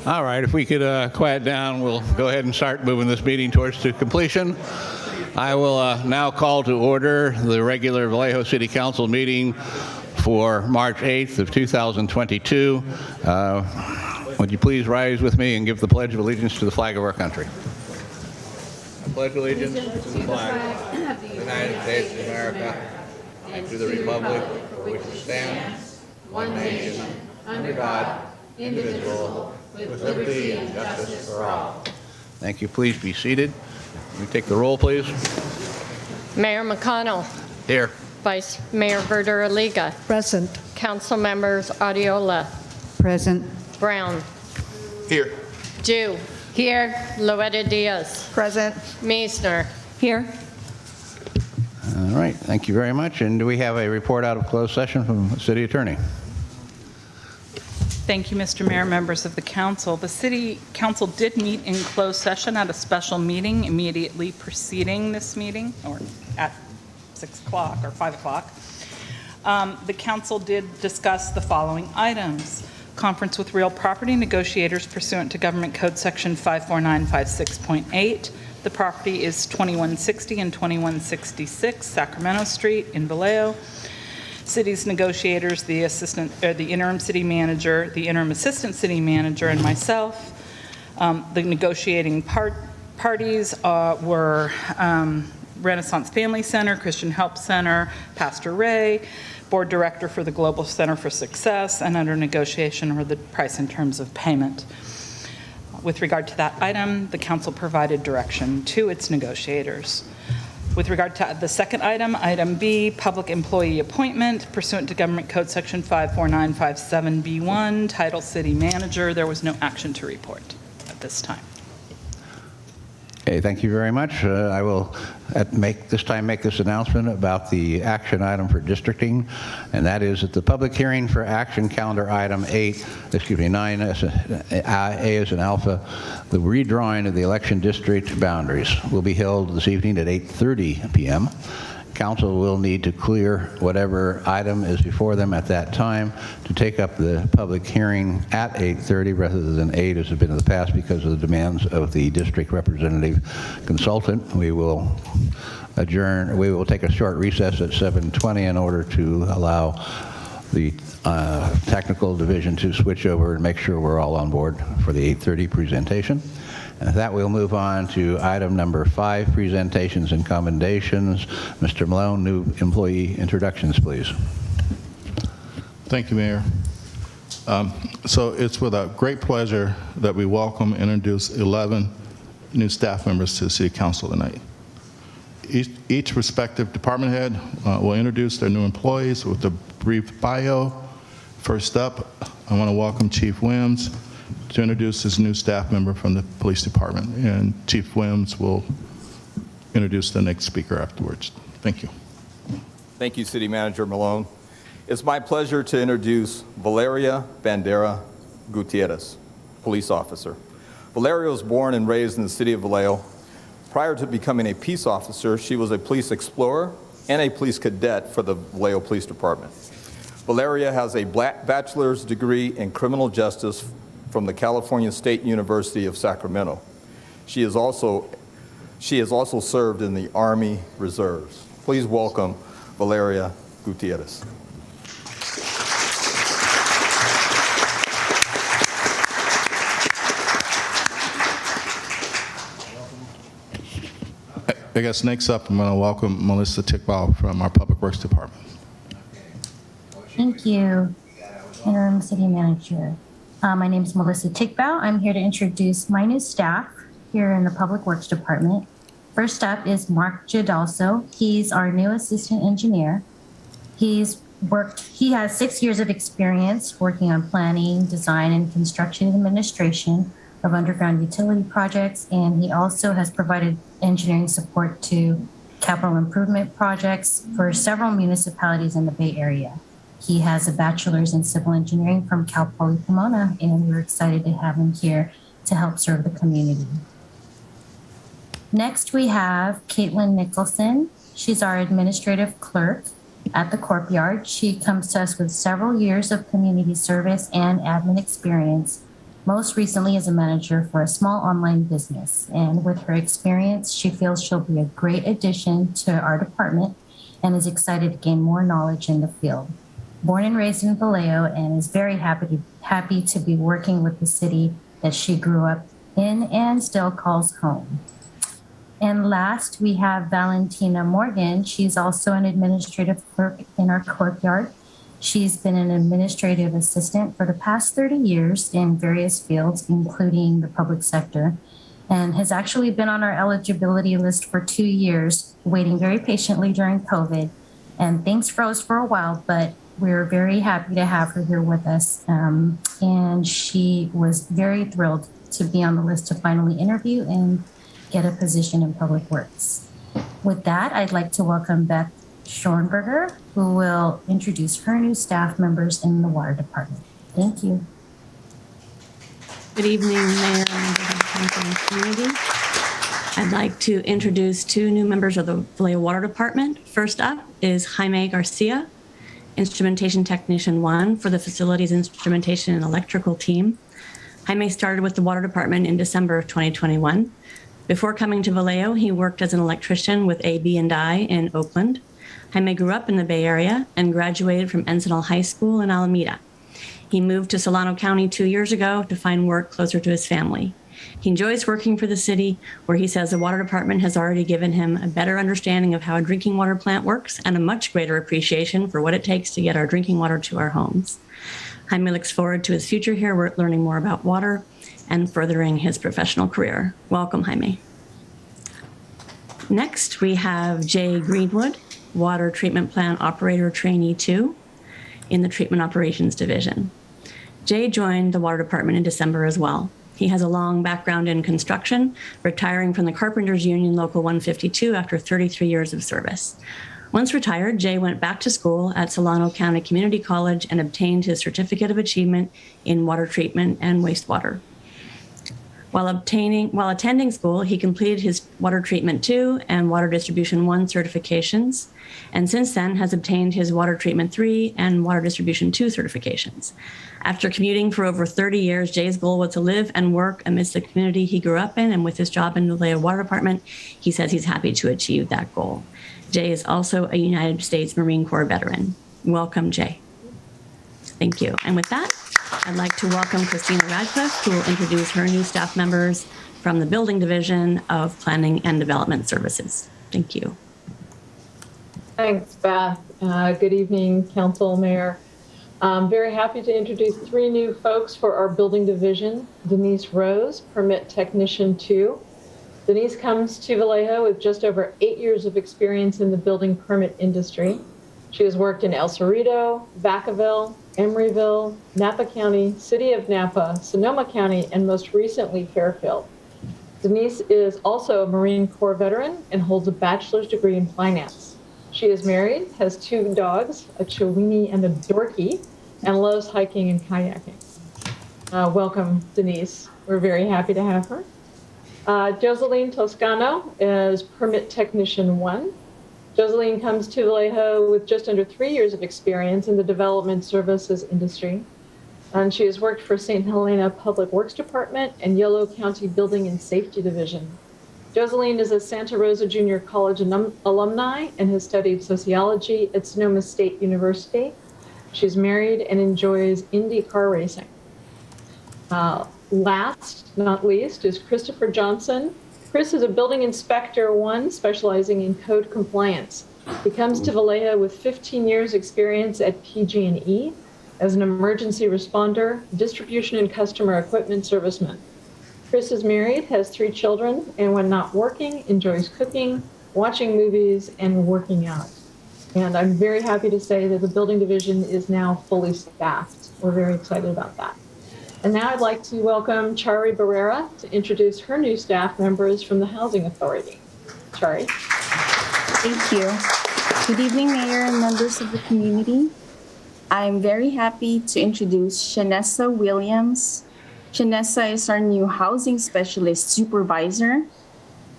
All right, if we could quiet down, we'll go ahead and start moving this meeting towards to completion. I will now call to order the regular Vallejo City Council meeting for March 8th of 2022. Would you please rise with me and give the Pledge of Allegiance to the flag of our country? I pledge allegiance to the flag of the United States of America and to the republic for which it stands, one nation, under God, indivisible, with liberty and justice for all. Thank you. Please be seated. We take the roll, please. Mayor McConnell. Here. Vice Mayor Verdura-Liga. Present. Council members Adiola. Present. Brown. Here. Jew. Here. Loetta Diaz. Present. Meisner. Here. All right. Thank you very much. And do we have a report out of closed session from the City Attorney? Thank you, Mr. Mayor, members of the council. The City Council did meet in closed session at a special meeting immediately preceding this meeting, or at 6 o'clock or 5 o'clock. The council did discuss the following items. Conference with real property negotiators pursuant to Government Code Section 54956.8. The property is 2160 and 2166 Sacramento Street in Vallejo. City's negotiators, the interim city manager, the interim assistant city manager, and myself. The negotiating parties were Renaissance Family Center, Christian Help Center, Pastor Ray, board director for the Global Center for Success, and under negotiation were the price and terms of payment. With regard to that item, the council provided direction to its negotiators. With regard to the second item, item B, public employee appointment, pursuant to Government Code Section 54957B1, title city manager, there was no action to report at this time. Okay, thank you very much. I will make this announcement about the action item for districting, and that is that the public hearing for action calendar item 9, as A as in alpha, the redrawing of the election district boundaries will be held this evening at 8:30 p.m. Council will need to clear whatever item is before them at that time to take up the public hearing at 8:30 rather than 8 as has been in the past because of the demands of the district representative consultant. We will adjourn. We will take a short recess at 7:20 in order to allow the technical division to switch over and make sure we're all on board for the 8:30 presentation. And with that, we'll move on to item number 5, presentations and commendations. Mr. Malone, new employee introductions, please. Thank you, Mayor. So it's with a great pleasure that we welcome and introduce 11 new staff members to the City Council tonight. Each respective department head will introduce their new employees with a brief bio. First up, I want to welcome Chief Wims to introduce his new staff member from the police department, and Chief Wims will introduce the next speaker afterwards. Thank you. Thank you, City Manager Malone. It's my pleasure to introduce Valeria Bandera Gutierrez, police officer. Valeria was born and raised in the city of Vallejo. Prior to becoming a peace officer, she was a police explorer and a police cadet for the Vallejo Police Department. Valeria has a bachelor's degree in criminal justice from the California State University of Sacramento. She has also served in the Army Reserves. Please welcome Valeria Gutierrez. I guess next up, I'm going to welcome Marissa Tickball from our Public Works Department. Thank you, Interim City Manager. My name is Melissa Tickbow. I'm here to introduce my new staff here in the Public Works Department. First up is Mark Jadalso. He's our new assistant engineer. He has 6 years of experience working on planning, design, and construction administration of underground utility projects, and he also has provided engineering support to capital improvement projects for several municipalities in the Bay Area. He has a bachelor's in civil engineering from Cal Poly Pomona, and we're excited to have him here to help serve the community. Next, we have Caitlin Nicholson. She's our administrative clerk at the Courtyard. She comes to us with several years of community service and admin experience. most recently as a manager for a small online business. And with her experience, she feels she'll be a great addition to our department and is excited to gain more knowledge in the field. Born and raised in Vallejo, and is very happy to be working with the city that she grew up in and still calls home. And last, we have Valentina Morgan. She's also an administrative clerk in our courtyard. She's been an administrative assistant for the past 30 years in various fields, including the public sector, and has actually been on our eligibility list for 2 years, waiting very patiently during COVID. And things froze for a while, but we're very happy to have her here with us. And she was very thrilled to be on the list to finally interview and get a position in Public Works. With that, I'd like to welcome Beth Schornberger, who will introduce her new staff members in the Water Department. Thank you. Good evening, Mayor, members of the council and community. I'd like to introduce 2 new members of the Vallejo Water Department. First up is Jaime Garcia, Instrumentation Technician 1 for the Facilities Instrumentation and Electrical team. Jaime started with the Water Department in December of 2021. Before coming to Vallejo, he worked as an electrician with AB&I in Oakland. Jaime grew up in the Bay Area and graduated from Encinal High School in Alameda. He moved to Solano County 2 years ago to find work closer to his family. He enjoys working for the city, where he says the water department has already given him a better understanding of how a drinking water plant works and a much greater appreciation for what it takes to get our drinking water to our homes. Jaime looks forward to his future here, learning more about water and furthering his professional career. Welcome, Jaime. Next, we have Jay Greenwood, Water Treatment Plant Operator Trainee 2 in the Treatment Operations Division. Jay joined the Water Department in December as well. He has a long background in construction, retiring from the Carpenters Union Local 152 after 33 years of service. Once retired, Jay went back to school at Solano County Community College and obtained his Certificate of Achievement in Water Treatment and Wastewater. While attending school, he completed his Water Treatment 2 and Water Distribution 1 certifications, and since then has obtained his Water Treatment 3 and Water Distribution 2 certifications. After commuting for over 30 years, Jay's goal was to live and work amidst the community he grew up in, and with his job in the Vallejo Water Department, he says he's happy to achieve that goal. Jay is also a United States Marine Corps veteran. Welcome, Jay. Thank you. And with that, I'd like to welcome Christina Radcliffe, who will introduce her new staff members from the Building Division of Planning and Development Services. Thank you. Thanks, Beth. Good evening, Council, Mayor. I'm very happy to introduce 3 new folks for our Building Division. Denise Rose, Permit Technician 2. Denise comes to Vallejo with just over 8 years of experience in the building permit industry. She has worked in El Cerrito, Vacaville, Emeryville, Napa County, City of Napa, Sonoma County, and most recently Fairfield. Denise is also a Marine Corps veteran and holds a bachelor's degree in finance. She is married, has 2 dogs, a Chiweenie and a Dorky, and loves hiking and kayaking. Welcome, Denise. We're very happy to have her. Joseline Toscano is Permit Technician 1. Joseline comes to Vallejo with just under 3 years of experience in the development services industry. And she has worked for St. Helena Public Works Department and Yolo County Building and Safety Division. Joseline is a Santa Rosa Junior College alumni and has studied sociology at Sonoma State University. She's married and enjoys Indy car racing. Last, not least, is Christopher Johnson. Chris is a building inspector 1 specializing in code compliance. He comes to Vallejo with 15 years experience at PG&E as an emergency responder, distribution and customer equipment serviceman. Chris is married, has 3 children, and when not working, enjoys cooking, watching movies, and working out. And I'm very happy to say that the building division is now fully staffed. We're very excited about that. And now I'd like to welcome Chari Barrera to introduce her new staff members from the Housing Authority. Chari. Thank you. Good evening, Mayor and members of the community. I'm very happy to introduce Shanessa Williams. Shanessa is our new Housing Specialist Supervisor.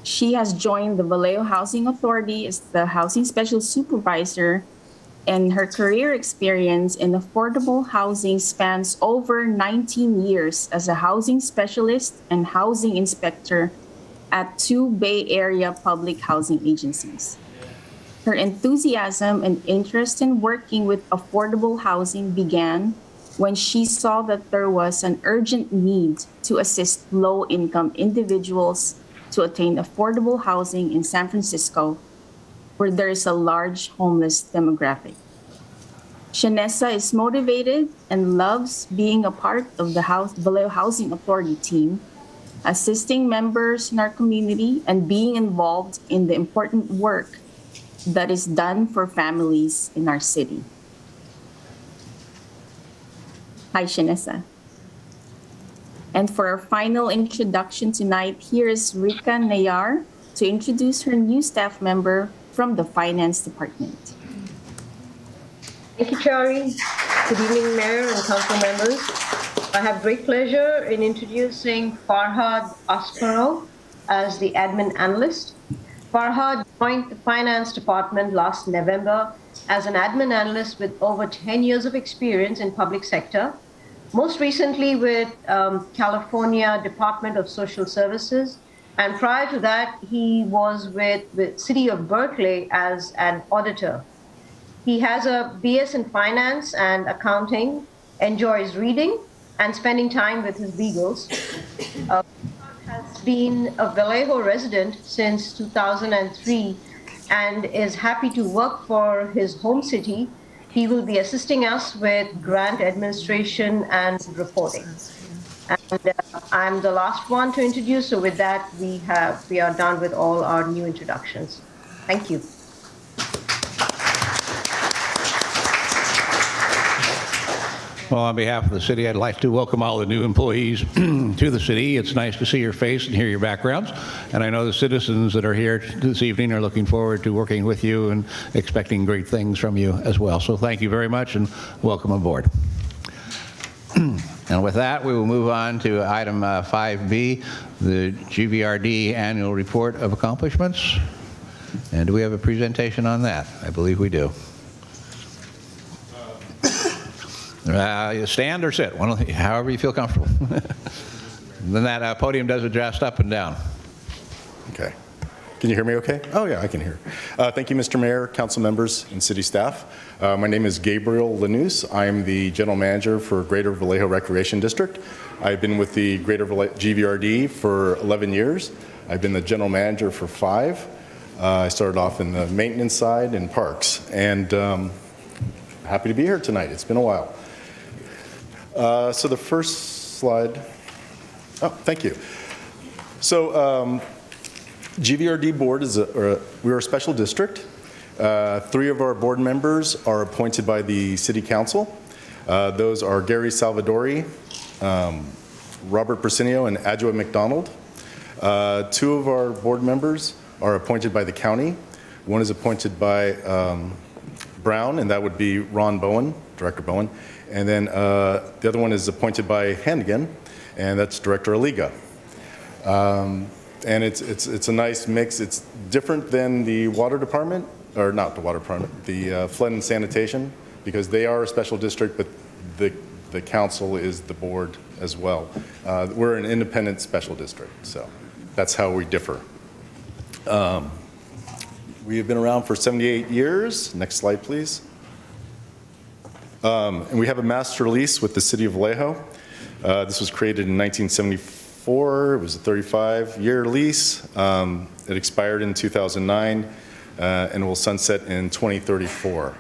She has joined the Vallejo Housing Authority as the Housing Special Supervisor and her career experience in affordable housing spans over 19 years as a housing specialist and housing inspector at 2 Bay Area public housing agencies. Her enthusiasm and interest in working with affordable housing began when she saw that there was an urgent need to assist low-income individuals to attain affordable housing in San Francisco, where there is a large homeless demographic. Shanessa is motivated and loves being a part of the Vallejo Housing Authority team, assisting members in our community and being involved in the important work that is done for families in our city. Hi, Shanessa. And for our final introduction tonight, here is Rika Nayar to introduce her new staff member from the Finance Department. Thank you, Chari. Good evening, Mayor and Council members. I have great pleasure in introducing Farhad Askarov as the Admin Analyst. Farhad joined the Finance Department last November as an Admin Analyst with over 10 years of experience in public sector, most recently with California Department of Social Services. And prior to that, he was with the City of Berkeley as an auditor. He has a BS in Finance and enjoys reading and spending time with his beagles. Has been a Vallejo resident since 2003 and is happy to work for his home city. He will be assisting us with grant administration and reporting. And I'm the last one to introduce, so with that, we are done with all our new introductions. Thank you. Well, on behalf of the city, I'd like to welcome all the new employees to the city. It's nice to see your face and hear your backgrounds. And I know the citizens that are here this evening are looking forward to working with you and expecting great things from you as well. So thank you very much and welcome aboard. And with that, we will move on to item 5B, the GVRD Annual Report of Accomplishments. And do we have a presentation on that? I believe we do. You stand or sit, however you feel comfortable. Then that podium does adjust up and down. Okay. Can you hear me okay? Oh, yeah, I can hear. Thank you, Mr. Mayor, council members, and city staff. My name is Gabriel Lanous. I'm the general manager for Greater Vallejo Recreation District. I've been with the Greater Vallejo GVRD for 11 years. I've been the general manager for 5. I started off in the maintenance side in parks, and happy to be here tonight. It's been a while. So the first slide, oh, thank you. So GVRD board is we're a special district. 3 of our board members are appointed by the city council. Those are Gary Salvadori, Robert Persinio, and Adjoa McDonald. 2 of our board members are appointed by the county. One is appointed by Brown, and that would be Ron Bowen, Director Bowen. And then the other one is appointed by Hannigan, and that's Director Aliga. And it's a nice mix. It's different than the water department, or not the water department, the flood and sanitation, because they are a special district, but the council is the board as well. We're an independent special district, so that's how we differ. We have been around for 78 years. Next slide, please. And we have a master lease with the city of Vallejo. This was created in 1974. It was a 35-year lease. It expired in 2009 and will sunset in 2034.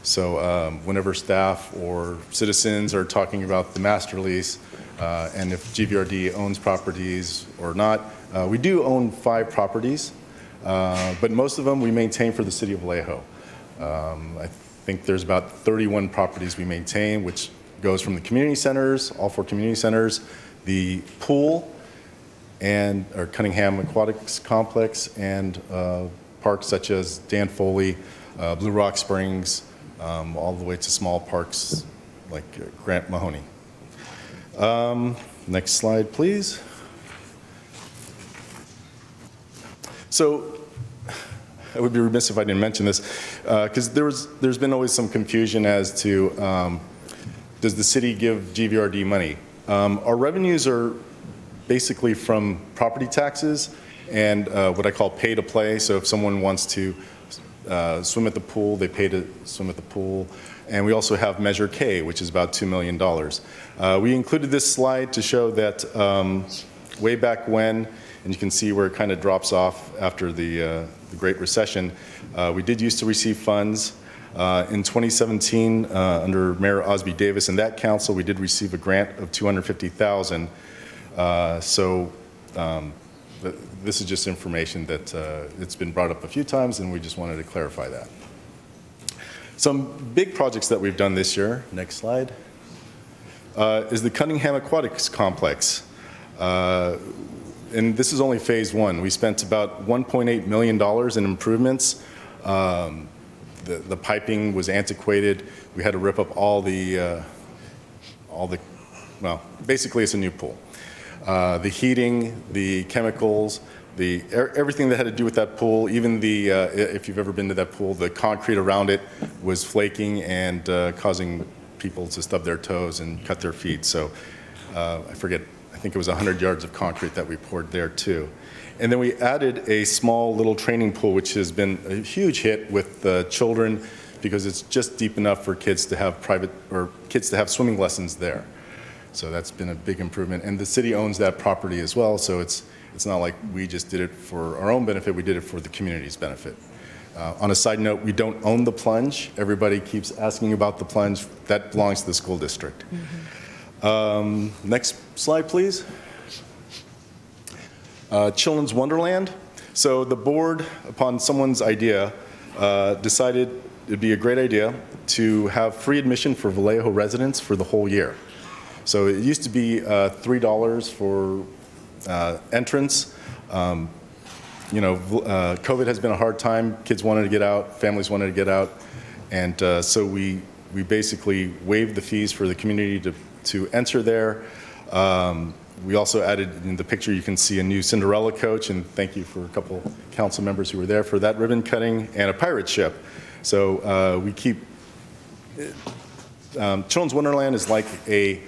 So whenever staff or citizens are talking about the master lease and if GVRD owns properties or not, we do own 5 properties, but most of them we maintain for the city of Vallejo. I think there's about 31 properties we maintain, which goes from the community centers, all 4 community centers, the pool, and our Cunningham Aquatics Complex, and parks such as Dan Foley, Blue Rock Springs, all the way to small parks like Grant Mahoney. Next slide, please. So I would be remiss if I didn't mention this, because there's been always some confusion as to does the city give GVRD money? Our revenues are basically from property taxes and what I call pay to play. So if someone wants to swim at the pool, they pay to swim at the pool. And we also have Measure K, which is about $2 million. We included this slide to show that way back when, and you can see where it kind of drops off after the Great Recession, we did used to receive funds. In 2017, under Mayor Osby Davis and that council, we did receive a grant of $250,000. This is just information that it's been brought up a few times, and we just wanted to clarify that. Some big projects that we've done this year, next slide, is the Cunningham Aquatics Complex. And this is only phase one. We spent about $1.8 million in improvements. The piping was antiquated. We had to rip up all the, well, basically it's a new pool. The heating, the chemicals, everything that had to do with that pool, even if you've ever been to that pool, the concrete around it was flaking and causing people to stub their toes and cut their feet. So I think it was 100 yards of concrete that we poured there too. And then we added a small little training pool, which has been a huge hit with children because it's just deep enough for kids to have kids to have swimming lessons there. So that's been a big improvement. And the city owns that property as well, so it's not like we just did it for our own benefit, we did it for the community's benefit. On a side note, we don't own the plunge. Everybody keeps asking about the plunge. That belongs to the school district. Mm-hmm. Next slide, please. Children's Wonderland. So the board, upon someone's idea, decided it'd be a great idea to have free admission for Vallejo residents for the whole year. So it used to be $3 for entrance. COVID has been a hard time. Kids wanted to get out, families wanted to get out, and so we basically waived the fees for the community to enter there. We also added, in the picture you can see a new Cinderella coach, and thank you for a couple council members who were there for that ribbon cutting, and a pirate ship. So we keep, Children's Wonderland is like a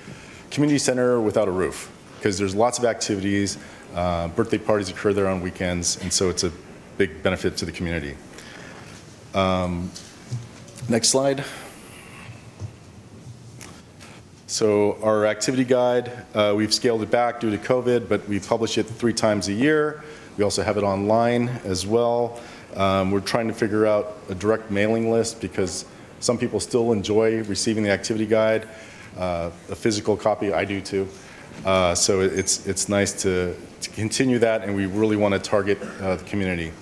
community center without a roof, because there's lots of activities, birthday parties occur there on weekends, and so it's a big benefit to the community. Next slide. So our activity guide, we've scaled it back due to COVID, but we publish it 3 times a year. We also have it online as well. We're trying to figure out a direct mailing list because some people still enjoy receiving the activity guide. A physical copy, I do too. So it's nice to continue that, and we really want to target the community.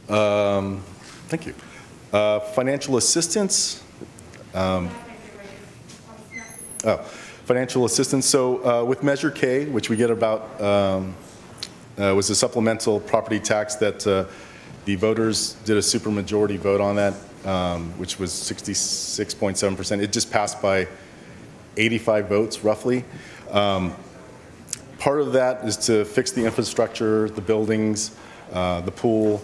Thank you. Financial assistance. Financial assistance. So with Measure K, which we get about, was a supplemental property tax that the voters did a supermajority vote on that, which was 66.7%. It just passed by 85 votes, roughly. Part of that is to fix the infrastructure, the buildings, the pool,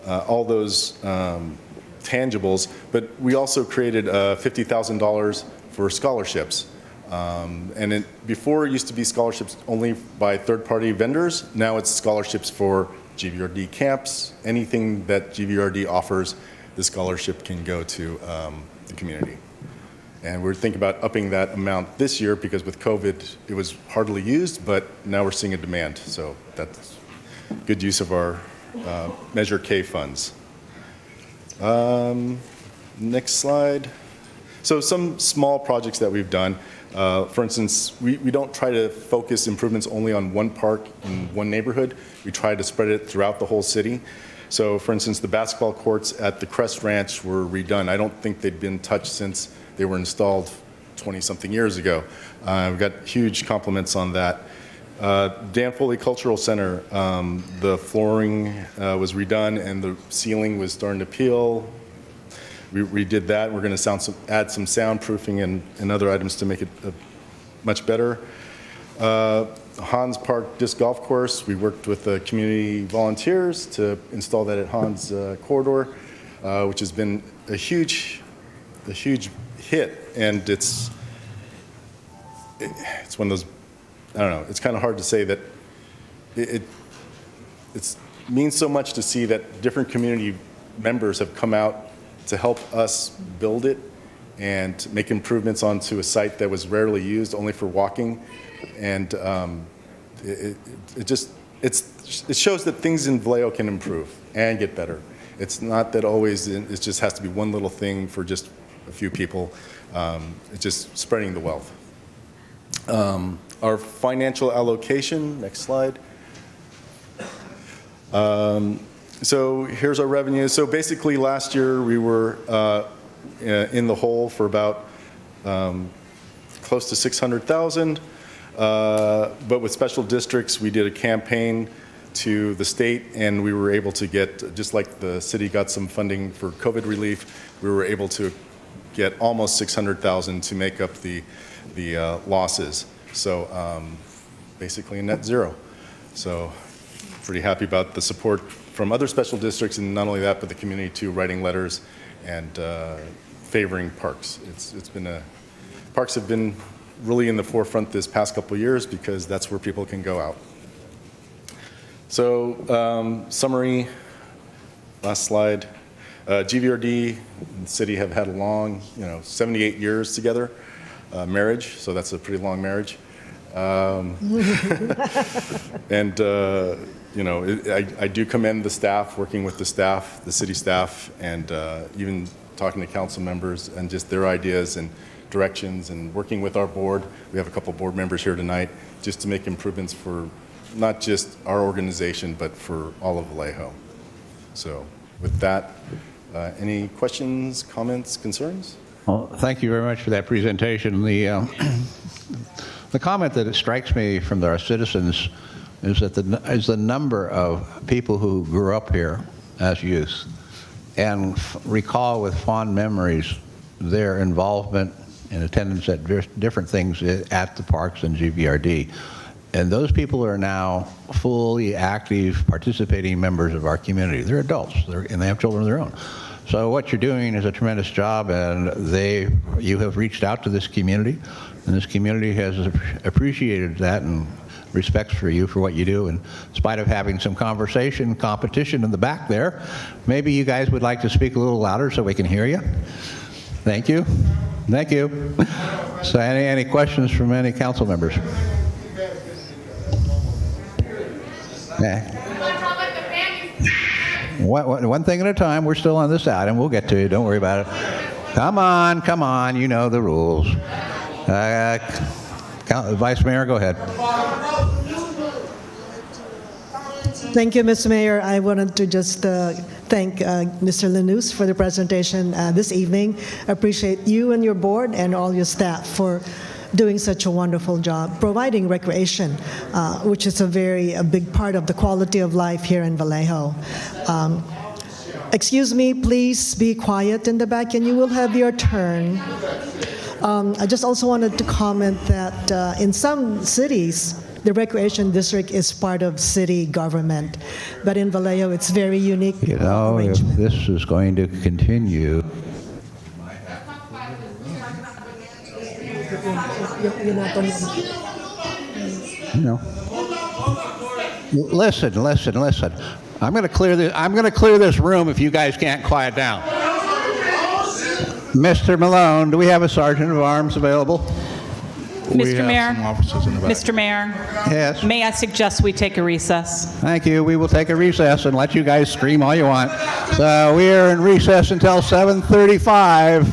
all those tangibles. But we also created $50,000 for scholarships. And before it used to be scholarships only by third-party vendors. Now it's scholarships for GVRD camps. Anything that GVRD offers, the scholarship can go to the community. And we're thinking about upping that amount this year because with COVID, it was hardly used, but now we're seeing a demand. So that's good use of our Measure K funds. Next slide. So some small projects that we've done. For instance, we don't try to focus improvements only on one park in one neighborhood. We try to spread it throughout the whole city. So for instance, the basketball courts at the Crest Ranch were redone. I don't think they'd been touched since they were installed 20-something years ago. We've got huge compliments on that. Dan Foley Cultural Center, the flooring was redone and the ceiling was starting to peel. We redid that. We're going to add some soundproofing and other items to make it much better. Hans Park Disc Golf Course, we worked with the community volunteers to install that at Hans Corridor, which has been a huge hit. And it's one of those, I don't know, it's kind of hard to say that it means so much to see that different community members have come out to help us build it and make improvements onto a site that was rarely used, only for walking. And it shows that things in Vallejo can improve and get better. It's not that always it just has to be one little thing for just a few people. It's just spreading the wealth. Our financial allocation, next slide. So here's our revenue. So basically last year we were in the hole for about close to 600,000. But with special districts, we did a campaign to the state, and we were able to get, just like the city got some funding for COVID relief, we were able to get almost 600,000 to make up the losses. So basically a net zero. So pretty happy about the support from other special districts, and not only that, but the community too, writing letters and favoring parks. Parks have been really in the forefront this past couple of years because that's where people can go out. So summary, last slide. GVRD and the city have had a long, 78 years together, marriage, so that's a pretty long marriage. And I do commend the staff, working with the staff, the city staff, and even talking to council members and just their ideas and directions, and working with our board. We have a couple board members here tonight just to make improvements for not just our organization, but for all of Vallejo. So with that, any questions, comments, concerns? Well, thank you very much for that presentation. The comment that strikes me from our citizens is that the number of people who grew up here as youth and recall with fond memories their involvement and attendance at different things at the parks and GVRD. And those people are now fully active, participating members of our community. They're adults, and they have children of their own. So what you're doing is a tremendous job, and you have reached out to this community, and this community has appreciated that and respects for you for what you do. And in spite of having some competition in the back there, maybe you guys would like to speak a little louder so we can hear you. Thank you. Thank you. So any questions from any council members? One thing at a time. We're still on this item. We'll get to you. Don't worry about it. Come on. You know the rules. Vice Mayor, go ahead. Thank you, Mr. Mayor. I wanted to just thank Mr. Lanous for the presentation this evening. I appreciate you and your board and all your staff for doing such a wonderful job providing recreation, which is a big part of the quality of life here in Vallejo. Excuse me, please be quiet in the back and you will have your turn. I just also wanted to comment that in some cities, the recreation district is part of city government, but in Vallejo, it's very unique. If this is going to continue. Listen. I'm going to clear this room if you guys can't quiet down. Mr. Malone, do we have a sergeant of arms available? Mr. Mayor, Some officers in the back. Mr. Mayor, Yes. may I suggest we take a recess? Thank you. We will take a recess and let you guys scream all you want. So we are in recess until 7:35.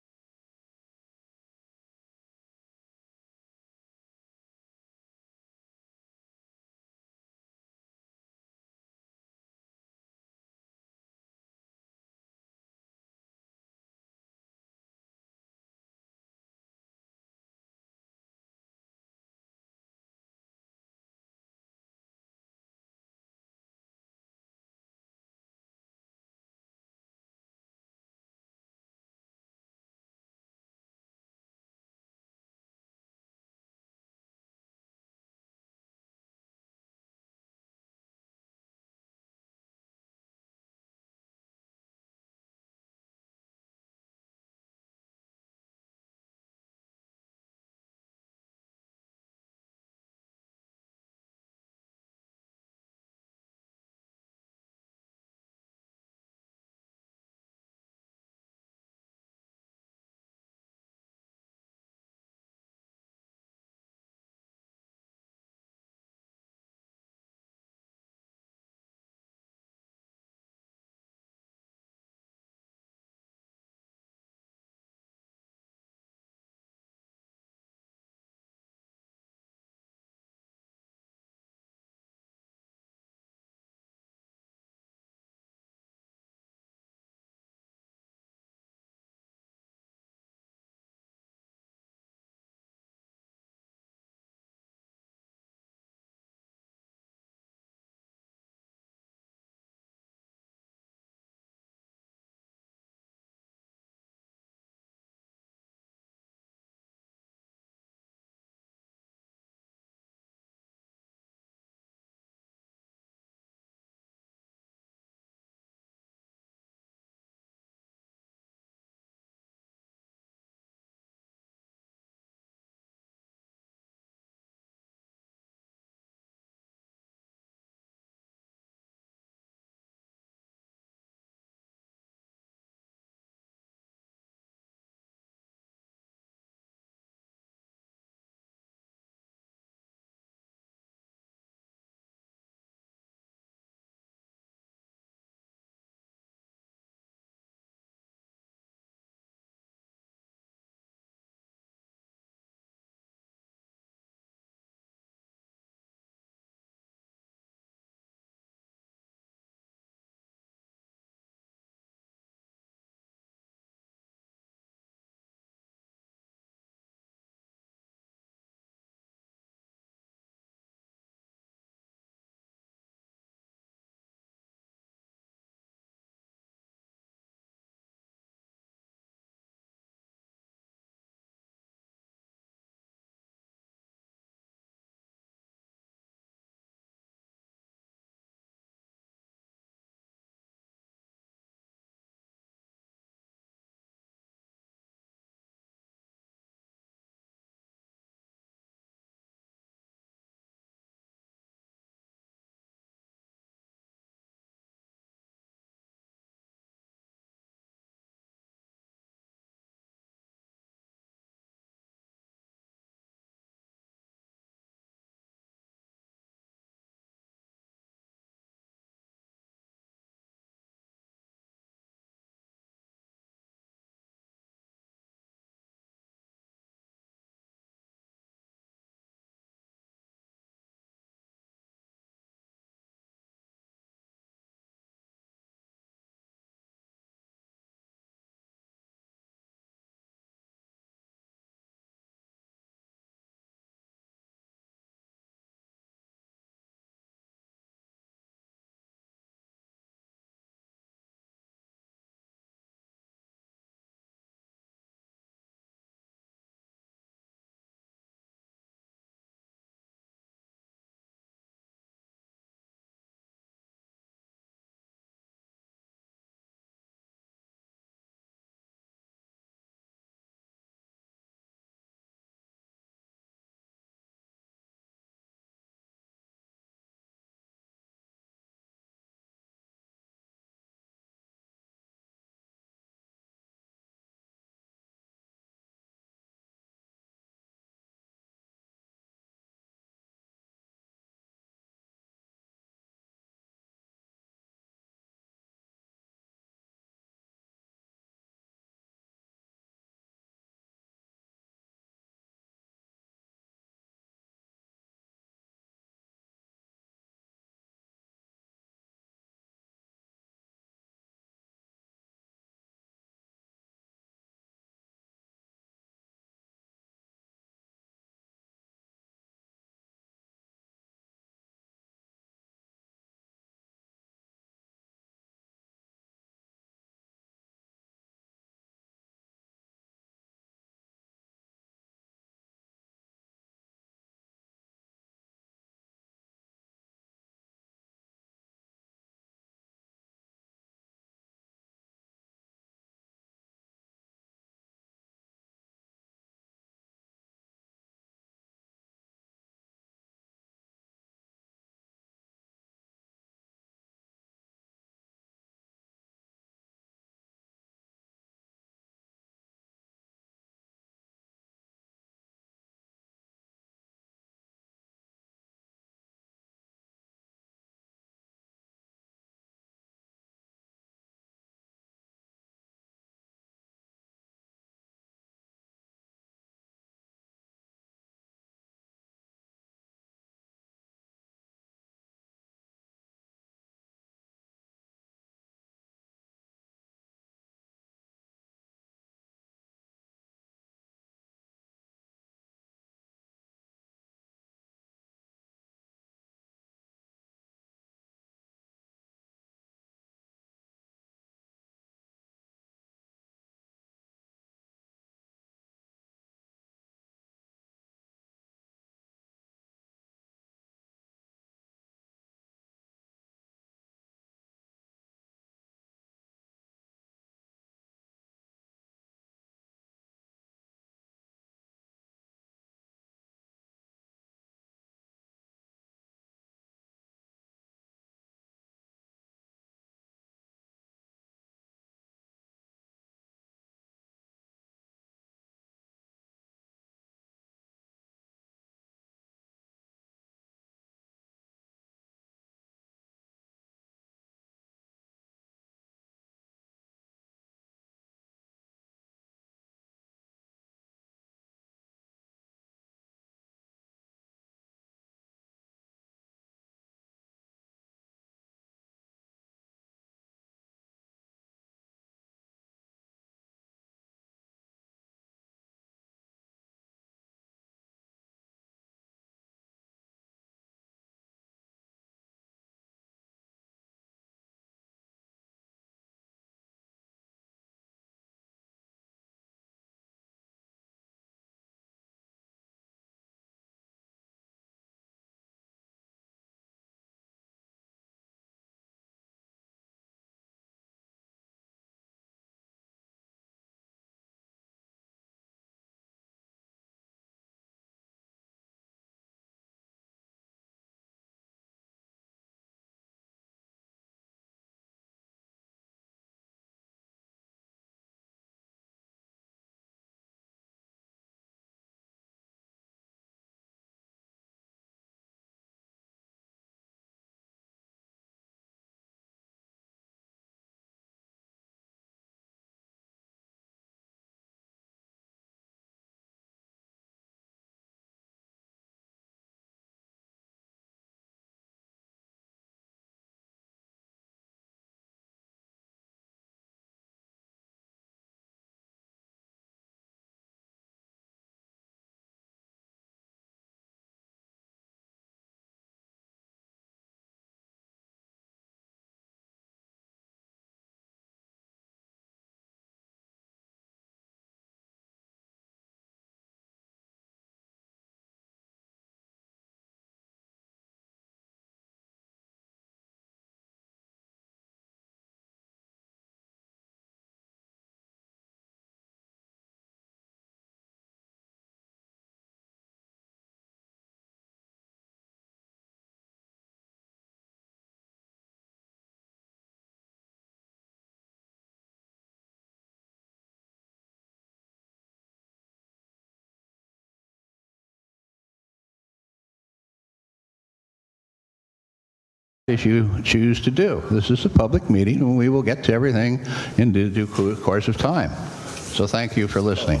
as you choose to do. This is a public meeting, and we will get to everything in due course of time. So thank you for listening.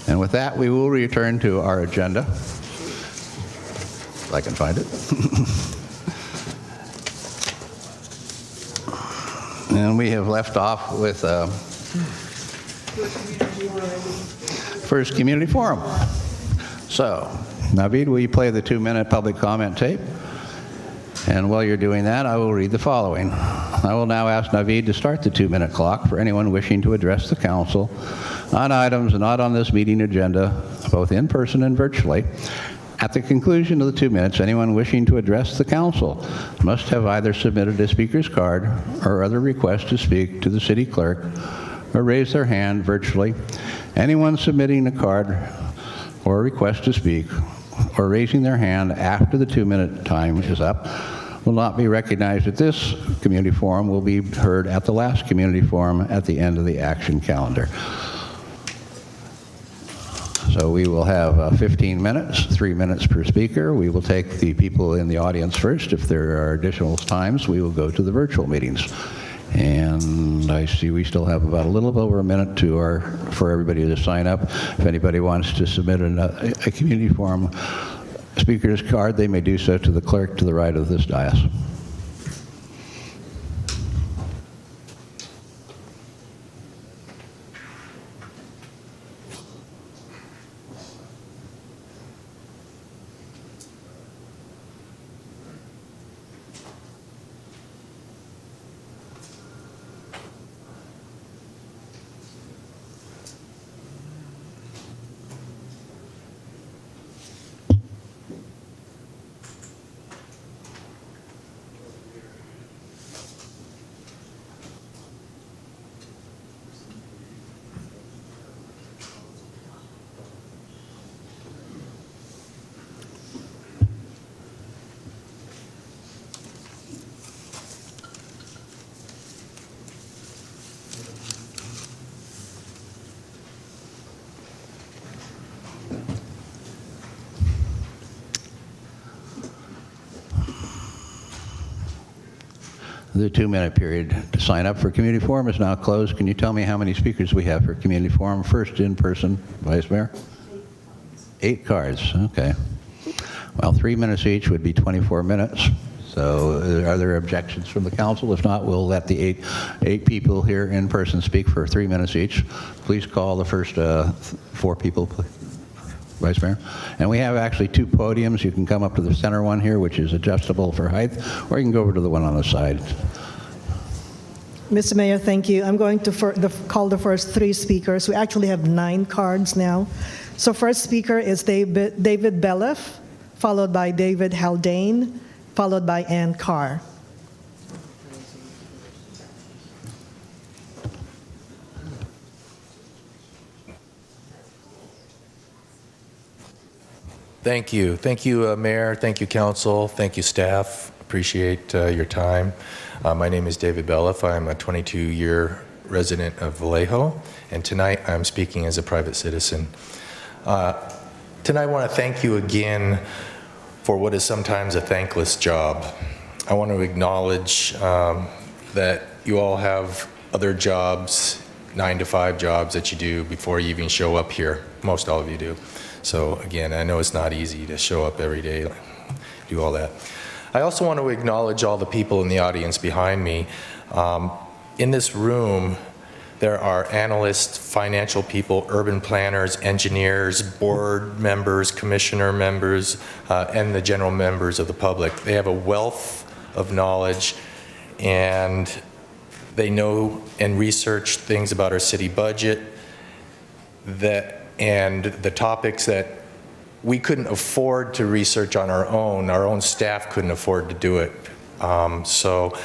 And with that, we will return to our agenda. If I can find it. And we have left off with First Community Forum. So, Naveed, will you play the 2-minute public comment tape? And while you're doing that, I will read the following. I will now ask Naveed to start the 2-minute clock for anyone wishing to address the council on items not on this meeting agenda, both in person and virtually. At the conclusion of the 2 minutes, anyone wishing to address the council must have either submitted a speaker's card or other request to speak to the city clerk or raise their hand virtually. Anyone submitting a card or a request to speak or raising their hand after the 2-minute time is up will not be recognized at this community forum, will be heard at the last community forum at the end of the action calendar. So we will have 15 minutes, 3 minutes per speaker. We will take the people in the audience first. If there are additional times, we will go to the virtual meetings. And I see we still have about a little over a minute for everybody to sign up. If anybody wants to submit a community forum speaker's card, they may do so to the clerk to the right of this dais. The 2-minute period to sign up for community forum is now closed. Can you tell me how many speakers we have for community forum? First in person, Vice Mayor? 8 cards, okay. Well, 3 minutes each would be 24 minutes. So are there objections from the council? If not, we'll let the eight people here in person speak for 3 minutes each. Please call the first 4 people, please. Vice Mayor. And we have actually 2 podiums. You can come up to the center one here, which is adjustable for height, or you can go over to the one on the side. Mr. Mayor, thank you. I'm going to call the first 3 speakers. We actually have 9 cards now. So first speaker is David Belef, followed by David Haldane, followed by Carr. Thank you. Thank you, Mayor. Thank you, Council. Thank you, staff. Appreciate your time. My name is David Belef. I'm a 22-year resident of Vallejo, and tonight I'm speaking as a private citizen. Tonight I want to thank you again for what is sometimes a thankless job. I want to acknowledge that you all have other jobs, 9-to-5 jobs that you do before you even show up here. Most all of you do. So again, I know it's not easy to show up every day, do all that. I also want to acknowledge all the people in the audience behind me. In this room, there are analysts, financial people, urban planners, engineers, board members, commissioner members, and the general members of the public. They have a wealth of knowledge, and they know and research things about our city budget and the topics that we couldn't afford to research on our own staff couldn't afford to do it. So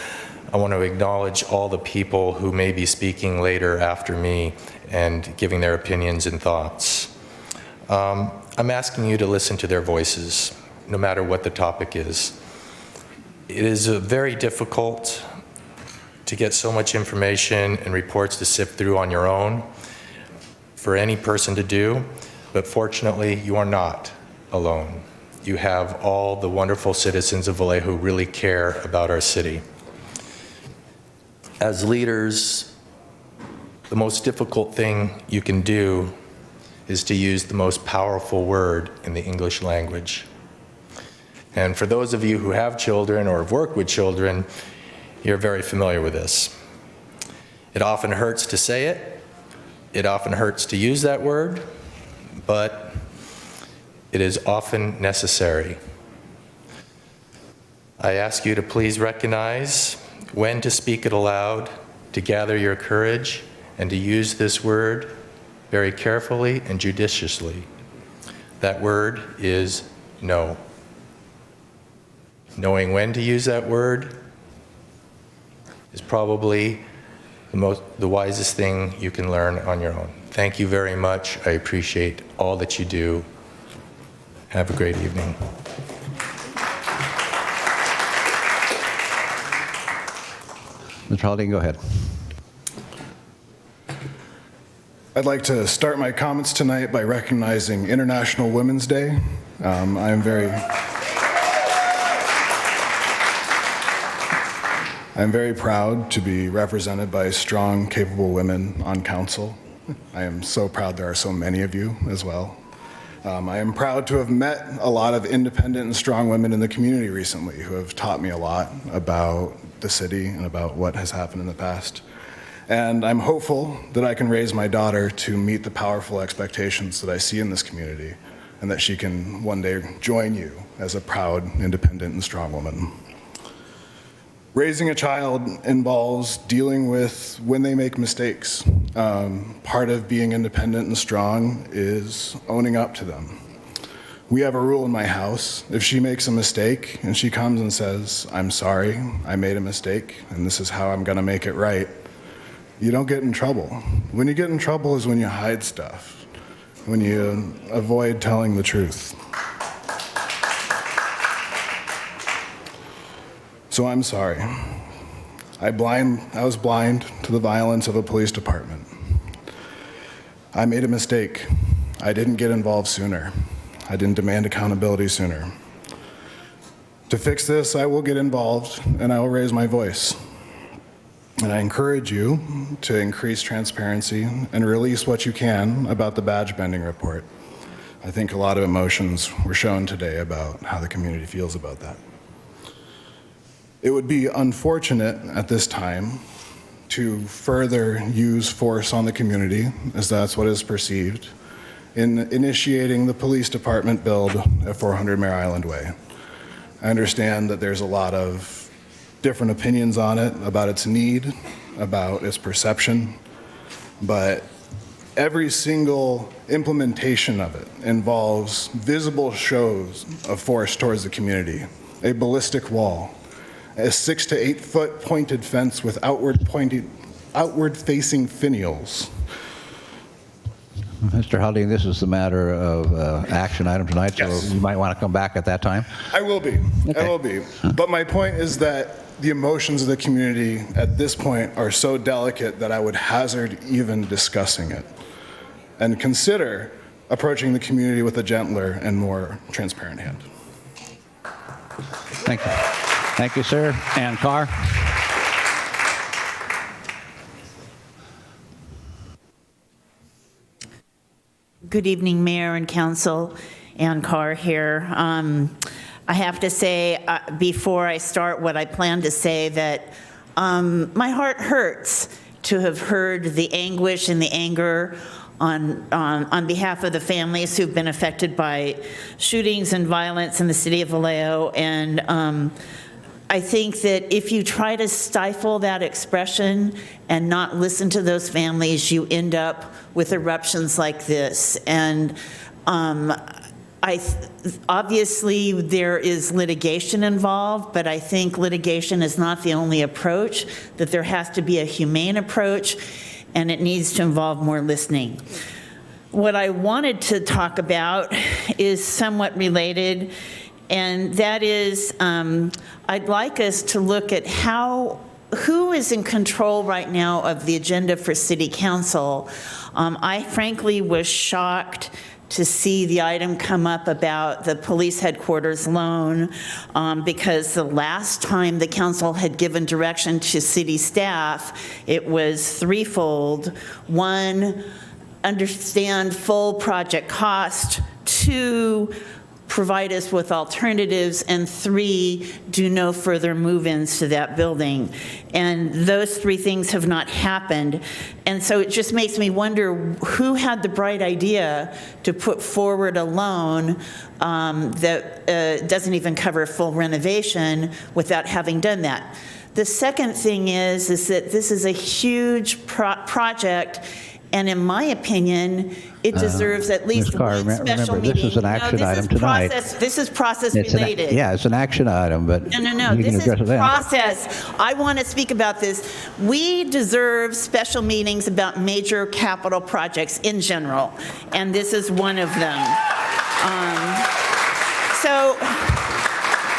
I want to acknowledge all the people who may be speaking later after me and giving their opinions and thoughts. I'm asking you to listen to their voices, no matter what the topic is. It is very difficult to get so much information and reports to sift through on your own for any person to do, but fortunately, you are not alone. you have all the wonderful citizens of Vallejo who really care about our city. As leaders, the most difficult thing you can do is to use the most powerful word in the English language. And for those of you who have children or have worked with children, you're very familiar with this. It often hurts to say it. It often hurts to use that word, but it is often necessary. I ask you to please recognize when to speak it aloud, to gather your courage, and to use this word very carefully and judiciously. That word is no. Knowing when to use that word is probably the wisest thing you can learn on your own. Thank you very much. I appreciate all that you do. Have a great evening. Mr. Haldane, go ahead. I'd like to start my comments tonight by recognizing International Women's Day. I'm very proud to be represented by strong, capable women on council. I am so proud there are so many of you as well. I am proud to have met a lot of independent and strong women in the community recently who have taught me a lot about the city and about what has happened in the past. And I'm hopeful that I can raise my daughter to meet the powerful expectations that I see in this community, and that she can one day join you as a proud, independent, and strong woman. Raising a child involves dealing with when they make mistakes. Part of being independent and strong is owning up to them. We have a rule in my house. If she makes a mistake and she comes and says, "I'm sorry, I made a mistake, and this is how I'm gonna make it right," you don't get in trouble. When you get in trouble is when you hide stuff, when you avoid telling the truth. So I'm sorry. I was blind to the violence of a police department. I made a mistake. I didn't get involved sooner. I didn't demand accountability sooner. To fix this, I will get involved and I will raise my voice. And I encourage you to increase transparency and release what you can about the badge bending report. I think a lot of emotions were shown today about how the community feels about that. It would be unfortunate at this time to further use force on the community, as that's what is perceived, in initiating the police department build at 400 Mare Island Way. I understand that there's a lot of different opinions on it, about its need, about its perception, but every single implementation of it involves visible shows of force towards the community. A ballistic wall, a 6 to 8 foot pointed fence with outward-facing finials. Mr. Haldane, this is the matter of action item tonight, so Yes. you might want to come back at that time. I will be. Okay. I will be. But my point is that the emotions of the community at this point are so delicate that I would hazard even discussing it, and consider approaching the community with a gentler and more transparent hand. Thank you. Thank you, sir. And Carr? Good evening, Mayor and Council. Ann Carr here. I have to say, before I start what I plan to say, that my heart hurts to have heard the anguish and the anger on behalf of the families who've been affected by shootings and violence in the city of Vallejo. And I think that if you try to stifle that expression and not listen to those families, you end up with eruptions like this. And obviously there is litigation involved, but I think litigation is not the only approach, that there has to be a humane approach, and it needs to involve more listening. What I wanted to talk about is somewhat related, and that is I'd like us to look at who is in control right now of the agenda for City Council. I frankly was shocked to see the item come up about the police headquarters loan, because the last time the council had given direction to city staff, it was threefold. One, understand full project cost. Two, provide us with alternatives, and three, do no further move-ins to that building. And those three things have not happened. And so it just makes me wonder who had the bright idea to put forward a loan that doesn't even cover full renovation without having done that. The second thing is that this is a huge project, and in my opinion, it deserves at least Ms. Carr, one special remember, meeting. this is an action item tonight. This is process related. It's an action item, but No. you can This address is it then. process. I want to speak about this. We deserve special meetings about major capital projects in general, and this is one of them. So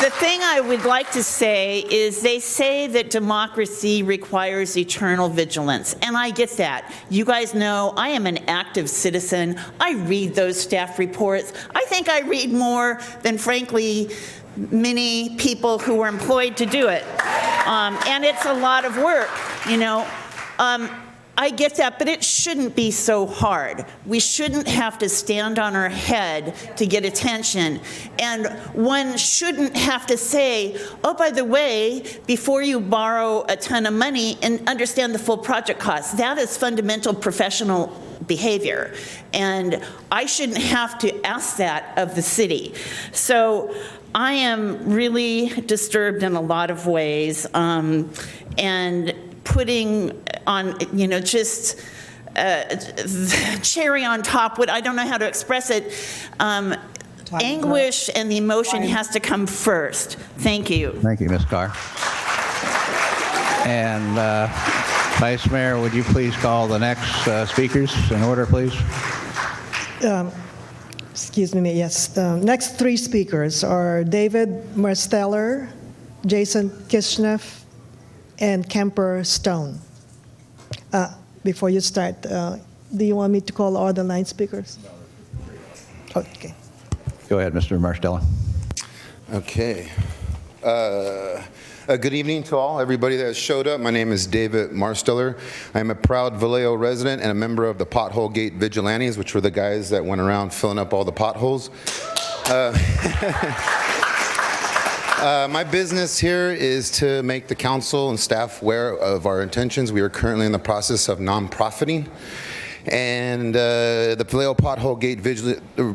the thing I would like to say is they say that democracy requires eternal vigilance, and I get that. You guys know I am an active citizen. I read those staff reports. I think I read more than, frankly, many people who are employed to do it. And it's a lot of work, you know. I get that, but it shouldn't be so hard. We shouldn't have to stand on our head to get attention. And one shouldn't have to say, oh, by the way, before you borrow a ton of money, and understand the full project cost. That is fundamental professional behavior. And I shouldn't have to ask that of the city. So I am really disturbed in a lot of ways. And putting on, you know, just cherry on top, what I don't know how to express it, anguish and the emotion has to come first. Thank you. Thank you, Ms. Carr. And Vice Mayor, would you please call the next speakers in order, please? Excuse me, yes. The next three speakers are David Marsteller, Jason Kitcheneff, and Kemper Stone. Before you start, do you want me to call all the 9 speakers? Okay. Go ahead, Mr. Marsteller. Okay. Good evening to all, everybody that has showed up. My name is David Marsteller. I am a proud Vallejo resident and a member of the Pothole Gate Vigilantes, which were the guys that went around filling up all the potholes. My business here is to make the council and staff aware of our intentions. We are currently in the process of non-profiting, and the Vallejo Pothole Gate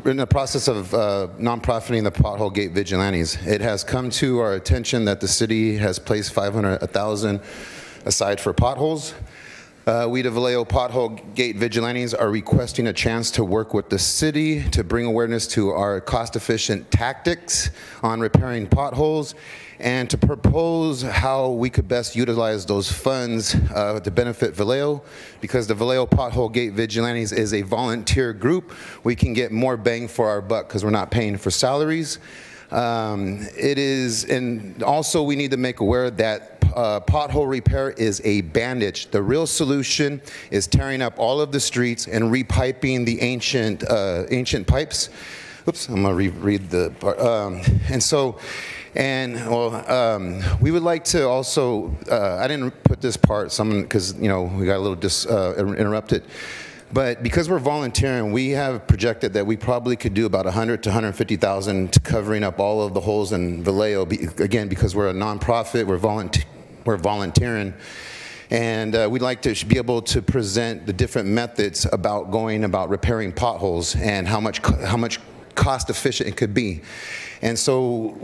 in the process of non-profiting the Pothole Gate Vigilantes. It has come to our attention that the city has placed $500,000 aside for potholes. We, the Vallejo Pothole Gate Vigilantes, are requesting a chance to work with the city to bring awareness to our cost-efficient tactics on repairing potholes and to propose how we could best utilize those funds to benefit Vallejo. Because the Vallejo Pothole Gate Vigilantes is a volunteer group, we can get more bang for our buck because we're not paying for salaries. And also we need to make aware that pothole repair is a bandage. The real solution is tearing up all of the streets and repiping the ancient pipes. Oops, I'm gonna reread the part. We would like to also, I didn't put this part, because we got a little interrupted. But because we're volunteering, we have projected that we probably could do about $100,000 to $150,000 to covering up all of the holes in Vallejo. Again, because we're a nonprofit, we're volunteering, and we'd like to be able to present the different methods about going about repairing potholes and how much cost efficient it could be. And so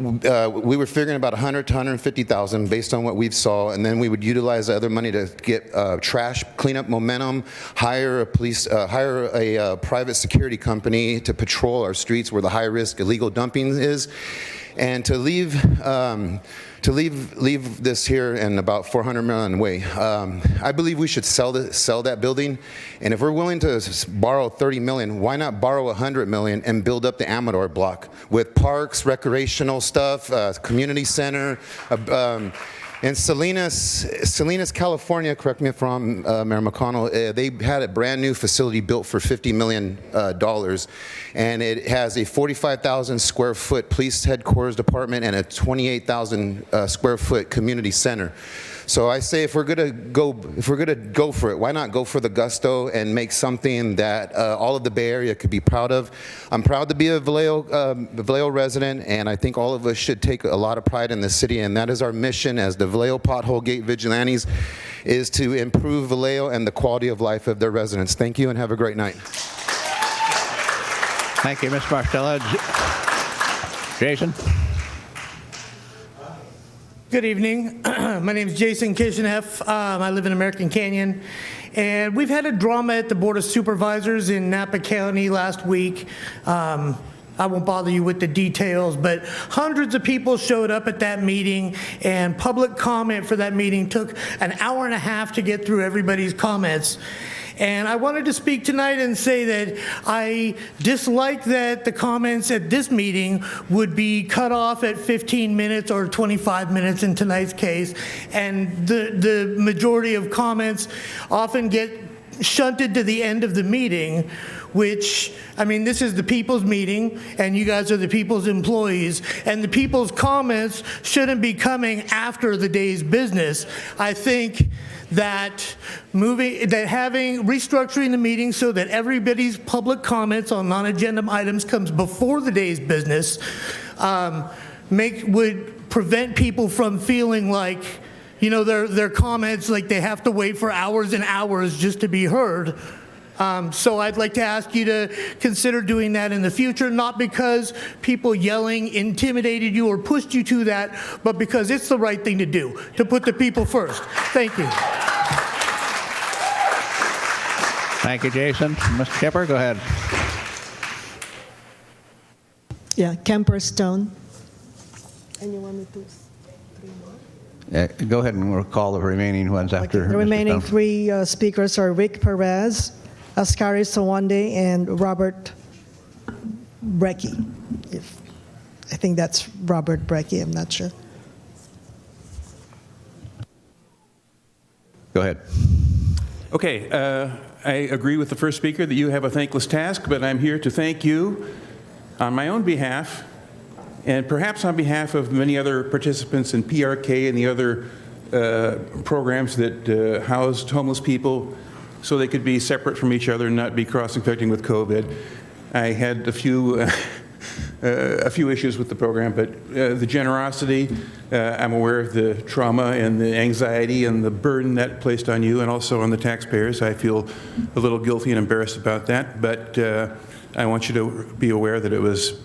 we were figuring about $100,000 to $150,000 based on what we saw, and then we would utilize the other money to get trash cleanup momentum, hire a private security company to patrol our streets where the high risk illegal dumping is, and to leave this here in about 400 Mare Island Way. I believe we should sell that building, and if we're willing to borrow $30 million, why not borrow $100 million and build up the Amador block with parks, recreational stuff, community center, In Salinas, California, correct me if I'm wrong, Mayor McConnell, they had a brand new facility built for $50 million, and it has a 45,000 square foot police headquarters department and a 28,000 square foot community center. So I say if we're gonna go for it, why not go for the gusto and make something that all of the Bay Area could be proud of? I'm proud to be a Vallejo resident, and I think all of us should take a lot of pride in the city, and that is our mission as the Vallejo Pothole Gate Vigilantes, is to improve Vallejo and the quality of life of their residents. Thank you and have a great night. Thank you, Ms. Marsteller. Jason? Good evening. My name is Jason Kitcheneff. I live in American Canyon. And we've had a drama at the Board of Supervisors in Napa County last week. I won't bother you with the details, but hundreds of people showed up at that meeting, and public comment for that meeting took an hour and a half to get through everybody's comments. And I wanted to speak tonight and say that I dislike that the comments at this meeting would be cut off at 15 minutes or 25 minutes in tonight's case. And the majority of comments often get shunted to the end of the meeting, which, I mean, this is the people's meeting, and you guys are the people's employees, and the people's comments shouldn't be coming after the day's business. I think that restructuring the meeting so that everybody's public comments on non-agenda items comes before the day's business would prevent people from feeling like, you know, their comments, like they have to wait for hours and hours just to be heard. So I'd like to ask you to consider doing that in the future, not because people yelling intimidated you or pushed you to that, but because it's the right thing to do, to put the people first. Thank you. Thank you, Jason. Mr. Kemper, go ahead. Yeah, Kemper Stone. And you want me to? Go ahead and we'll call the remaining ones after. The Mr. remaining Stone. three speakers are Rick Perez, Askari Sowonde, and Robert Brekke. I think that's Robert Brekke, I'm not sure. Go ahead. Okay, I agree with the first speaker that you have a thankless task, but I'm here to thank you on my own behalf and perhaps on behalf of many other participants in PRK and the other programs that housed homeless people so they could be separate from each other and not be cross-infecting with COVID. I had a few issues with the program, but the generosity, I'm aware of the trauma and the anxiety and the burden that placed on you and also on the taxpayers. I feel a little guilty and embarrassed about that, but I want you to be aware that it was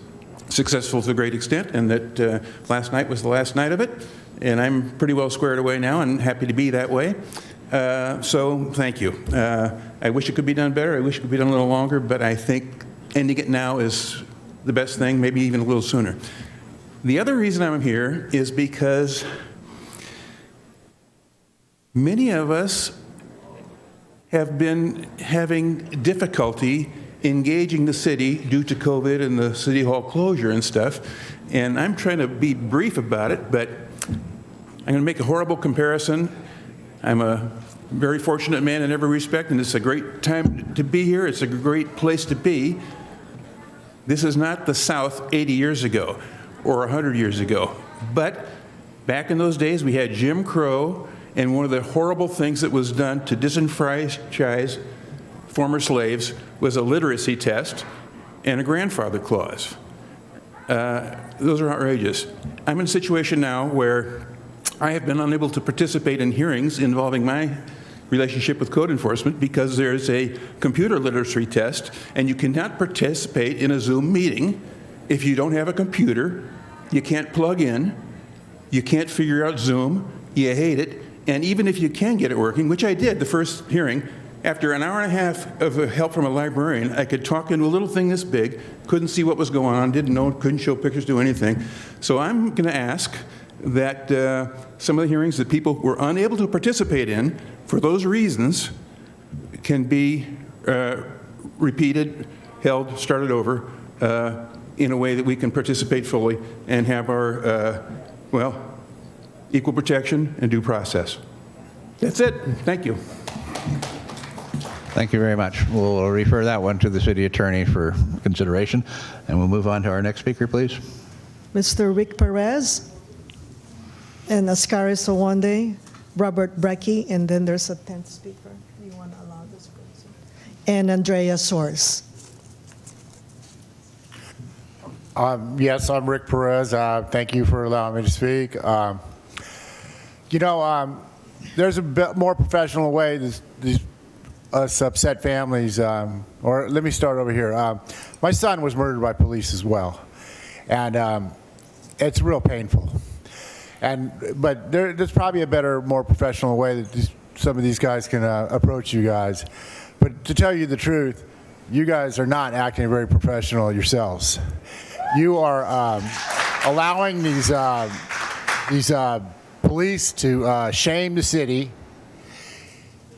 successful to a great extent and that last night was the last night of it, and I'm pretty well squared away now and happy to be that way. So thank you. I wish it could be done better. I wish it could be done a little longer, but I think ending it now is the best thing, maybe even a little sooner. The other reason I'm here is because many of us have been having difficulty engaging the city due to COVID and the city hall closure and stuff. And I'm trying to be brief about it, but I'm going to make a horrible comparison. I'm a very fortunate man in every respect, and it's a great time to be here. It's a great place to be. This is not the South 80 years ago or 100 years ago. But back in those days, we had Jim Crow, and one of the horrible things that was done to disenfranchise former slaves was a literacy test and a grandfather clause. Those are outrageous. I'm in a situation now where I have been unable to participate in hearings involving my relationship with code enforcement because there's a computer literacy test, and you cannot participate in a Zoom meeting if you don't have a computer, you can't plug in, you can't figure out Zoom, you hate it, and even if you can get it working, which I did the first hearing, after an hour and a half of help from a librarian, I could talk into a little thing this big, couldn't see what was going on, didn't know, couldn't show pictures, do anything. So I'm going to ask that some of the hearings that people were unable to participate in for those reasons can be repeated, held, started over in a way that we can participate fully and have our, well, equal protection, and due process. That's it. Thank you. Thank you very much. We'll refer that one to the city attorney for consideration, and we'll move on to our next speaker, please. Mr. Rick Perez and Askari Sowonde, Robert Brekke, and then there's a 10th speaker. Do you want to allow this person? And Andrea Sorce. Yes, I'm Rick Perez. Thank you for allowing me to speak. There's a bit more professional way these upset families, or let me start over here. My son was murdered by police as well, and it's real painful. But there's probably a better, more professional way that some of these guys can approach you guys. But to tell you the truth, you guys are not acting very professional yourselves. You are allowing these police to shame the city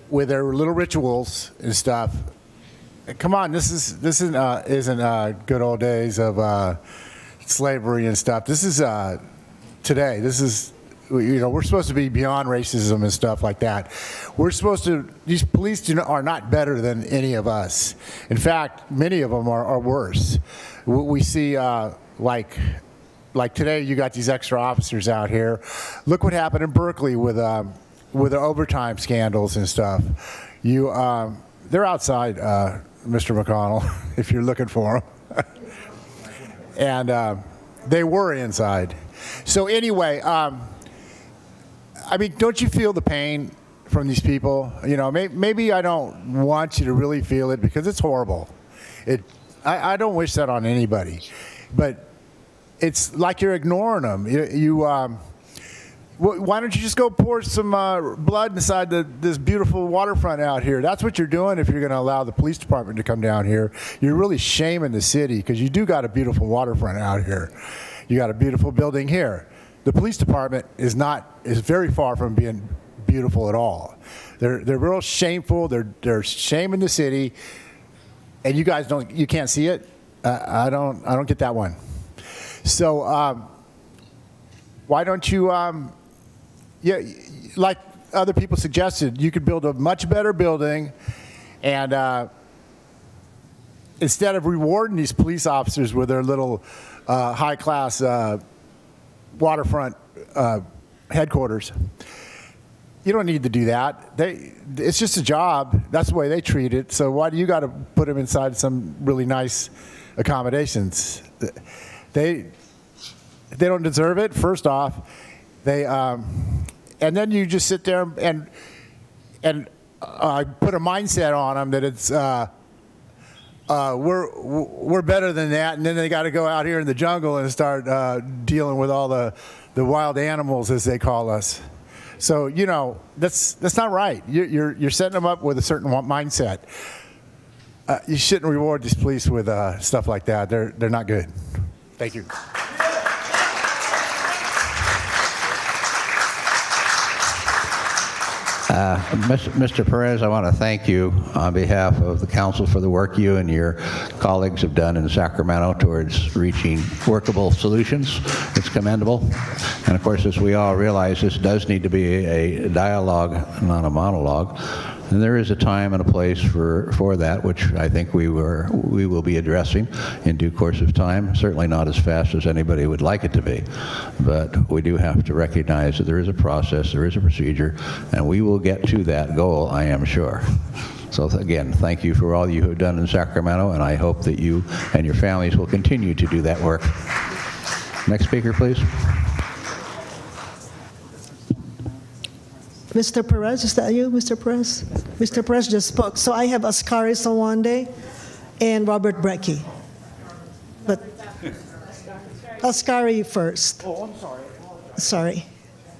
with their little rituals and stuff. Come on, this isn't good old days of slavery and stuff. This is today. This is, we're supposed to be beyond racism and stuff like that. We're supposed to. These police are not better than any of us. In fact, many of them are worse. We see like today, you got these extra officers out here. Look what happened in Berkeley with the overtime scandals and stuff. They're outside, Mr. McConnell, if you're looking for them. And they were inside. So anyway, don't you feel the pain from these people? Maybe I don't want you to really feel it because it's horrible. I don't wish that on anybody, but it's like you're ignoring them. Why don't you just go pour some blood inside this beautiful waterfront out here? That's what you're doing if you're going to allow the police department to come down here. You're really shaming the city because you do got a beautiful waterfront out here. You got a beautiful building here. The police department is very far from being beautiful at all. They're real shameful. They're shaming the city, and you guys you can't see it. I don't get that one. So why don't you? Like other people suggested, you could build a much better building, and instead of rewarding these police officers with their little high-class waterfront headquarters, you don't need to do that. It's just a job. That's the way they treat it. So why do you got to put them inside some really nice accommodations? They don't deserve it. First off, and then you just sit there and put a mindset on them that it's we're better than that, and then they got to go out here in the jungle and start dealing with all the wild animals, as they call us. So that's not right. You're setting them up with a certain mindset. You shouldn't reward these police with stuff like that. They're not good. Thank you. Mr. Perez, I want to thank you on behalf of the council for the work you and your colleagues have done in Sacramento towards reaching workable solutions. It's commendable. And of course, as we all realize, this does need to be a dialogue, not a monologue. And there is a time and a place for that, which I think we will be addressing in due course of time. Certainly not as fast as anybody would like it to be, but we do have to recognize that there is a process, there is a procedure, and we will get to that goal, I am sure. So again, thank you for all you have done in Sacramento, and I hope that you and your families will continue to do that work. Next speaker, please. Mr. Perez, is that you, Mr. Perez? Mr. Perez just spoke. So I have Askari Sowonde and Robert Brekke. But Askari first. Oh, I'm sorry. Sorry.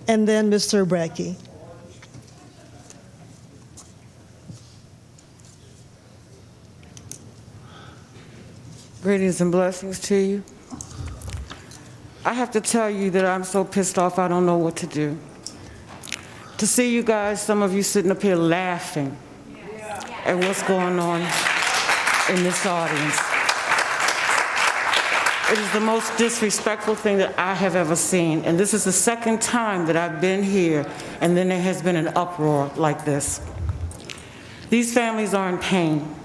And then Mr. Brekke. Greetings and blessings to you. I have to tell you that I'm so pissed off I don't know what to do. To see you guys, some of you sitting up here laughing at what's going on in this audience. It is the most disrespectful thing that I have ever seen. And this is the second time that I've been here, and then there has been an uproar like this. These families are in pain.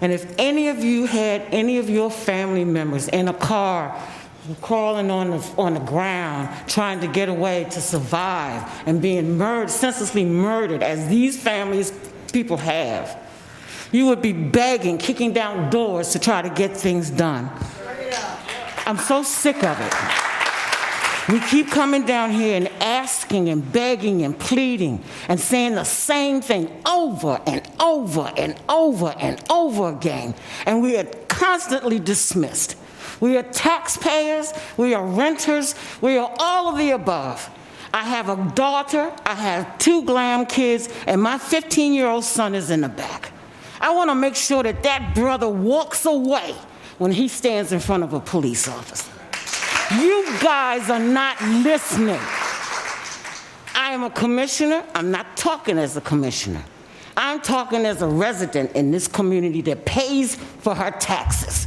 And if any of you had any of your family members in a car crawling on the ground, trying to get away to survive, and being murdered, senselessly murdered, as these families, people have, you would be begging, kicking down doors to try to get things done. I'm so sick of it. We keep coming down here and asking and begging and pleading and saying the same thing over and over and over and over again, and we are constantly dismissed. We are taxpayers, we are renters, we are all of the above. I have a daughter, I have 2 glam kids, and my 15-year-old son is in the back. I want to make sure that that brother walks away when he stands in front of a police officer. You guys are not listening. I am a commissioner. I'm not talking as a commissioner. I'm talking as a resident in this community that pays for her taxes.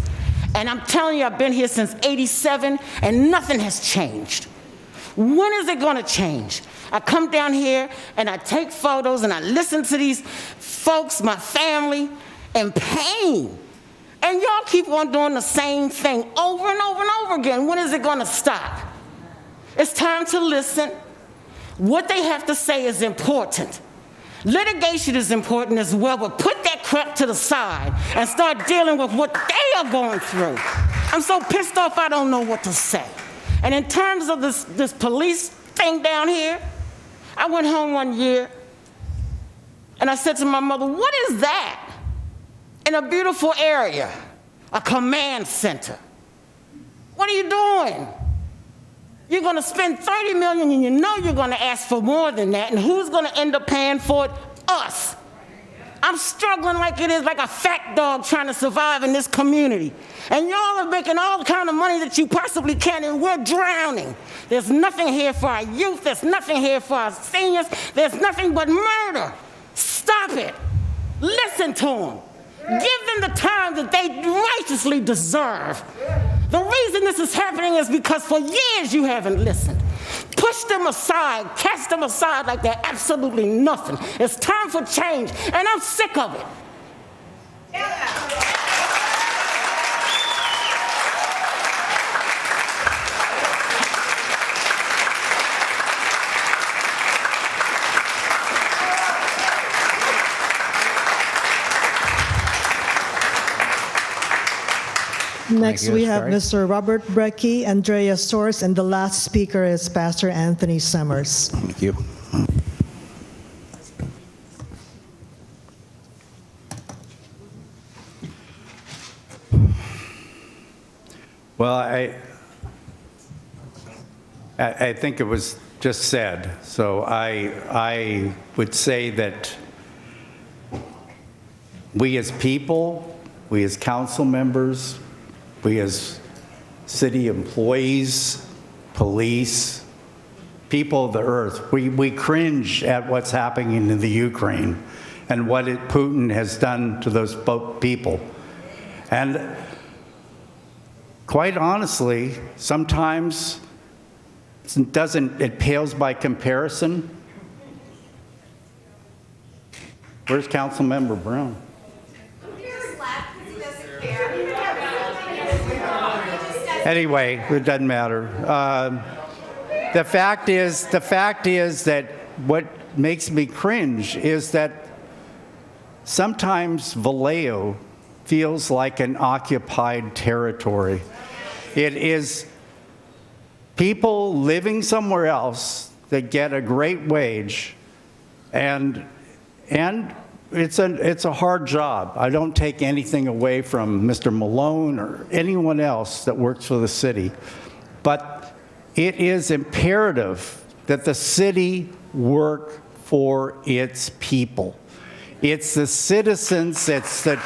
And I'm telling you, I've been here since '87, and nothing has changed. When is it going to change? I come down here, and I take photos, and I listen to these folks, my family, in pain. And y'all keep on doing the same thing over and over and over again. When is it going to stop? It's time to listen. What they have to say is important. Litigation is important as well, but put that crap to the side and start dealing with what they are going through. I'm so pissed off I don't know what to say. And in terms of this police thing down here, I went home one year and I said to my mother, what is that? In a beautiful area, a command center. What are you doing? You're going to spend $30 million, and you know you're going to ask for more than that, and who's going to end up paying for it? Us. I'm struggling like it is, like a fat dog trying to survive in this community. And y'all are making all the kind of money that you possibly can, and we're drowning. There's nothing here for our youth. There's nothing here for our seniors. There's nothing but murder. Stop it. Listen to them. Give them the time that they righteously deserve. The reason this is happening is because for years you haven't listened. Push them aside, cast them aside like they're absolutely nothing. It's time for change, and I'm sick of it. Next, we have Mr. Robert Brekke, Andrea, Sorce, and the last speaker is Pastor Anthony Summers. Thank you. Well, I think it was just said. So I would say that we as people, we as council members, we as city employees, police, people of the earth, we cringe at what's happening in the Ukraine and what Putin has done to those people. And quite honestly, sometimes it pales by comparison. Where's Councilmember Brown? Anyway, it doesn't matter. The fact is that what makes me cringe is that sometimes Vallejo feels like an occupied territory. It is people living somewhere else that get a great wage, and it's a hard job. I don't take anything away from Mr. Malone or anyone else that works for the city, but it is imperative that the city work for its people. It's the citizens, it's the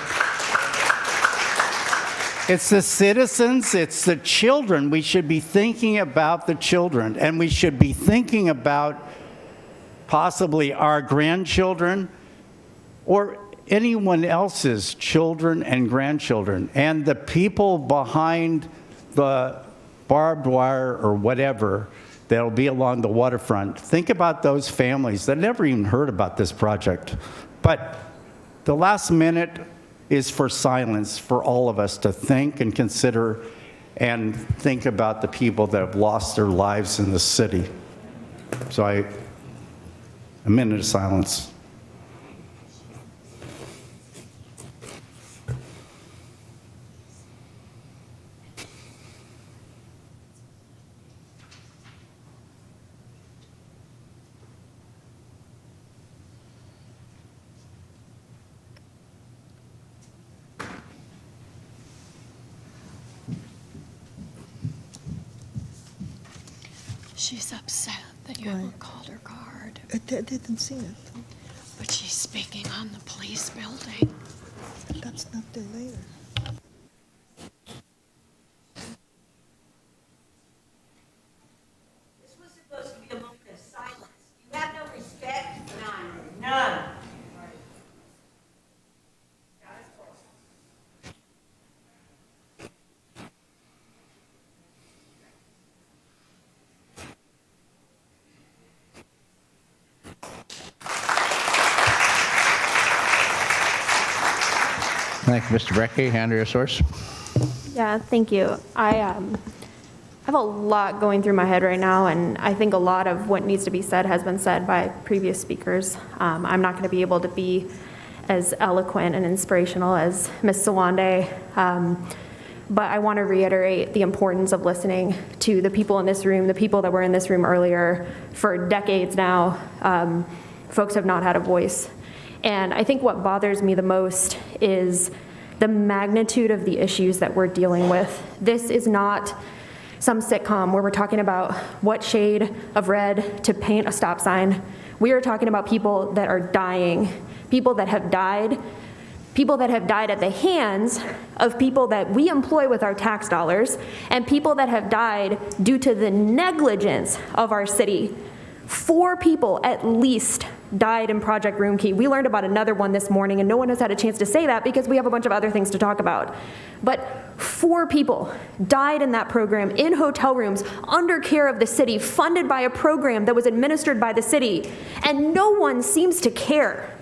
citizens, it's the children. We should be thinking about the children, and we should be thinking about possibly our grandchildren or anyone else's children and grandchildren. And the people behind the barbed wire or whatever that'll be along the waterfront, think about those families that never even heard about this project. But the last minute is for silence for all of us to think and consider and think about the people that have lost their lives in the city. So a minute of silence. She's upset that you haven't called her guard. I didn't see it. But she's speaking on the police building. That's not there later. This was supposed to be a moment of silence. You have no respect? None. None. Thank you, Mr. Brekke. Andrea, Sorce. Yeah, thank you. I have a lot going through my head right now, and I think a lot of what needs to be said has been said by previous speakers. I'm not going to be able to be as eloquent and inspirational as Ms. Sowonde, but I want to reiterate the importance of listening to the people in this room, the people that were in this room earlier. For decades now, folks have not had a voice. And I think what bothers me the most is the magnitude of the issues that we're dealing with. This is not some sitcom where we're talking about what shade of red to paint a stop sign. We are talking about people that are dying, people that have died at the hands of people that we employ with our tax dollars, and people that have died due to the negligence of our city. 4 people at least died in Project Roomkey. We learned about another one this morning, and no one has had a chance to say that because we have a bunch of other things to talk about. But 4 people died in that program in hotel rooms under care of the city, funded by a program that was administered by the city, and no one seems to care.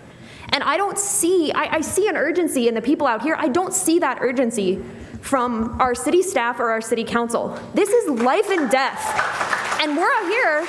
And I see an urgency in the people out here. I don't see that urgency from our city staff or our city council. This is life and death. And we're out here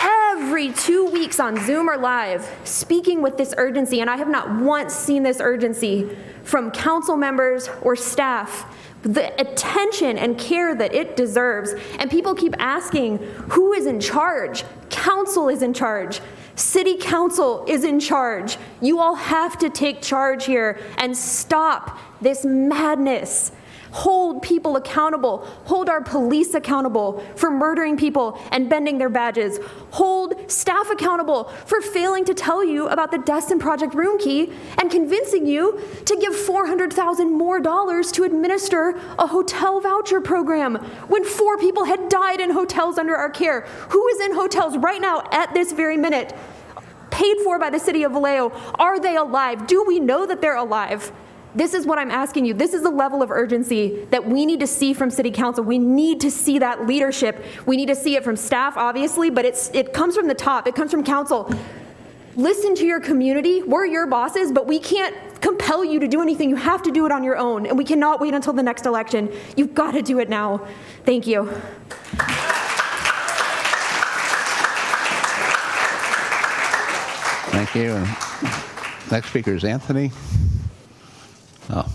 every 2 weeks on Zoom or live speaking with this urgency, and I have not once seen this urgency from council members or staff, the attention and care that it deserves. And people keep asking, who is in charge? Council is in charge. City council is in charge. You all have to take charge here and stop this madness. Hold people accountable. Hold our police accountable for murdering people and bending their badges. Hold staff accountable for failing to tell you about the deaths in Project Roomkey and convincing you to give $400,000 more to administer a hotel voucher program when 4 people had died in hotels under our care. Who is in hotels right now at this very minute, paid for by the city of Vallejo? Are they alive? Do we know that they're alive? This is what I'm asking you. This is the level of urgency that we need to see from City Council. We need to see that leadership. We need to see it from staff, obviously, but it comes from the top. It comes from council. Listen to your community. We're your bosses, but we can't compel you to do anything. You have to do it on your own, and we cannot wait until the next election. You've got to do it now. Thank you. Thank you. And next speaker is Anthony. Oh,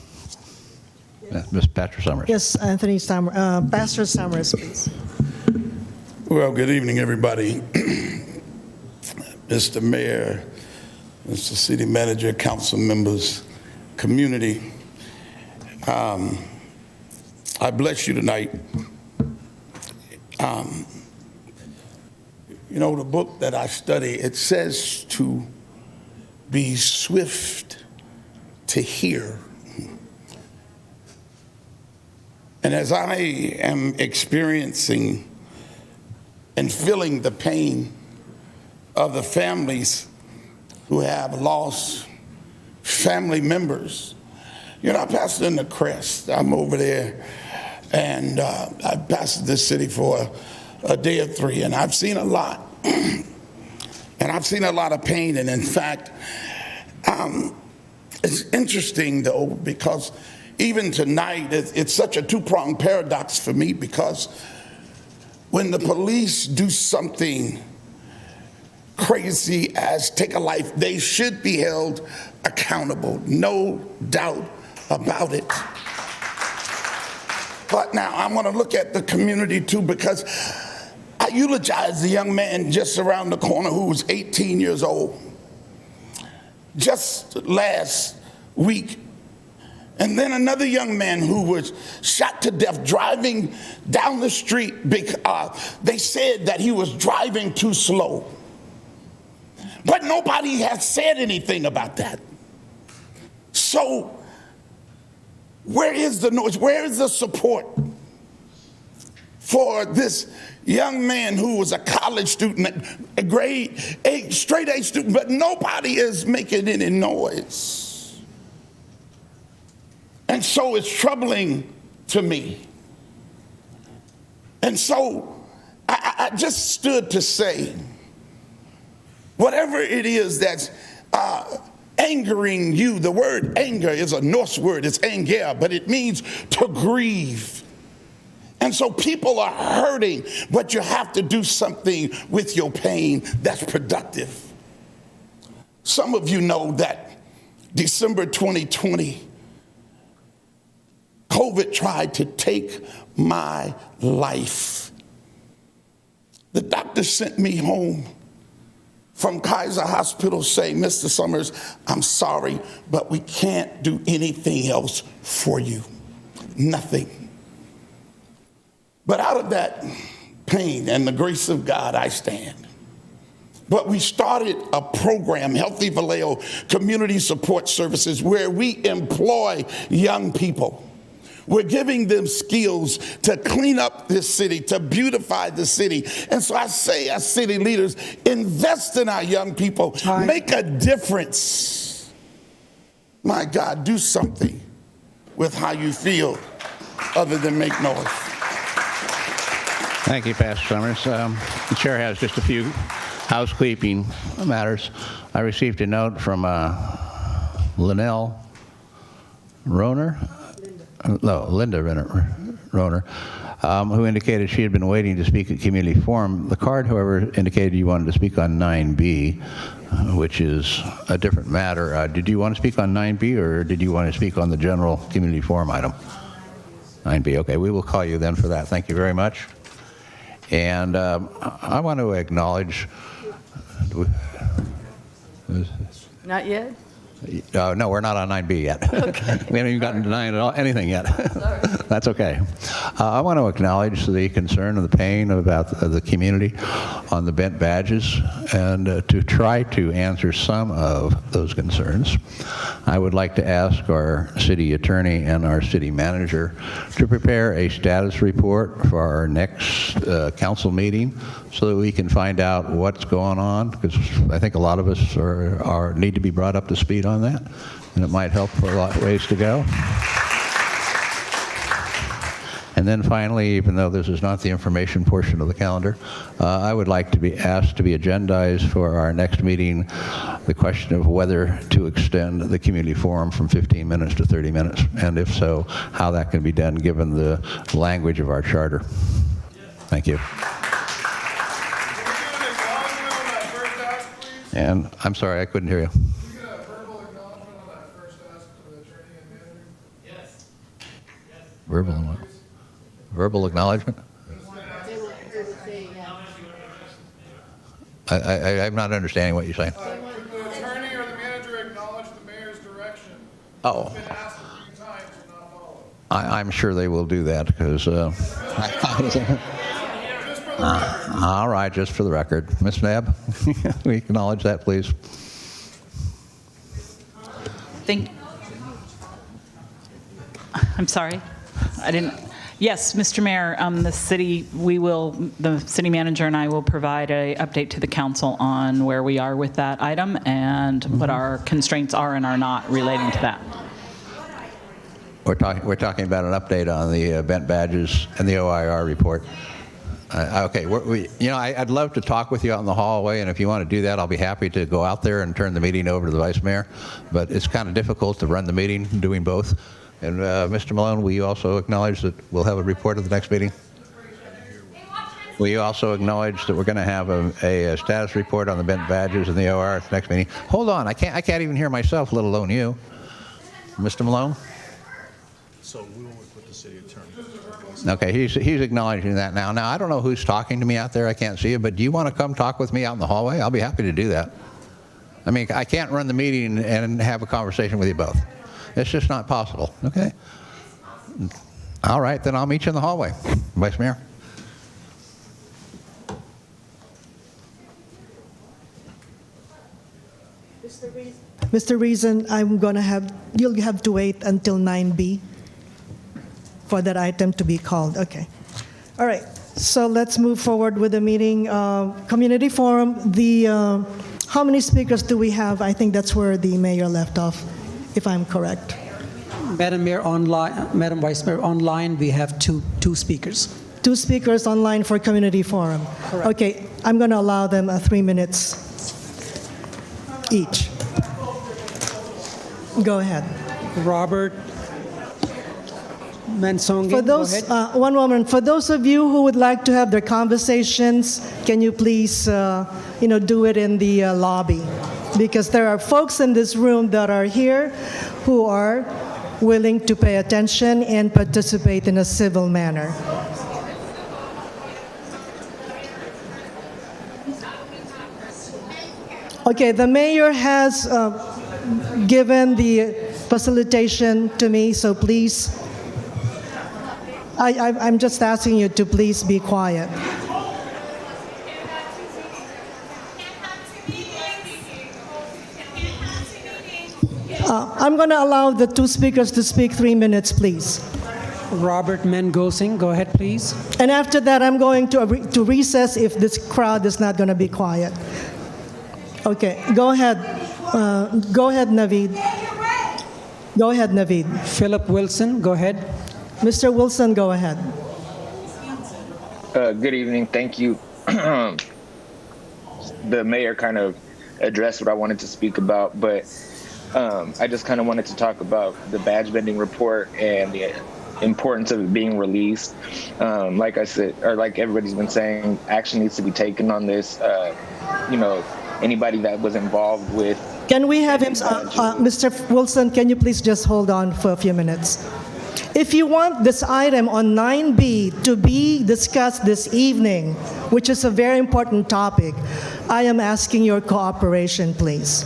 Ms. Pastor Summers. Yes, Anthony Summers. Pastor Summers, please. Well, good evening, everybody. Mr. Mayor, Mr. City Manager, council members, community. I bless you tonight. You know, the book that I study, it says to be swift to hear. And as I am experiencing and feeling the pain of the families who have lost family members, you know, I pastor in the Crest. I'm over there And I've passed this city for a day or three, and I've seen a lot. And I've seen a lot of pain. And in fact, it's interesting, though, because even tonight, it's such a two-pronged paradox for me, because when the police do something crazy as take a life, they should be held accountable, no doubt about it. But now I want to look at the community too, because I eulogized the young man just around the corner who was 18 years old just last week. And then another young man who was shot to death driving down the street because they said that he was driving too slow. But nobody has said anything about that. So where is the noise? Where is the support for this young man who was a college student, a grade A, straight A student, but nobody is making any noise? And so it's troubling to me. And so I just stood to say, whatever it is that's angering you, the word anger is a Norse word, it's anger, but it means to grieve. And so people are hurting, but you have to do something with your pain that's productive. Some of you know that December 2020, COVID tried to take my life. The doctor sent me home from Kaiser Hospital saying, Mr. Summers, I'm sorry, but we can't do anything else for you. Nothing. But out of that pain and the grace of God, I stand. But we started a program, Healthy Vallejo Community Support Services, where we employ young people. We're giving them skills to clean up this city, to beautify the city. And so I say as city leaders, invest in our young people, make a difference. My God, do something with how you feel other than make noise. Thank you, Pastor Summers. The chair has just a few housekeeping matters. I received a note from Linda Roner, who indicated she had been waiting to speak at Community Forum. The card, however, indicated you wanted to speak on 9B, which is a different matter. Did you want to speak on 9B, or did you want to speak on the general Community Forum item? 9B, okay. We will call you then for that. Thank you very much. And I want to acknowledge... Not yet? No, we're not on 9B yet. Okay. We haven't even gotten to 9 at all, anything yet. That's okay. I want to acknowledge the concern and the pain about the community on the bent badges, and to try to answer some of those concerns, I would like to ask our city attorney and our city manager to prepare a status report for our next council meeting so that we can find out what's going on, because I think a lot of us need to be brought up to speed on that, and it might help for a lot of ways to go. And then finally, even though this is not the information portion of the calendar, I would like to be asked to be agendized for our next meeting the question of whether to extend the community forum from 15 minutes to 30 minutes, and if so, how that can be done given the language of our charter. Thank you. And I'm sorry, I couldn't hear you. Verbal acknowledgement? I'm not understanding what you're saying. The attorney or the manager acknowledge the mayor's direction. Oh. It's been asked a few times and not followed. I'm sure they will do that, because... all right, just for the record. Ms. Nab, we acknowledge that, please. I'm sorry, I didn't. Yes, Mr. Mayor, the city manager and I will provide an update to the council on where we are with that item and what our constraints are and are not relating to that. We're talking about an update on the bent badges and the OIR report. Okay, I'd love to talk with you out in the hallway, and if you want to do that, I'll be happy to go out there and turn the meeting over to the vice mayor. But it's kind of difficult to run the meeting doing both. And Mr. Malone, will you also acknowledge that we'll have a report at the next meeting? Will you also acknowledge that we're going to have a status report on the bent badges and the OIR at the next meeting? Hold on, I can't even hear myself, let alone you. Mr. Malone? So we will work with the city attorney. Okay, he's acknowledging that now. Now, I don't know who's talking to me out there. I can't see you, but do you want to come talk with me out in the hallway? I'll be happy to do that. I mean, I can't run the meeting and have a conversation with you both. It's just not possible, okay? All right, then I'll meet you in the hallway. Vice Mayor? Mr. Reason, you'll have to wait until 9B for that item to be called. Okay. All right. So let's move forward with the meeting. Community forum. How many speakers do we have? I think that's where the mayor left off, if I'm correct. Madam Mayor, Madam Vice Mayor, online we have two speakers. 2 speakers online for community forum. Correct. Okay. I'm going to allow them 3 minutes each. Go ahead. Robert Mansongi, for those, go ahead. One moment. For those of you who would like to have their conversations, can you please, do it in the lobby? Because there are folks in this room that are here who are willing to pay attention and participate in a civil manner. Okay, the mayor has given the facilitation to me, so please, I'm just asking you to please be quiet. I'm going to allow the 2 speakers to speak 3 minutes, please. Robert Mengosing, go ahead, please. And after that, I'm going to recess if this crowd is not going to be quiet. Okay, go ahead. Go ahead, Naveed. Go ahead, Naveed. Phillip Wilson, go ahead. Mr. Wilson, go ahead. Good evening. Thank you. The mayor kind of addressed what I wanted to speak about, but I just kind of wanted to talk about the badge bending report and the importance of it being released. Like I said, or like everybody's been saying, action needs to be taken on this. Anybody that was involved with. Can we have him, Mr. Wilson, can you please just hold on for a few minutes? If you want this item on 9B to be discussed this evening, which is a very important topic, I am asking your cooperation, please.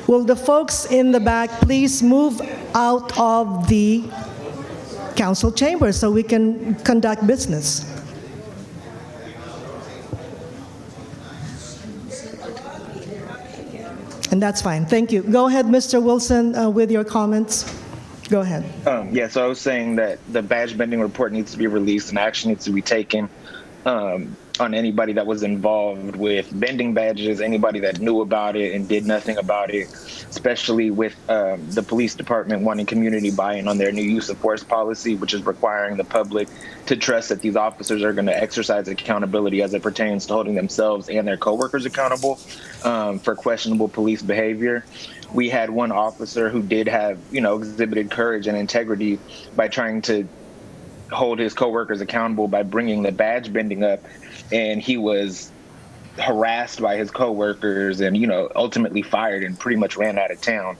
Will the folks in the back please move out of the council chamber so we can conduct business? And that's fine. Thank you. Go ahead, Mr. Wilson, with your comments. Go ahead. So I was saying that the badge bending report needs to be released and action needs to be taken on anybody that was involved with bending badges, anybody that knew about it and did nothing about it, especially with the police department wanting community buy-in on their new use of force policy, which is requiring the public to trust that these officers are going to exercise accountability as it pertains to holding themselves and their coworkers accountable for questionable police behavior. We had one officer who did have, exhibited courage and integrity by trying to hold his coworkers accountable by bringing the badge bending up, and he was harassed by his coworkers and, ultimately fired and pretty much ran out of town.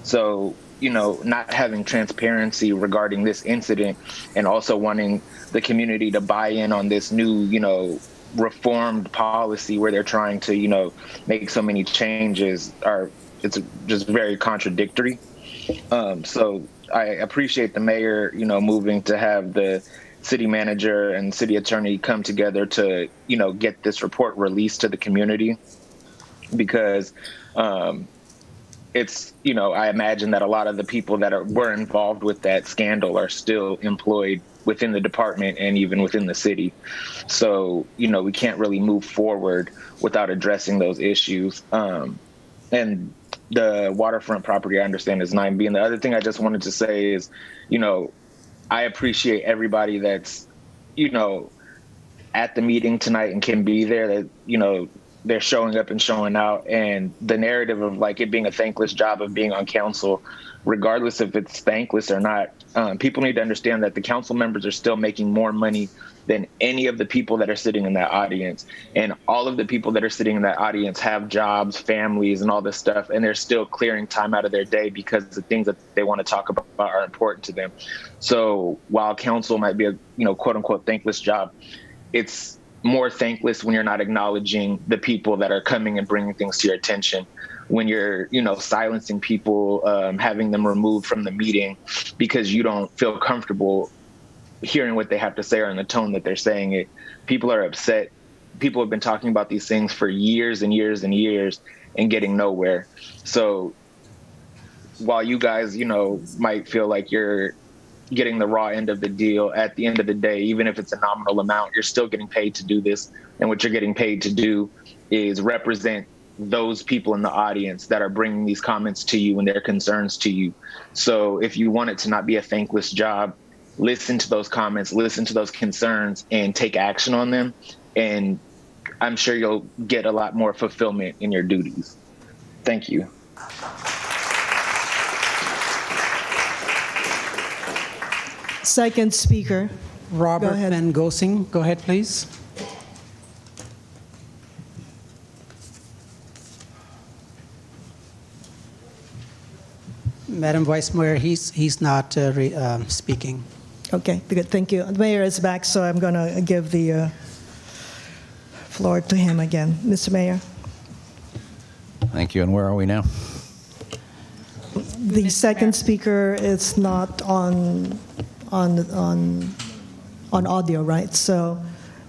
So, not having transparency regarding this incident and also wanting the community to buy in on this new, reformed policy where they're trying to, make so many changes it's just very contradictory. So I appreciate the mayor, moving to have the city manager and city attorney come together to, get this report released to the community, because it's, I imagine that a lot of the people that were involved with that scandal are still employed within the department and even within the city. So, we can't really move forward without addressing those issues. And the waterfront property, I understand, is 9B. And the other thing I just wanted to say is, I appreciate everybody that's, at the meeting tonight and can be there, that, they're showing up and showing out. And the narrative of like it being a thankless job of being on council, regardless if it's thankless or not, people need to understand that the council members are still making more money than any of the people that are sitting in that audience. And all of the people that are sitting in that audience have jobs, families, and all this stuff. And they're still clearing time out of their day because the things that they want to talk about are important to them. So while council might be a, quote unquote, thankless job, it's more thankless when you're not acknowledging the people that are coming and bringing things to your attention. When you're, silencing people, having them removed from the meeting because you don't feel comfortable hearing what they have to say or in the tone that they're saying it. People are upset. People have been talking about these things for years and years and years and getting nowhere. So while you guys, might feel like you're getting the raw end of the deal, at the end of the day, even if it's a nominal amount, you're still getting paid to do this. And what you're getting paid to do is represent those people in the audience that are bringing these comments to you and their concerns to you. So if you want it to not be a thankless job, listen to those comments, listen to those concerns, and take action on them. And I'm sure you'll get a lot more fulfillment in your duties. Thank you. Second speaker. Robert Van Gosing, go ahead, please. Madam Vice Mayor, he's not speaking. Okay, good, thank you. The mayor is back, so I'm going to give the floor to him again. Mr. Mayor. Thank you. And where are we now? The second speaker is not on audio, right? So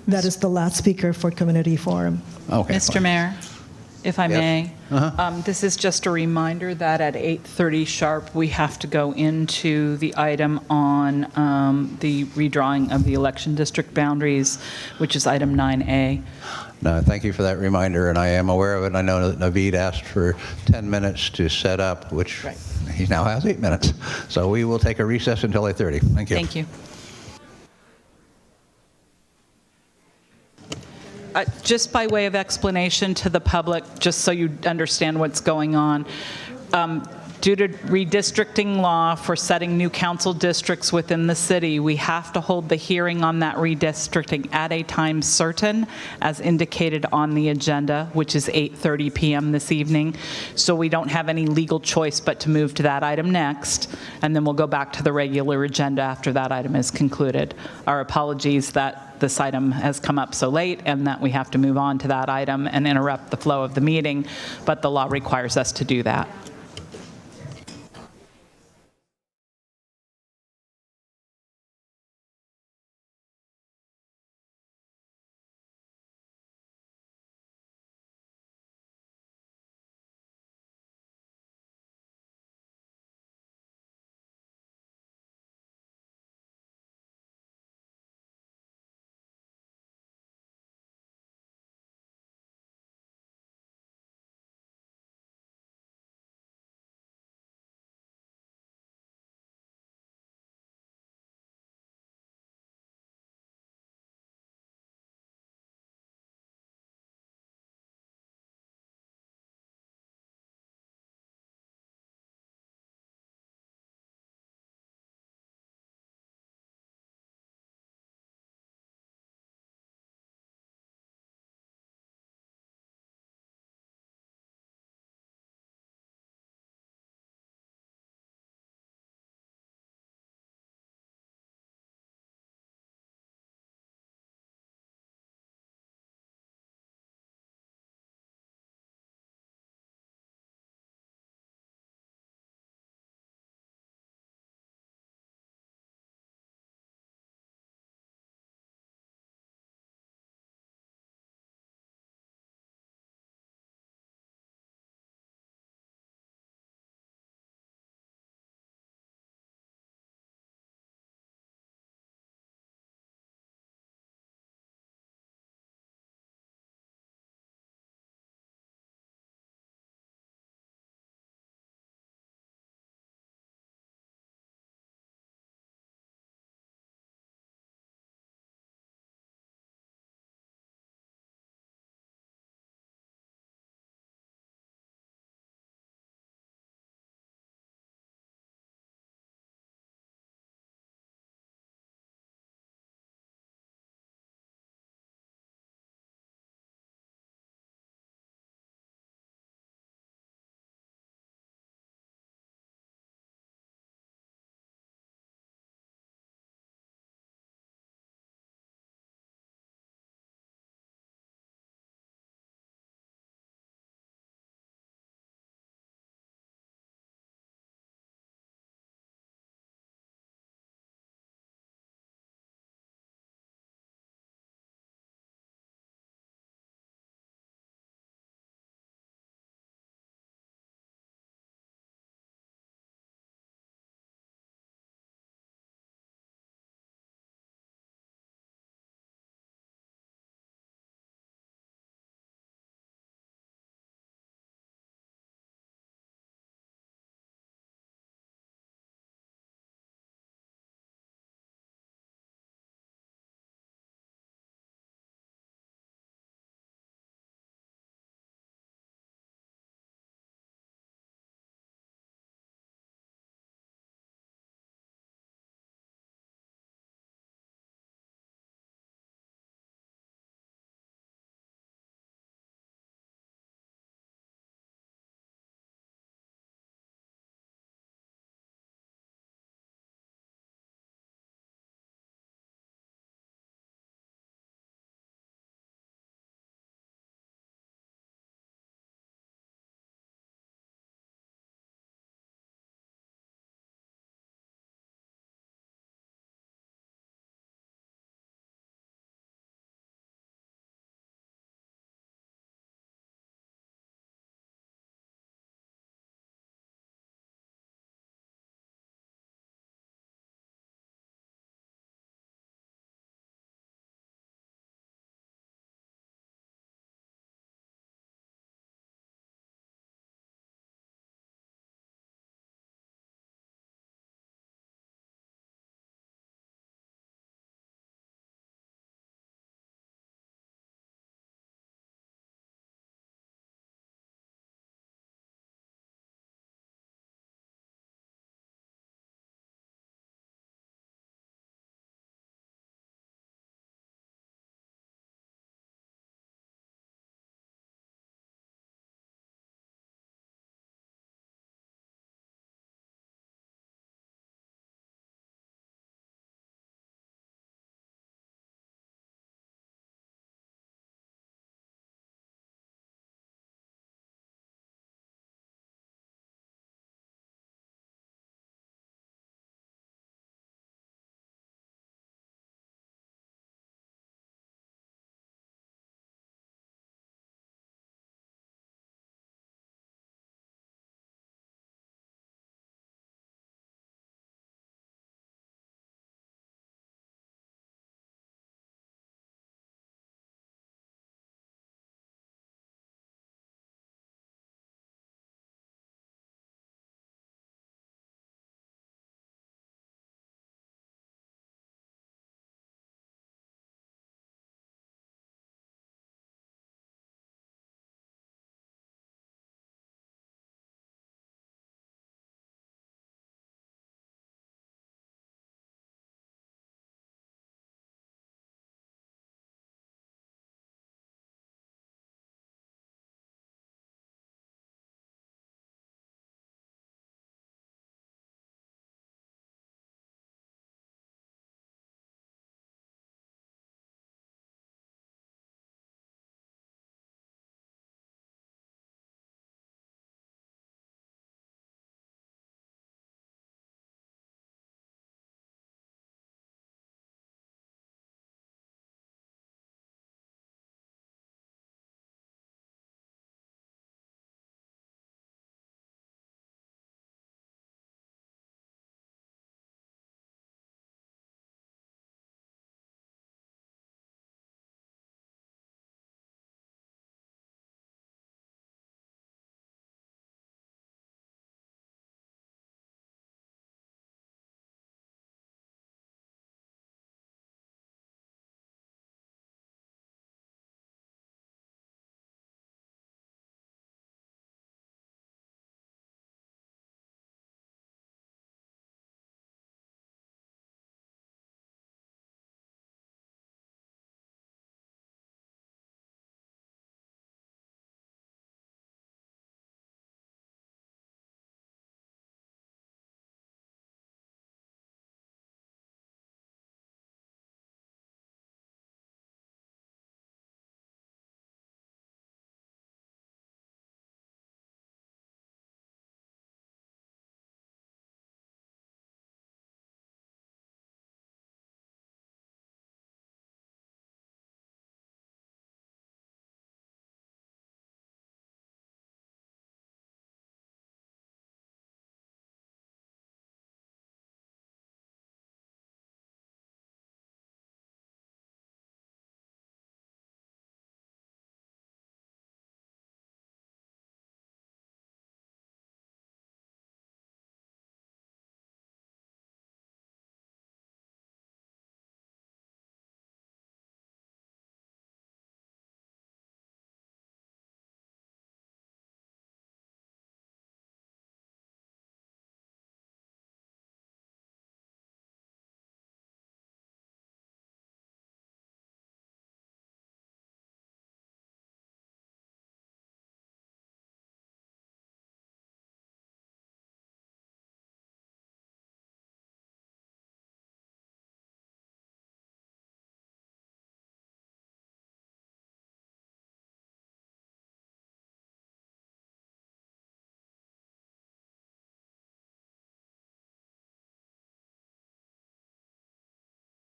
that is the last speaker for community forum. Okay. Mr. Mayor, if I may, Uh-huh. this is just a reminder that at 8:30 sharp, we have to go into the item on the redrawing of the election district boundaries, which is item 9A. No, thank you for that reminder, and I am aware of it. I know that Naveed asked for 10 minutes to set up, which he now has 8 minutes. So we will take a recess until 8:30. Thank you. Thank you. Just by way of explanation to the public, just so you understand what's going on, due to redistricting law for setting new council districts within the city, we have to hold the hearing on that redistricting at a time certain, as indicated on the agenda, which is 8:30 p.m. this evening. So we don't have any legal choice but to move to that item next, and then we'll go back to the regular agenda after that item is concluded. Our apologies that this item has come up so late and that we have to move on to that item and interrupt the flow of the meeting, but the law requires us to do that.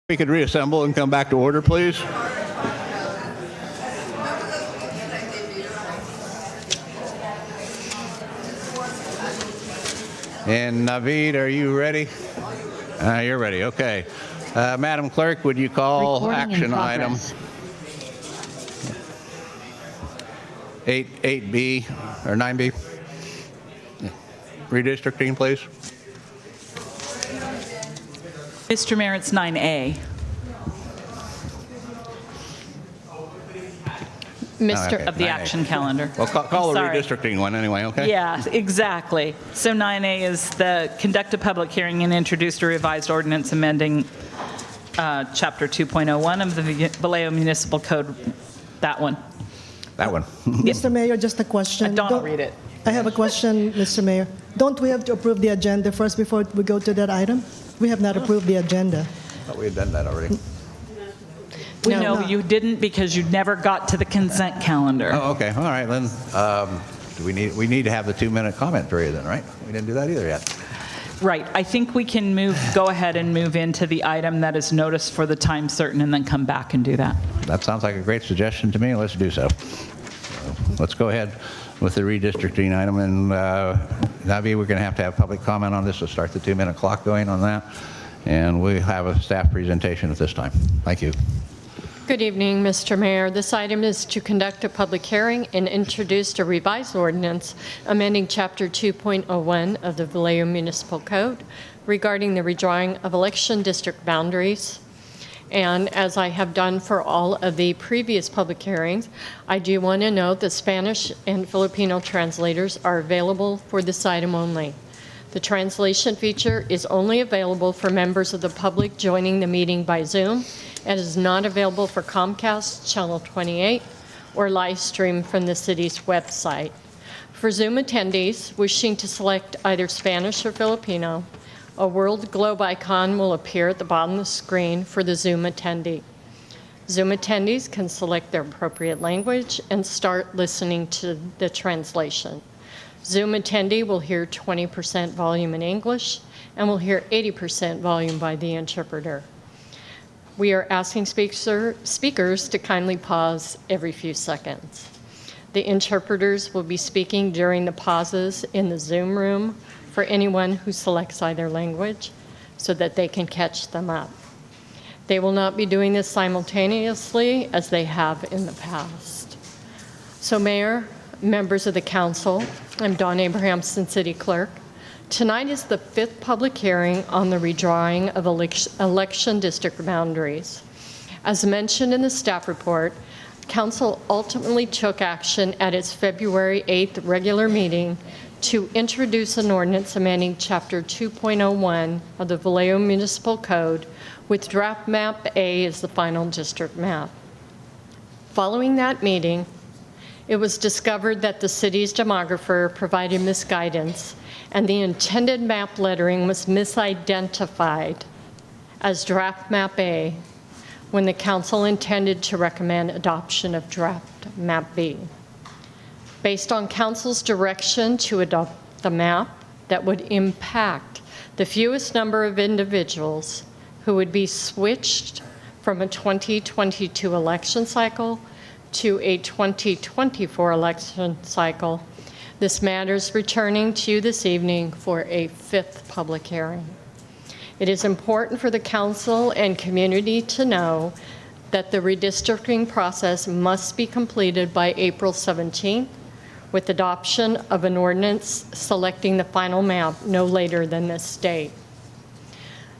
We could reassemble and come back to order, please. And Naveed, are you ready? You're ready, okay. Madam Clerk, would you call Recording in action item progress. 8B or 9B? Redistricting, please. Mr. Mayor, it's 9A. Okay, Of the 9A. action calendar. Well, call the Sorry. redistricting one anyway, okay? Yeah, exactly. So 9A is the conduct a public hearing and introduce a revised ordinance amending Chapter 2.01 of the Vallejo Municipal Code. That one. That one. Mr. Mayor, just a question. Don't read it. I have a question, Mr. Mayor. Don't we have to approve the agenda first before we go to that item? We have not approved the agenda. Thought we had done that already. No, you didn't because you never got to the consent calendar. Oh, okay. All right, then. We need to have the 2-minute comment period then, right? We didn't do that either yet. Right. I think we can go ahead and move into the item that is noticed for the time certain and then come back and do that. That sounds like a great suggestion to me. Let's do so. Let's go ahead with the redistricting item. And Navi, we're going to have public comment on this to start the 2-minute clock going on that. And we have a staff presentation at this time. Thank you. Good evening, Mr. Mayor. This item is to conduct a public hearing and introduce a revised ordinance amending Chapter 2.01 of the Vallejo Municipal Code regarding the redrawing of election district boundaries. And as I have done for all of the previous public hearings, I do want to note that Spanish and Filipino translators are available for this item only. The translation feature is only available for members of the public joining the meeting by Zoom and is not available for Comcast Channel 28 or live stream from the city's website. For Zoom attendees wishing to select either Spanish or Filipino, a world globe icon will appear at the bottom of the screen for the Zoom attendee. Zoom attendees can select their appropriate language and start listening to the translation. Zoom attendee will hear 20% volume in English and will hear 80% volume by the interpreter. We are asking speakers to kindly pause every few seconds. The interpreters will be speaking during the pauses in the Zoom room for anyone who selects either language so that they can catch them up. They will not be doing this simultaneously as they have in the past. So Mayor, members of the council, I'm Dawn Abrahamson, City Clerk. Tonight is the 5th public hearing on the redrawing of election district boundaries. As mentioned in the staff report, Council ultimately took action at its February 8th regular meeting to introduce an ordinance amending Chapter 2.01 of the Vallejo Municipal Code with draft map A as the final district map. Following that meeting, it was discovered that the city's demographer provided misguidance and the intended map lettering was misidentified as draft map A when the council intended to recommend adoption of draft map B. Based on council's direction to adopt the map that would impact the fewest number of individuals who would be switched from a 2022 election cycle to a 2024 election cycle, this matter is returning to you this evening for a 5th public hearing. It is important for the council and community to know that the redistricting process must be completed by April 17th with adoption of an ordinance selecting the final map no later than this date.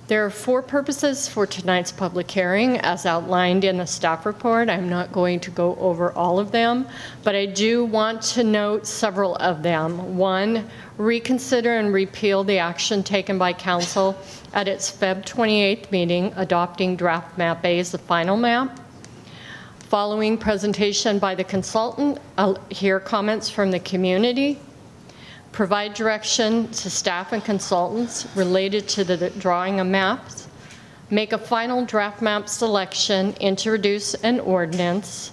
There are 4 purposes for tonight's public hearing as outlined in the staff report. I'm not going to go over all of them, but I do want to note several of them. 1, reconsider and repeal the action taken by council at its Feb 28th meeting adopting draft map A as the final map. Following presentation by the consultant, I'll hear comments from the community. Provide direction to staff and consultants related to the drawing of maps, make a final draft map selection, introduce an ordinance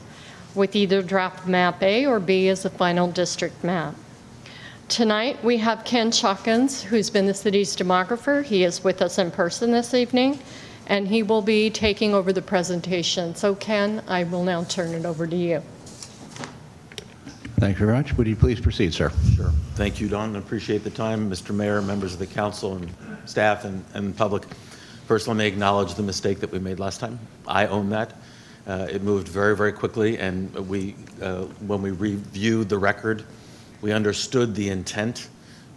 with either draft map A or B as the final district map. Tonight we have Ken Harkens, who's been the city's demographer. He is with us in person this evening. and he will be taking over the presentation. So Ken, I will now turn it over to you. Thank you very much. Would you please proceed, sir? Sure. Thank you, Don. I appreciate the time. Mr. Mayor, members of the council and staff and public. First, let me acknowledge the mistake that we made last time. I own that. It moved very, very quickly, and when we reviewed the record, we understood the intent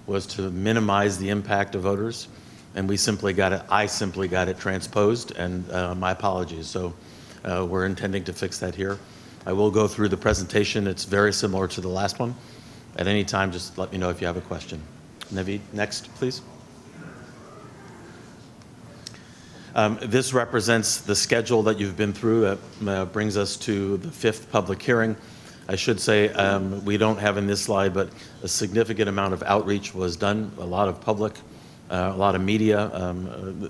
was to minimize the impact of voters, and I simply got it transposed, and my apologies. So we're intending to fix that here. I will go through the presentation. It's very similar to the last one. At any time, just let me know if you have a question. Naveed, next, please. This represents the schedule that you've been through. That brings us to the 5th public hearing. I should say we don't have in this slide, but a significant amount of outreach was done. A lot of public, a lot of media.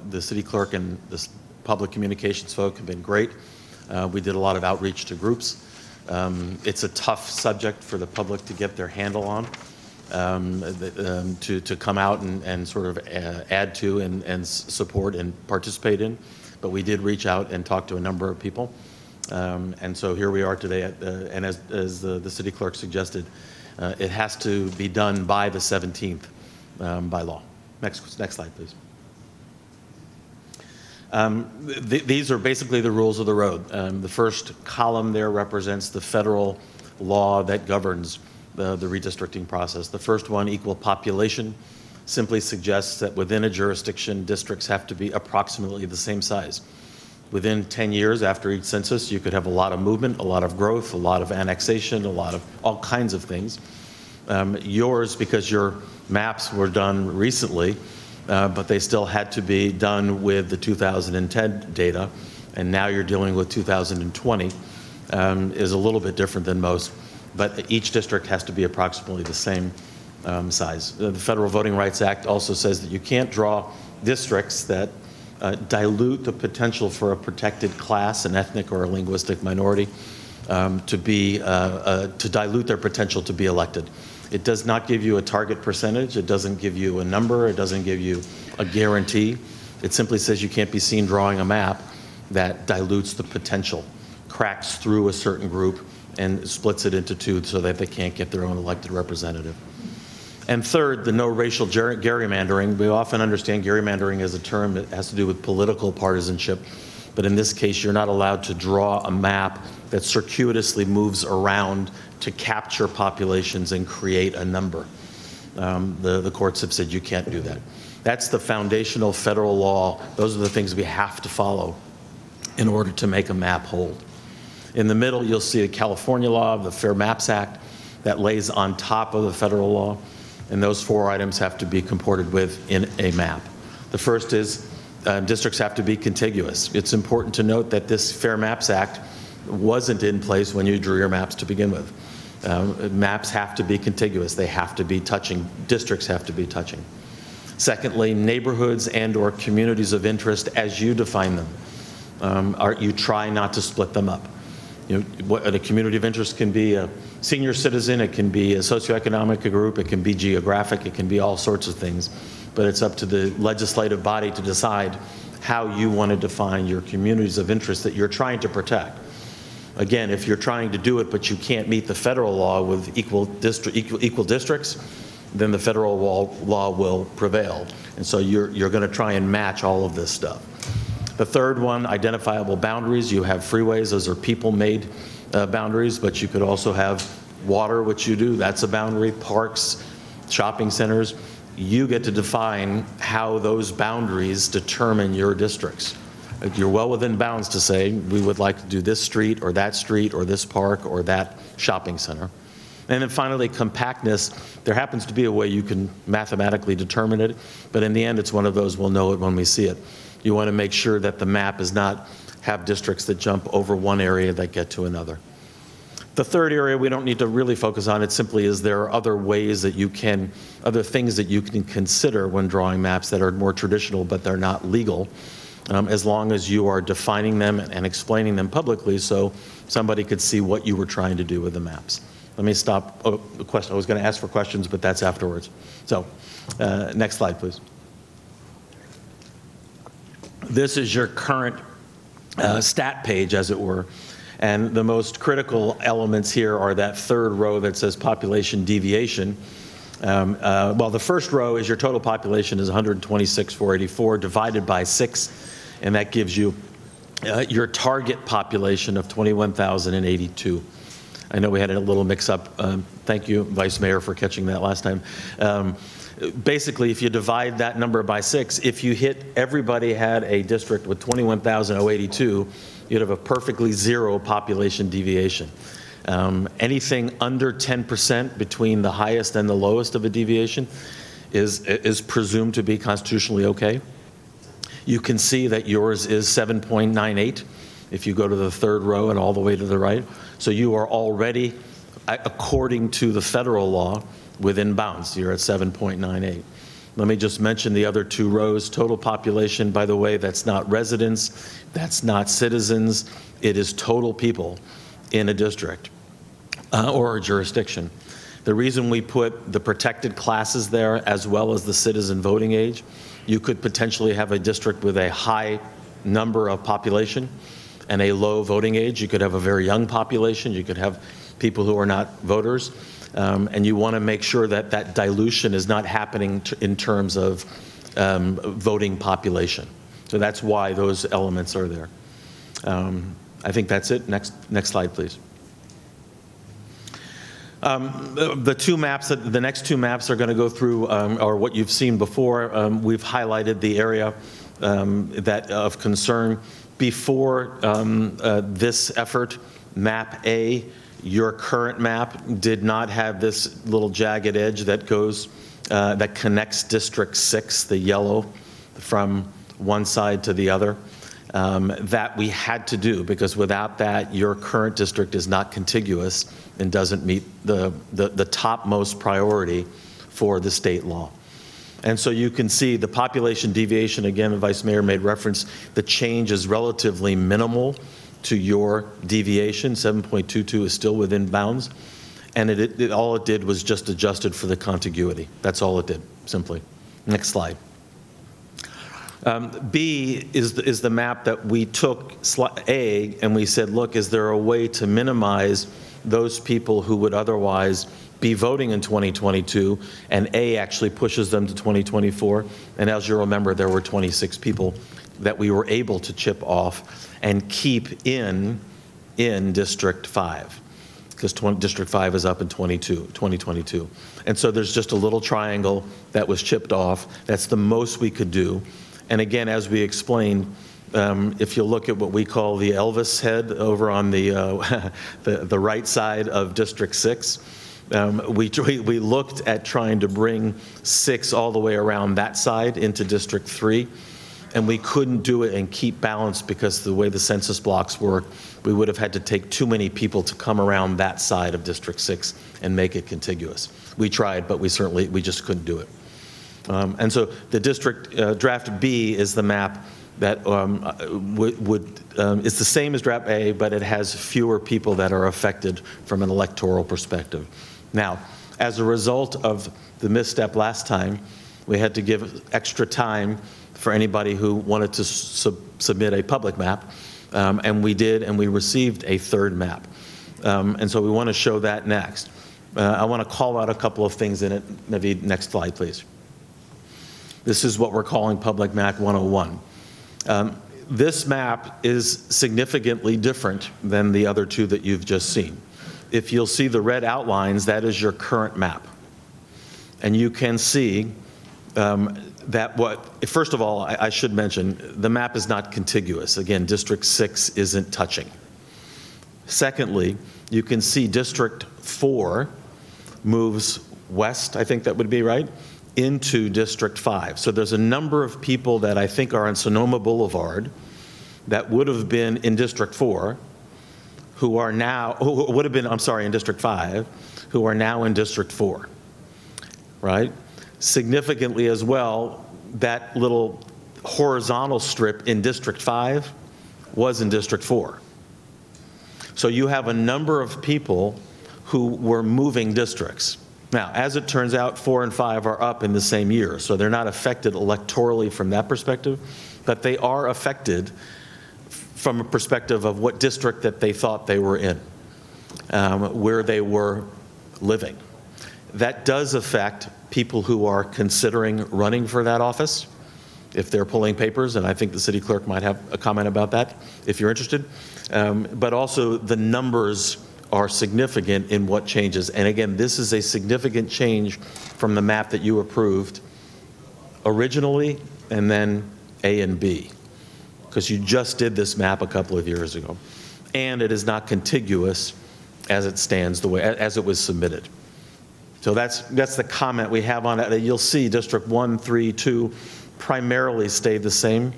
The city clerk and the public communications folk have been great. We did a lot of outreach to groups. It's a tough subject for the public to get their handle on, to come out and sort of add to and support and participate in. But we did reach out and talk to a number of people. And so here we are today, and as the city clerk suggested, it has to be done by the 17th by law. Next slide, please. These are basically the rules of the road. The first column there represents the federal law that governs the redistricting process. The first one, equal population, simply suggests that within a jurisdiction, districts have to be approximately the same size. Within 10 years after each census, you could have a lot of movement, a lot of growth, a lot of annexation, a lot of all kinds of things. Yours, because your maps were done recently, but they still had to be done with the 2010 data, and now you're dealing with 2020, is a little bit different than most, but each district has to be approximately the same size. The Federal Voting Rights Act also says that you can't draw districts that dilute the potential for a protected class, an ethnic or a linguistic minority, to dilute their potential to be elected. It does not give you a target percentage. It doesn't give you a number. It doesn't give you a guarantee. It simply says you can't be seen drawing a map that dilutes the potential, cracks through a certain group, and splits it into two so that they can't get their own elected representative. And third, the no racial gerrymandering. We often understand gerrymandering as a term that has to do with political partisanship, but in this case, you're not allowed to draw a map that circuitously moves around to capture populations and create a number. The courts have said you can't do that. That's the foundational federal law. Those are the things we have to follow in order to make a map hold. In the middle, you'll see the California law, the Fair Maps Act, that lays on top of the federal law, and those 4 items have to be comported with in a map. The first is districts have to be contiguous. It's important to note that this Fair Maps Act wasn't in place when you drew your maps to begin with. Maps have to be contiguous. They have to be touching. Districts have to be touching. Secondly, neighborhoods and or communities of interest as you define them. You try not to split them up. You know, a community of interest can be a senior citizen, it can be a socioeconomic group, it can be geographic, it can be all sorts of things. But it's up to the legislative body to decide how you want to define your communities of interest that you're trying to protect. Again, if you're trying to do it, but you can't meet the federal law with equal districts, then the federal law will prevail. And so you're going to try and match all of this stuff. The third one, identifiable boundaries. You have freeways, those are people-made boundaries, but you could also have water, which you do, that's a boundary, parks, shopping centers. You get to define how those boundaries determine your districts. You're well within bounds to say, we would like to do this street or this park or that shopping center. And then finally, compactness. There happens to be a way you can mathematically determine it, but in the end, it's one of those, we'll know it when we see it. You want to make sure that the map does not have districts that jump over one area that get to another. The third area we don't need to really focus on, it simply is there are other ways that other things that you can consider when drawing maps that are more traditional, but they're not legal, as long as you are defining them and explaining them publicly so somebody could see what you were trying to do with the maps. Let me stop. Oh, the question. I was going to ask for questions, but that's afterwards. So next slide, please. This is your current stat page, as it were. And the most critical elements here are that third row that says population deviation. Well, the first row is your total population is 126,484 divided by 6, and that gives you your target population of 21,082. I know we had a little mix-up. Thank you, Vice Mayor, for catching that last time. Basically, if you divide that number by 6, if you hit everybody had a district with 21,082, you'd have a perfectly zero population deviation. Anything under 10% between the highest and the lowest of a deviation is presumed to be constitutionally okay. You can see that yours is 7.98 if you go to the third row and all the way to the right. So you are already, according to the federal law, within bounds. You're at 7.98. Let me just mention the other two rows. Total population, by the way, that's not residents, that's not citizens, it is total people in a district or a jurisdiction. The reason we put the protected classes there as well as the citizen voting age, you could potentially have a district with a high number of population and a low voting age. You could have a very young population. You could have people who are not voters. And you want to make sure that that dilution is not happening in terms of voting population. So that's why those elements are there. I think that's it. Next slide, please. The two maps, the next two maps are going to go through are what you've seen before. We've highlighted the area that of concern. Before this effort, map A, your current map did not have this little jagged edge that goes, that connects District 6, the yellow, from one side to the other. That we had to do because without that, your current district is not contiguous and doesn't meet the topmost priority for the state law. And so you can see the population deviation, again, the Vice Mayor made reference, the change is relatively minimal to your deviation. 7.22 is still within bounds. And all it did was just adjusted for the contiguity. That's all it did, simply. Next slide. B is the map that we took A and we said, look, is there a way to minimize those people who would otherwise be voting in 2022, and A actually pushes them to 2024. And as you remember, there were 26 people that we were able to chip off and keep in District 5, because District 5 is up in 2022. And so there's just a little triangle that was chipped off. That's the most we could do. And again, as we explained, if you look at what we call the Elvis head over on the right side of District 6, we looked at trying to bring 6 all the way around that side into District 3, and we couldn't do it and keep balance because the way the census blocks work, we would have had to take too many people to come around that side of District 6 and make it contiguous. We tried, but we just couldn't do it. And so the district, draft B is the map that it's the same as draft A, but it has fewer people that are affected from an electoral perspective. Now, as a result of the misstep last time, we had to give extra time for anybody who wanted to submit a public map, and we did, and we received a third map. And so we want to show that next. I want to call out a couple of things in it. Maybe next slide, please. This is what we're calling Public Map 101. This map is significantly different than the other two that you've just seen. If you'll see the red outlines, that is your current map. And you can see that first of all, I should mention, the map is not contiguous. Again, District 6 isn't touching. Secondly, you can see District 4 moves west, I think that would be right, into District 5. So there's a number of people that I think are on Sonoma Boulevard that would have been in District 4 who would have been, in District 5, who are now in District 4, right? Significantly as well, that little horizontal strip in District 5 was in District 4. So you have a number of people who were moving districts. Now, as it turns out, 4 and 5 are up in the same year, so they're not affected electorally from that perspective, but they are affected from a perspective of what district that they thought they were in, where they were living. That does affect people who are considering running for that office, if they're pulling papers, and I think the city clerk might have a comment about that, if you're interested. But also the numbers are significant in what changes. And again, this is a significant change from the map that you approved originally, and then A and B, because you just did this map a couple of years ago. And it is not contiguous as it stands, the way as it was submitted. So that's the comment we have on it. You'll see District 1, 3, 2 primarily stay the same.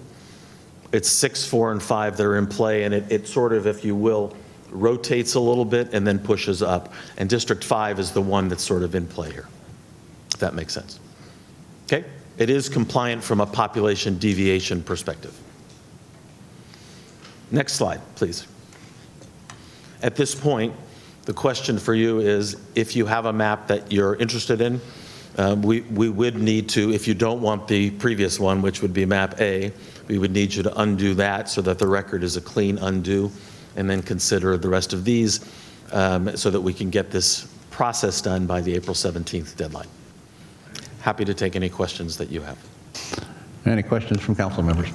It's 6, 4, and 5 that are in play, and it sort of, if you will, rotates a little bit and then pushes up. And District 5 is the one that's sort of in play here, if that makes sense. Okay? It is compliant from a population deviation perspective. Next slide, please. At this point, the question for you is, if you have a map that you're interested in, we would need to, if you don't want the previous one, which would be map A, we would need you to undo that so that the record is a clean undo, and then consider the rest of these so that we can get this process done by the April 17th deadline. Happy to take any questions that you have. Any questions from council members?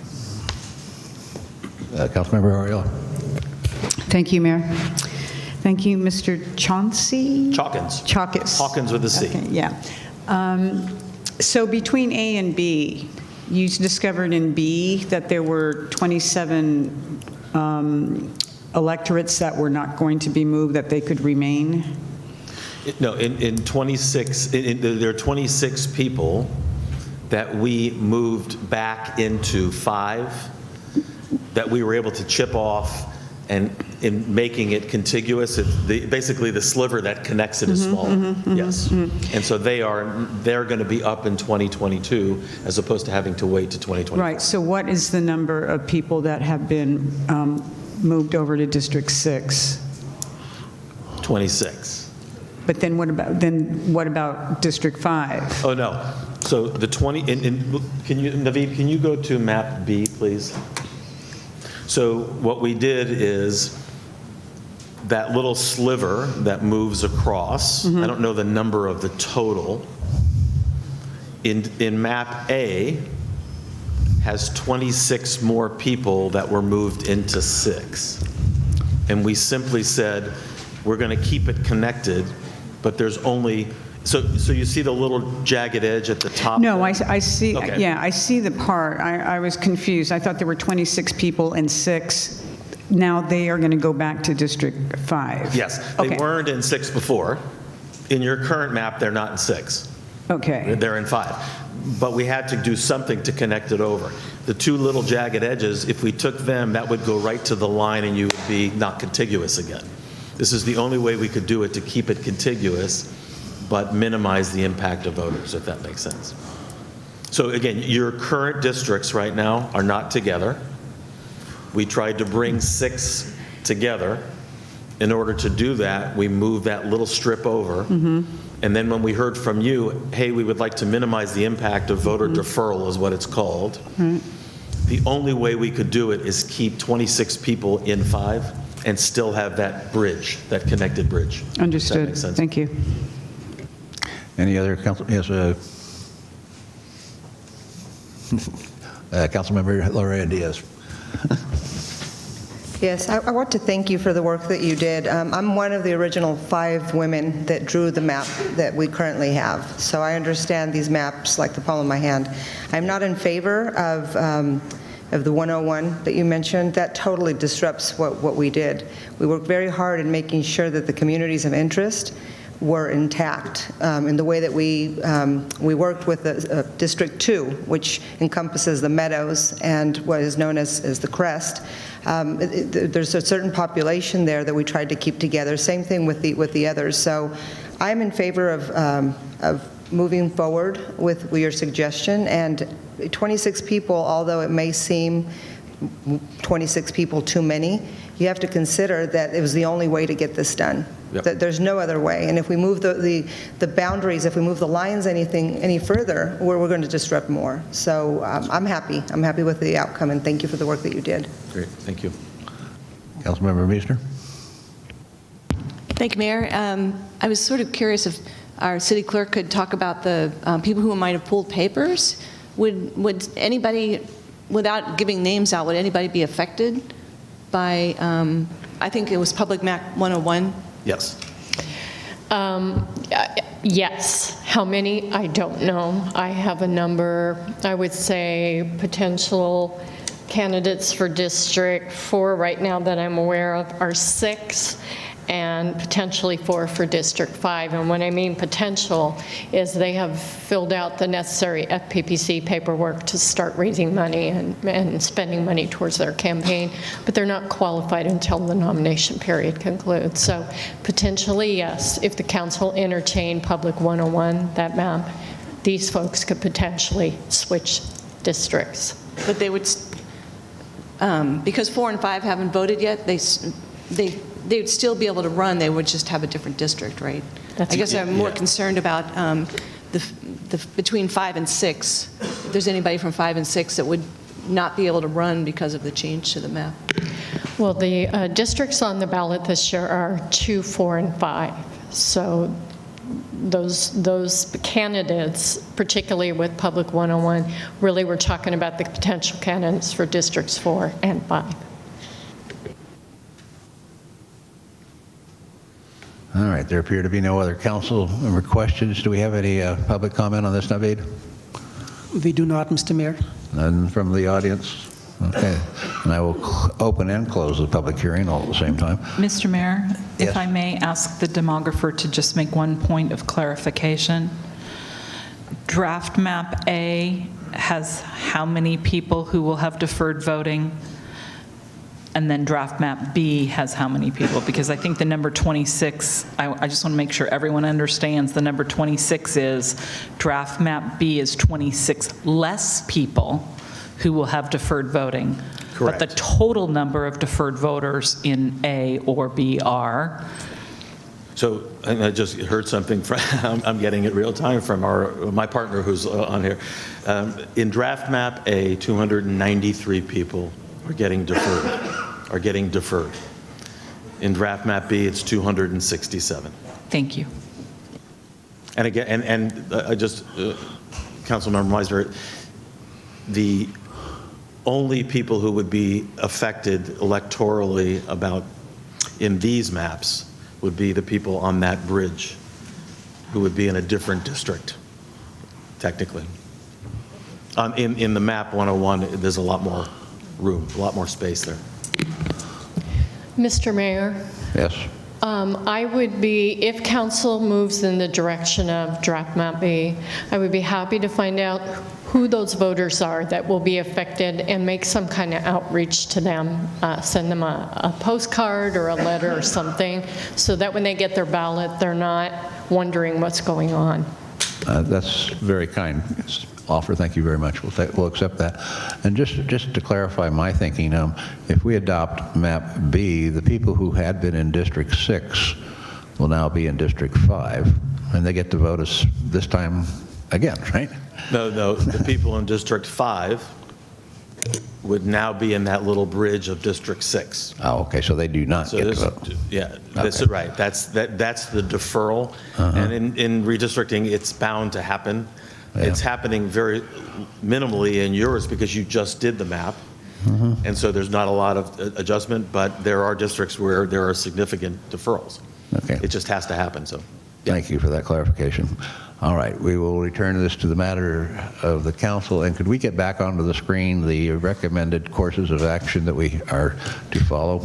Councilmember Harrell. Thank you, Mayor. Thank you, Mr. Chauncey? Chalkins. Chalkins. Hawkins with a C. Okay, yeah. So between A and B, you discovered in B that there were 27 electorates that were not going to be moved, that they could remain? No, in 26, there are 26 people that we moved back into 5 that we were able to chip off, and in making it contiguous, basically the sliver that connects it is smaller. Yes. And so they're going to be up in 2022 as opposed to having to wait to 2024. Right. So what is the number of people that have been moved over to District 6? 26. But then what about District 5? Oh, no. So the 20, Naveed, can you go to map B, please? So what we did is that little sliver that moves across, I don't know the number of the total, in map A has 26 more people that were moved into 6. And we simply said, we're going to keep it connected, but there's only, so you see the little jagged edge at the top? No, I see, Okay. yeah, I see the part. I was confused. I thought there were 26 people in 6. Now they are going to go back to District 5. Yes, they weren't in 6 before. In your current map, they're not in 6. Okay. They're in 5. But we had to do something to connect it over. The 2 little jagged edges, if we took them, that would go right to the line and you would be not contiguous again. This is the only way we could do it to keep it contiguous, but minimize the impact of voters, if that makes sense. So again, your current districts right now are not together. We tried to bring 6 together. In order to do that, we moved that little strip over. And then when we heard from you, hey, we would like to minimize the impact of voter deferral is what it's called. The only way we could do it is keep 26 people in 5 and still have that bridge, that connected bridge. Understood. Does that make sense? Thank you. Any other council? Yes, Councilmember Mina Diaz. Yes, I want to thank you for the work that you did. I'm one of the original 5 women that drew the map that we currently have, so I understand these maps like the palm of my hand. I'm not in favor of the 101 that you mentioned. That totally disrupts what we did. We worked very hard in making sure that the communities of interest were intact in the way that we worked with District 2, which encompasses the meadows and what is known as the crest. There's a certain population there that we tried to keep together. Same thing with the others. So I'm in favor of moving forward with your suggestion. And 26 people, although it may seem 26 people too many, you have to consider that it was the only way to get this done. Yep. There's no other way. And if we move the boundaries, if we move the lines any further, we're going to disrupt more. So I'm happy. I'm happy with the outcome, and thank you for the work that you did. Great, thank you. Councilmember Meisner? Thank you, Mayor. I was sort of curious if our city clerk could talk about the people who might have pulled papers. Would anybody, without giving names out, would anybody be affected by, I think it was Public Map 101? Yes. Yes. How many? I don't know. I have a number. I would say potential candidates for District 4 right now that I'm aware of are 6, and potentially 4 for District 5. And what I mean potential is they have filled out the necessary FPPC paperwork to start raising money and spending money towards their campaign, but they're not qualified until the nomination period concludes. So potentially, yes, if the council entertained Public 101, that map, these folks could potentially switch districts. But they would, because 4 and 5 haven't voted yet, they would still be able to run, they would just have a different district, right? I guess I'm more concerned about between 5 and 6, if there's anybody from 5 and 6 that would not be able to run because of the change to the map. Well, the districts on the ballot this year are 2, 4, and 5. So those candidates, particularly with Public 101, really we're talking about the potential candidates for Districts 4 and 5. All right, there appear to be no other council member questions. Do we have any public comment on this, Naveed? We do not, Mr. Mayor. None from the audience? Okay. And I will open and close the public hearing all at the same time. Mr. Mayor, Yes. if I may ask the demographer to just make one point of clarification. Draft map A has how many people who will have deferred voting? And then draft map B has how many people? Because I think the number 26, I just want to make sure everyone understands the number 26 is draft map B is 26 less people who will have deferred voting. Correct. But the total number of deferred voters in A or B are? So and I just heard something from, I'm getting it real time from my partner who's on here. In draft map A, 293 people are getting deferred. In draft map B, it's 267. Thank you. And again, and I just, Councilmember Meisner, the only people who would be affected electorally in these maps would be the people on that bridge who would be in a different district, technically. In the map 101, there's a lot more room, a lot more space there. Mr. Mayor? Yes. I would be, if council moves in the direction of draft map B, I would be happy to find out who those voters are that will be affected and make some kind of outreach to them, send them a postcard or a letter or something, so that when they get their ballot, they're not wondering what's going on. That's very kind offer. Thank you very much. We'll accept that. And just to clarify my thinking, if we adopt map B, the people who had been in District 6 will now be in District 5, and they get to vote us this time again, right? No, the people in District 5 would now be in that little bridge of District 6. Oh, okay, so they do not get to vote. Yeah, that's Okay. right. That's the deferral. And in redistricting, it's bound to happen. Yeah. It's happening very minimally in yours because you just did the map. And so there's not a lot of adjustment, but there are districts where there are significant deferrals. Okay. It just has to happen, so. Thank you for that clarification. All right, we will return this to the matter of the council. And could we get back onto the screen the recommended courses of action that we are to follow?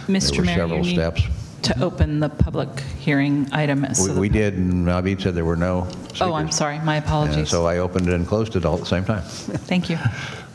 Mr. There were Mayor, several you need steps. to open the public hearing item. We did, and Naveed said there were no speakers. Oh, I'm sorry. My apologies. And so I opened it and closed it all at the same time. Thank you.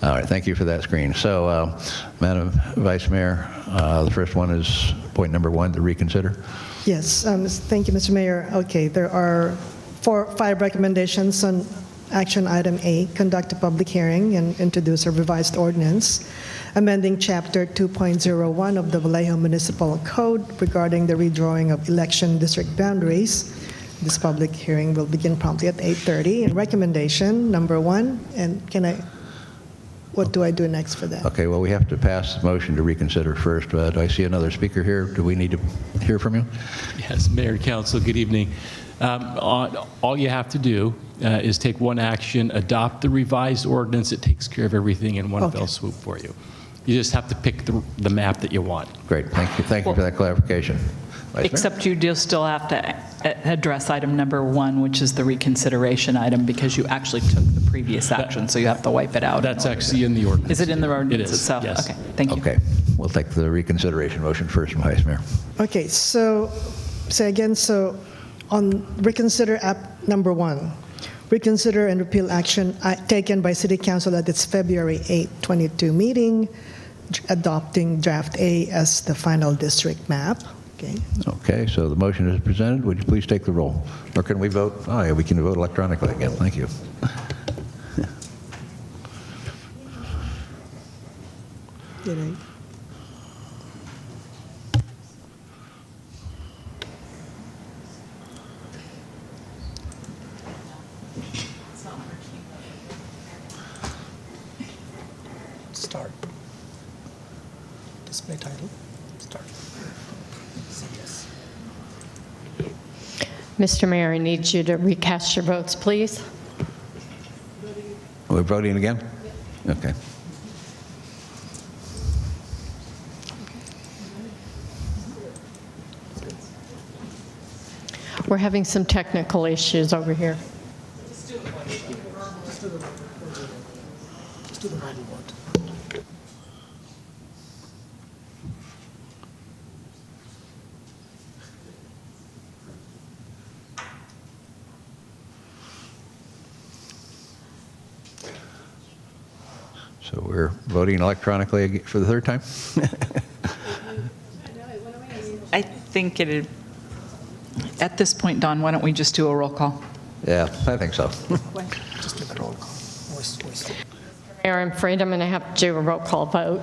All right, thank you for that screen. So, Madam Vice Mayor, the first one is point number 1, to reconsider. Yes, thank you, Mr. Mayor. Okay, there are 5 recommendations on Action Item A, conduct a public hearing and introduce a revised ordinance amending Chapter 2.01 of the Vallejo Municipal Code regarding the redrawing of election district boundaries. This public hearing will begin promptly at 8:30. And recommendation number 1, and what do I do next for that? Okay, well, we have to pass the motion to reconsider first. Do I see another speaker here? Do we need to hear from you? Yes, Mayor, Council, good evening. All you have to do is take one action, adopt the revised ordinance. It takes care of everything in one fell swoop for you. You just have to pick the map that you want. Great, thank you for that clarification. Vice Mayor? Except you do still have to address item number 1, which is the reconsideration item, because you actually took the previous action, so you have to wipe it out. That's actually in the ordinance. Is it in the ordinance It is, itself? yes. Okay, thank you. Okay, we'll take the reconsideration motion first, Vice Mayor. Okay, so say again, so on reconsider app number 1, reconsider and repeal action taken by City Council at its February 8, 2022 meeting, adopting draft A as the final district map. Okay. Okay, so the motion is presented. Would you please take the roll? Or can we vote? Oh, yeah, we can vote electronically again. Thank you. Did I? Start. Display title. Start. Yes. Mr. Mayor, I need you to recast your votes, please. We're voting again? Okay. We're having some technical issues over here. Just do the Bible vote. So we're voting electronically for the third time? I think at this point, Don, why don't we just do a roll call? Yeah, I think so. Just do the roll call. Voice. Mayor, I'm afraid I'm going to have to do a roll call vote.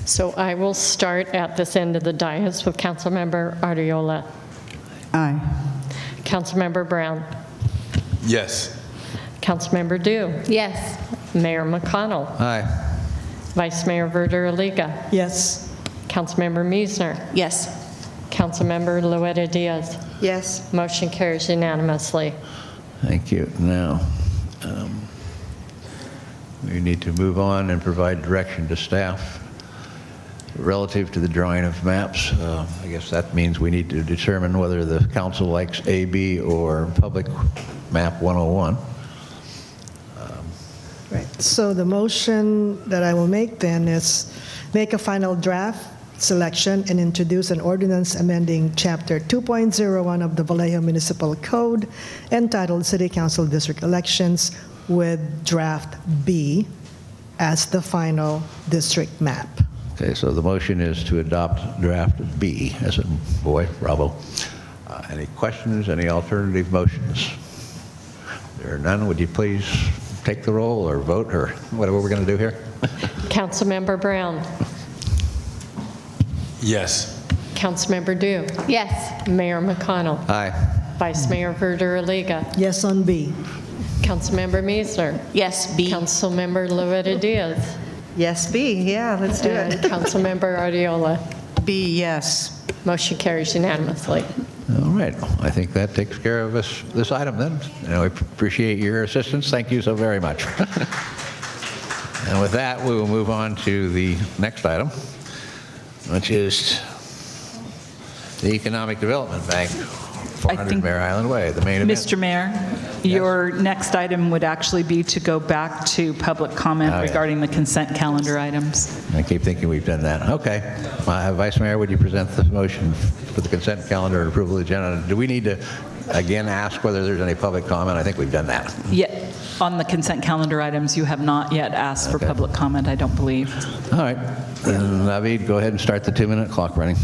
So I will start at this end of the dais with Councilmember Ardiola. Aye. Councilmember Brown. Yes. Councilmember Dew. Yes. Mayor McConnell. Aye. Vice Mayor Verder-Aliga. Yes. Councilmember Meisner. Yes. Councilmember Luetta Diaz. Yes. Motion carries unanimously. Thank you. Now, we need to move on and provide direction to staff relative to the drawing of maps. I guess that means we need to determine whether the council likes A, B, or public map 101. Right. So the motion that I will make then is make a final draft selection and introduce an ordinance amending Chapter 2.01 of the Vallejo Municipal Code entitled City Council District Elections with draft B as the final district map. Okay, so the motion is to adopt draft B, as in boy, bravo. Any questions, any alternative motions? There are none. Would you please take the roll or vote or whatever we're going to do here? Councilmember Brown. Yes. Councilmember Dew. Yes. Mayor McConnell. Aye. Vice Mayor Verder-Aliga. Yes on B. Councilmember Meisner. Yes, B. Councilmember Luetta Diaz. Yes, B. Yeah, let's do And it. Councilmember Ardiola. B, yes. Motion carries unanimously. All right. I think that takes care of this item then. And I appreciate your assistance. Thank you so very much. And with that, we will move on to the next item, which is the Economic Development Bank, 400 Mare Island Way, the main event. Mr. Mayor, your next item would actually be to go back to public comment regarding the consent calendar items. I keep thinking we've done that. Okay. Vice Mayor, would you present the motion for the consent calendar and approval of the agenda? Do we need to, again, ask whether there's any public comment? I think we've done that. Yeah, on the consent calendar items, you have not yet asked for public comment, I don't believe. All right. Then, Naveed, go ahead and start the 2-minute clock running.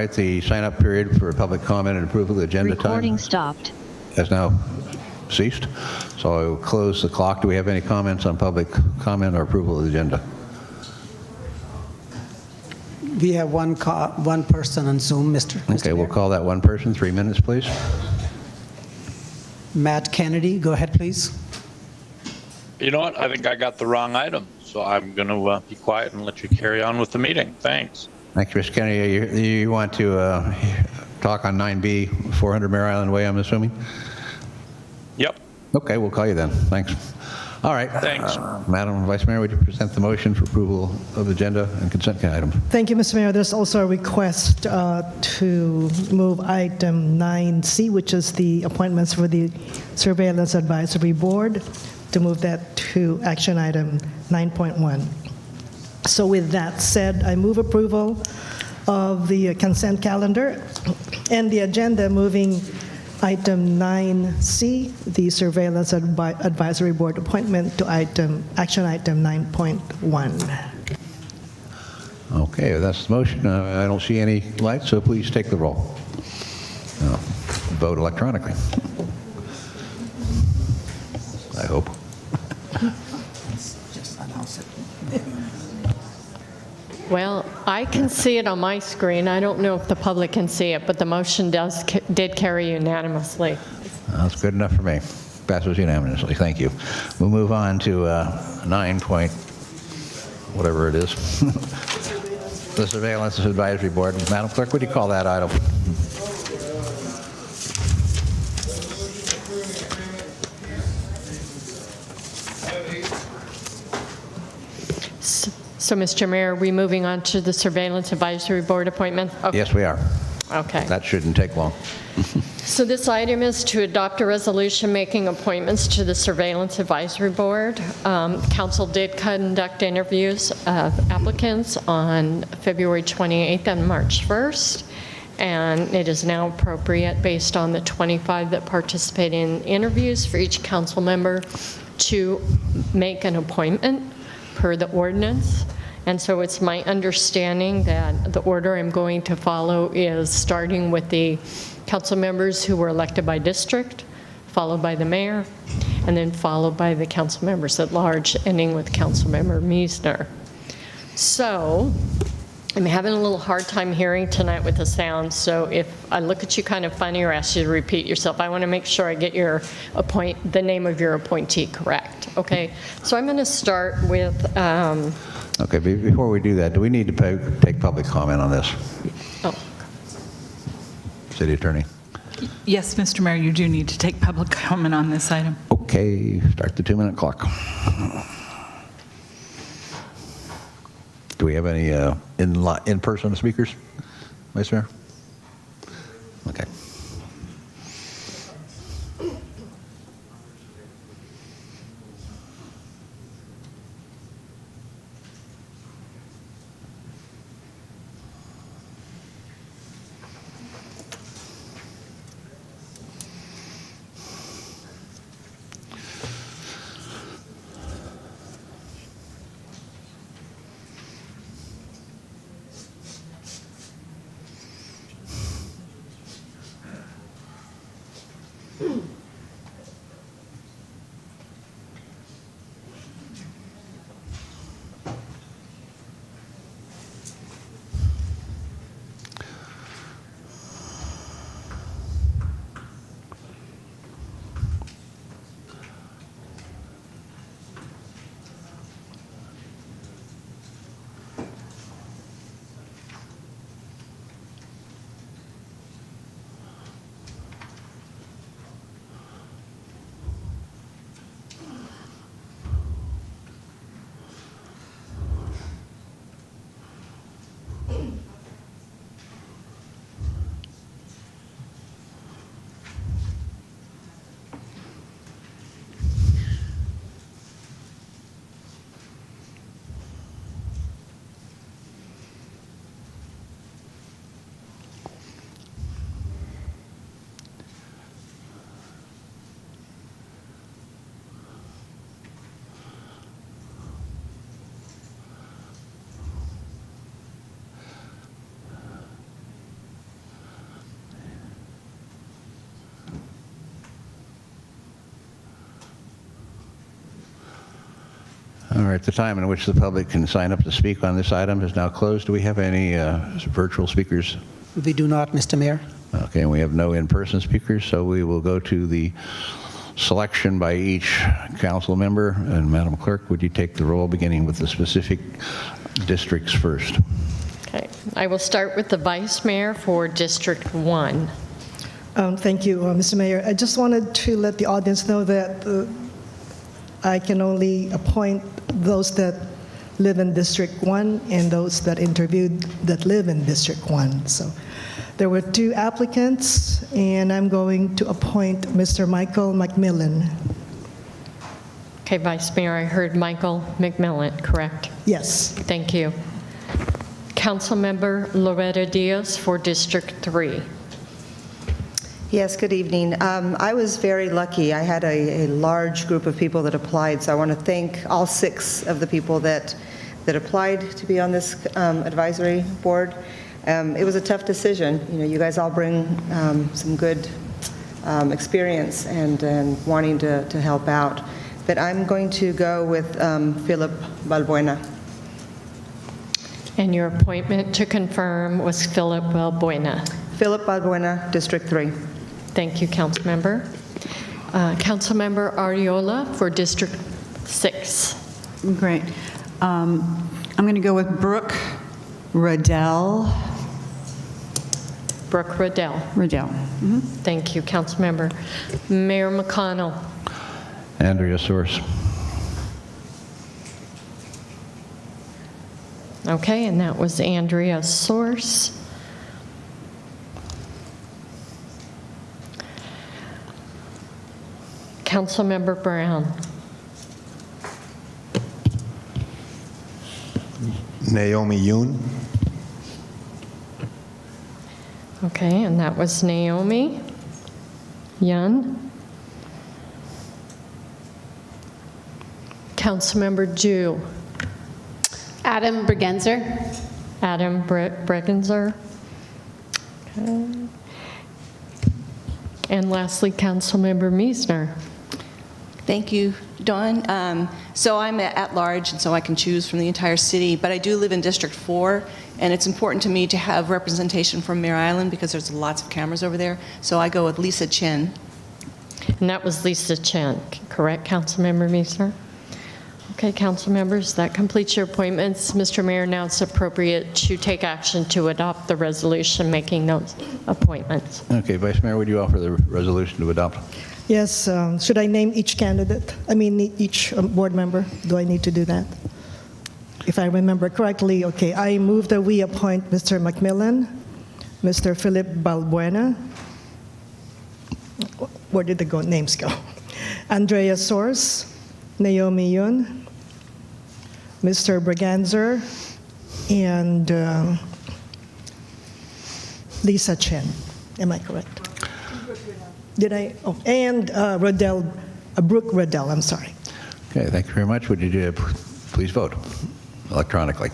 right, the sign-up period for public comment and approval of the agenda time Recording stopped. has now ceased. So I will close the clock. Do we have any comments on public comment or approval of the agenda? We have one person on Zoom, Mr. Okay, we'll call that one person. 3 minutes, please. Matt Kennedy, go ahead, please. You know what? I think I got the wrong item, so I'm going to be quiet and let you carry on with the meeting. Thanks. Thank you, Mr. Kennedy. You want to talk on 9B, 400 Mare Island Way, I'm assuming? Yep. Okay, we'll call you then. Thanks. All right. Thanks. Madam Vice Mayor, would you present the motion for approval of agenda and consent item? Thank you, Mr. Mayor. There's also a request to move item 9C, which is the appointments for the Surveillance Advisory Board, to move that to action item 9.1. So with that said, I move approval of the consent calendar and the agenda, moving item 9C, the Surveillance Advisory Board appointment, to action item 9.1. Okay, that's the motion. I don't see any lights, so please take the roll. Vote electronically. I hope. Well, I can see it on my screen. I don't know if the public can see it, but the motion did carry unanimously. That's good enough for me. Passes unanimously. Thank you. We'll move on to 9 point, whatever it is. The Surveillance Advisory Board. Madam Clerk, would you call that item? So, Mr. Mayor, are we moving on to the Surveillance Advisory Board appointment? Okay. Yes, we are. Okay. That shouldn't take long. So this item is to adopt a resolution making appointments to the Surveillance Advisory Board. Council did conduct interviews of applicants on February 28th and March 1st, and it is now appropriate, based on the 25 that participated in interviews, for each council member to make an appointment per the ordinance. And so it's my understanding that the order I'm going to follow is starting with the council members who were elected by district, followed by the mayor, and then followed by the council members at large, ending with council member Meisner. So I'm having a little hard time hearing tonight with the sound, so if I look at you kind of funny or ask you to repeat yourself, I want to make sure I get the name of your appointee correct, okay? So I'm going to start with... Okay, before we do that, do we need to take public comment on this? Oh. City Attorney. Yes, Mr. Mayor, you do need to take public comment on this item. Okay, start the 2-minute clock. Do we have any in-person speakers, Vice Mayor? Okay. All right, the time in which the public can sign up to speak on this item is now closed. Do we have any virtual speakers? We do not, Mr. Mayor. Okay, and we have no in-person speakers, so we will go to the selection by each council member. And Madam Clerk, would you take the roll, beginning with the specific districts first? Okay, I will start with the Vice Mayor for District 1. Thank you, Mr. Mayor. I just wanted to let the audience know that I can only appoint those that live in District 1 and those that interviewed that live in District 1. So there were 2 applicants, and I'm going to appoint Mr. Michael McMillan. Okay, Vice Mayor, I heard Michael McMillan, correct? Yes. Thank you. Councilmember Loretta Diaz for District 3. Yes, good evening. I was very lucky. I had a large group of people that applied, so I want to thank all 6 of the people that applied to be on this advisory board. It was a tough decision. You know, you guys all bring some good experience and wanting to help out. But I'm going to go with Phillip Balbuena. And your appointment to confirm was Phillip Balbuena. Phillip Balbuena, District 3. Thank you, Councilmember. Councilmember Ariola for District 6. Great. I'm going to go with Brooke Riddell. Brooke Riddell. Riddell. Mm-hmm. Thank you, Councilmember. Mayor McConnell. Andrea Sorce. Okay, and that was Andrea Sorce. Councilmember Brown. Naomi Yoon. Okay, and that was Naomi Yun. Councilmember Jew. Adam Bregenzer. Adam Bregenzer. Okay. And lastly, Councilmember Meisner. Thank you, Dawn. So I'm at large, and so I can choose from the entire city, but I do live in District 4, and it's important to me to have representation from Mare Island because there's lots of cameras over there. So I go with Lisa Chin. And that was Lisa Chen, correct, Councilmember Meisner? Okay, council members, that completes your appointments. Mr. Mayor, now it's appropriate to take action to adopt the resolution making those appointments. Okay, Vice Mayor, would you offer the resolution to adopt? Yes, should I name each candidate? I mean, each board member? Do I need to do that? If I remember correctly, okay, I move that we appoint Mr. McMillan, Mr. Phillip Balbuena. Where did the names go? Andrea Sorce, Naomi Yun, Mr. Bregenzer, and Lisa Chen. Am I correct? Did I? Oh, and Riddell, Brooke Riddell, I'm sorry. Okay, thank you very much. Would you please vote electronically?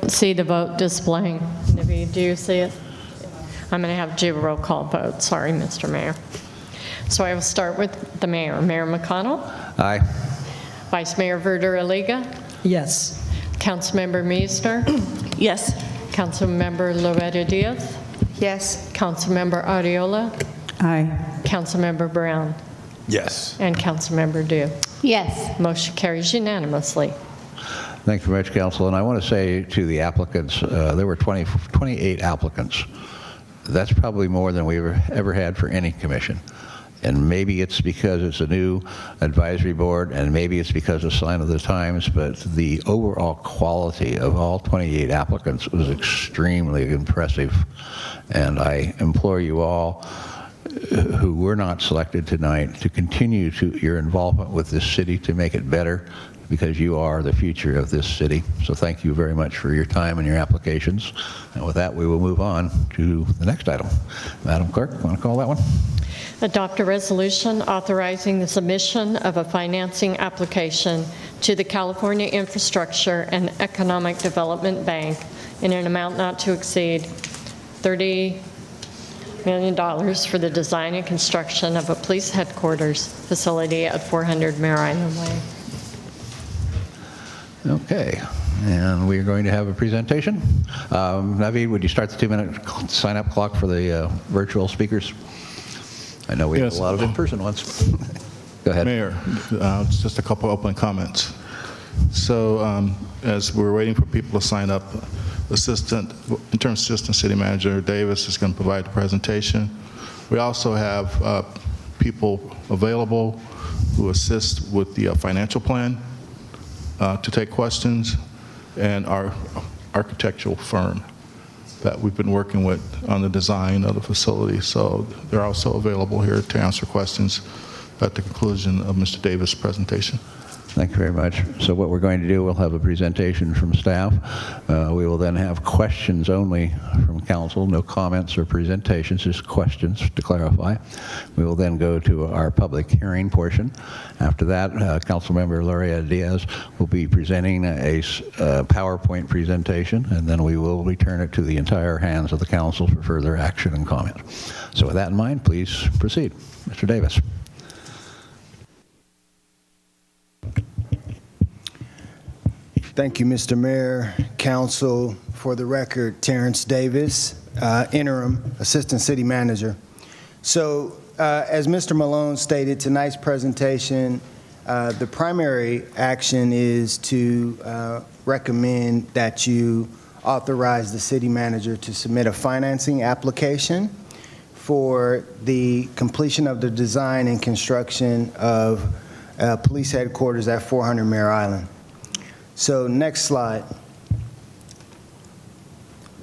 See the vote displaying. Do you see it? I'm going to have to do a roll call vote. Sorry, Mr. Mayor. So I will start with the mayor. Mayor McConnell? Aye. Vice Mayor Verder-Aliga? Yes. Councilmember Meisner? Yes. Councilmember Loretta Diaz? Yes. Councilmember Ariola? Aye. Councilmember Brown? Yes. And Councilmember Dew? Yes. Motion carries unanimously. Thank you very much, Council. And I want to say to the applicants, there were 28 applicants. That's probably more than we've ever had for any commission. And maybe it's because it's a new advisory board, and maybe it's because of sign of the times, but the overall quality of all 28 applicants was extremely impressive. And I implore you all who were not selected tonight to continue your involvement with this city to make it better, because you are the future of this city. So thank you very much for your time and your applications. And with that, we will move on to the next item. Madam Clerk, want to call that one? Adopt a resolution authorizing the submission of a financing application to the California Infrastructure and Economic Development Bank in an amount not to exceed $30 million for the design and construction of a police headquarters facility at 400 Mare Island Way. Okay, and we're going to have a presentation. Naveed, would you start the 2-minute sign-up clock for the virtual speakers? I know we have a lot of in-person ones. Go ahead. Mayor, just a couple open comments. So as we're waiting for people to sign up, Interim Assistant City Manager Davis is going to provide the presentation. We also have people available who assist with the financial plan to take questions, and our architectural firm that we've been working with on the design of the facility. So they're also available here to answer questions at the conclusion of Mr. Davis' presentation. Thank you very much. So what we're going to do, we'll have a presentation from staff. We will then have questions only from council, no comments or presentations, just questions to clarify. We will then go to our public hearing portion. After that, Councilmember Sarah Diaz will be presenting a PowerPoint presentation, and then we will return it to the entire hands of the council for further action and comment. So with that in mind, please proceed. Mr. Davis. Thank you, Mr. Mayor, Council. For the record, Terrance Davis, Interim Assistant City Manager. So, as Mr. Malone stated, tonight's presentation, the primary action is to recommend that you authorize the city manager to submit a financing application for the completion of the design and construction of police headquarters at 400 Mare Island. So next slide.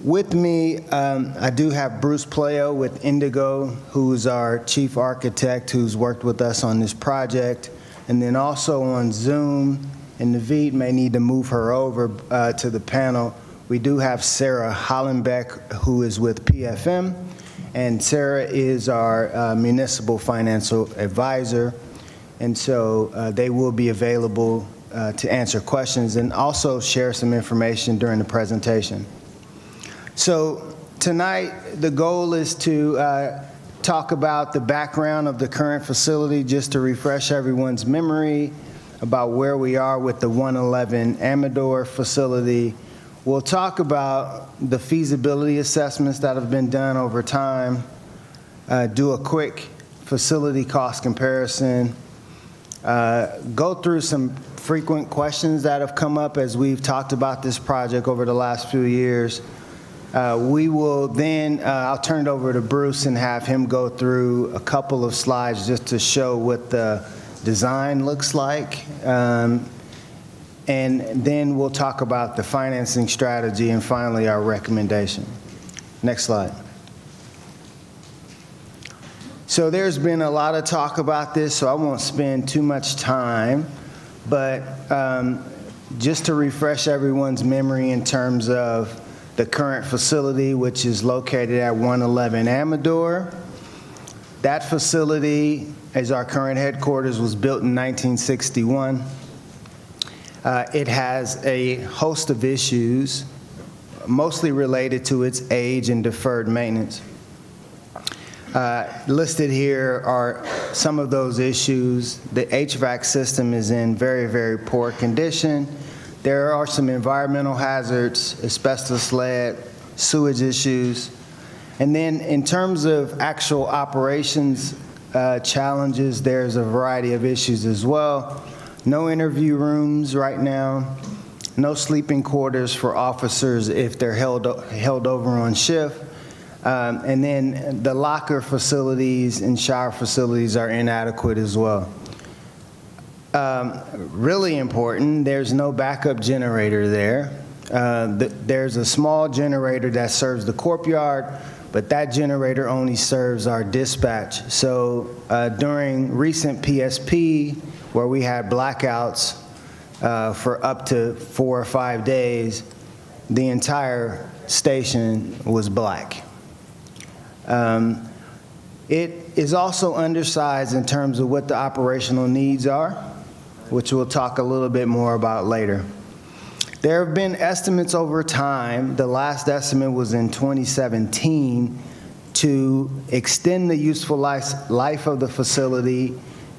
With me, I do have Bruce Playle with Indigo, who's our chief architect, who's worked with us on this project. And then also on Zoom, and Naveed may need to move her over to the panel, we do have Sarah Hollenback, who is with PFM. And Sarah is our municipal financial advisor. And so they will be available to answer questions and also share some information during the presentation. So tonight, the goal is to talk about the background of the current facility, just to refresh everyone's memory about where we are with the 111 Amador facility. We'll talk about the feasibility assessments that have been done over time, do a quick facility cost comparison, go through some frequent questions that have come up as we've talked about this project over the last few years. We will then, I'll turn it over to Bruce and have him go through a couple of slides just to show what the design looks like. And then we'll talk about the financing strategy and finally our recommendation. Next slide. So there's been a lot of talk about this, so I won't spend too much time, but just to refresh everyone's memory in terms of the current facility, which is located at 111 Amador. That facility, as our current headquarters, was built in 1961. It has a host of issues, mostly related to its age and deferred maintenance. Listed here are some of those issues. The HVAC system is in very, very poor condition. There are some environmental hazards, asbestos, lead, sewage issues. And then in terms of actual operations challenges, there's a variety of issues as well. No interview rooms right now, no sleeping quarters for officers if they're held over on shift. And then the locker facilities and shower facilities are inadequate as well. Really important, there's no backup generator there. There's a small generator that serves the courtyard, but that generator only serves our dispatch. So during recent PSP, where we had blackouts for up to 4 or 5 days, the entire station was black. It is also undersized in terms of what the operational needs are, which we'll talk a little bit more about later. There have been estimates over time. The last estimate was in 2017 to extend the useful life of the facility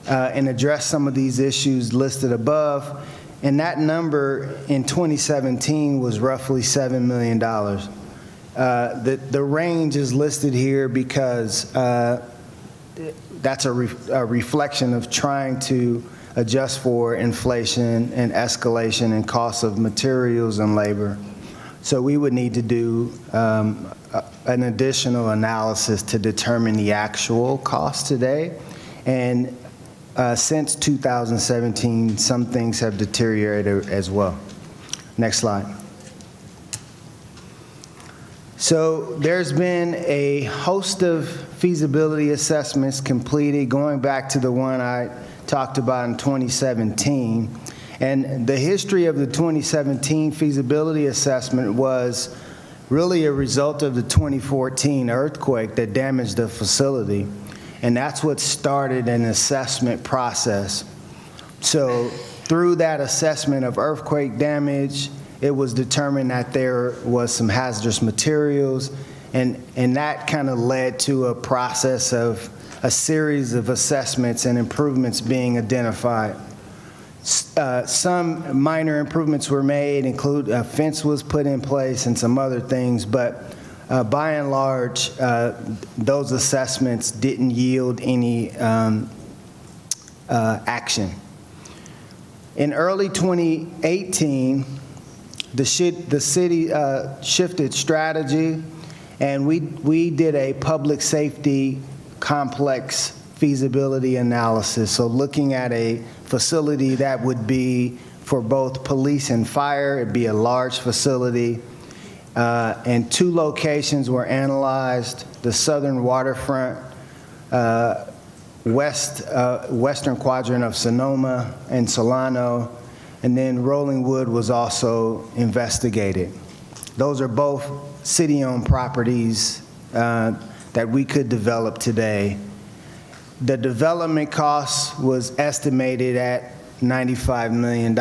and address some of these issues listed above. And that number in 2017 was roughly $7 million. The range is listed here because that's a reflection of trying to adjust for inflation and escalation in costs of materials and labor. So we would need to do an additional analysis to determine the actual cost today. And since 2017, some things have deteriorated as well. Next slide. So there's been a host of feasibility assessments completed, going back to the one I talked about in 2017. And the history of the 2017 feasibility assessment was really a result of the 2014 earthquake that damaged the facility. And that's what started an assessment process. So through that assessment of earthquake damage, it was determined that there was some hazardous materials, and that kind of led to a process of a series of assessments and improvements being identified. Some minor improvements were made, include a fence was put in place and some other things, but by and large, those assessments didn't yield any action. In early 2018, the city shifted strategy, and we did a public safety complex feasibility analysis. So looking at a facility that would be for both police and fire, it'd be a large facility. And 2 locations were analyzed: the southern waterfront, western quadrant of Sonoma and Solano, and then Rolling Wood was also investigated. Those are both city-owned properties that we could develop today. The development cost was estimated at $95 million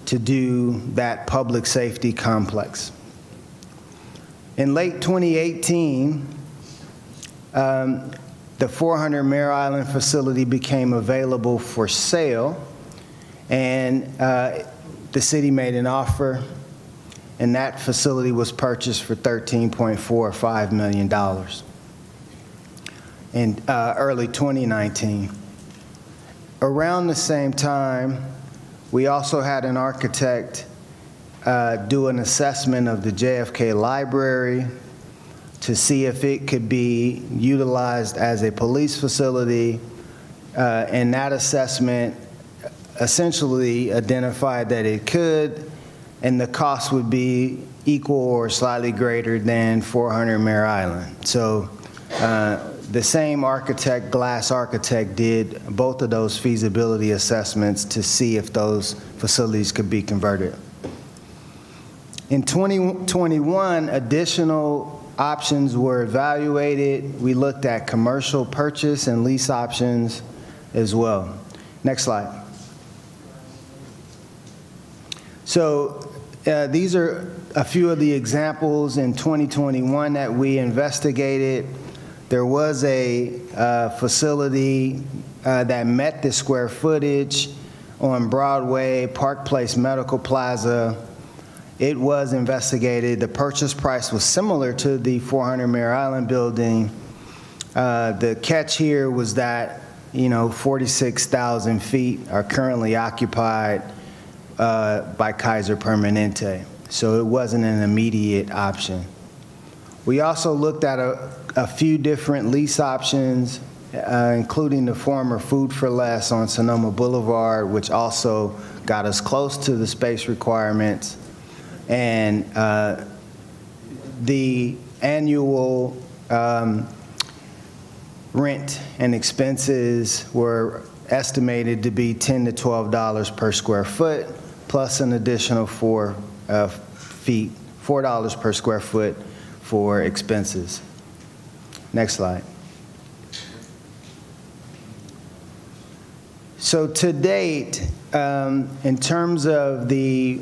to do that public safety complex. In late 2018, the 400 Mare Island facility became available for sale, and the city made an offer, and that facility was purchased for $13.45 million in early 2019. Around the same time, we also had an architect do an assessment of the JFK Library to see if it could be utilized as a police facility, and that assessment essentially identified that it could, and the cost would be equal or slightly greater than 400 Mare Island. So the same architect, Glass Architect, did both of those feasibility assessments to see if those facilities could be converted. In 2021, additional options were evaluated. We looked at commercial purchase and lease options as well. Next slide. So these are a few of the examples in 2021 that we investigated. There was a facility that met the square footage on Broadway, Park Place Medical Plaza. It was investigated. The purchase price was similar to the 400 Mare Island building. The catch here was that, 46,000 feet are currently occupied by Kaiser Permanente, so it wasn't an immediate option. We also looked at a few different lease options, including the former Food for Less on Sonoma Boulevard, which also got us close to the space requirements. And the annual rent and expenses were estimated to be $10 to $12 per square foot, plus an additional $4 per square foot for expenses. Next slide. So to date, in terms of the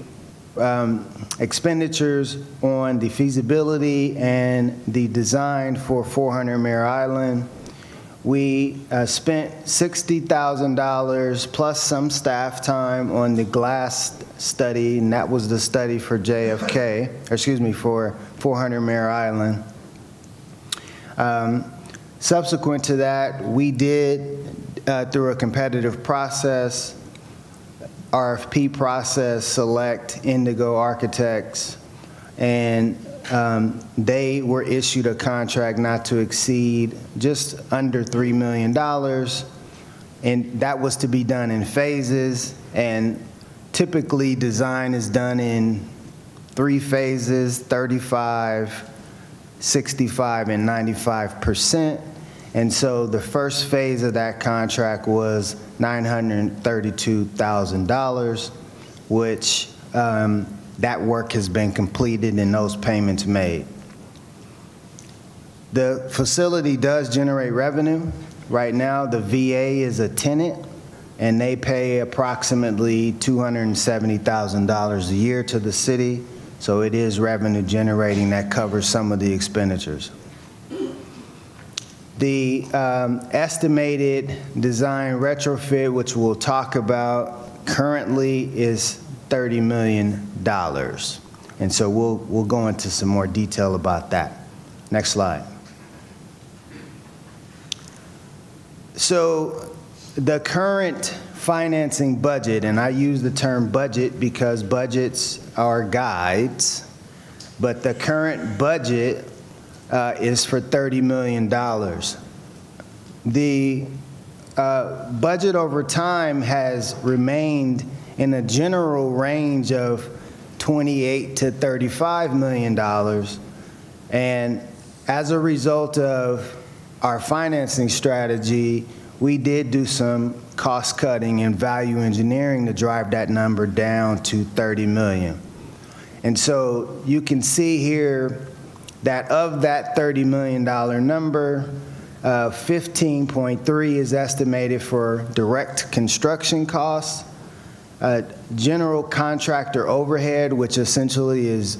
expenditures on the feasibility and the design for 400 Mare Island. We spent $60,000 plus some staff time on the glass study, and that was the study for for 400 Mare Island. Subsequent to that, we did, through a competitive process, RFP process, select Indigo Architects, and they were issued a contract not to exceed just under $3 million, and that was to be done in phases, and typically design is done in 3 phases, 35, 65, and 95%. And so the first phase of that contract was $932,000, which that work has been completed and those payments made. The facility does generate revenue. Right now, the VA is a tenant, and they pay approximately $270,000 a year to the city. So it is revenue generating that covers some of the expenditures. The estimated design retrofit, which we'll talk about currently, is $30 million. And so we'll go into some more detail about that. Next slide. So the current financing budget, and I use the term budget because budgets are guides, but the current budget is for $30 million. The budget over time has remained in a general range of $28 to $35 million. And as a result of our financing strategy, we did do some cost cutting and value engineering to drive that number down to $30 million. And so you can see here that of that $30 million number, 15.3 is estimated for direct construction costs. General contractor overhead, which essentially is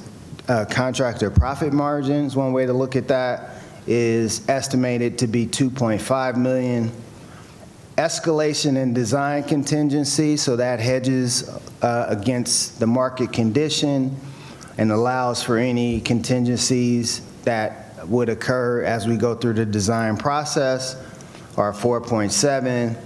contractor profit margins, one way to look at that, is estimated to be $2.5 million. Escalation and design contingency, so that hedges against the market condition and allows for any contingencies that would occur as we go through the design process, are 4.7.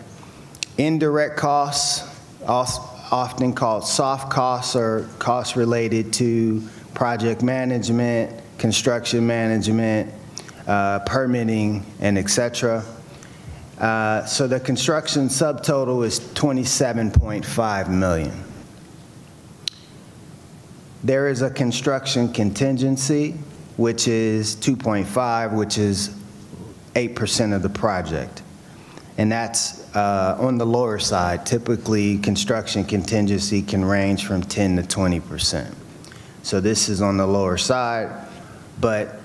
Indirect costs, often called soft costs, or costs related to project management, construction management, permitting, and et cetera. So the construction subtotal is $27.5 million. There is a construction contingency, which is 2.5, which is 8% of the project. And that's on the lower side. Typically, construction contingency can range from 10 to 20%. So this is on the lower side, but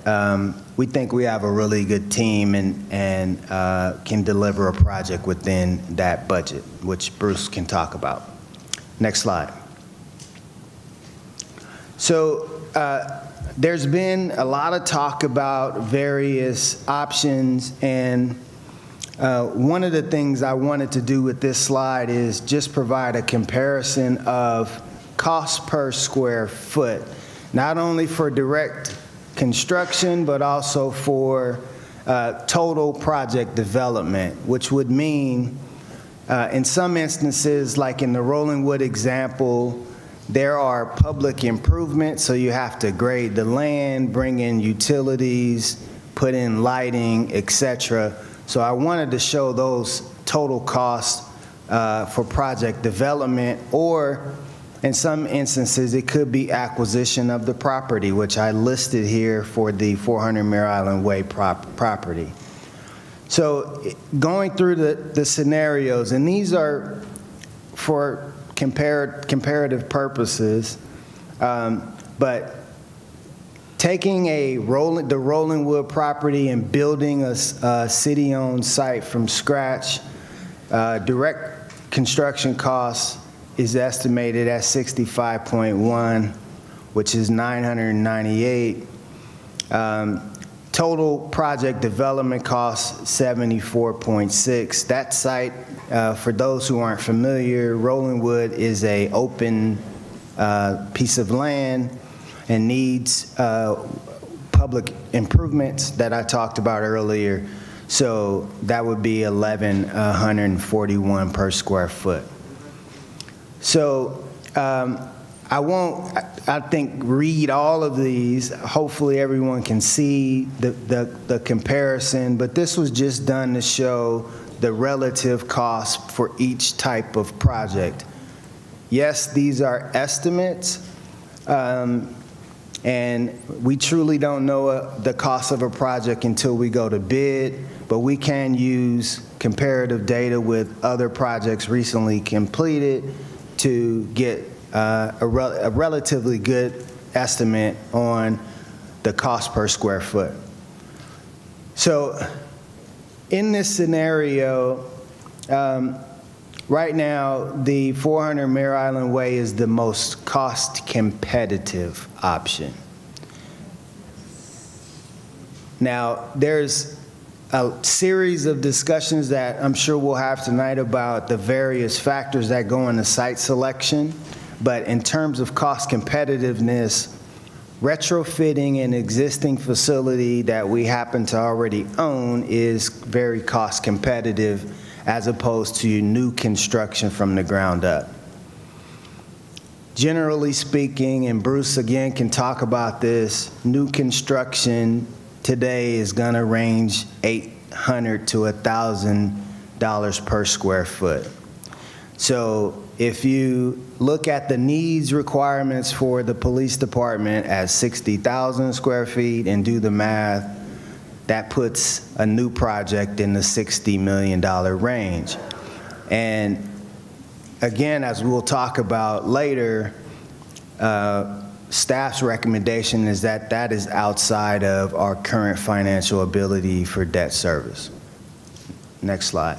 we think we have a really good team and can deliver a project within that budget, which Bruce can talk about. Next slide. So there's been a lot of talk about various options, and one of the things I wanted to do with this slide is just provide a comparison of cost per square foot, not only for direct construction, but also for total project development, which would mean in some instances, like in the Rolling Wood example, there are public improvements, so you have to grade the land, bring in utilities, put in lighting, et cetera. So I wanted to show those total costs for project development, or in some instances, it could be acquisition of the property, which I listed here for the 400 Mare Island Way property. So going through the scenarios, and these are for comparative purposes, but taking the Rolling Wood property and building a city-owned site from scratch, direct construction costs is estimated at 65.1, which is 998. Total project development costs 74.6. That site, for those who aren't familiar, Rolling Wood is a open piece of land and needs public improvements that I talked about earlier. So that would be 1,141 per square foot. So I won't, I think, read all of these. Hopefully everyone can see the comparison, but this was just done to show the relative cost for each type of project. Yes, these are estimates, and we truly don't know the cost of a project until we go to bid, but we can use comparative data with other projects recently completed to get a relatively good estimate on the cost per square foot. So in this scenario, right now, the 400 Mare Island Way is the most cost competitive option. Now, there's a series of discussions that I'm sure we'll have tonight about the various factors that go into site selection. But in terms of cost competitiveness, retrofitting an existing facility that we happen to already own is very cost competitive as opposed to new construction from the ground up. Generally speaking, and Bruce again can talk about this, new construction today is going to range $800 to $1,000 per square foot. So if you look at the needs requirements for the police department at 60,000 square feet and do the math, that puts a new project in the $60 million range. And again, as we'll talk about later, staff's recommendation is that that is outside of our current financial ability for debt service. Next slide.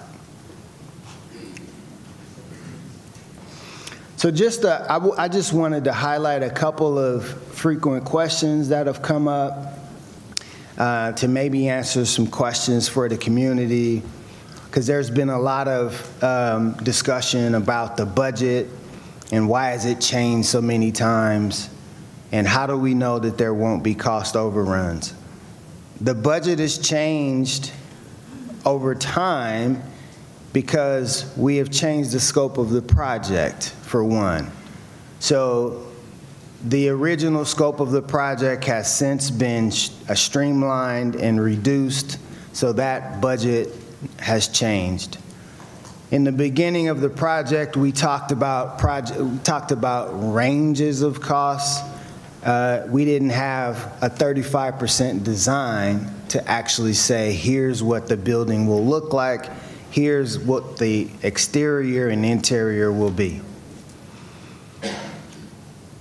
So I just wanted to highlight a couple of frequent questions that have come up to maybe answer some questions for the community, because there's been a lot of discussion about the budget and why has it changed so many times, and how do we know that there won't be cost overruns? The budget has changed over time because we have changed the scope of the project, for one. So the original scope of the project has since been streamlined and reduced, so that budget has changed. In the beginning of the project, we talked about ranges of costs. We didn't have a 35% design to actually say, here's what the building will look like, here's what the exterior and interior will be.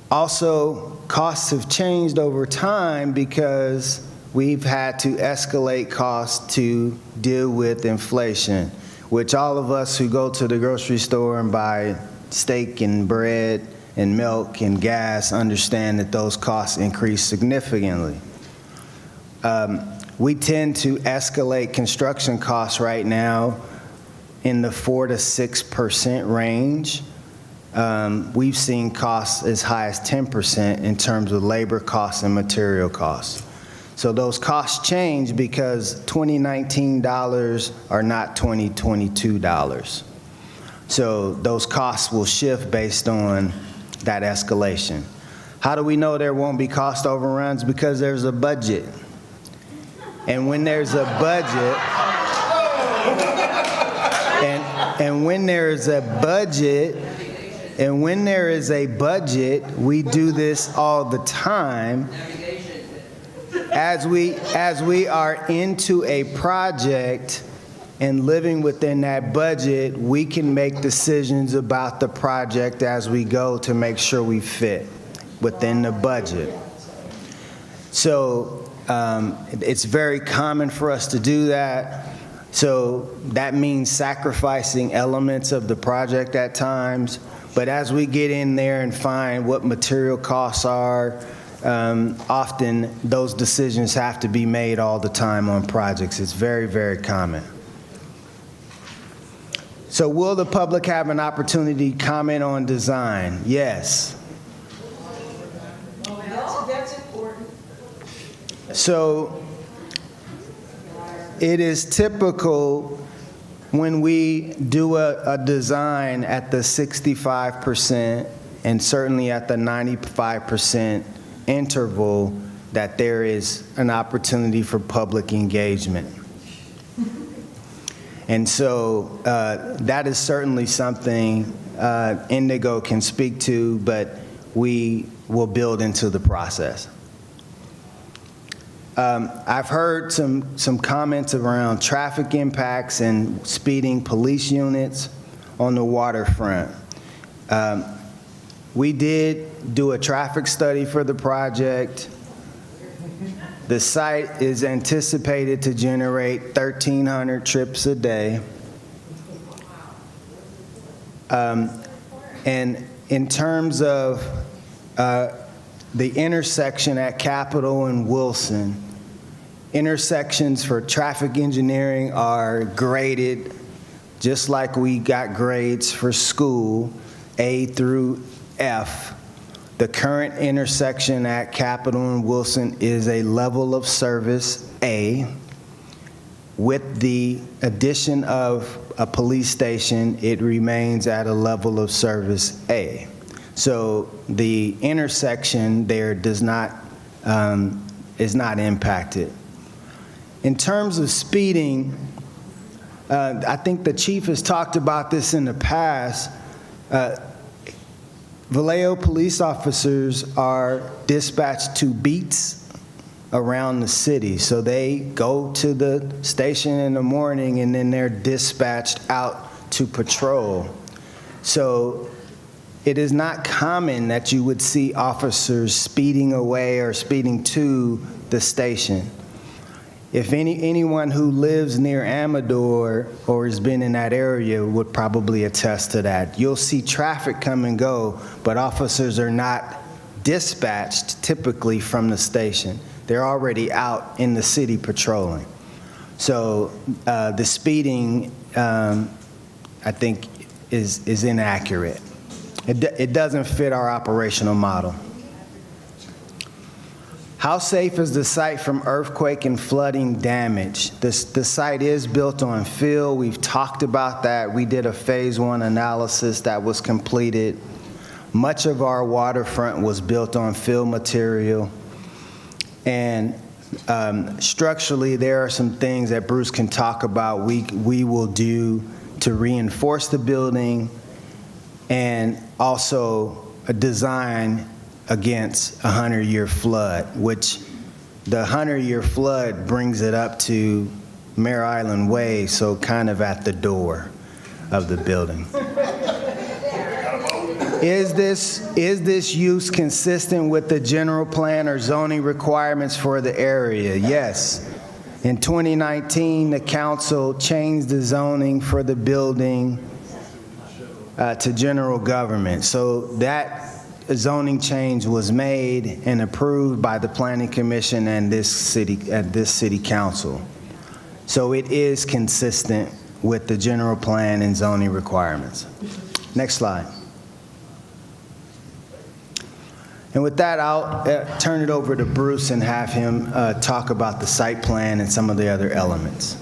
Also, costs have changed over time because we've had to escalate costs to deal with inflation, which all of us who go to the grocery store and buy steak and bread and milk and gas understand that those costs increase significantly. We tend to escalate construction costs right now in the 4% to 6% range. We've seen costs as high as 10% in terms of labor costs and material costs. So those costs change because 2019 dollars are not 2022 dollars. So those costs will shift based on that escalation. How do we know there won't be cost overruns? Because there's a budget. And when there's a budget, and when there is a budget, we do this all the time. As we are into a project and living within that budget, we can make decisions about the project as we go to make sure we fit within the budget. So it's very common for us to do that. So that means sacrificing elements of the project at times, But as we get in there and find what material costs are, often those decisions have to be made all the time on projects. It's very, very common. So will the public have an opportunity to comment on design? Yes. That's important. So it is typical when we do a design at the 65% and certainly at the 95% interval that there is an opportunity for public engagement. And so that is certainly something Indigo can speak to, but we will build into the process. I've heard some comments around traffic impacts and speeding police units on the waterfront. We did do a traffic study for the project. The site is anticipated to generate 1,300 trips a day. And in terms of the intersection at Capitol and Wilson, intersections for traffic engineering are graded just like we got grades for school, A through F. The current intersection at Capitol and Wilson is a level of service A. With the addition of a police station, it remains at a level of service A. So the intersection there is not impacted. In terms of speeding, I think the chief has talked about this in the past. Vallejo police officers are dispatched to beats around the city. So they go to the station in the morning and then they're dispatched out to patrol. So it is not common that you would see officers speeding away or speeding to the station. If anyone who lives near Amador or has been in that area would probably attest to that. You'll see traffic come and go, but officers are not dispatched typically from the station. They're already out in the city patrolling. So the speeding, I think, is inaccurate. It doesn't fit our operational model. How safe is the site from earthquake and flooding damage? The site is built on fill. We've talked about that. We did a phase 1 analysis that was completed. Much of our waterfront was built on fill material. And structurally, there are some things that Bruce can talk about we will do to reinforce the building and also a design against a 100-year flood, which the 100-year flood brings it up to Mare Island Way, so kind of at the door of the building. Is this use consistent with the general plan or zoning requirements for the area? Yes. In 2019, the council changed the zoning for the building to general government. So that zoning change was made and approved by the Planning Commission and this city council. So it is consistent with the general plan and zoning requirements. Next slide. And with that, I'll turn it over to Bruce and have him talk about the site plan and some of the other elements.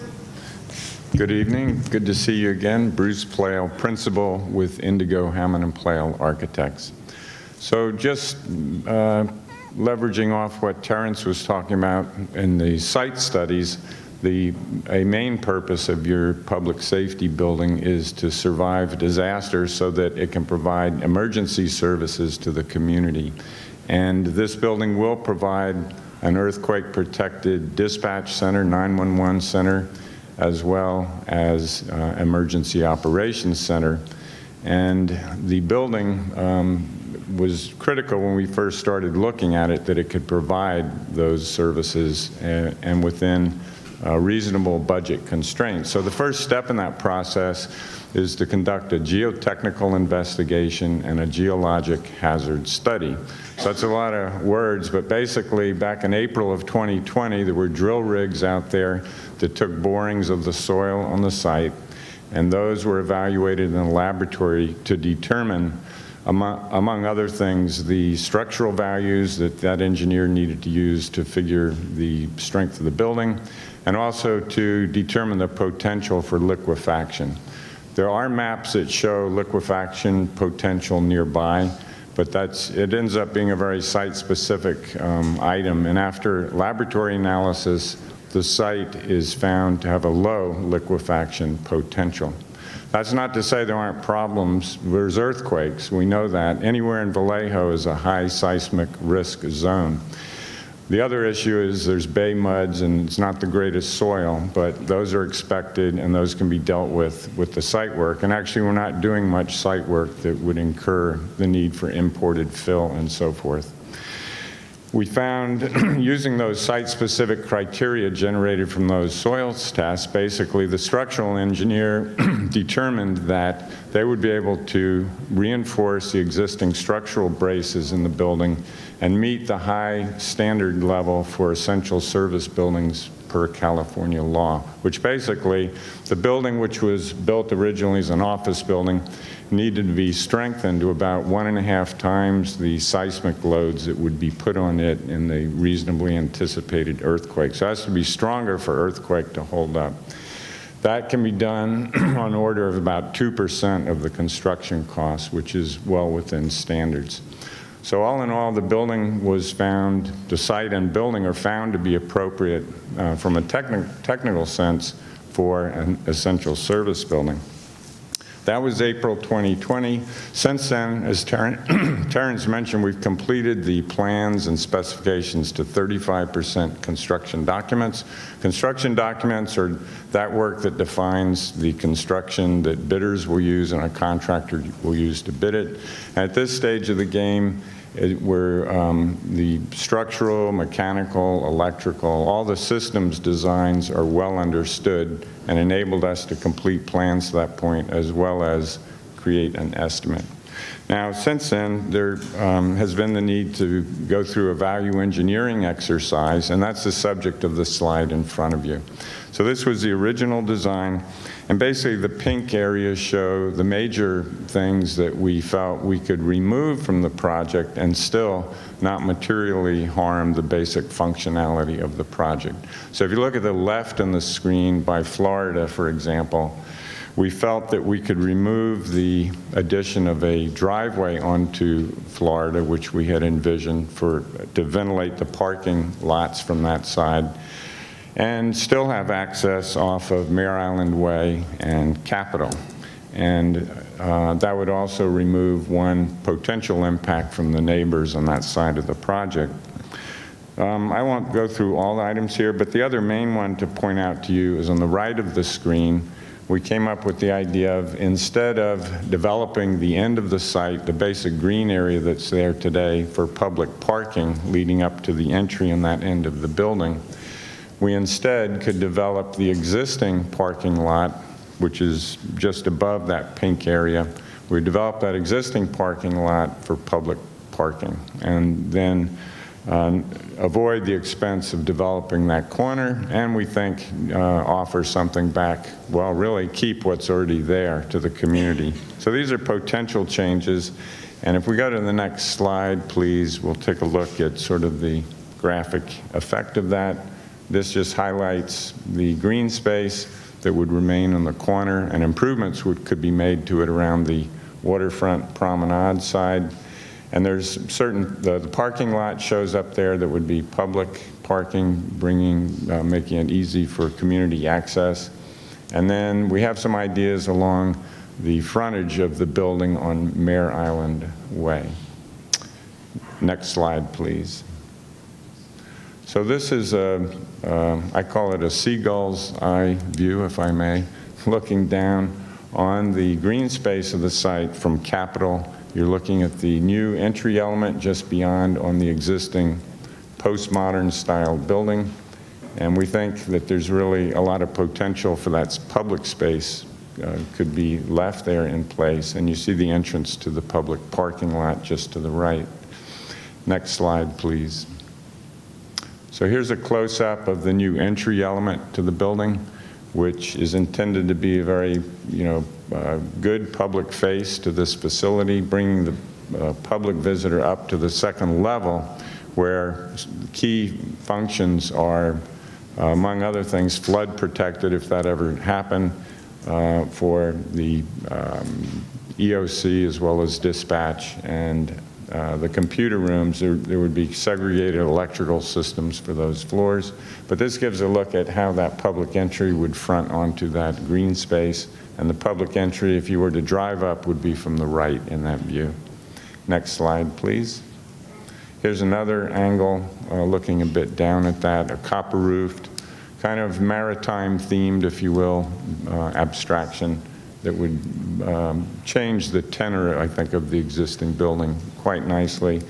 Good evening. Good to see you again. Bruce Playle, principal with Indigo, Hammond and Playle Architects. So just leveraging off what Terrance was talking about in the site studies, a main purpose of your public safety building is to survive disasters so that it can provide emergency services to the community. And this building will provide an earthquake protected dispatch center, 911 center, as well as emergency operations center. And the building was critical when we first started looking at it, that it could provide those services, and within reasonable budget constraints. So the first step in that process is to conduct a geotechnical investigation and a geologic hazard study. So that's a lot of words, but basically back in April of 2020, there were drill rigs out there that took borings of the soil on the site, and those were evaluated in a laboratory to determine, among other things, the structural values that engineer needed to use to figure the strength of the building, and also to determine the potential for liquefaction. There are maps that show liquefaction potential nearby, but it ends up being a very site-specific item, and after laboratory analysis, the site is found to have a low liquefaction potential. That's not to say there aren't problems. There's earthquakes, we know that. Anywhere in Vallejo is a high seismic risk zone. The other issue is there's bay muds and it's not the greatest soil, but those are expected and those can be dealt with the site work. And actually we're not doing much site work that would incur the need for imported fill and so forth. We found, using those site-specific criteria generated from those soils tests, basically the structural engineer determined that they would be able to reinforce the existing structural braces in the building and meet the high standard level for essential service buildings per California law, which basically the building, which was built originally as an office building, needed to be strengthened to about 1.5 times the seismic loads that would be put on it in the reasonably anticipated earthquake. So it has to be stronger for earthquake to hold up. That can be done on order of about 2% of the construction cost, which is well within standards. So all in all, the building was found, the site and building are found to be appropriate from a technical sense for an essential service building. That was April 2020. Since then, as Terrance mentioned, we've completed the plans and specifications to 35% construction documents. Construction documents are that work that defines the construction that bidders will use and a contractor will use to bid it. At this stage of the game, where the structural, mechanical, electrical, all the systems designs are well understood and enabled us to complete plans to that point as well as create an estimate. Now, since then, there has been the need to go through a value engineering exercise, and that's the subject of the slide in front of you. So this was the original design, and basically the pink areas show the major things that we felt we could remove from the project and still not materially harm the basic functionality of the project. So if you look at the left on the screen by Florida, for example, we felt that we could remove the addition of a driveway onto Florida, which we had envisioned to ventilate the parking lots from that side, and still have access off of Mare Island Way and Capitol. And that would also remove one potential impact from the neighbors on that side of the project. I won't go through all the items here, but the other main one to point out to you is on the right of the screen. We came up with the idea of, instead of developing the end of the site, the basic green area that's there today for public parking leading up to the entry on that end of the building, we instead could develop the existing parking lot, which is just above that pink area. We developed that existing parking lot for public parking and then avoid the expense of developing that corner, and we think offer something back, well, really keep what's already there to the community. So these are potential changes, and if we go to the next slide, please, we'll take a look at sort of the graphic effect of that. This just highlights the green space that would remain on the corner, and improvements could be made to it around the waterfront promenade side. And there's the parking lot shows up there that would be public parking, making it easy for community access. And then we have some ideas along the frontage of the building on Mare Island Way. Next slide, please. So this is I call it a seagull's eye view, if I may, looking down on the green space of the site from Capitol. You're looking at the new entry element just beyond on the existing postmodern style building. And we think that there's really a lot of potential for that public space could be left there in place. And you see the entrance to the public parking lot just to the right. Next slide, please. So here's a close-up of the new entry element to the building, which is intended to be a very, good public face to this facility, bringing the public visitor up to the second level, where key functions are, among other things, flood protected if that ever happened, for the EOC as well as dispatch, and the computer rooms, there would be segregated electrical systems for those floors. But this gives a look at how that public entry would front onto that green space, and the public entry, if you were to drive up, would be from the right in that view. Next slide, please. Here's another angle looking a bit down at that, a copper roofed, kind of maritime themed, if you will, abstraction that would change the tenor, I think, of the existing building quite nicely.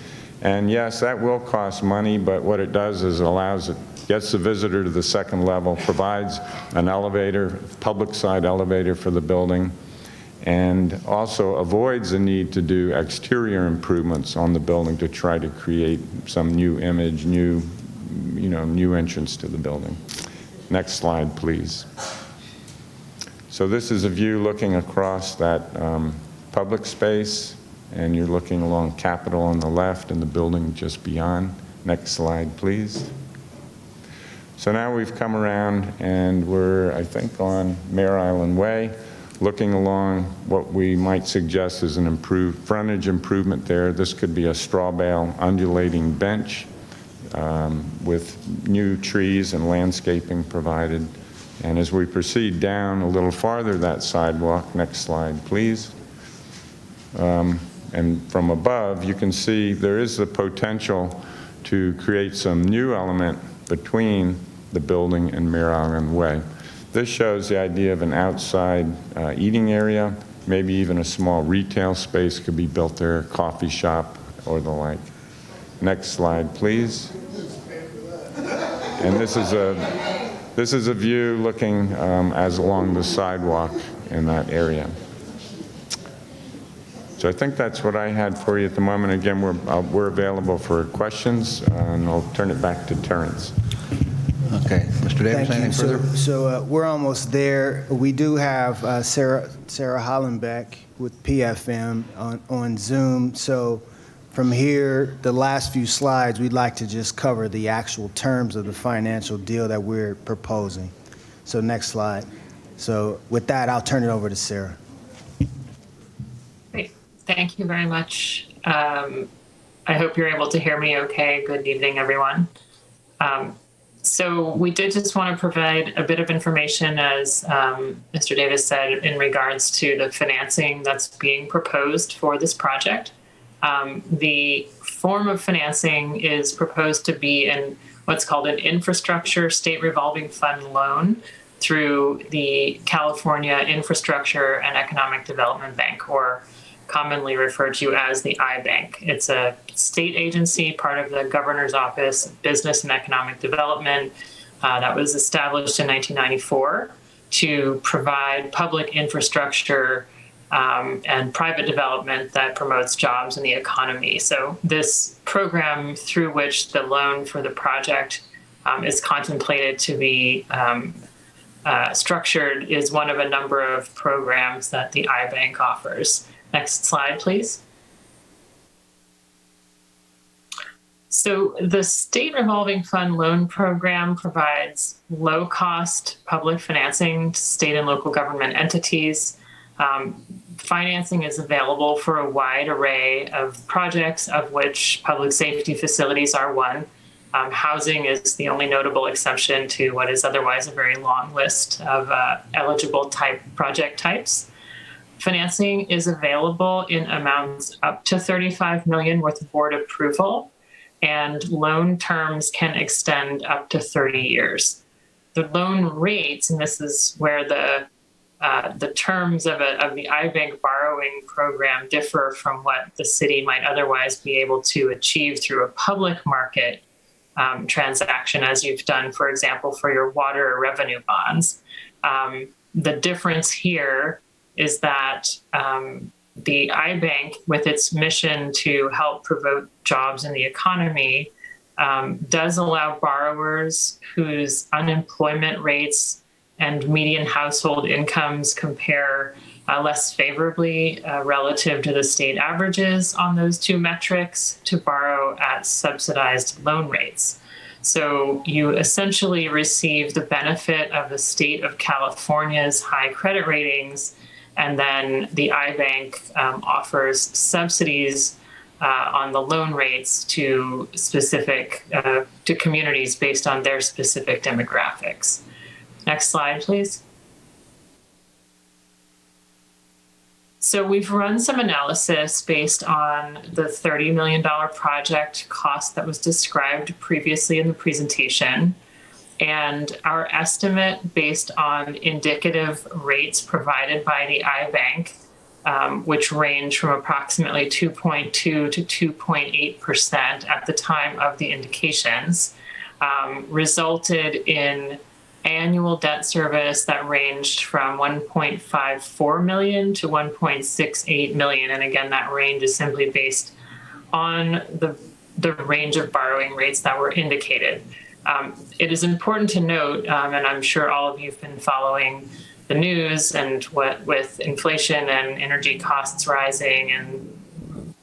And yes, that will cost money, but what it does is gets the visitor to the second level, provides an elevator, public side elevator for the building, and also avoids the need to do exterior improvements on the building to try to create some new image, new entrance to the building. Next slide, please. So this is a view looking across that public space, and you're looking along Capitol on the left and the building just beyond. Next slide, please. So now we've come around and we're, I think, on Mare Island Way, looking along what we might suggest is an improved frontage improvement there. This could be a straw bale undulating bench with new trees and landscaping provided. And as we proceed down a little farther that sidewalk, next slide, please. And from above, you can see there is the potential to create some new element between the building and Mare Island Way. This shows the idea of an outside eating area, maybe even a small retail space could be built there, a coffee shop or the like. Next slide, please. And this is a view looking as along the sidewalk in that area. So I think that's what I had for you at the moment. Again, we're available for questions, and I'll turn it back to Terrance. Okay, Mr. Davis, Thank you. anything further? So we're almost there. We do have Sarah Hollenback with PFM on Zoom. So from here, the last few slides, we'd like to just cover the actual terms of the financial deal that we're proposing. So next slide. So with that, I'll turn it over to Sarah. Great. Thank you very much. I hope you're able to hear me okay. Good evening, everyone. So we did just want to provide a bit of information, as Mr. Davis said, in regards to the financing that's being proposed for this project. The form of financing is proposed to be in what's called an infrastructure state revolving fund loan through the California Infrastructure and Economic Development Bank, or commonly referred to as the iBank. It's a state agency, part of the Governor's Office of Business and Economic Development, that was established in 1994 to provide public infrastructure and private development that promotes jobs in the economy. So this program, through which the loan for the project is contemplated to be structured, is one of a number of programs that the iBank offers. Next slide, please. So the State Revolving Fund Loan Program provides low-cost public financing to state and local government entities. Financing is available for a wide array of projects, of which public safety facilities are one. Housing is the only notable exception to what is otherwise a very long list of eligible project types. Financing is available in amounts up to $35 million with board approval, and loan terms can extend up to 30 years. The loan rates, and this is where the terms of the iBank borrowing program differ from what the city might otherwise be able to achieve through a public market, transaction as you've done, for example, for your water revenue bonds. The difference here is that the iBank, with its mission to help promote jobs in the economy, does allow borrowers whose unemployment rates and median household incomes compare less favorably relative to the state averages on those two metrics to borrow at subsidized loan rates. So you essentially receive the benefit of the state of California's high credit ratings, and then the iBank offers subsidies on the loan rates to specific to communities based on their specific demographics. Next slide, please. So we've run some analysis based on the $30 million project cost that was described previously in the presentation. And our estimate based on indicative rates provided by the iBank, which range from approximately 2.2 to 2.8% at the time of the indications, resulted in annual debt service that ranged from 1.54 million to 1.68 million. And again, that range is simply based on the range of borrowing rates that were indicated. It is important to note, and I'm sure all of you have been following the news and what with inflation and energy costs rising and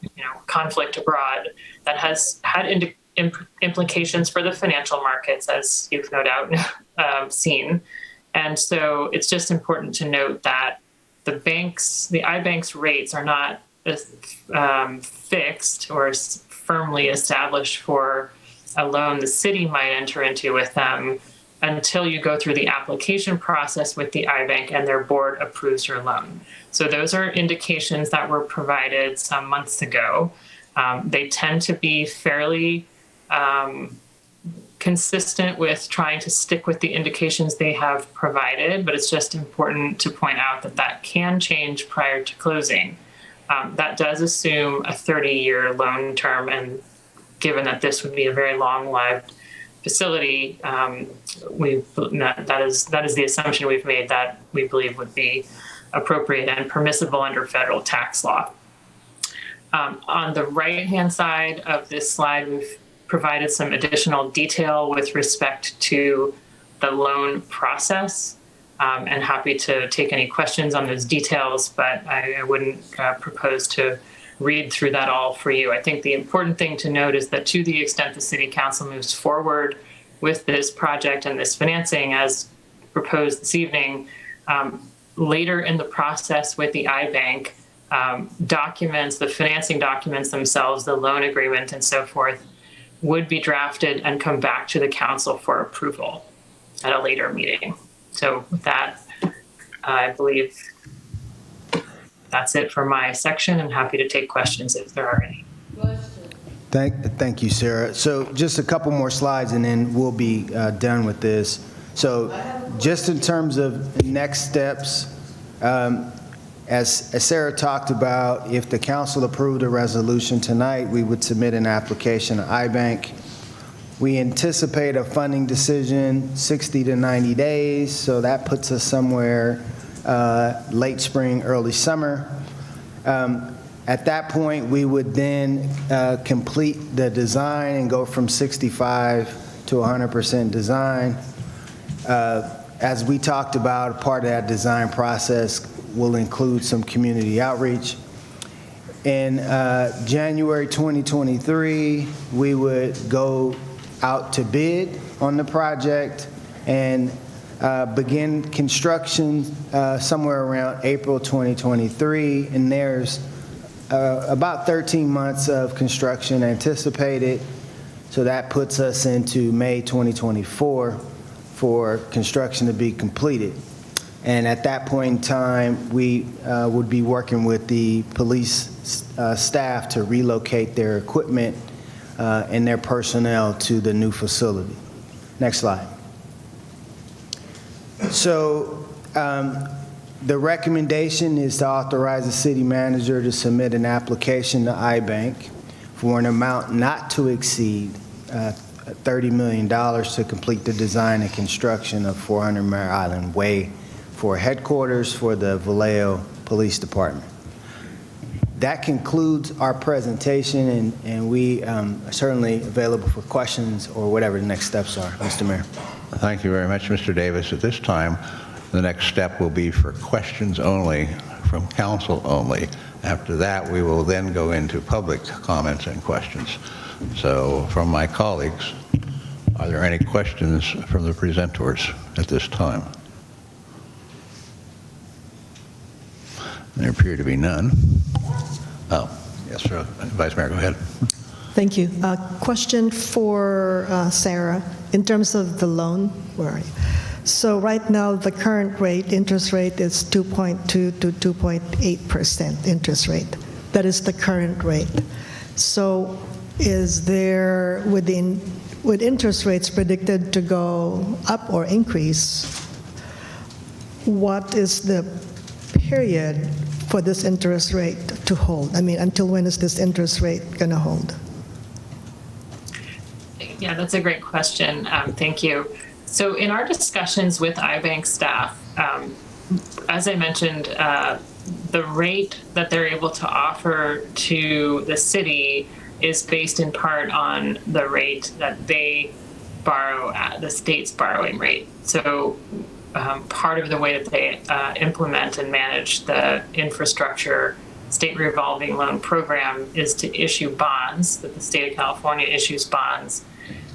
conflict abroad, that has had implications for the financial markets, as you've no doubt seen. And so it's just important to note that the iBank's rates are not fixed or firmly established for a loan the city might enter into with them until you go through the application process with the iBank and their board approves your loan. So those are indications that were provided some months ago. They tend to be fairly consistent with trying to stick with the indications they have provided, but it's just important to point out that that can change prior to closing. That does assume a 30-year loan term, and given that this would be a very long-lived facility, that is the assumption we've made that we believe would be appropriate and permissible under federal tax law. On the right-hand side of this slide, we've provided some additional detail with respect to the loan process, and happy to take any questions on those details, but I wouldn't propose to read through that all for you. I think the important thing to note is that to the extent the City Council moves forward with this project and this financing as proposed this evening, later in the process with the iBank, documents, the financing documents themselves, the loan agreement and so forth, would be drafted and come back to the council for approval at a later meeting. So with that, I believe that's it for my section. I'm happy to take questions if there are any. Thank you, Sarah. So just a couple more slides and then we'll be done with this. So just in terms of next steps, as Sarah talked about, if the council approved a resolution tonight, we would submit an application to iBank. We anticipate a funding decision 60 to 90 days, so that puts us somewhere late spring, early summer. At that point, we would then complete the design and go from 65 to 100% design. As we talked about, part of that design process will include some community outreach. In January 2023, we would go out to bid on the project and begin construction somewhere around April 2023. And there's about 13 months of construction anticipated. So that puts us into May 2024 for construction to be completed. And at that point in time, we would be working with the police staff to relocate their equipment and their personnel to the new facility. Next slide. So the recommendation is to authorize the city manager to submit an application to iBank for an amount not to exceed $30 million to complete the design and construction of 400 Mare Island Way for headquarters for the Vallejo Police Department. That concludes our presentation, and we are certainly available for questions or whatever the next steps are, Mr. Mayor. Thank you very much, Mr. Davis. At this time, the next step will be for questions only, from council only. After that, we will then go into public comments and questions. So from my colleagues, are there any questions from the presenters at this time? There appear to be none. Oh, yes, sir. Vice Mayor, go ahead. Thank you. Question for Sarah. In terms of the loan, where are you? So right now, the current rate, interest rate is 2.2 to 2.8% interest rate. That is the current rate. So is there, with interest rates predicted to go up or increase, what is the period for this interest rate to hold? I mean, until when is this interest rate going to hold? Yeah, that's a great question. Thank you. So in our discussions with iBank staff, as I mentioned, the rate that they're able to offer to the city is based in part on the rate that they borrow at, the state's borrowing rate. So part of the way that they implement and manage the infrastructure state revolving loan program is to issue bonds, that the state of California issues bonds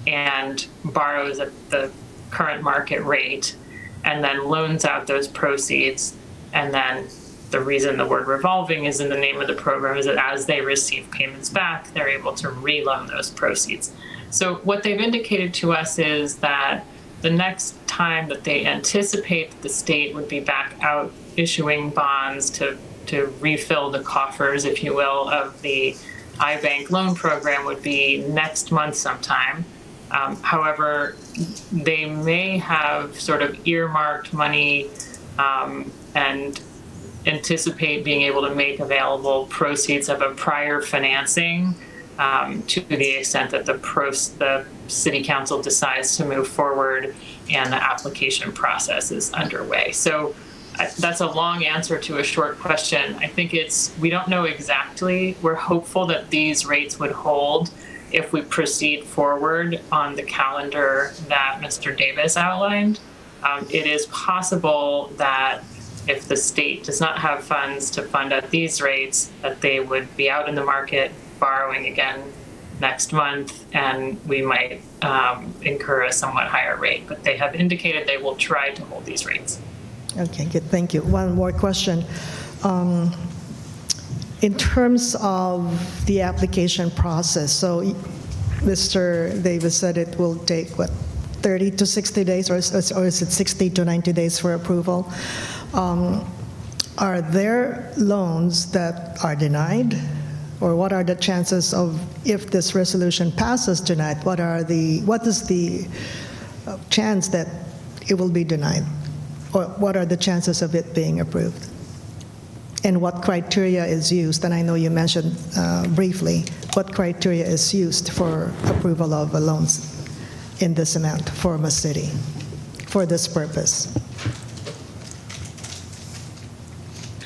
and borrows at the current market rate and then loans out those proceeds. And then the reason the word revolving is in the name of the program is that as they receive payments back, they're able to reloan those proceeds. So what they've indicated to us is that the next time that they anticipate that the state would be back out issuing bonds to refill the coffers, if you will, of the iBank loan program would be next month sometime. However, they may have sort of earmarked money and anticipate being able to make available proceeds of a prior financing to the extent that the city council decides to move forward and the application process is underway. So that's a long answer to a short question. I think we don't know exactly. We're hopeful that these rates would hold if we proceed forward on the calendar that Mr. Davis outlined. It is possible that if the state does not have funds to fund at these rates, that they would be out in the market borrowing again next month, and we might incur a somewhat higher rate. But they have indicated they will try to hold these rates. Okay, good, thank you. One more question. In terms of the application process, so Mr. Davis said it will take, 30 to 60 days, or is it 60 to 90 days for approval? Are there loans that are denied? Or what are the chances of, if this resolution passes tonight, what is the chance that it will be denied? Or what are the chances of it being approved? And what criteria is used? And I know you mentioned briefly, what criteria is used for approval of loans in this amount for a city for this purpose?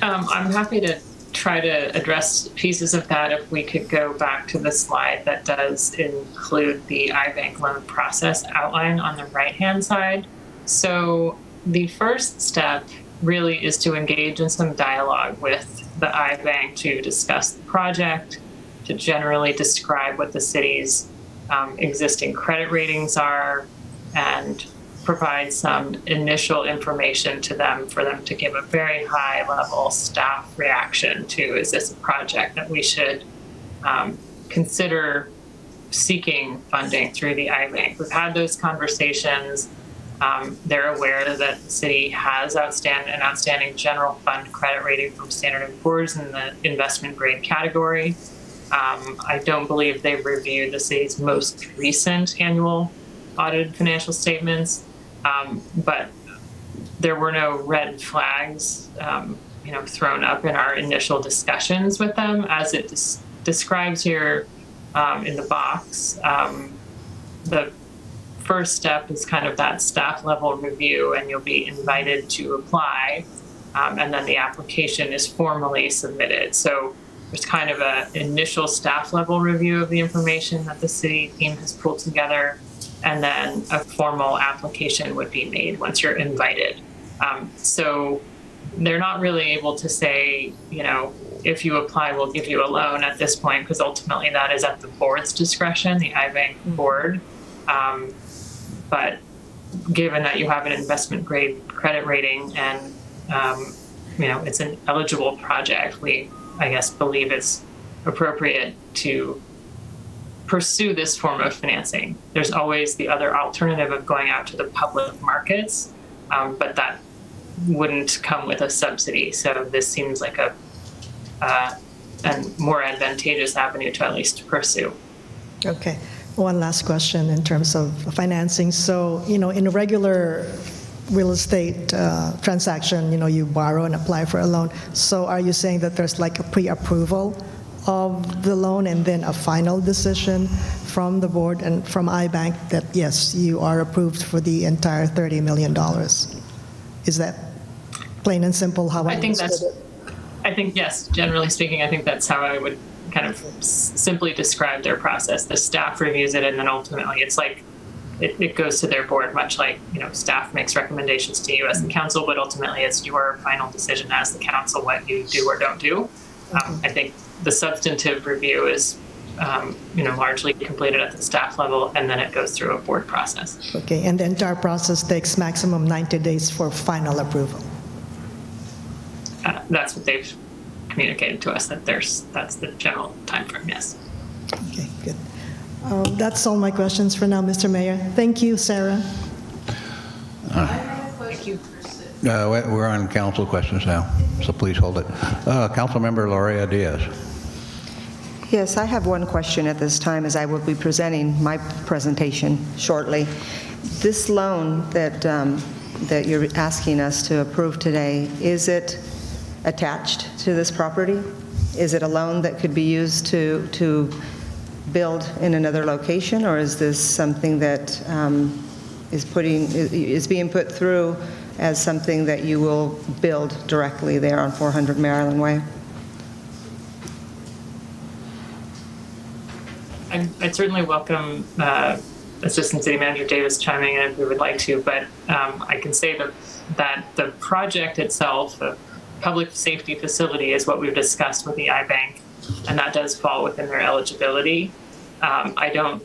I'm happy to try to address pieces of that if we could go back to the slide that does include the iBank loan process outline on the right-hand side. So the first step really is to engage in some dialogue with the iBank to discuss the project, to generally describe what the city's existing credit ratings are, and provide some initial information to them for them to give a very high-level staff reaction to, is this a project that we should consider seeking funding through the iBank? We've had those conversations. They're aware that the city has an outstanding general fund credit rating from Standard & Poor's in the investment grade category. I don't believe they've reviewed the city's most recent annual audited financial statements, but there were no red flags, thrown up in our initial discussions with them. As it describes here in the box, the first step is kind of that staff level review, and you'll be invited to apply, and then the application is formally submitted. So there's kind of an initial staff level review of the information that the city team has pulled together, and then a formal application would be made once you're invited. So they're not really able to say, you know, if you apply, we'll give you a loan at this point, because ultimately that is at the board's discretion, the iBank board. But given that you have an investment grade credit rating and, you know, it's an eligible project, we, I guess, believe it's appropriate to pursue this form of financing. There's always the other alternative of going out to the public markets, but that wouldn't come with a subsidy. So this seems like a more advantageous avenue to at least pursue. Okay. One last question in terms of financing. So, you know, in a regular real estate transaction, you know, you borrow and apply for a loan. So are you saying that there's like a pre-approval of the loan and then a final decision from the board and from iBank that, yes, you are approved for the entire $30 million? Is that plain and simple how I understood it? I think, yes, generally speaking, I think that's how I would kind of simply describe their process. The staff reviews it, and then ultimately it's like it goes to their board, much like, you know, staff makes recommendations to you as the council, but ultimately it's your final decision as the council what you do or don't do. I think the substantive review is, you know, largely completed at the staff level, and then it goes through a board process. Okay, and the entire process takes maximum 90 days for final approval. That's what they've communicated to us, that that's the general time frame, yes. Okay, good. That's all my questions for now, Mr. Mayor. Thank you, Sarah. Thank you. We're on council questions now, so please hold it. Councilmember Andrea Diaz. Yes, I have one question at this time, as I will be presenting my presentation shortly. This loan that you're asking us to approve today, is it attached to this property? Is it a loan that could be used to build in another location, or is this something that is being put through as something that you will build directly there on 400 Mare Island Way? I'd certainly welcome Assistant City Manager Davis chiming in if we would like to, but I can say that the project itself, the public safety facility, is what we've discussed with the iBank, and that does fall within their eligibility. I don't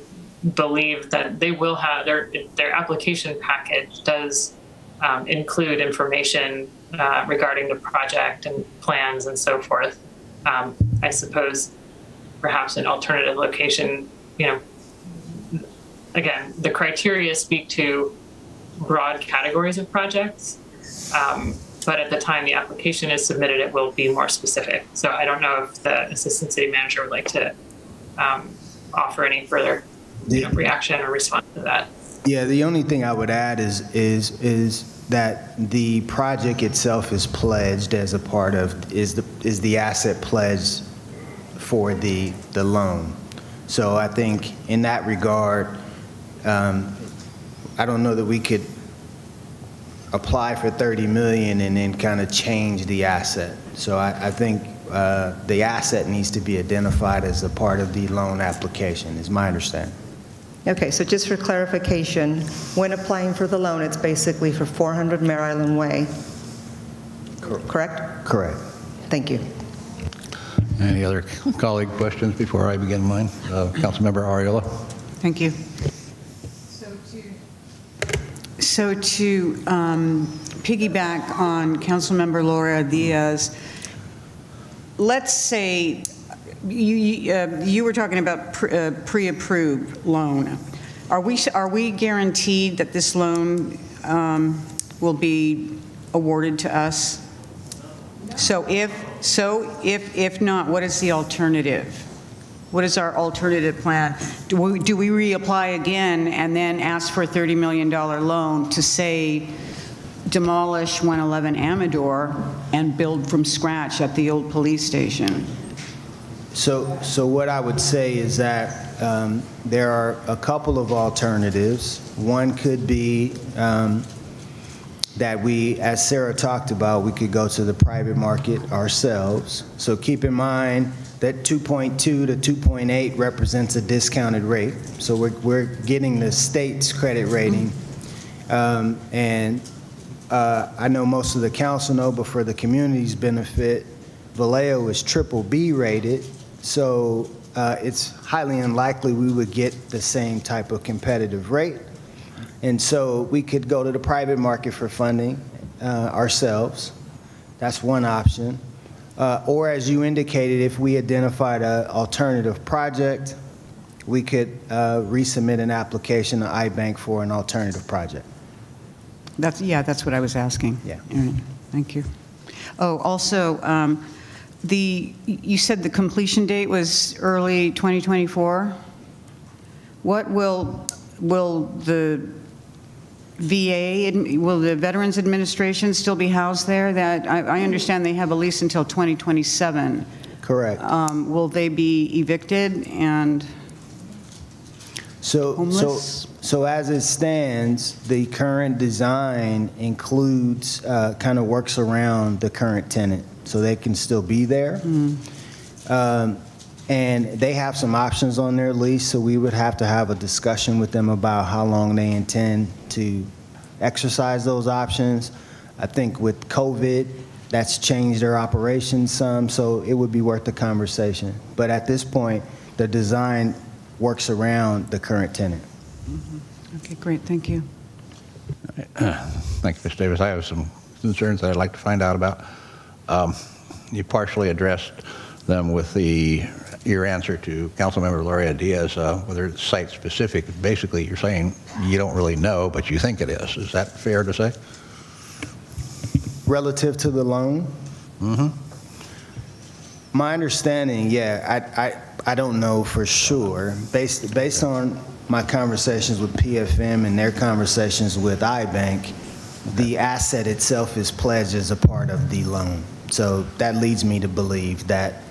believe that they will have their application package does include information regarding the project and plans and so forth. I suppose perhaps an alternative location, you know, again, the criteria speak to broad categories of projects, but at the time the application is submitted, it will be more specific. So I don't know if the Assistant City Manager would like to offer any further reaction or response to that. Yeah, the only thing I would add is that the project itself is pledged as a part of, is the asset pledged for the loan. So I think in that regard, I don't know that we could apply for 30 million and then kind of change the asset. So I think the asset needs to be identified as a part of the loan application, is my understanding. Okay, so just for clarification, when applying for the loan, it's basically for 400 Mare Island Way, correct? Correct. Thank you. Any other colleague questions before I begin mine? Councilmember Ariola. Thank you. So to piggyback on Councilmember Laura Diaz, let's say you were talking about pre-approved loan. Are we guaranteed that this loan will be awarded to us? So if not, what is the alternative? What is our alternative plan? Do we reapply again and then ask for a $30 million loan to, say, demolish 111 Amador and build from scratch at the old police station? So what I would say is that there are a couple of alternatives. One could be that we, as Sarah talked about, we could go to the private market ourselves. So keep in mind that 2.2 to 2.8 represents a discounted rate. So we're getting the state's credit rating. I know most of the council know, but for the community's benefit, Vallejo is BBB rated. So it's highly unlikely we would get the same type of competitive rate. And so we could go to the private market for funding ourselves. That's one option. Or as you indicated, if we identified an alternative project, we could resubmit an application to iBank for an alternative project. That's what I was asking. Yeah. Aaron, thank you. Oh, also, you said the completion date was early 2024. What will the will the Veterans Administration still be housed there? That I understand they have a lease until 2027. Correct. Will they be evicted and homeless? So as it stands, the current design includes, kind of works around the current tenant, so they can still be there. And they have some options on their lease, so we would have to have a discussion with them about how long they intend to exercise those options. I think with COVID, that's changed their operations some, so it would be worth the conversation. But at this point, the design works around the current tenant. Okay, great, thank you. Thank you, Ms. Davis. I have some concerns that I'd like to find out about. You partially addressed them with your answer to Councilmember Gloria Diaz, whether it's site-specific. Basically, you're saying you don't really know, but you think it is. Is that fair to say? Relative to the loan? Mm-hmm. My understanding, I don't know for sure. Based on my conversations with PFM and their conversations with iBank, the asset itself is pledged as a part of the loan. So that leads me to believe that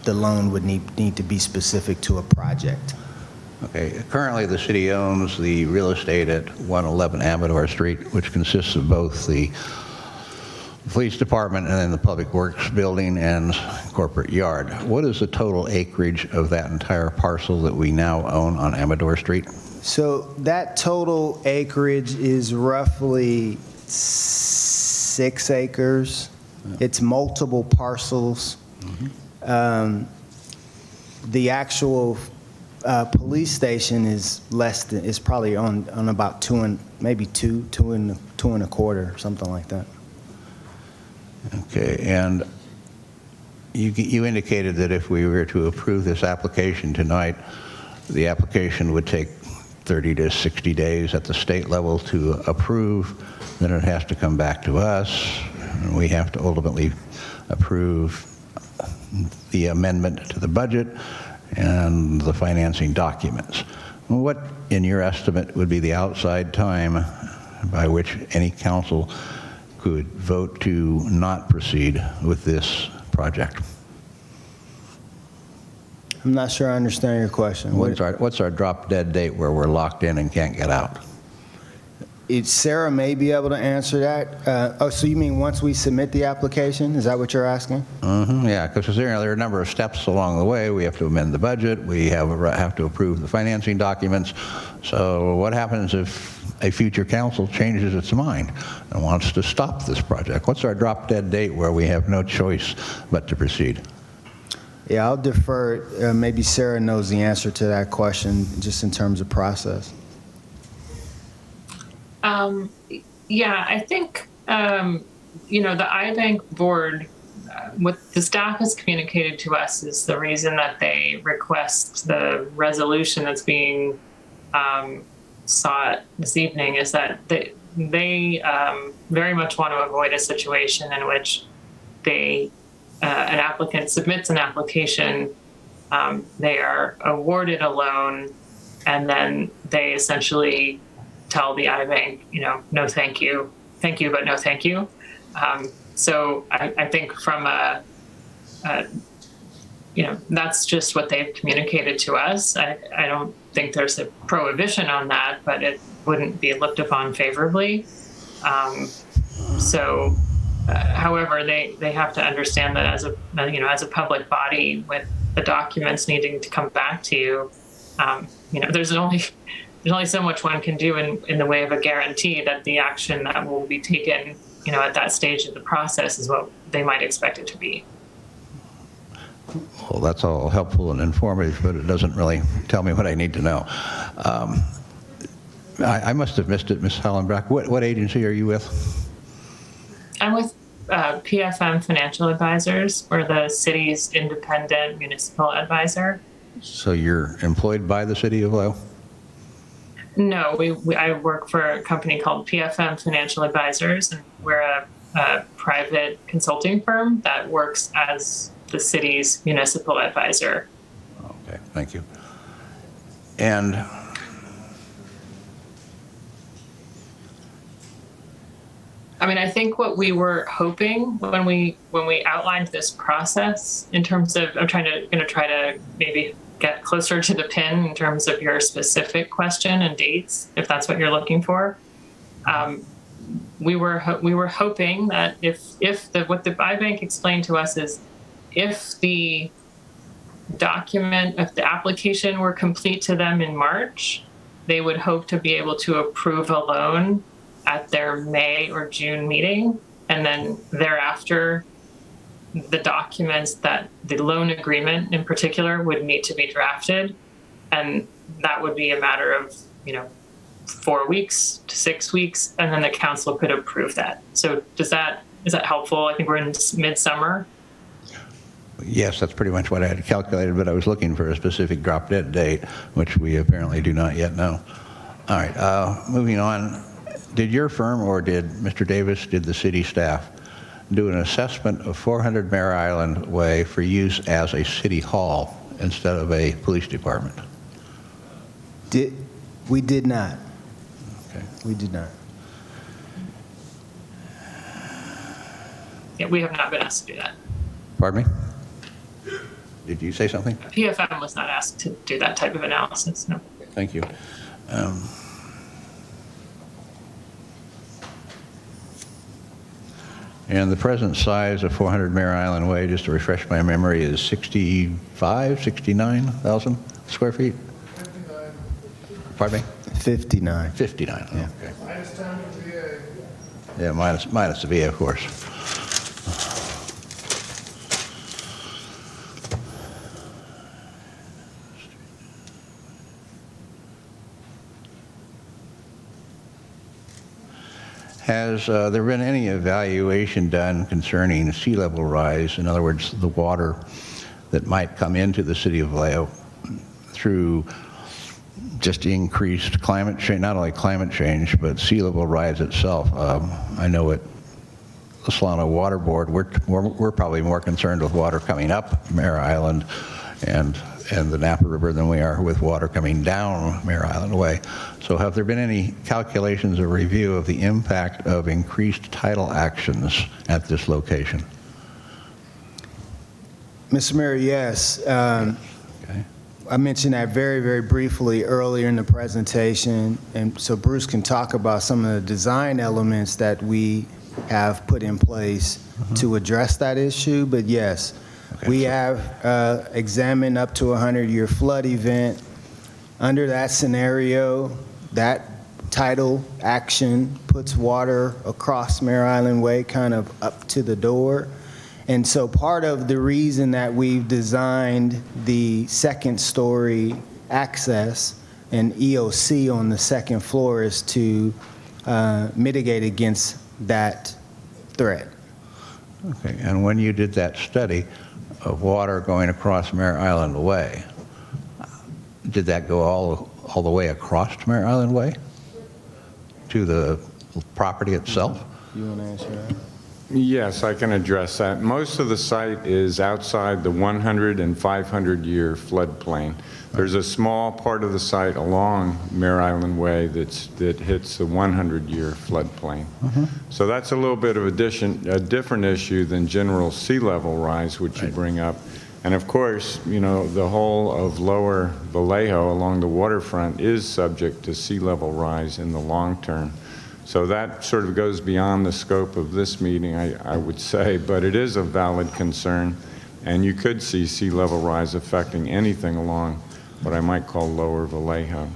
the loan would need to be specific to a project. Okay. Currently, the city owns the real estate at 111 Amador Street, which consists of both the police department and then the public works building and corporate yard. What is the total acreage of that entire parcel that we now own on Amador Street? So that total acreage is roughly 6 acres. It's multiple parcels. The actual police station is probably on about two and a quarter, something like that. Okay, and you indicated that if we were to approve this application tonight, the application would take 30 to 60 days at the state level to approve. Then it has to come back to us, and we have to ultimately approve the amendment to the budget and the financing documents. What, in your estimate, would be the outside time by which any council could vote to not proceed with this project? I'm not sure I understand your question. What's our drop dead date where we're locked in and can't get out? Sarah may be able to answer that. So you mean once we submit the application? Is that what you're asking? Yeah, because there are a number of steps along the way. We have to amend the budget. We have to approve the financing documents. So what happens if a future council changes its mind and wants to stop this project? What's our drop dead date where we have no choice but to proceed? Yeah, I'll defer. Maybe Sarah knows the answer to that question just in terms of process. Yeah, I think, the iBank board, what the staff has communicated to us is the reason that they request the resolution that's being sought this evening is that they very much want to avoid a situation in which an applicant submits an application, they are awarded a loan, and then they essentially tell the iBank, no, thank you, but no, thank you. So I think from that's just what they've communicated to us. I don't think there's a prohibition on that, but it wouldn't be looked upon favorably. However, they have to understand that as a public body with the documents needing to come back to you, there's only so much one can do in the way of a guarantee that the action that will be taken, at that stage of the process is what they might expect it to be. Well, that's all helpful and informative, but it doesn't really tell me what I need to know. I must have missed it, Ms. Hollenback. What agency are you with? I'm with PFM Financial Advisors. We're the city's independent municipal advisor. So you're employed by the city of Vallejo? No, I work for a company called PFM Financial Advisors, and we're a private consulting firm that works as the city's municipal advisor. Okay, thank you. And I think what we were hoping when we outlined this process in terms of, I'm going to try to maybe get closer to the pin in terms of your specific question and dates, if that's what you're looking for. We were hoping that what the iBank explained to us is if the application were complete to them in March, they would hope to be able to approve a loan at their May or June meeting, and then thereafter the documents that the loan agreement in particular would need to be drafted, and that would be a matter of 4 weeks to 6 weeks, and then the council could approve that. So is that helpful? I think we're in midsummer. yes, that's pretty much what I had calculated, but I was looking for a specific drop dead date, which we apparently do not yet know. All right, moving on. Did your firm, or did Mr. Davis, did the city staff do an assessment of 400 Mare Island Way for use as a city hall instead of a police department? We did not. Okay. We did not. Yeah, we have not been asked to do that. Pardon me? Did you say something? PFM was not asked to do that type of analysis, no. Thank you. And the present size of 400 Mare Island Way, just to refresh my memory, is 69,000 square feet? 59. Pardon me? 59. 59, Yeah. okay. Minus town and VA. Yeah, minus the VA, of course. Has there been any evaluation done concerning sea level rise? In other words, the water that might come into the city of Vallejo through just increased climate change, not only climate change, but sea level rise itself. I know at the Solano Water Board, we're probably more concerned with water coming up Mare Island and the Napa River than we are with water coming down Mare Island Way. So have there been any calculations or review of the impact of increased tidal actions at this location? Mr. Mayor, yes. Okay. I mentioned that very, very briefly earlier in the presentation, and so Bruce can talk about some of the design elements that we have put in place to address that issue, but yes. Okay, we have examined up to a 100-year flood event. Under that scenario, that tidal action puts water across Mare Island Way kind of up to the door. And so part of the reason that we've designed the second story access and EOC on the second floor is to mitigate against that threat. Okay, and when you did that study of water going across Mare Island Way, did that go all the way across Mare Island Way to the property itself? You want to answer that? Yes, I can address that. Most of the site is outside the 100 and 500-year floodplain. There's a small part of the site along Mare Island Way that hits the 100-year floodplain. So that's a little bit of a different issue than general sea level rise, which you bring up. And of course, you know, the whole of lower Vallejo along the waterfront is subject to sea level rise in the long term. So that sort of goes beyond the scope of this meeting, I would say, but it is a valid concern. And you could see sea level rise affecting anything along what I might call lower Vallejo.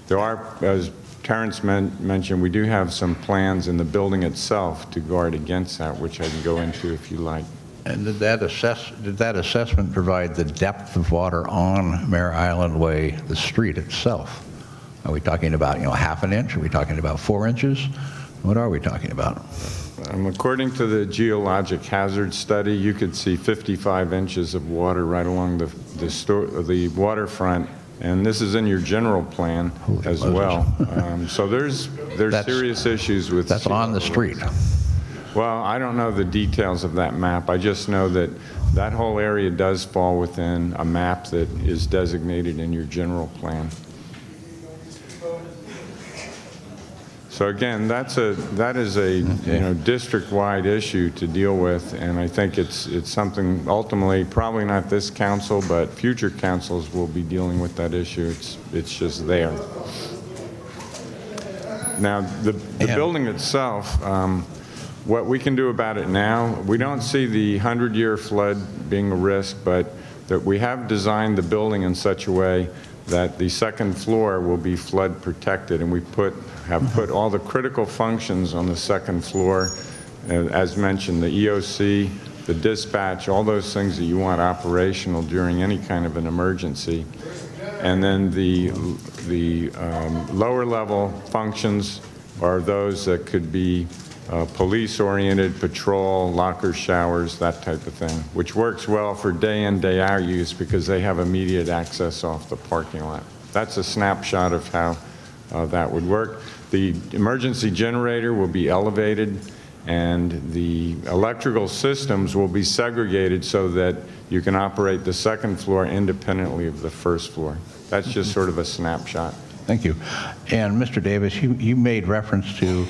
There are, as Terrance mentioned, we do have some plans in the building itself to guard against that, which I can go into if you like. And did that assessment provide the depth of water on Mare Island Way, the street itself? Are we talking about, you know, half an inch? Are we talking about 4 inches? What are we talking about? According to the geologic hazard study, you could see 55 inches of water right along the waterfront, and this is in your general plan as well. So there's serious issues with. That's on the street. Well, I don't know the details of that map. I just know that that whole area does fall within a map that is designated in your general plan. So again, that is a you know, district-wide issue to deal with, and I think it's something ultimately, probably not this council, but future councils will be dealing with that issue. It's just there. Now, the building itself, what we can do about it now, we don't see the 100-year flood being a risk, but that we have designed the building in such a way that the second floor will be flood protected, and we have put all the critical functions on the second floor, as mentioned, the EOC, the dispatch, all those things that you want operational during any kind of an emergency. And then the lower level functions are those that could be police-oriented, patrol, locker showers, that type of thing, which works well for day-in, day-out use because they have immediate access off the parking lot. That's a snapshot of how that would work. The emergency generator will be elevated, and the electrical systems will be segregated so that you can operate the second floor independently of the first floor. That's just sort of a snapshot. Thank you. And Mr. Davis, you made reference to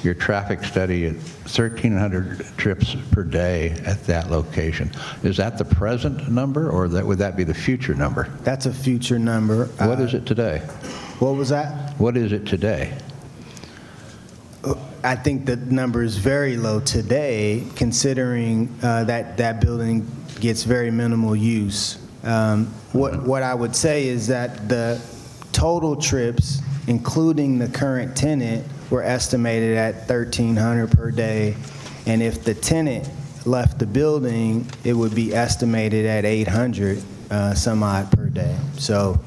your traffic study at 1,300 trips per day at that location. Is that the present number, or would that be the future number? That's a future number. What is it today? What was that? What is it today? I think the number is very low today, considering that building gets very minimal use. What I would say is that the total trips, including the current tenant, were estimated at 1,300 per day, and if the tenant left the building, it would be estimated at 800 some odd per day. So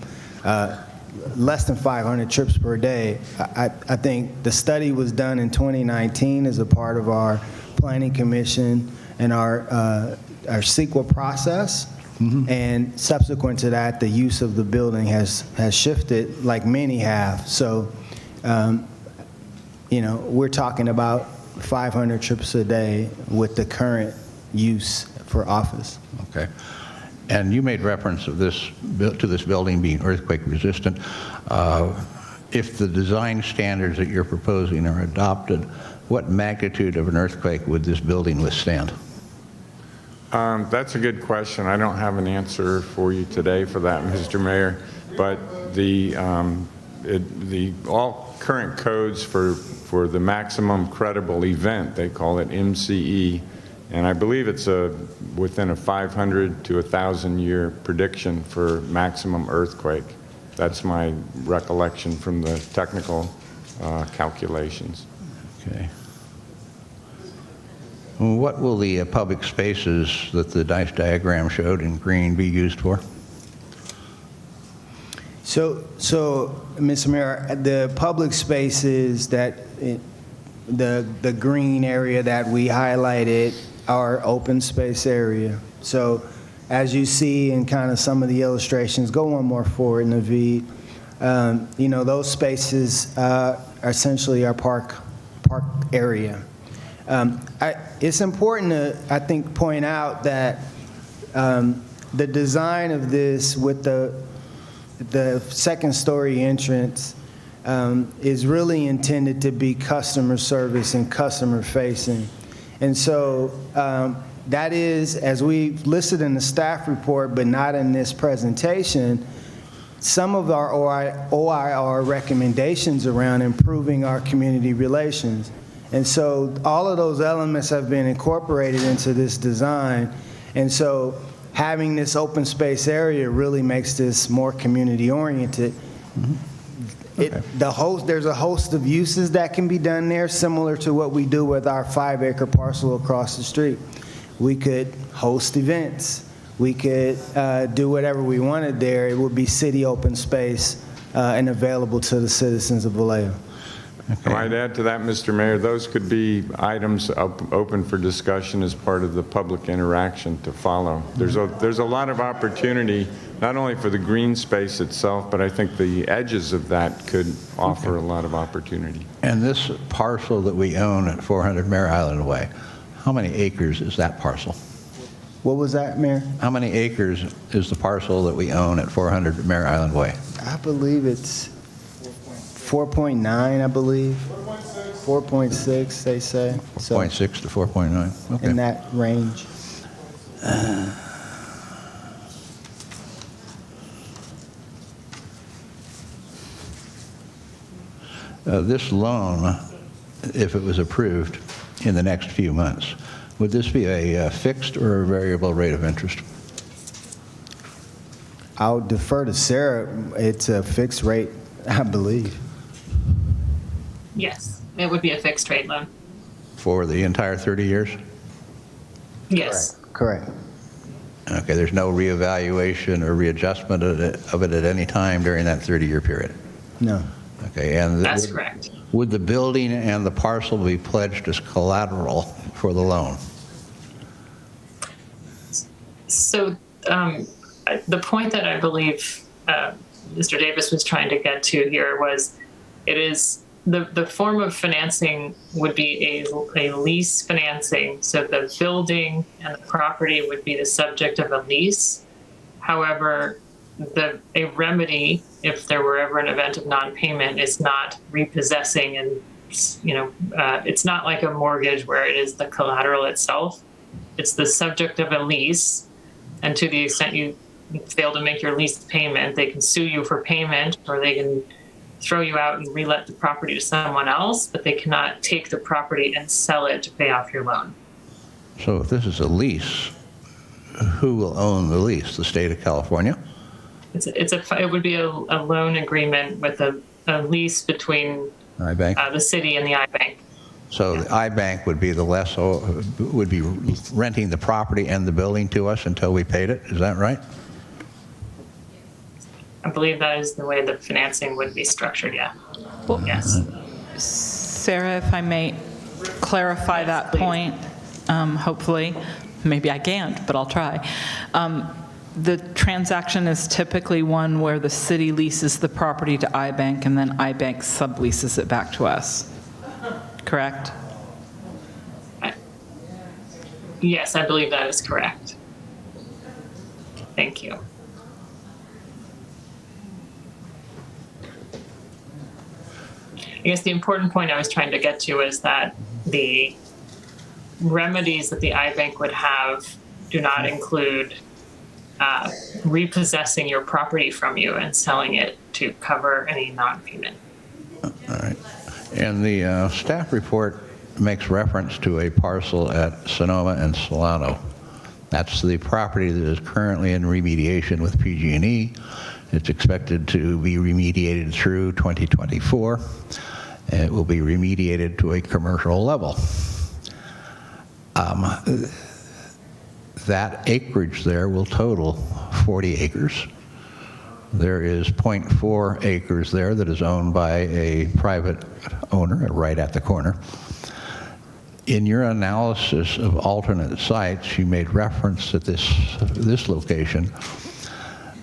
less than 500 trips per day. I think the study was done in 2019 as a part of our planning commission and our CEQA process. Mm-hmm. And subsequent to that, the use of the building has shifted, like many have. So, you know, we're talking about 500 trips a day with the current use for office. Okay. And you made reference of this to this building being earthquake resistant. If the design standards that you're proposing are adopted, what magnitude of an earthquake would this building withstand? That's a good question. I don't have an answer for you today for that, Mr. Mayor. But all current codes for the maximum credible event, they call it MCE, and I believe it's within a 500 to 1,000 year prediction for maximum earthquake. That's my recollection from the technical calculations. Okay. What will the public spaces that the nice diagram showed in green be used for? So Mr. Mayor, the public spaces that the green area that we highlighted are open space area. So as you see in kind of some of the illustrations, go one more forward, Naveed. You know, those spaces are essentially our park area. It's important to, I think, point out that the design of this with the second story entrance is really intended to be customer service and customer facing. And so that is, as we listed in the staff report, but not in this presentation, some of our OIR recommendations around improving our community relations. And so all of those elements have been incorporated into this design. And so having this open space area really makes this more community oriented. There's a host of uses that can be done there, similar to what we do with our 5-acre parcel across the street. We could host events. We could do whatever we wanted there. It would be city open space and available to the citizens of Vallejo. I might add to that, Mr. Mayor, those could be items open for discussion as part of the public interaction to follow. There's a lot of opportunity, not only for the green space itself, but I think the edges of that could offer a lot of opportunity. And this parcel that we own at 400 Mare Island Way, how many acres is that parcel? What was that, Mayor? How many acres is the parcel that we own at 400 Mare Island Way? I believe it's 4.9, I believe. 4.6, they say. 4.6 to 4.9. Okay. In that range. This loan, if it was approved in the next few months, would this be a fixed or a variable rate of interest? I'll defer to Sarah. It's a fixed rate, I believe. Yes, it would be a fixed rate loan. For the entire 30 years? Yes. Correct. Okay, there's no reevaluation or readjustment of it at any time during that 30-year period? No. Okay, and That's correct. Would the building and the parcel be pledged as collateral for the loan? So the point that I believe Mr. Davis was trying to get to here was it is the form of financing would be a lease financing. So the building and the property would be the subject of a lease. However, a remedy, if there were ever an event of non-payment, is not repossessing and, it's not like a mortgage where it is the collateral itself. It's the subject of a lease. And to the extent you fail to make your lease payment, they can sue you for payment, or they can throw you out and relet the property to someone else, but they cannot take the property and sell it to pay off your loan. So if this is a lease, who will own the lease? The state of California? It would be a loan agreement with a lease between iBank? The city and the iBank. So the iBank would be the lessor, would be renting the property and the building to us until we paid it. Is that right? I believe that is the way the financing would be structured, yeah. Well, yes. Sarah, if I may clarify that point, hopefully. Maybe I can't, but I'll try. The transaction is typically one where the city leases the property to iBank and then iBank subleases it back to us. Correct? Yes, I believe that is correct. Thank you. I guess the important point I was trying to get to is that the remedies that the iBank would have do not include repossessing your property from you and selling it to cover any non-payment. All right. And the staff report makes reference to a parcel at Sonoma and Solano. That's the property that is currently in remediation with PG&E. It's expected to be remediated through 2024. And it will be remediated to a commercial level. That acreage there will total 40 acres. There is 0.4 acres there that is owned by a private owner right at the corner. In your analysis of alternate sites, you made reference that this location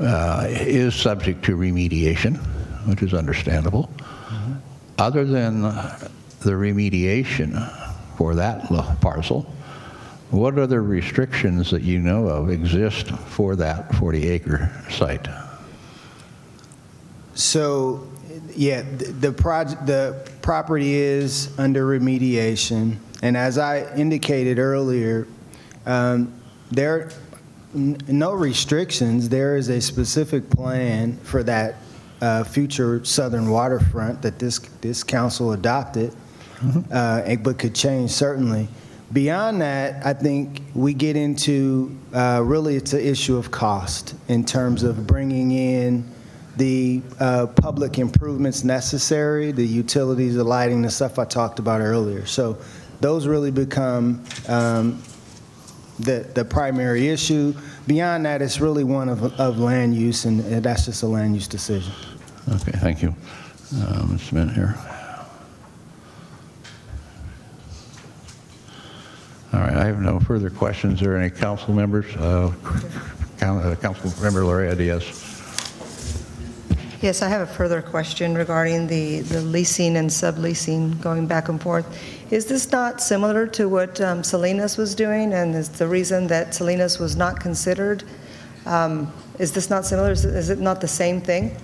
is subject to remediation, which is understandable. Mm-hmm. Other than the remediation for that parcel, what other restrictions that you know of exist for that 40-acre site? So, yeah, the property is under remediation, and as I indicated earlier, There are no restrictions. There is a specific plan for that future southern waterfront that this council adopted, but could change certainly. Beyond that, I think we get into really it's an issue of cost in terms of bringing in the public improvements necessary, the utilities, the lighting, the stuff I talked about earlier. So those really become the primary issue. Beyond that, it's really one of land use, and that's just a land use decision. Okay, thank you. Mr. Mint here. All right, I have no further questions. Are there any council members? Council member Laura Diaz. Yes, I have a further question regarding the leasing and subleasing going back and forth. Is this not similar to what Salinas was doing, and is the reason that Salinas was not considered? Is this not similar? Is it not the same thing?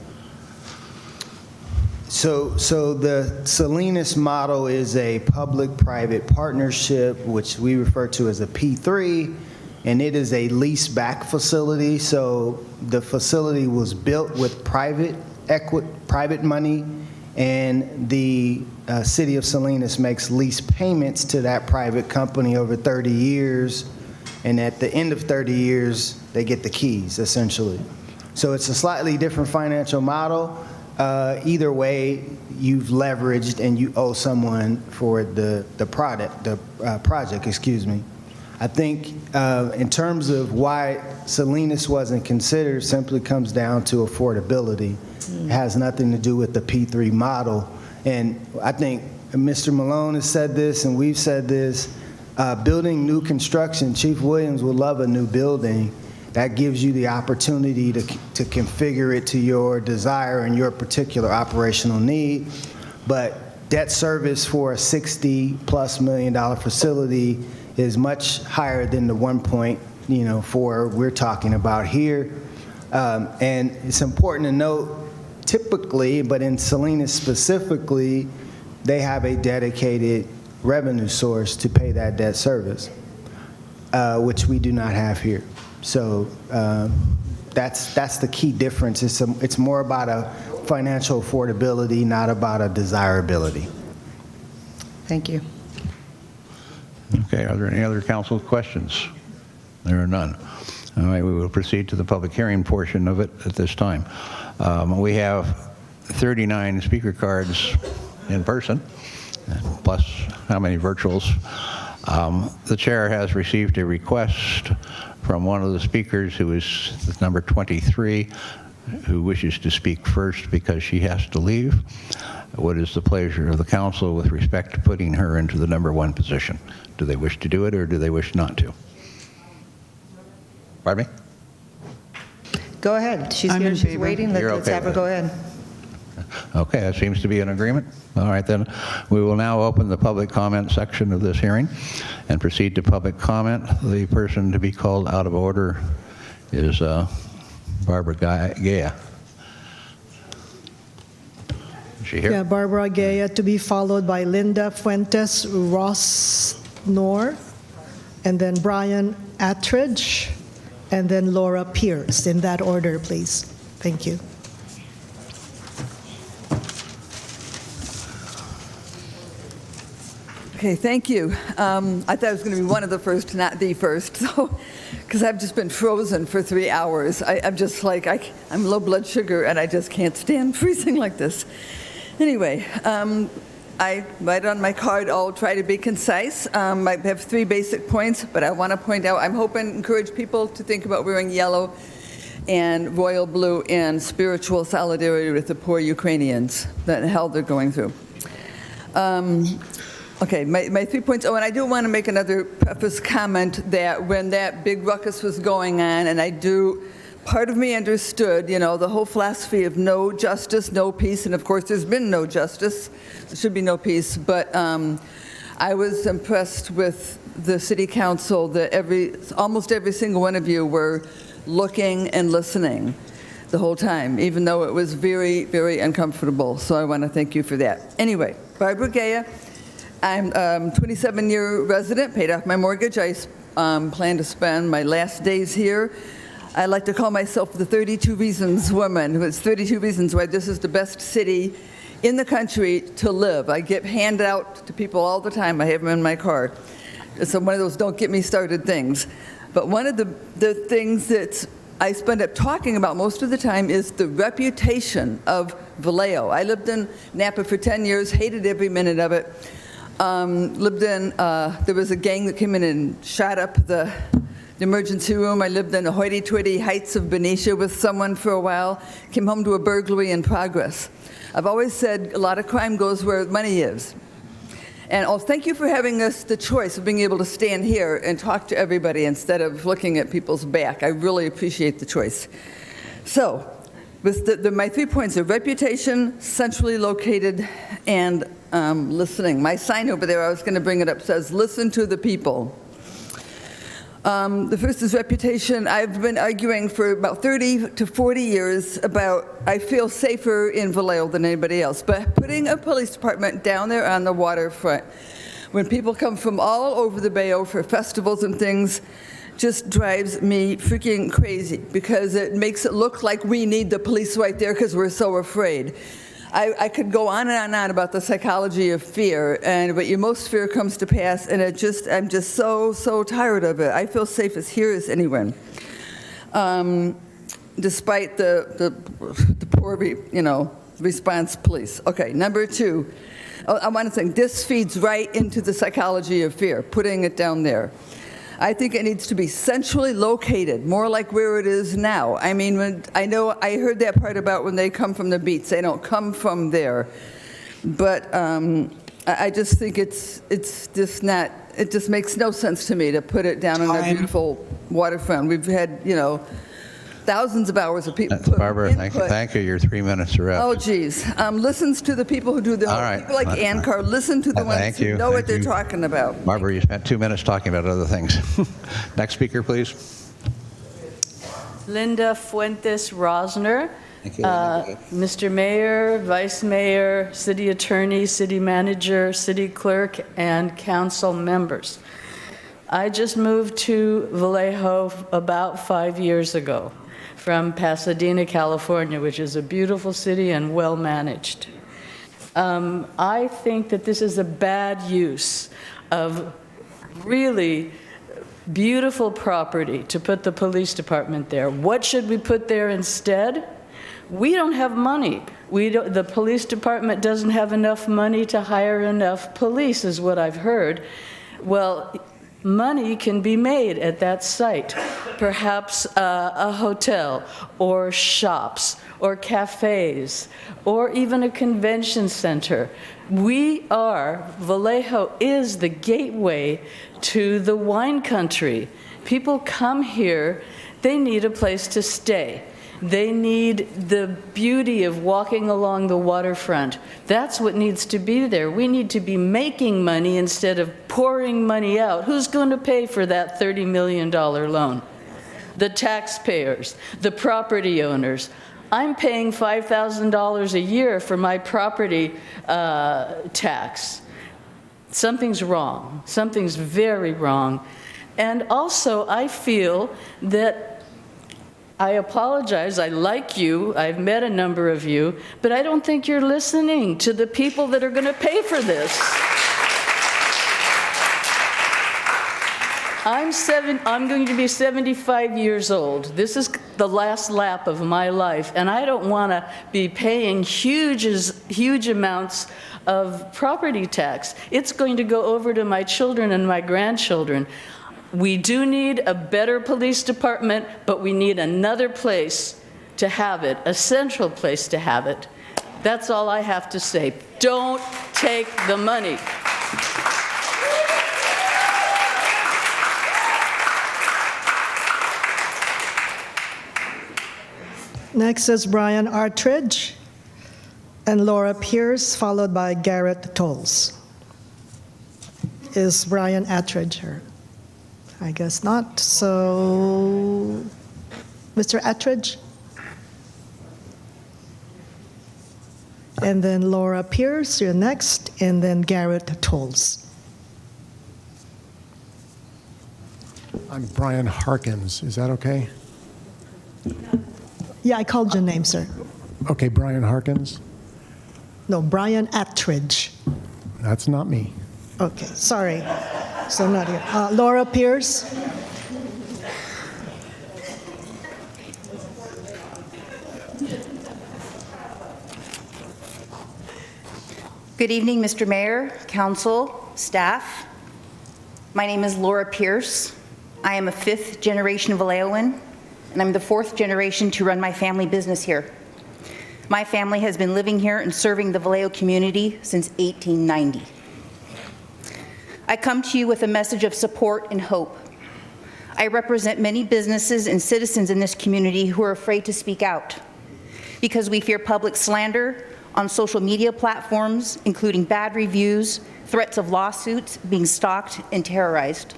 So the Salinas model is a public-private partnership, which we refer to as a P3, and it is a lease-back facility. So the facility was built with private money, and the city of Salinas makes lease payments to that private company over 30 years, and at the end of 30 years, they get the keys, essentially. So it's a slightly different financial model. Either way, you've leveraged and you owe someone for the project, excuse me. I think in terms of why Salinas wasn't considered, simply comes down to affordability. It has nothing to do with the P3 model. And I think Mr. Malone has said this, and we've said this, building new construction, Chief Williams would love a new building. That gives you the opportunity to configure it to your desire and your particular operational need. But debt service for a $60+ million facility is much higher than the 1.4 we're talking about here. And it's important to note, typically, but in Salinas specifically, they have a dedicated revenue source to pay that debt service, which we do not have here. So that's the key difference. It's more about a financial affordability, not about a desirability. Thank you. Okay, are there any other council questions? There are none. All right, we will proceed to the public hearing portion of it at this time. We have 39 speaker cards in person, plus how many virtuals. The chair has received a request from one of the speakers, who is number 23, who wishes to speak first because she has to leave. What is the pleasure of the council with respect to putting her into the number 1 position? Do they wish to do it, or do they wish not to? Pardon me? Go ahead. She's here. She's waiting. Let's have her go ahead. Okay, that seems to be an agreement. All right, then we will now open the public comment section of this hearing and proceed to public comment. The person to be called out of order is Barbara Gaya. Is she here? Yeah, Barbara Gaya, to be followed by Linda Fuentes, Ross Knorr, and then Brian Attridge, and then Laura Pierce. In that order, please. Thank you. Okay, thank you. I thought it was going to be one of the first, not the first, so because I've just been frozen for 3 hours. I'm just like, I'm low blood sugar, and I just can't stand freezing like this. Anyway, I write on my card, I'll try to be concise. I have 3 basic points, but I want to point out, I'm hoping to encourage people to think about wearing yellow and royal blue in spiritual solidarity with the poor Ukrainians, the hell they're going through. Okay, my 3 points. Oh, and I do want to make another preface comment that when that big ruckus was going on, and part of me understood, the whole philosophy of no justice, no peace, and of course there's been no justice, there should be no peace, but I was impressed with the city council that almost every single one of you were looking and listening the whole time, even though it was very, very uncomfortable, so I want to thank you for that. Anyway, Barbara Gaya. I'm a 27-year resident, paid off my mortgage. I plan to spend my last days here. I like to call myself the 32 Reasons woman. It's 32 reasons why this is the best city in the country to live. I get handed out to people all the time. I have them in my car. It's one of those don't get me started things. But one of the things that I spend up talking about most of the time is the reputation of Vallejo. I lived in Napa for 10 years, hated every minute of it. There was a gang that came in and shot up the emergency room. I lived in the hoity-toity heights of Benicia with someone for a while. Came home to a burglary in progress. I've always said a lot of crime goes where money is. And thank you for having us the choice of being able to stand here and talk to everybody instead of looking at people's back. I really appreciate the choice. So, with my 3 points are reputation, centrally located, and listening. My sign over there, I was going to bring it up, says, listen to the people. The first is reputation. I've been arguing for about 30 to 40 years about I feel safer in Vallejo than anybody else. But putting a police department down there on the waterfront, when people come from all over the Bayou for festivals and things, just drives me freaking crazy because it makes it look like we need the police right there because we're so afraid. I could go on and on about the psychology of fear, but your most fear comes to pass, and I'm just so tired of it. I feel safe as here as anywhere, despite the poor, response police. Okay, number 2, I want to think this feeds right into the psychology of fear, putting it down there. I think it needs to be centrally located, more like where it is now. I mean, I heard that part about when they come from the beach. They don't come from there. But I just think it's just not, it just makes no sense to me to put it down on a beautiful waterfront. We've had, thousands of hours of people. Barbara, thank you. Your 3 minutes are up. Oh, geez. Listens to the people who do the people like Carr. Listen to the ones who know what they're talking about. Barbara, you spent 2 minutes talking about other things. Next speaker, please. Linda Fuentes Rosner. Mr. Mayor, Vice Mayor, City Attorney, City Manager, City Clerk, and Council members. I just moved to Vallejo about 5 years ago from Pasadena, California, which is a beautiful city and well managed. I think that this is a bad use of really beautiful property to put the police department there. What should we put there instead? We don't have money. The police department doesn't have enough money to hire enough police, is what I've heard. Well, money can be made at that site. Perhaps a hotel or shops or cafes or even a convention center. Vallejo is the gateway to the wine country. People come here, they need a place to stay. They need the beauty of walking along the waterfront. That's what needs to be there. We need to be making money instead of pouring money out. Who's going to pay for that $30 million loan? The taxpayers, the property owners. I'm paying $5,000 a year for my property tax. Something's wrong. Something's very wrong. And also, I feel that I apologize, I like you, I've met a number of you, but I don't think you're listening to the people that are going to pay for this. I'm going to be 75 years old. This is the last lap of my life, and I don't want to be paying huge amounts of property tax. It's going to go over to my children and my grandchildren. We do need a better police department, but we need another place to have it, a central place to have it. That's all I have to say. Don't take the money. Next is Brian Artridge and Laura Pierce, followed by Garrett Toles. Is Brian Artridge here? I guess not. So, Mr. Attridge? And then Laura Pierce, you're next, and then Garrett Toles. I'm Brian Harkens. Is that okay? Yeah, I called your name, sir. Okay, Brian Harkens. No, Brian Attridge. That's not me. Okay, sorry. So not here. Laura Pierce. Good evening, Mr. Mayor, council, staff. My name is Laura Pierce. I am a 5th generation Vallejoan, and I'm the 4th generation to run my family business here. My family has been living here and serving the Vallejo community since 1890. I come to you with a message of support and hope. I represent many businesses and citizens in this community who are afraid to speak out because we fear public slander on social media platforms, including bad reviews, threats of lawsuits, being stalked and terrorized.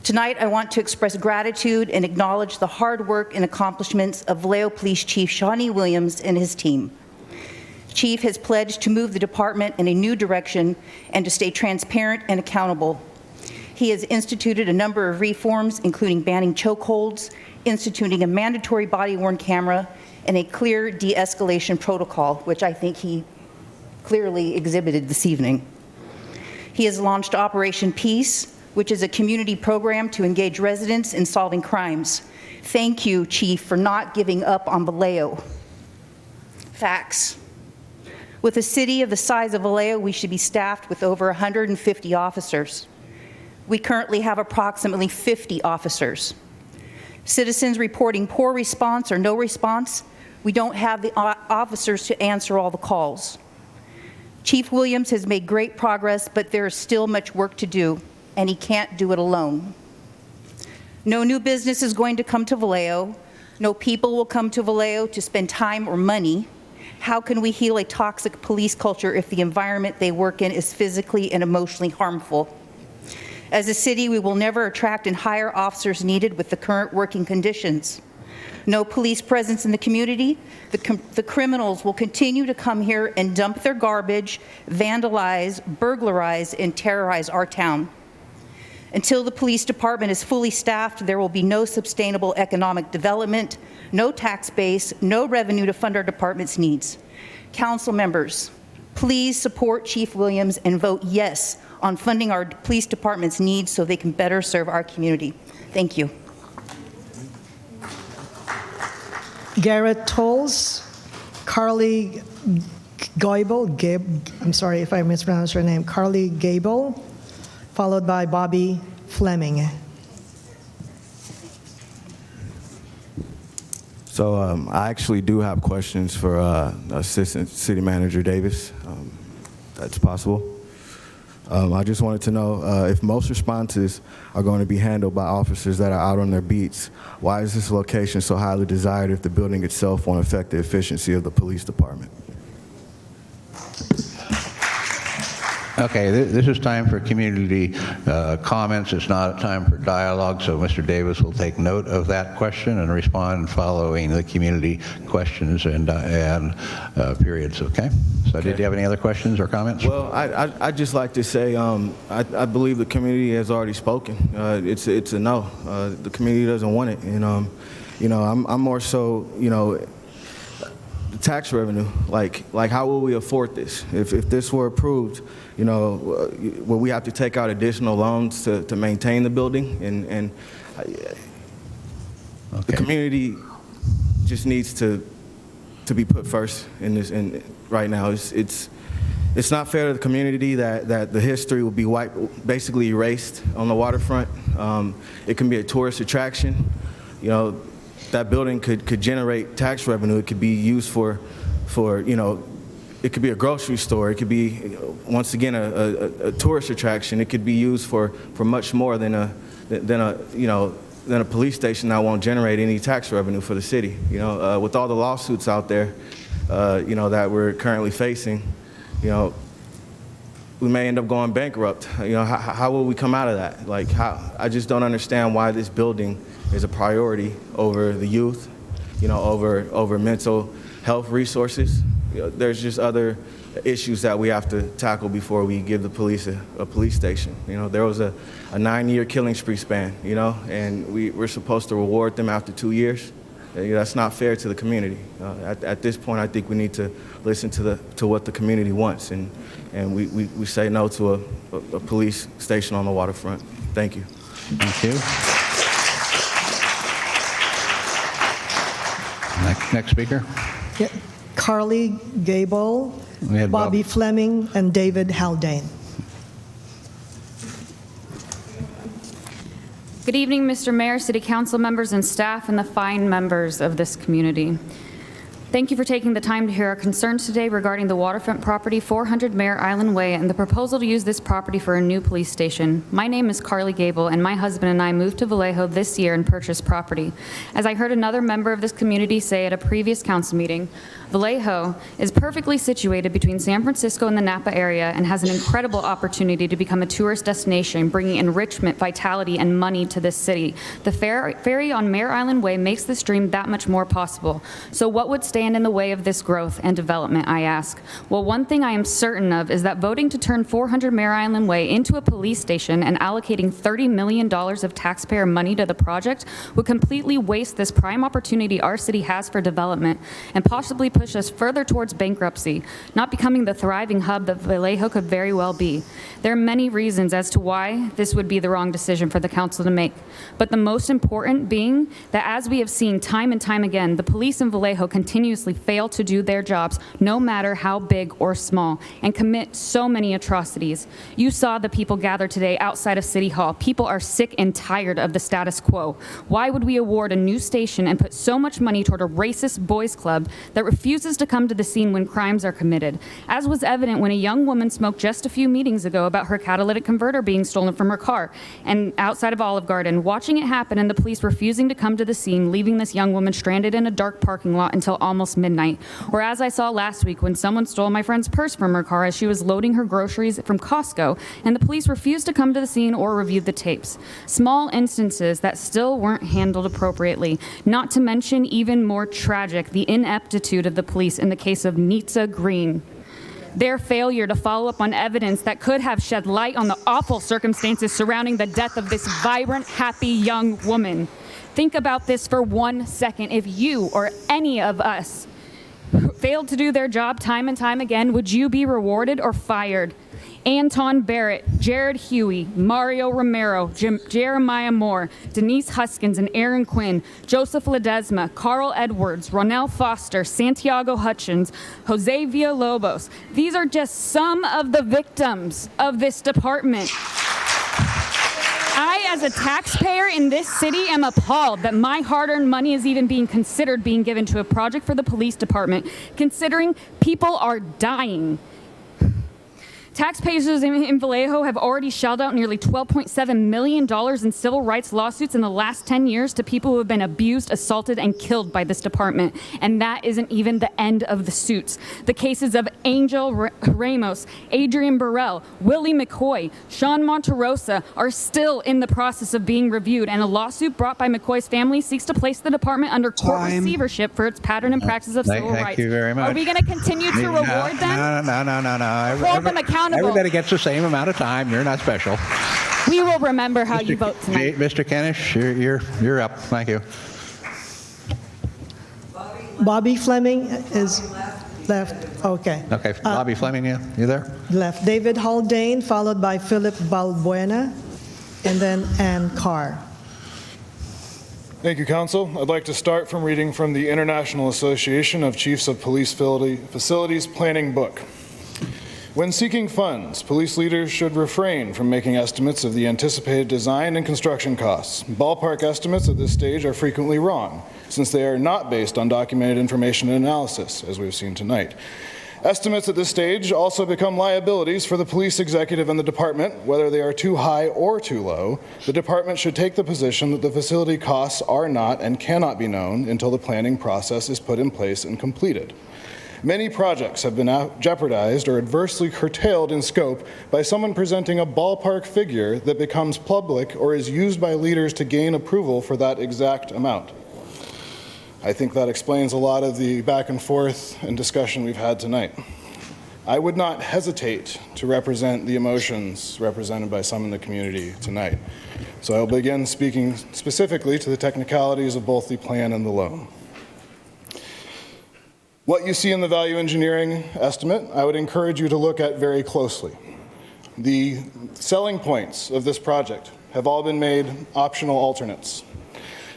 Tonight, I want to express gratitude and acknowledge the hard work and accomplishments of Vallejo Police Chief Shawnee Williams and his team. Chief has pledged to move the department in a new direction and to stay transparent and accountable. He has instituted a number of reforms, including banning chokeholds, instituting a mandatory body-worn camera, and a clear de-escalation protocol, which I think he clearly exhibited this evening. He has launched Operation Peace, which is a community program to engage residents in solving crimes. Thank you, Chief, for not giving up on Vallejo. Facts. With a city of the size of Vallejo, we should be staffed with over 150 officers. We currently have approximately 50 officers. Citizens reporting poor response or no response, we don't have the officers to answer all the calls. Chief Williams has made great progress, but there is still much work to do, and he can't do it alone. No new business is going to come to Vallejo. No people will come to Vallejo to spend time or money. How can we heal a toxic police culture if the environment they work in is physically and emotionally harmful? As a city, we will never attract and hire officers needed with the current working conditions. No police presence in the community. The criminals will continue to come here and dump their garbage, vandalize, burglarize, and terrorize our town. Until the police department is fully staffed, there will be no sustainable economic development, no tax base, no revenue to fund our department's needs. Council members, please support Chief Williams and vote yes on funding our police department's needs so they can better serve our community. Thank you. Garrett Toles, Carly Goebel, I'm sorry if I mispronounced her name, Carly Gable, followed by Bobby Fleming. So I actually do have questions for Assistant City Manager Davis, that's possible. I just wanted to know if most responses are going to be handled by officers that are out on their beats, why is this location so highly desired if the building itself won't affect the efficiency of the police department? Okay, this is time for community comments. It's not time for dialogue, so Mr. Davis will take note of that question and respond following the community questions and periods, okay? So did you have any other questions or comments? Well, I'd just like to say I believe the community has already spoken. It's a no. The community doesn't want it. And, I'm more so, the tax revenue, like how will we afford this? If this were approved, will we have to take out additional loans to maintain the building? And the community just needs to be put first in this. And right now, it's not fair to the community that the history will be basically erased on the waterfront. It can be a tourist attraction. That building could generate tax revenue. It could be used for it could be a grocery store. It could be, once again, a tourist attraction. It could be used for much more than a police station that won't generate any tax revenue for the city. With all the lawsuits out there, that we're currently facing, we may end up going bankrupt. How will we come out of that? I just don't understand why this building is a priority over the youth, over mental health resources. There's just other issues that we have to tackle before we give the police a police station. You know, there was a 9-year killing spree span, you know, and we're supposed to reward them after 2 years. That's not fair to the community. At this point, I think we need to listen to what the community wants, and we say no to a police station on the waterfront. Thank you. Thank you. Next speaker. Yeah. Carly Gable, We had Bobby Fleming, and David Haldane. Good evening, Mr. Mayor, City Council members and staff, and the fine members of this community. Thank you for taking the time to hear our concerns today regarding the waterfront property, 400 Mare Island Way, and the proposal to use this property for a new police station. My name is Carly Gable, and my husband and I moved to Vallejo this year and purchased property. As I heard another member of this community say at a previous council meeting, Vallejo is perfectly situated between San Francisco and the Napa area and has an incredible opportunity to become a tourist destination, bringing enrichment, vitality, and money to this city. The ferry on Mare Island Way makes this dream that much more possible. So what would stand in the way of this growth and development, I ask? Well, one thing I am certain of is that voting to turn 400 Mare Island Way into a police station and allocating $30 million of taxpayer money to the project would completely waste this prime opportunity our city has for development and possibly push us further towards bankruptcy, not becoming the thriving hub that Vallejo could very well be. There are many reasons as to why this would be the wrong decision for the council to make, but the most important being that, as we have seen time and time again, the police in Vallejo continuously fail to do their jobs, no matter how big or small, and commit so many atrocities. You saw the people gather today outside of City Hall. People are sick and tired of the status quo. Why would we award a new station and put so much money toward a racist boys club that refuses to come to the scene when crimes are committed? As was evident when a young woman spoke just a few meetings ago about her catalytic converter being stolen from her car and outside of Olive Garden, watching it happen and the police refusing to come to the scene, leaving this young woman stranded in a dark parking lot until almost midnight. Or as I saw last week when someone stole my friend's purse from her car as she was loading her groceries from Costco and the police refused to come to the scene or review the tapes. Small instances that still weren't handled appropriately. Not to mention, even more tragic, the ineptitude of the police in the case of Nitza Green. Their failure to follow up on evidence that could have shed light on the awful circumstances surrounding the death of this vibrant, happy young woman. Think about this for 1 second. If you or any of us failed to do their job time and time again, would you be rewarded or fired? Anton Barrett, Jared Huey, Mario Romero, Jeremiah Moore, Denise Huskins and Aaron Quinn, Joseph Ledesma, Carl Edwards, Ronell Foster, Santiago Hutchins, Jose Villalobos. These are just some of the victims of this department. I, as a taxpayer in this city, am appalled that my hard-earned money is even being considered being given to a project for the police department, considering people are dying. Taxpayers in Vallejo have already shelled out nearly $12.7 million in civil rights lawsuits in the last 10 years to people who have been abused, assaulted, and killed by this department. And that isn't even the end of the suits. The cases of Angel Ramos, Adrian Burrell, Willie McCoy, Sean Monterosa are still in the process of being reviewed, and a lawsuit brought by McCoy's family seeks to place the department under court receivership for its pattern and practice of civil rights. Thank you very much. Are we going to continue to reward them? No. Hold them accountable. Everybody gets the same amount of time. You're not special. We will remember how you vote tonight. Mr. Kenish, you're up. Thank you. Bobby Fleming is left. Okay. Okay, Bobby Fleming, you there? Left. David Haldane, followed by Phillip Balbuena, and then Ann Carr. Thank you, Council. I'd like to start from reading from the International Association of Chiefs of Police Facilities Planning Book. When seeking funds, police leaders should refrain from making estimates of the anticipated design and construction costs. Ballpark estimates at this stage are frequently wrong, since they are not based on documented information and analysis, as we've seen tonight. Estimates at this stage also become liabilities for the police executive and the department. Whether they are too high or too low, the department should take the position that the facility costs are not and cannot be known until the planning process is put in place and completed. Many projects have been jeopardized or adversely curtailed in scope by someone presenting a ballpark figure that becomes public or is used by leaders to gain approval for that exact amount. I think that explains a lot of the back and forth and discussion we've had tonight. I would not hesitate to represent the emotions represented by some in the community tonight. So I'll begin speaking specifically to the technicalities of both the plan and the loan. What you see in the value engineering estimate, I would encourage you to look at very closely. The selling points of this project have all been made optional alternates.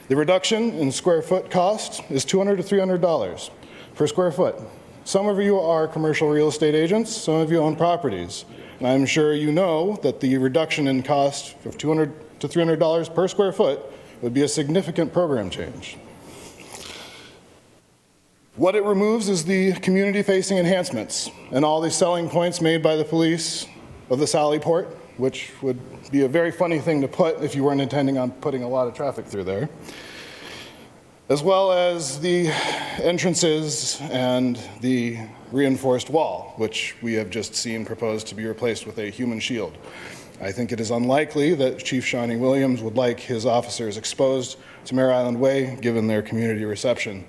The reduction in square foot cost is $200 to $300 per square foot. Some of you are commercial real estate agents, some of you own properties, and I'm sure you know that the reduction in cost of $200 to $300 per square foot would be a significant program change. What it removes is the community-facing enhancements and all the selling points made by the police of the Sally Port, which would be a very funny thing to put if you weren't intending on putting a lot of traffic through there, as well as the entrances and the reinforced wall, which we have just seen proposed to be replaced with a human shield. I think it is unlikely that Chief Shawnee Williams would like his officers exposed to Mare Island Way, given their community reception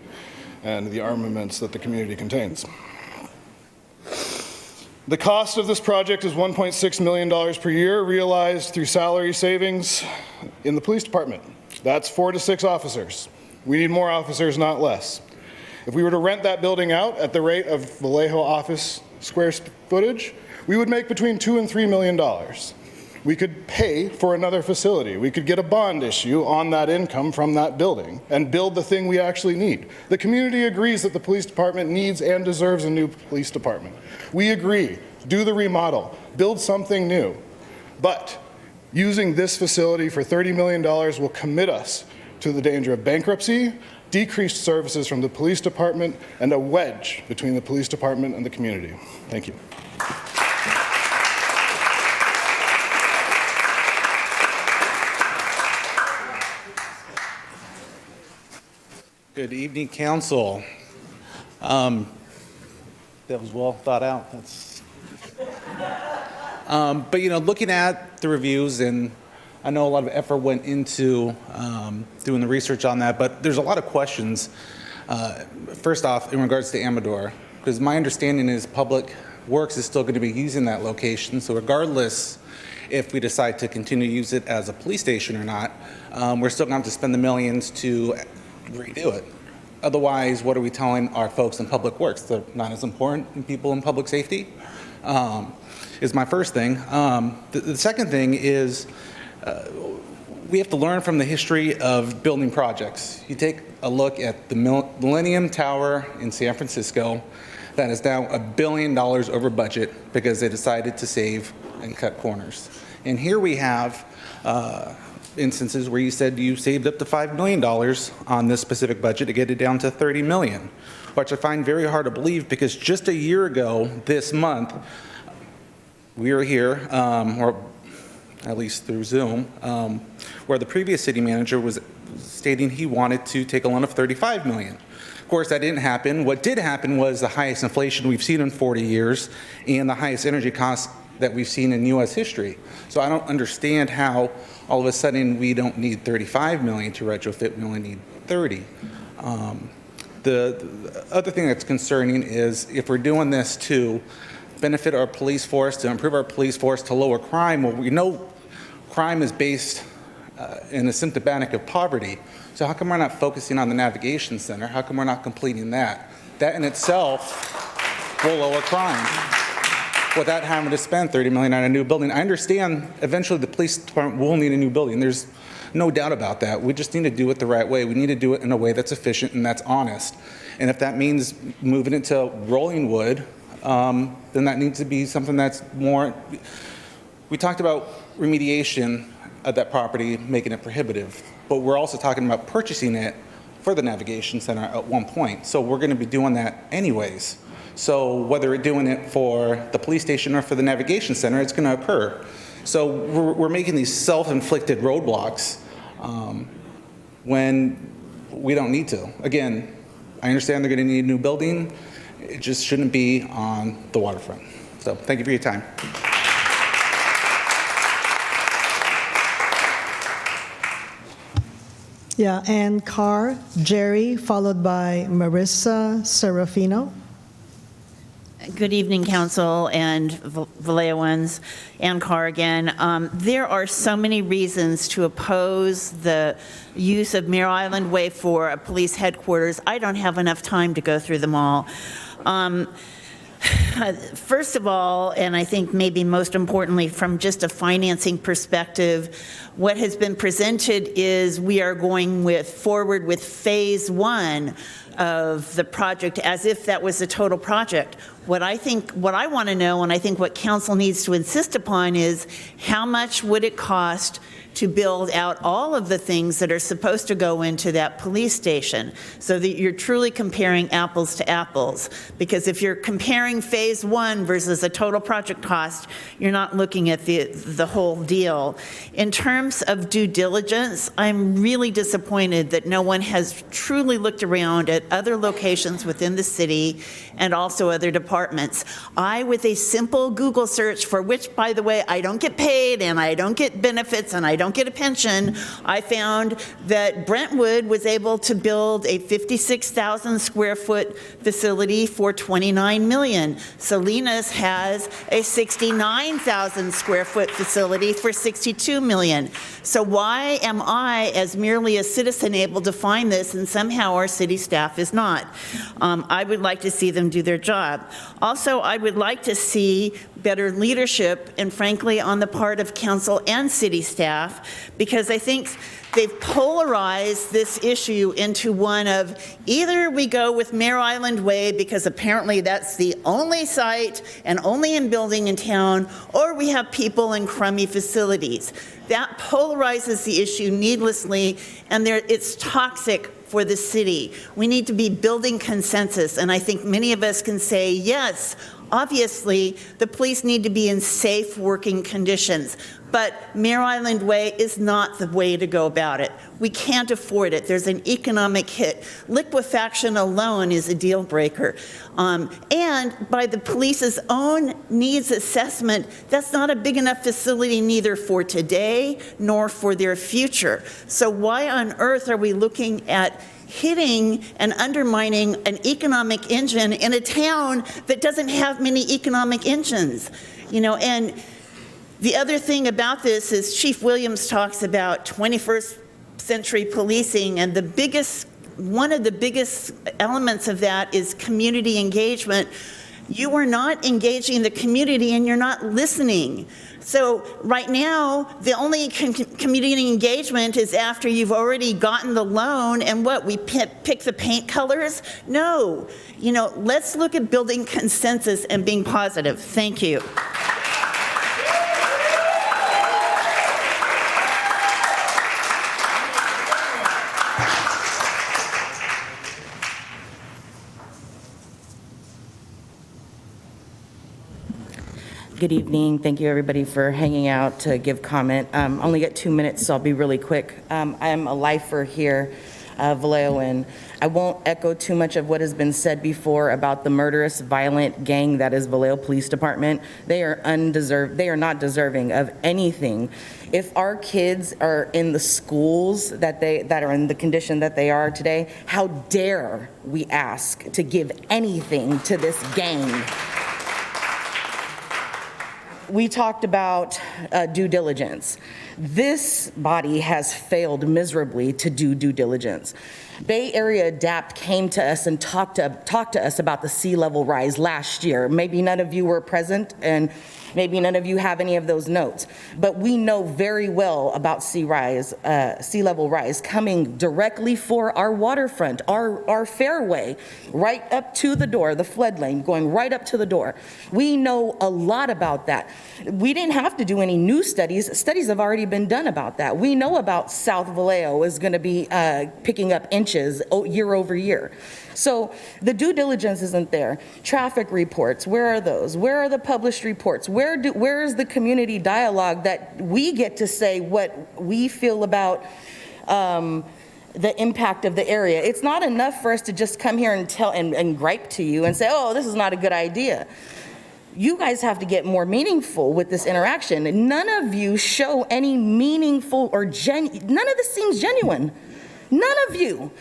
and the armaments that the community contains. The cost of this project is $1.6 million per year, realized through salary savings in the police department. That's 4 to 6 officers. We need more officers, not less. If we were to rent that building out at the rate of Vallejo office square footage, we would make between $2 and $3 million. We could pay for another facility. We could get a bond issue on that income from that building and build the thing we actually need. The community agrees that the police department needs and deserves a new police department. We agree. Do the remodel. Build something new. But using this facility for $30 million will commit us to the danger of bankruptcy, decreased services from the police department, and a wedge between the police department and the community. Thank you. Good evening, Council. That was well thought out. But looking at the reviews, and I know a lot of effort went into doing the research on that, but there's a lot of questions. First off, in regards to Amador, because my understanding is Public Works is still going to be using that location, so regardless if we decide to continue to use it as a police station or not, we're still going to have to spend the millions to redo it. Otherwise, what are we telling our folks in Public Works? They're not as important than people in public safety, is my first thing. The second thing is we have to learn from the history of building projects. You take a look at the Millennium Tower in San Francisco that is now $1 billion over budget because they decided to save and cut corners. And here we have instances where you said you saved up to $5 million on this specific budget to get it down to $30 million, which I find very hard to believe because just a year ago this month, we were here, or at least through Zoom, where the previous city manager was stating he wanted to take a loan of $35 million. Of course, that didn't happen. What did happen was the highest inflation we've seen in 40 years and the highest energy costs that we've seen in U.S. history. So I don't understand how all of a sudden we don't need $35 million to retrofit, we only need 30. The other thing that's concerning is if we're doing this to benefit our police force, to improve our police force, to lower crime, well, we know crime is based and is symptomatic of poverty. So how come we're not focusing on the navigation center? How come we're not completing that? That in itself will lower crime without having to spend $30 million on a new building. I understand eventually the police department will need a new building. There's no doubt about that. We just need to do it the right way. We need to do it in a way that's efficient and that's honest. And if that means moving it to rolling wood, then that needs to be something that's more. We talked about remediation of that property, making it prohibitive, but we're also talking about purchasing it for the navigation center at one point. So we're going to be doing that anyways. So whether we're doing it for the police station or for the navigation center, it's going to occur. So we're making these self-inflicted roadblocks when we don't need to. Again, I understand they're going to need a new building. It just shouldn't be on the waterfront. So thank you for your time. Yeah, and Carr, Jerry, followed by Marissa, Serafino. Good evening, Council and Vallejoans and Carr again. There are so many reasons to oppose the use of Mare Island Way for a police headquarters. I don't have enough time to go through them all. First of all, and I think maybe most importantly from just a financing perspective, what has been presented is we are going forward with phase 1 of the project as if that was the total project. What I want to know, and I think what council needs to insist upon, is how much would it cost to build out all of the things that are supposed to go into that police station, so that you're truly comparing apples to apples. Because if you're comparing phase 1 versus a total project cost, you're not looking at the whole deal. In terms of due diligence, I'm really disappointed that no one has truly looked around at other locations within the city and also other departments. With a simple Google search, for which, by the way, I don't get paid and I don't get benefits and I don't get a pension, I found that Brentwood was able to build a 56,000 square foot facility for $29 million. Salinas has a 69,000 square foot facility for $62 million. So why am I, as merely a citizen, able to find this and somehow our city staff is not? I would like to see them do their job. Also, I would like to see better leadership, and frankly, on the part of council and city staff, because I think they've polarized this issue into one of either we go with Mare Island Way because apparently that's the only site and only in building in town, or we have people in crummy facilities. That polarizes the issue needlessly, and it's toxic for the city. We need to be building consensus, and I think many of us can say, yes, obviously, the police need to be in safe working conditions, but Mare Island Way is not the way to go about it. We can't afford it. There's an economic hit. Liquefaction alone is a deal breaker. And by the police's own needs assessment, that's not a big enough facility neither for today nor for their future. So why on earth are we looking at hitting and undermining an economic engine in a town that doesn't have many economic engines? And the other thing about this is Chief Williams talks about 21st century policing, and one of the biggest elements of that is community engagement. You are not engaging the community and you're not listening. So right now, the only community engagement is after you've already gotten the loan, and we pick the paint colors? No. Let's look at building consensus and being positive. Thank you. Good evening. Thank you, everybody, for hanging out to give comment. Only got 2 minutes, so I'll be really quick. I'm a lifer here, Vallejo. I won't echo too much of what has been said before about the murderous, violent gang that is Vallejo Police Department. They are not deserving of anything. If our kids are in the schools that are in the condition that they are today, how dare we ask to give anything to this gang? We talked about due diligence. This body has failed miserably to do due diligence. Bay Area Adapt came to us and talked to us about the sea level rise last year. Maybe none of you were present, and maybe none of you have any of those notes, but we know very well about sea level rise coming directly for our waterfront, our fairway, right up to the door, the flood lane going right up to the door. We know a lot about that. We didn't have to do any new studies. Studies have already been done about that. We know about South Vallejo is going to be picking up inches year over year. So the due diligence isn't there. Traffic reports, where are those? Where are the published reports? Where is the community dialogue that we get to say what we feel about the impact of the area? It's not enough for us to just come here and tell and gripe to you and say, oh, this is not a good idea. You guys have to get more meaningful with this interaction. None of you show any meaningful or none of this seems genuine. None of you.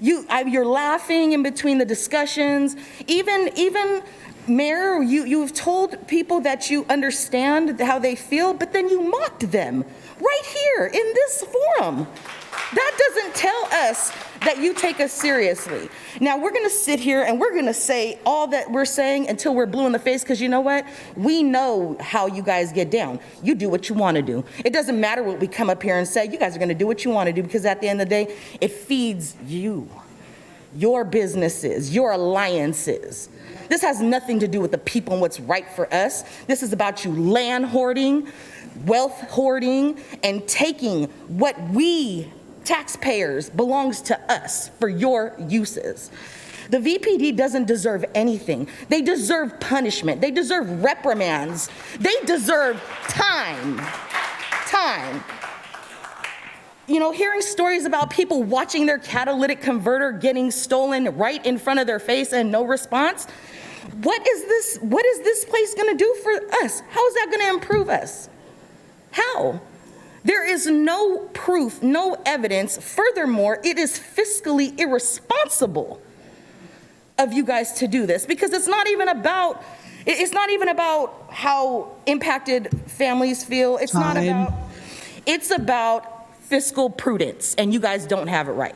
You're laughing in between the discussions. Even Mayor, you've told people that you understand how they feel, but then you mocked them right here in this forum. That doesn't tell us that you take us seriously. Now, we're going to sit here and we're going to say all that we're saying until we're blue in the face, because you know what? We know how you guys get down. You do what you want to do. It doesn't matter what we come up here and say. You guys are going to do what you want to do, because at the end of the day, it feeds you, your businesses, your alliances. This has nothing to do with the people and what's right for us. This is about you land hoarding, wealth hoarding, and taking what we taxpayers belongs to us for your uses. The VPD doesn't deserve anything. They deserve punishment. They deserve reprimands. They deserve time. Time. You know, hearing stories about people watching their catalytic converter getting stolen right in front of their face and no response. What is this place going to do for us? How is that going to improve us? How? There is no proof, no evidence. Furthermore, it is fiscally irresponsible of you guys to do this, because it's not even about how impacted families feel. It's not about, it's about fiscal prudence, and you guys don't have it right.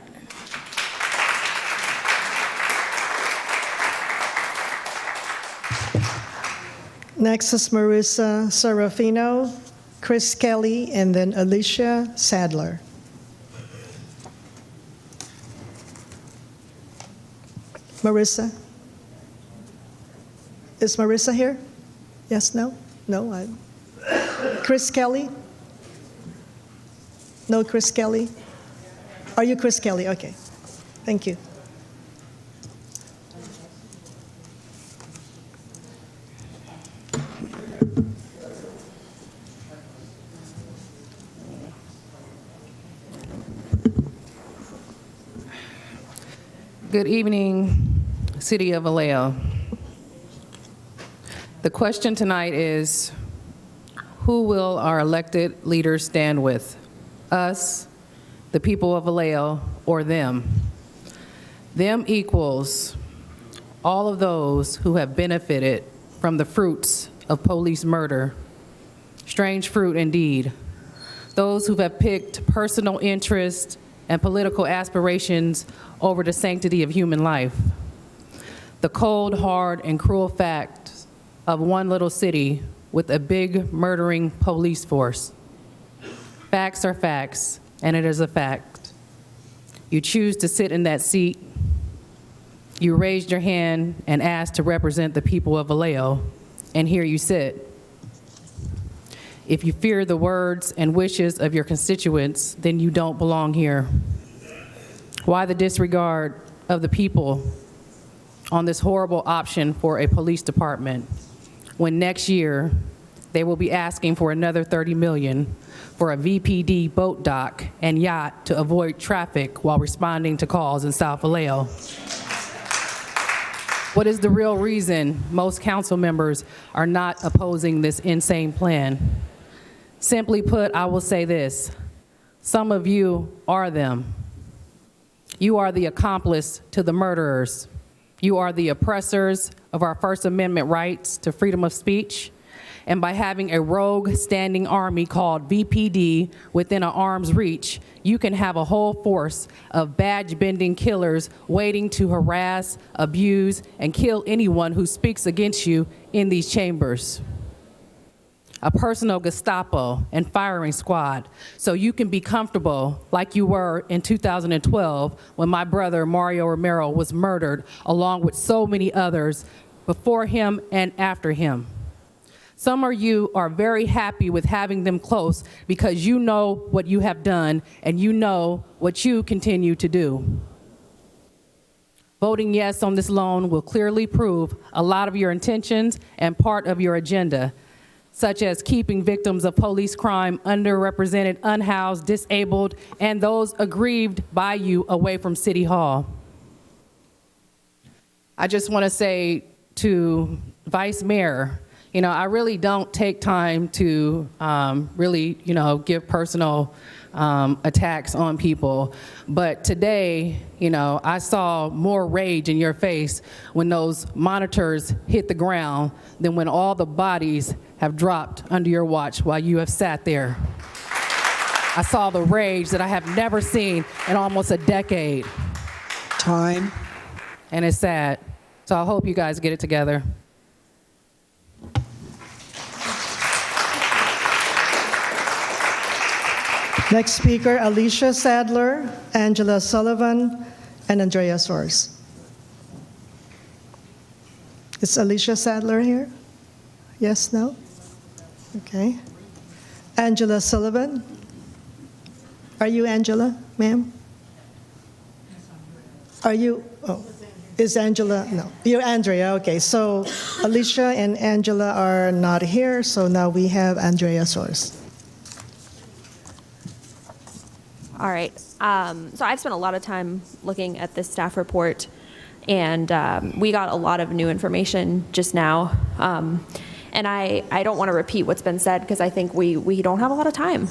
Next is Marissa Serafino, Chris Kelley, and then Alicia Sadler. Marissa? Is Marissa here? Yes, no? No? Chris Kelley? No, Chris Kelley? Are you Chris Kelley? Okay. Thank you. Good evening, City of Vallejo. The question tonight is, who will our elected leaders stand with? Us, the people of Vallejo, or them? Them equals all of those who have benefited from the fruits of police murder. Strange fruit indeed. Those who have picked personal interest and political aspirations over the sanctity of human life. The cold, hard, and cruel fact of one little city with a big murdering police force. Facts are facts, and it is a fact. You choose to sit in that seat. You raised your hand and asked to represent the people of Vallejo, and here you sit. If you fear the words and wishes of your constituents, then you don't belong here. Why the disregard of the people on this horrible option for a police department when next year they will be asking for another $30 million for a VPD boat dock and yacht to avoid traffic while responding to calls in South Vallejo? What is the real reason most council members are not opposing this insane plan? Simply put, I will say this: some of you are them. You are the accomplice to the murderers. You are the oppressors of our First Amendment rights to freedom of speech. And by having a rogue standing army called VPD within an arm's reach, you can have a whole force of badge-bending killers waiting to harass, abuse, and kill anyone who speaks against you in these chambers. A personal Gestapo and firing squad, so you can be comfortable like you were in 2012 when my brother Mario Romero was murdered, along with so many others before him and after him. Some of you are very happy with having them close because you know what you have done and you know what you continue to do. Voting yes on this loan will clearly prove a lot of your intentions and part of your agenda, such as keeping victims of police crime, underrepresented, unhoused, disabled, and those aggrieved by you away from City Hall. I just want to say to Vice Mayor, I really don't take time to really, give personal attacks on people. But today, I saw more rage in your face when those monitors hit the ground than when all the bodies have dropped under your watch while you have sat there. I saw the rage that I have never seen in almost a decade. Time. And it's sad. So I hope you guys get it together. Next speaker, Alicia Sadler, Angela Sullivan, and Andrea Sorce. Is Alicia Sadler here? Yes, no? Okay. Angela Sullivan. Are you Angela, ma'am? Are you? Oh, is Angela? No, you're Andrea. Okay, so Alicia and Angela are not here, so now we have Andrea Sorce. All right. So I've spent a lot of time looking at this staff report, and we got a lot of new information just now. And I don't want to repeat what's been said because I think we don't have a lot of time.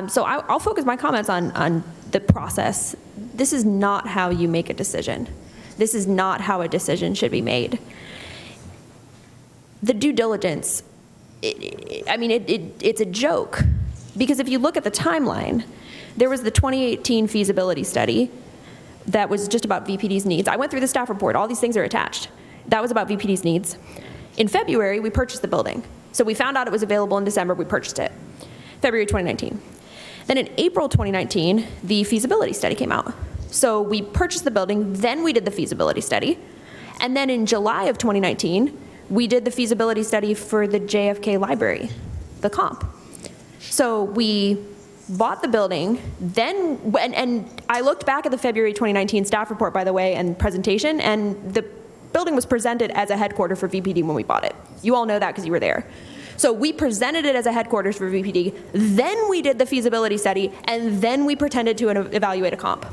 So I'll focus my comments on the process. This is not how you make a decision. This is not how a decision should be made. The due diligence, it's a joke. Because if you look at the timeline, there was the 2018 feasibility study that was just about VPD's needs. I went through the staff report. All these things are attached. That was about VPD's needs. In February, we purchased the building. So we found out it was available in December. We purchased it. February 2019. Then in April 2019, the feasibility study came out. So we purchased the building, then we did the feasibility study. And then in July of 2019, we did the feasibility study for the JFK library, the comp. So we bought the building, then, and I looked back at the February 2019 staff report, by the way, and presentation, and the building was presented as a headquarter for VPD when we bought it. You all know that because you were there. So we presented it as a headquarters for VPD, then we did the feasibility study, and then we pretended to evaluate a comp.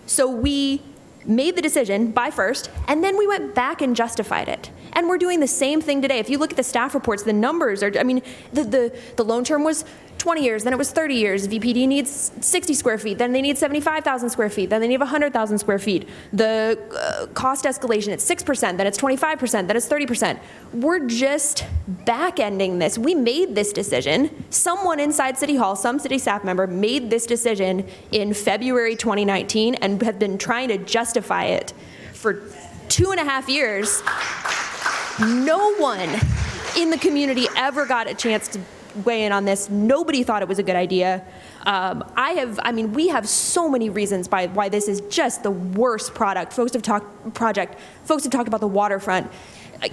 So we made the decision, buy first, and then we went back and justified it. And we're doing the same thing today. If you look at the staff reports, the numbers are, the loan term was 20 years, then it was 30 years. VPD needs 60 square feet, then they need 75,000 square feet, then they need 100,000 square feet. The cost escalation, it's 6%, then it's 25%, then it's 30%. We're just back-ending this. We made this decision. Someone inside City Hall, some city staff member, made this decision in February 2019 and have been trying to justify it for 2.5 years. No one in the community ever got a chance to weigh in on this. Nobody thought it was a good idea. We have so many reasons why this is just the worst product. Folks have talked about the waterfront.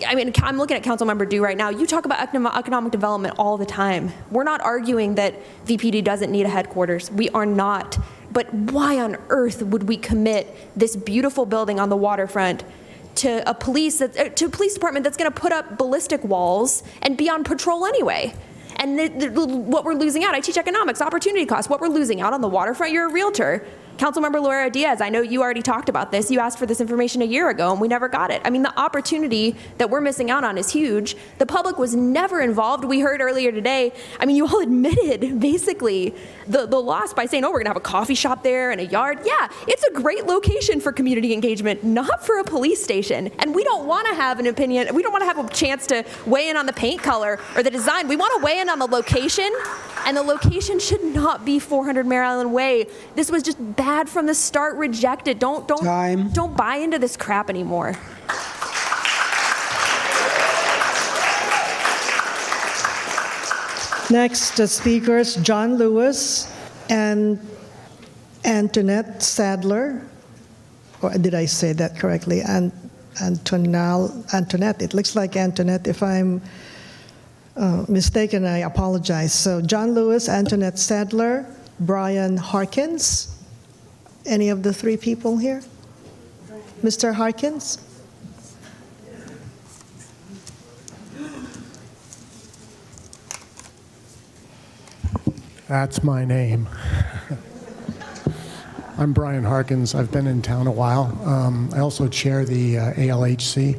I'm looking at Councilmember Dew right now. You talk about economic development all the time. We're not arguing that VPD doesn't need a headquarters. We are not. But why on earth would we commit this beautiful building on the waterfront to a police department that's going to put up ballistic walls and be on patrol anyway? And what we're losing out, I teach economics, opportunity costs. What we're losing out on the waterfront, you're a realtor. Councilmember Laura Diaz, I know you already talked about this. You asked for this information a year ago and we never got it. The opportunity that we're missing out on is huge. The public was never involved. We heard earlier today, you all admitted basically the loss by saying, oh, we're gonna have a coffee shop there and a yard. Yeah, it's a great location for community engagement, not for a police station. And we don't wanna have an opinion, we don't wanna have a chance to weigh in on the paint color or the design. We wanna weigh in on the location, and the location should not be 400 Mare Island Way. This was just bad from the start, rejected. Don't buy into this crap anymore. Next, the speakers, John Lewis and Antoinette Sadler. Or did I say that correctly? Antoinette. It looks like Antoinette. If I'm mistaken, I apologize. So John Lewis, Antoinette Sadler, Brian Harkens. Any of the three people here? Mr. Harkens? That's my name. I'm Brian Harkens. I've been in town a while. I also chair the ALHC.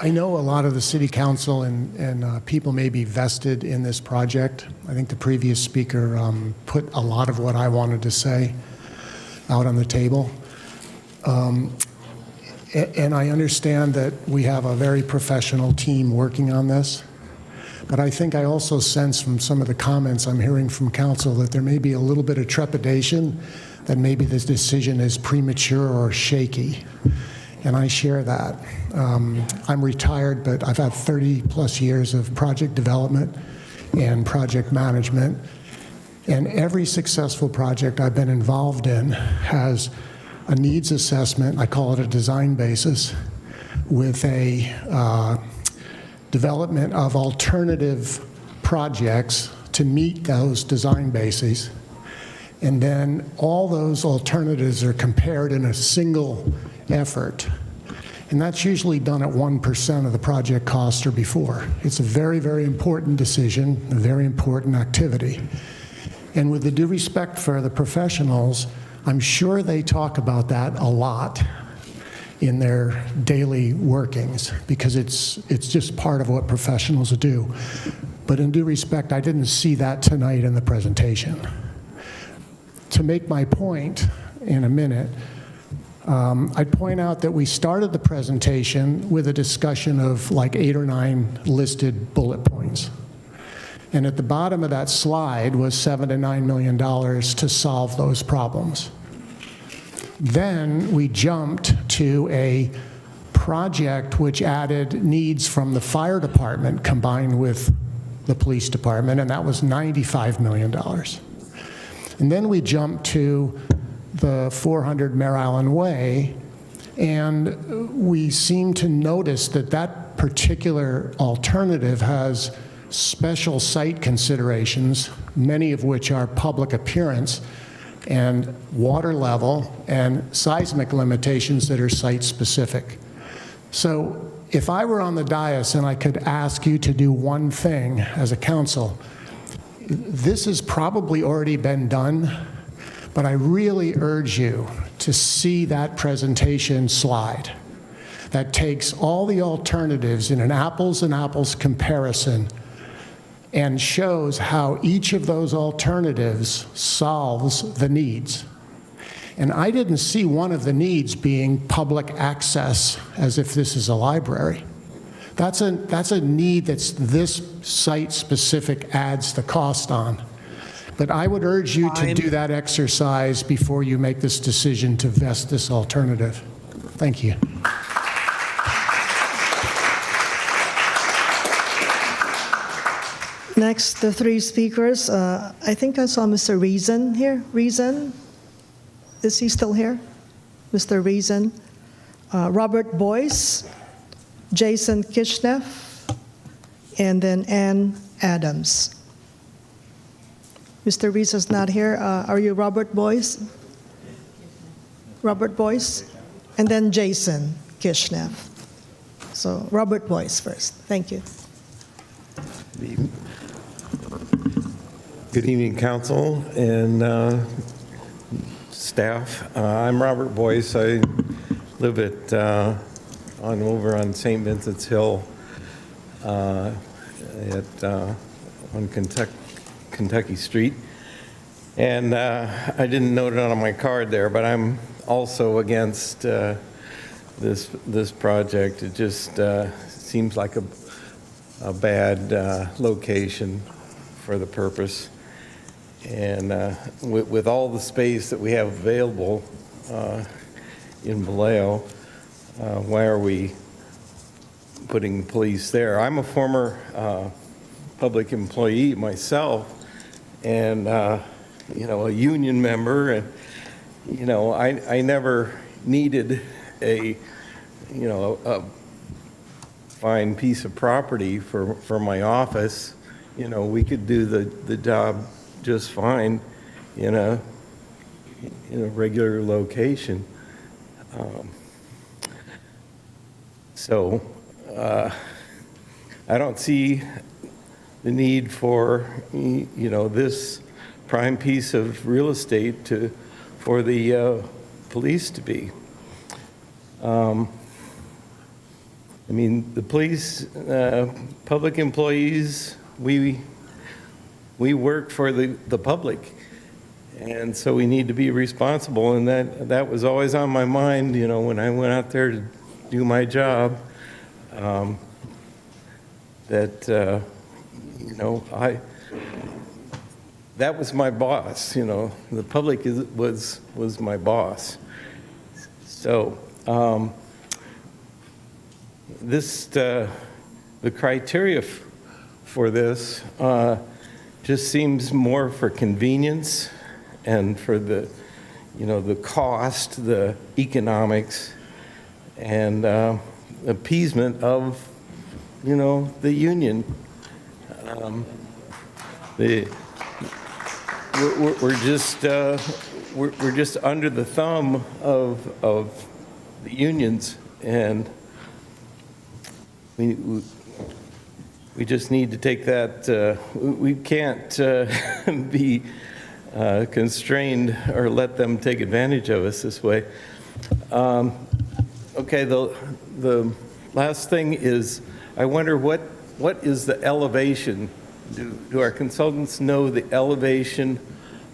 I know a lot of the city council and people may be vested in this project. I think the previous speaker put a lot of what I wanted to say out on the table. And I understand that we have a very professional team working on this. But I think I also sense from some of the comments I'm hearing from council that there may be a little bit of trepidation that maybe this decision is premature or shaky. And I share that. I'm retired, but I've had 30 plus years of project development and project management. And every successful project I've been involved in has a needs assessment, I call it a design basis, with a development of alternative projects to meet those design bases. And then all those alternatives are compared in a single effort. And that's usually done at 1% of the project cost or before. It's a very, very important decision, a very important activity. And with the due respect for the professionals, I'm sure they talk about that a lot in their daily workings because it's just part of what professionals do. But in due respect, I didn't see that tonight in the presentation. To make my point in a minute, I'd point out that we started the presentation with a discussion of like 8 or 9 listed bullet points. And at the bottom of that slide was $7 to $9 million to solve those problems. Then we jumped to a project which added needs from the fire department combined with the police department, and that was $95 million. And then we jumped to the 400 Mare Island Way, and we seem to notice that that particular alternative has special site considerations, many of which are public appearance and water level and seismic limitations that are site-specific. So if I were on the dais and I could ask you to do one thing as a council, this has probably already been done, but I really urge you to see that presentation slide that takes all the alternatives in an apples and apples comparison and shows how each of those alternatives solves the needs. And I didn't see one of the needs being public access, as if this is a library. That's a need that's this site-specific adds the cost on. But I would urge you to do that exercise before you make this decision to vest this alternative. Thank you. Next, the 3 speakers. I think I saw Mr. Reason here. Reason? Is he still here? Mr. Reason. Robert Boyce, Jason Kitcheneff, and then Ann Adams. Mr. Reason's not here. Are you Robert Boyce? Robert Boyce? And then Jason Kitcheneff. So Robert Boyce first. Thank you. Good evening, council and staff. I'm Robert Boyce. I live at over on St. Vincent's Hill on Kentucky Street. And I didn't note it on my card there, but I'm also against this project. It just seems like a bad location for the purpose. And with all the space that we have available in Vallejo, why are we putting police there? I'm a former public employee myself, and a union member, and I never needed a fine piece of property for my office. We could do the job just fine in a regular location. So I don't see the need for this prime piece of real estate for the police to be. I mean, the police, public employees, we work for the public. And so we need to be responsible, and that was always on my mind, you know, when I went out there to do my job, you know, that was my boss, you know, the public was my boss. So the criteria for this just seems more for convenience and for the, you know, the cost, the economics, and appeasement of, you know, the union. We're just under the thumb of the unions, and we just need to take that. We can't be constrained or let them take advantage of us this way. Okay, the last thing is, I wonder what is the elevation? Do our consultants know the elevation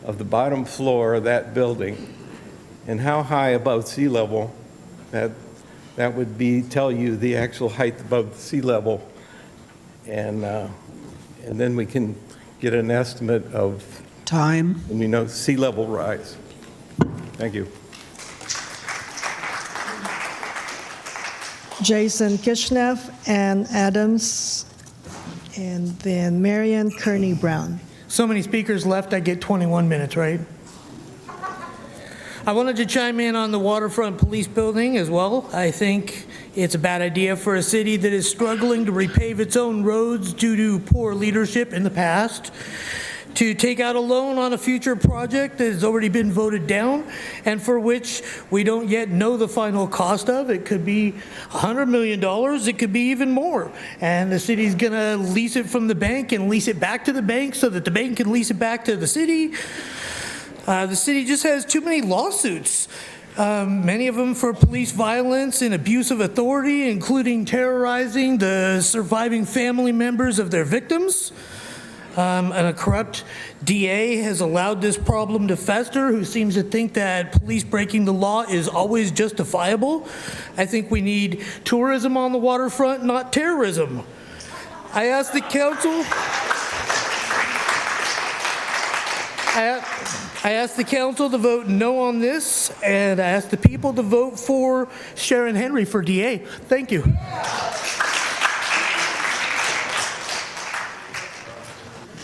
of the bottom floor of that building, and how high above sea level that would be? Tell you the actual height above sea level, and then we can get an estimate of time. And we know sea level rise. Thank you. Jason Kitcheneff, Ann Adams, and then Marion Kearney Brown. So many speakers left, I get 21 minutes, right? I wanted to chime in on the waterfront police building as well. I think it's a bad idea for a city that is struggling to repave its own roads due to poor leadership in the past to take out a loan on a future project that has already been voted down and for which we don't yet know the final cost of. It could be $100 million, it could be even more. And the city's gonna lease it from the bank and lease it back to the bank so that the bank can lease it back to the city. The city just has too many lawsuits. Many of them for police violence and abuse of authority, including terrorizing the surviving family members of their victims. And a corrupt DA has allowed this problem to fester, who seems to think that police breaking the law is always justifiable. I think we need tourism on the waterfront, not terrorism. I asked the council... I asked the council to vote no on this, and I asked the people to vote for Sharon Henry for DA. Thank you.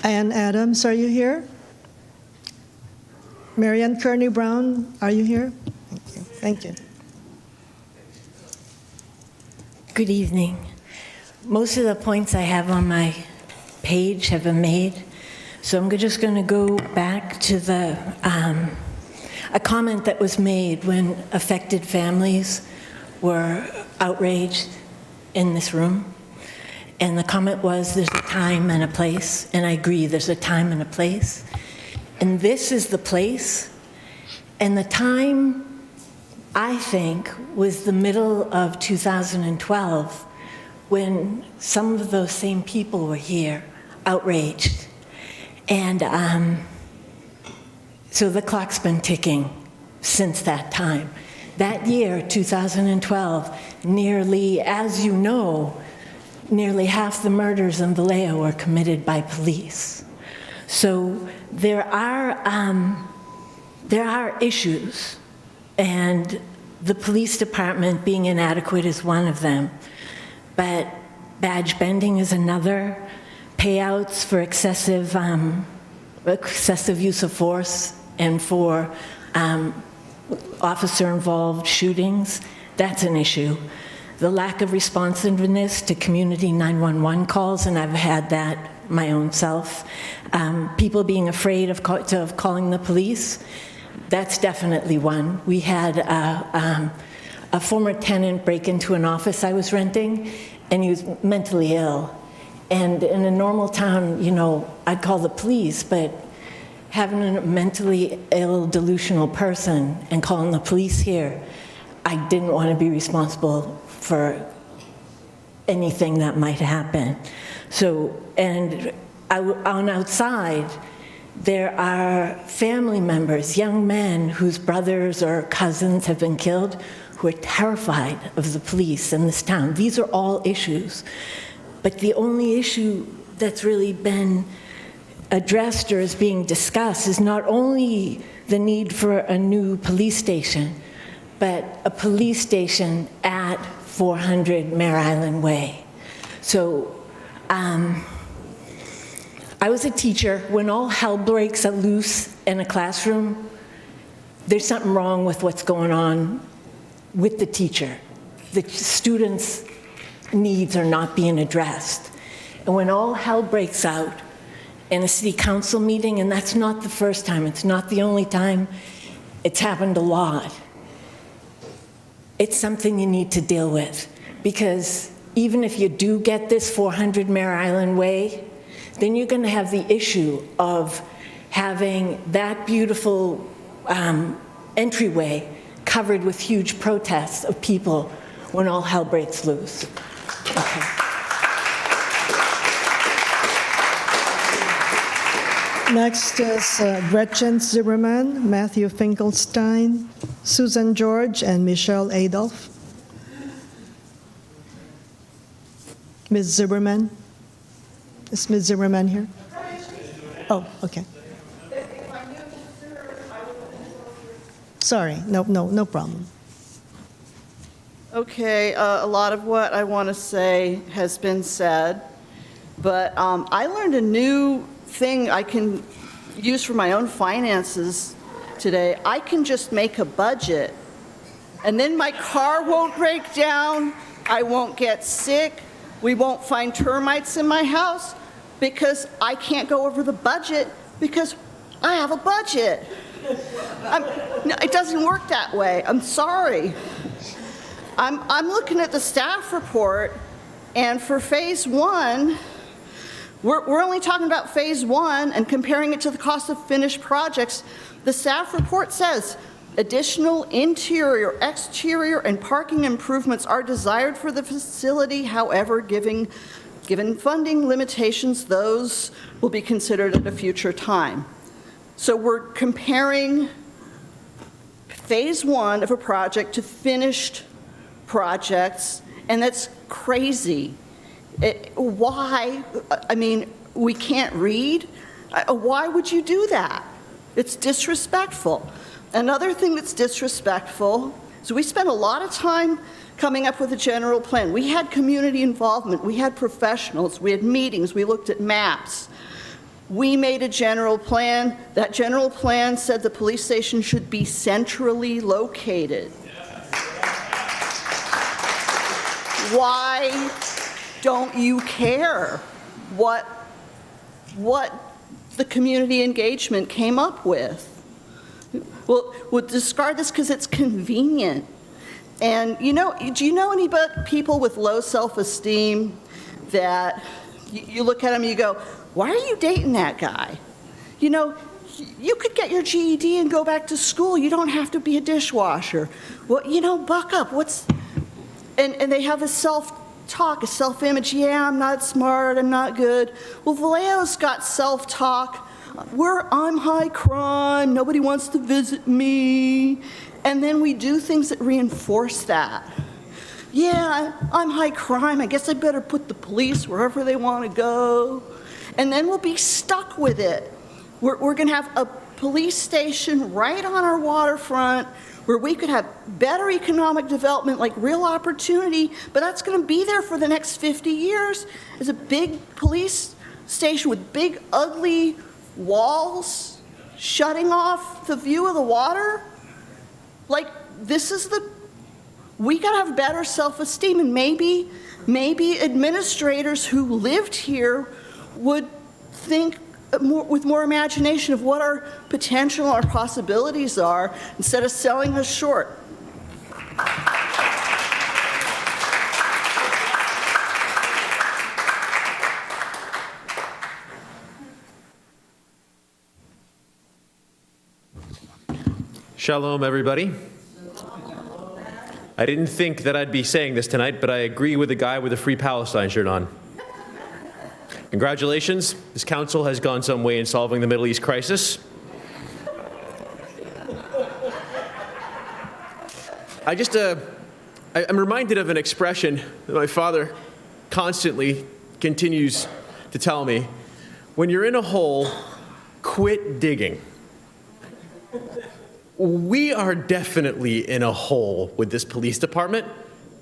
Ann Adams, are you here? Marion Kearney Brown, are you here? Thank you. Thank you. Good evening. Most of the points I have on my page have been made. So I'm just going to go back to a comment that was made when affected families were outraged in this room. And the comment was, there's a time and a place. And I agree, there's a time and a place. And this is the place. And the time, I think, was the middle of 2012, when some of those same people were here, outraged. And so the clock's been ticking since that time. That year, 2012, nearly, as you know, nearly half the murders in Vallejo were committed by police. So there are issues, and the police department being inadequate is one of them. But badge bending is another. Payouts for excessive use of force and for officer-involved shootings, that's an issue. The lack of responsiveness to community 911 calls, and I've had that my own self. People being afraid of calling the police, that's definitely one. We had a former tenant break into an office I was renting, and he was mentally ill. And in a normal town, you know, I'd call the police, but having a mentally ill, delusional person and calling the police here, I didn't want to be responsible for anything that might happen. So, and on outside, there are family members, young men whose brothers or cousins have been killed, who are terrified of the police in this town. These are all issues. But the only issue that's really been addressed or is being discussed is not only the need for a new police station, but a police station at 400 Mare Island Way. So I was a teacher. When all hell breaks loose in a classroom, there's something wrong with what's going on with the teacher. The students' needs are not being addressed. And when all hell breaks out in a city council meeting, and that's not the first time, it's not the only time, it's happened a lot. It's something you need to deal with, because even if you do get this 400 Mare Island Way, then you're going to have the issue of having that beautiful entryway covered with huge protests of people when all hell breaks loose. Okay. Next is Gretchen Zimmerman, Matthew Finkelstein, Susan George, and Michelle Adolph. Ms. Zimmerman? Is Ms. Zimmerman here? Oh, okay. Sorry, no problem. Okay, a lot of what I want to say has been said, but I learned a new thing I can use for my own finances today. I can just make a budget, and then my car won't break down, I won't get sick, we won't find termites in my house, because I can't go over the budget because I have a budget. No, it doesn't work that way. I'm sorry. I'm looking at the staff report, and for phase one, we're only talking about phase one and comparing it to the cost of finished projects. The staff report says additional interior, exterior, and parking improvements are desired for the facility. However, given funding limitations, those will be considered at a future time. So we're comparing phase one of a project to finished projects, and that's crazy. Why? I mean, we can't read? Why would you do that? It's disrespectful. Another thing that's disrespectful is we spent a lot of time coming up with a general plan. We had community involvement, we had professionals, we had meetings, we looked at maps. We made a general plan. That general plan said the police station should be centrally located. Why don't you care what the community engagement came up with? We'll discard this because it's convenient. And do you know any people with low self-esteem that you look at them and you go, why are you dating that guy? You know, you could get your GED and go back to school. You don't have to be a dishwasher. Well, buck up. And they have a self-talk, a self-image. Yeah, I'm not smart, I'm not good. Well, Vallejo's got self-talk. I'm high crime, nobody wants to visit me. And then we do things that reinforce that. Yeah, I'm high crime, I guess I better put the police wherever they want to go. And then we'll be stuck with it. We're going to have a police station right on our waterfront where we could have better economic development, like real opportunity, but that's going to be there for the next 50 years. It's a big police station with big, ugly walls shutting off the view of the water. Like, we gotta have better self-esteem, and maybe administrators who lived here would think with more imagination of what our potential, our possibilities are, instead of selling us short. Shalom, everybody. I didn't think that I'd be saying this tonight, but I agree with the guy with the Free Palestine shirt on. Congratulations. This council has gone some way in solving the Middle East crisis. I'm reminded of an expression that my father constantly continues to tell me. When you're in a hole, quit digging. We are definitely in a hole with this police department,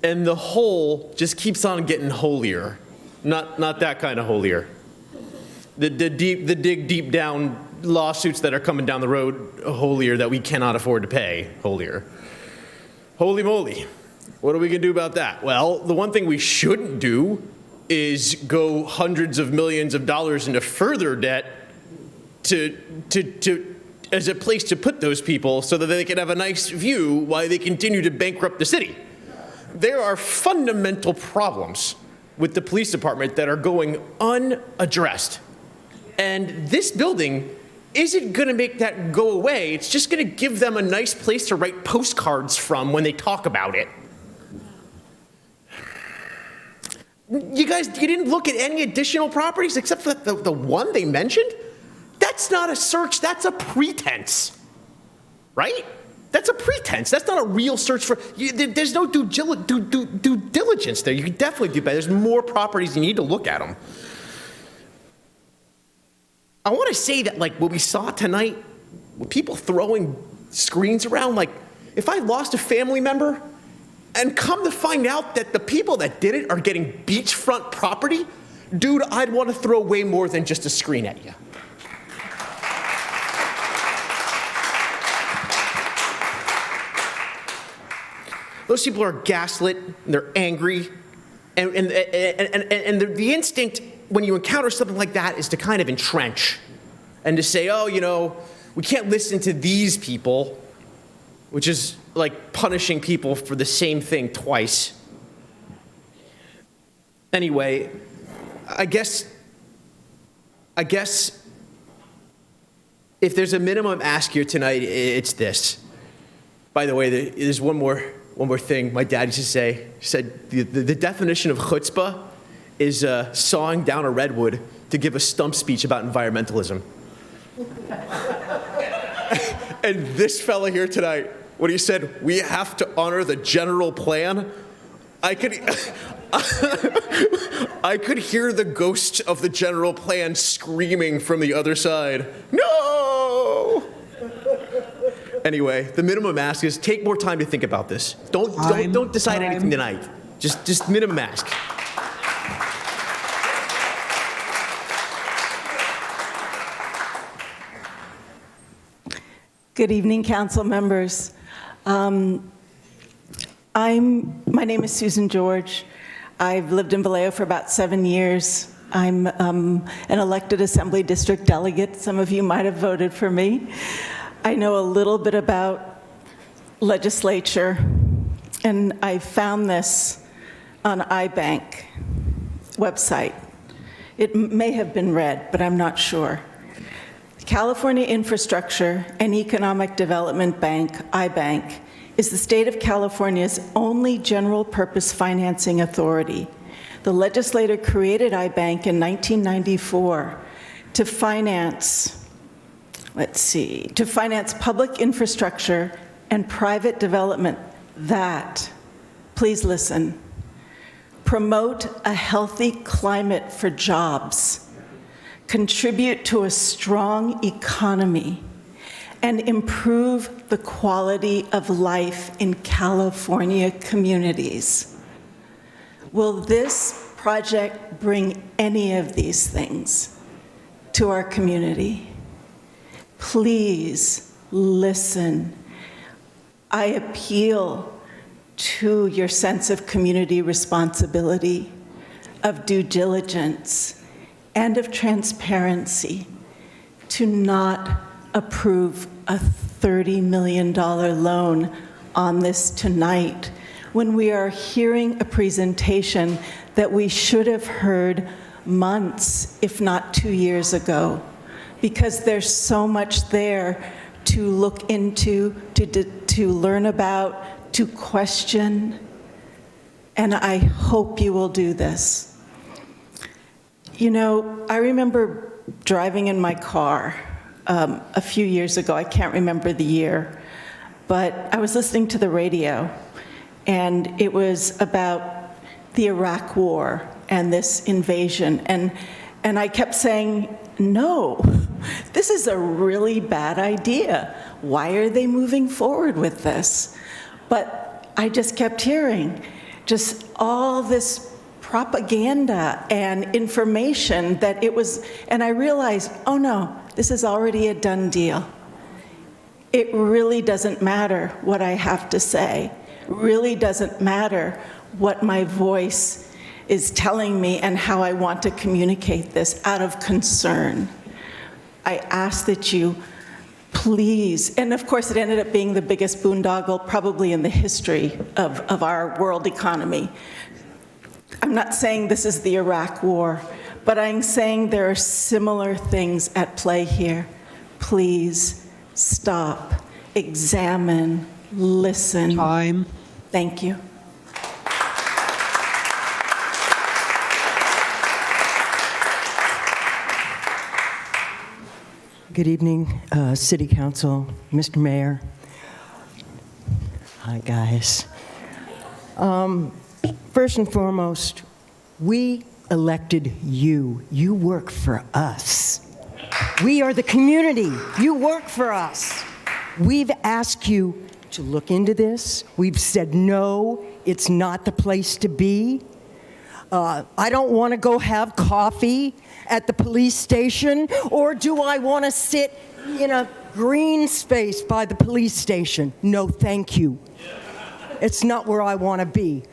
and the hole just keeps on getting holier. Not that kind of holier. The dig deep down lawsuits that are coming down the road, holier, that we cannot afford to pay, holier. Holy moly. What are we going to do about that? Well, the one thing we shouldn't do is go hundreds of millions of dollars into further debt as a place to put those people so that they can have a nice view while they continue to bankrupt the city. There are fundamental problems with the police department that are going unaddressed. And this building isn't going to make that go away. It's just going to give them a nice place to write postcards from when they talk about it. You guys, you didn't look at any additional properties except for the one they mentioned? That's not a search, that's a pretense, right? That's a pretense. That's not a real search for, there's no due diligence there. You can definitely do better. There's more properties, you need to look at them. I want to say that, like, what we saw tonight, with people throwing screens around, like, if I lost a family member and come to find out that the people that did it are getting beachfront property, dude, I'd want to throw way more than just a screen at you. Those people are gaslit, and they're angry, and the instinct when you encounter something like that is to kind of entrench and to say, oh, you know, we can't listen to these people, which is like punishing people for the same thing twice. Anyway, I guess if there's a minimum ask here tonight, it's this. By the way, there's one more thing my dad used to say. He said the definition of chutzpah is sawing down a redwood to give a stump speech about environmentalism. And this fella here tonight, when he said, we have to honor the general plan, I could hear the ghost of the general plan screaming from the other side, no! Anyway, the minimum ask is take more time to think about this. Don't decide anything tonight. Just minimum ask. Good evening, council members. My name is Susan George. I've lived in Vallejo for about 7 years. I'm an elected assembly district delegate. Some of you might have voted for me. I know a little bit about legislature, and I found this on iBank website. It may have been read, but I'm not sure. California Infrastructure and Economic Development Bank, iBank, is the state of California's only general purpose financing authority. The legislature created iBank in 1994 to finance, public infrastructure and private development that, please listen, promote a healthy climate for jobs, contribute to a strong economy, and improve the quality of life in California communities. Will this project bring any of these things to our community? Please listen. I appeal to your sense of community responsibility, of due diligence, and of transparency to not approve a $30 million loan on this tonight when we are hearing a presentation that we should have heard months, if not 2 years ago, because there's so much there to look into, to learn about, to question, and I hope you will do this. You know, I remember driving in my car a few years ago. I can't remember the year, but I was listening to the radio, and it was about the Iraq War and this invasion, and I kept saying, no, this is a really bad idea. Why are they moving forward with this? But I just kept hearing just all this propaganda and information that it was, and I realized, oh no, this is already a done deal. It really doesn't matter what I have to say. It really doesn't matter what my voice is telling me and how I want to communicate this out of concern. I ask that you please, and of course it ended up being the biggest boondoggle probably in the history of our world economy. I'm not saying this is the Iraq War, but I'm saying there are similar things at play here. Please stop, examine, listen. Time. Thank you. Good evening, City Council, Mr. Mayor. Hi, guys. First and foremost, we elected you. You work for us. We are the community. You work for us. We've asked you to look into this. We've said, no, it's not the place to be. I don't want to go have coffee at the police station, or do I want to sit in a green space by the police station? No, thank you. It's not where I want to be.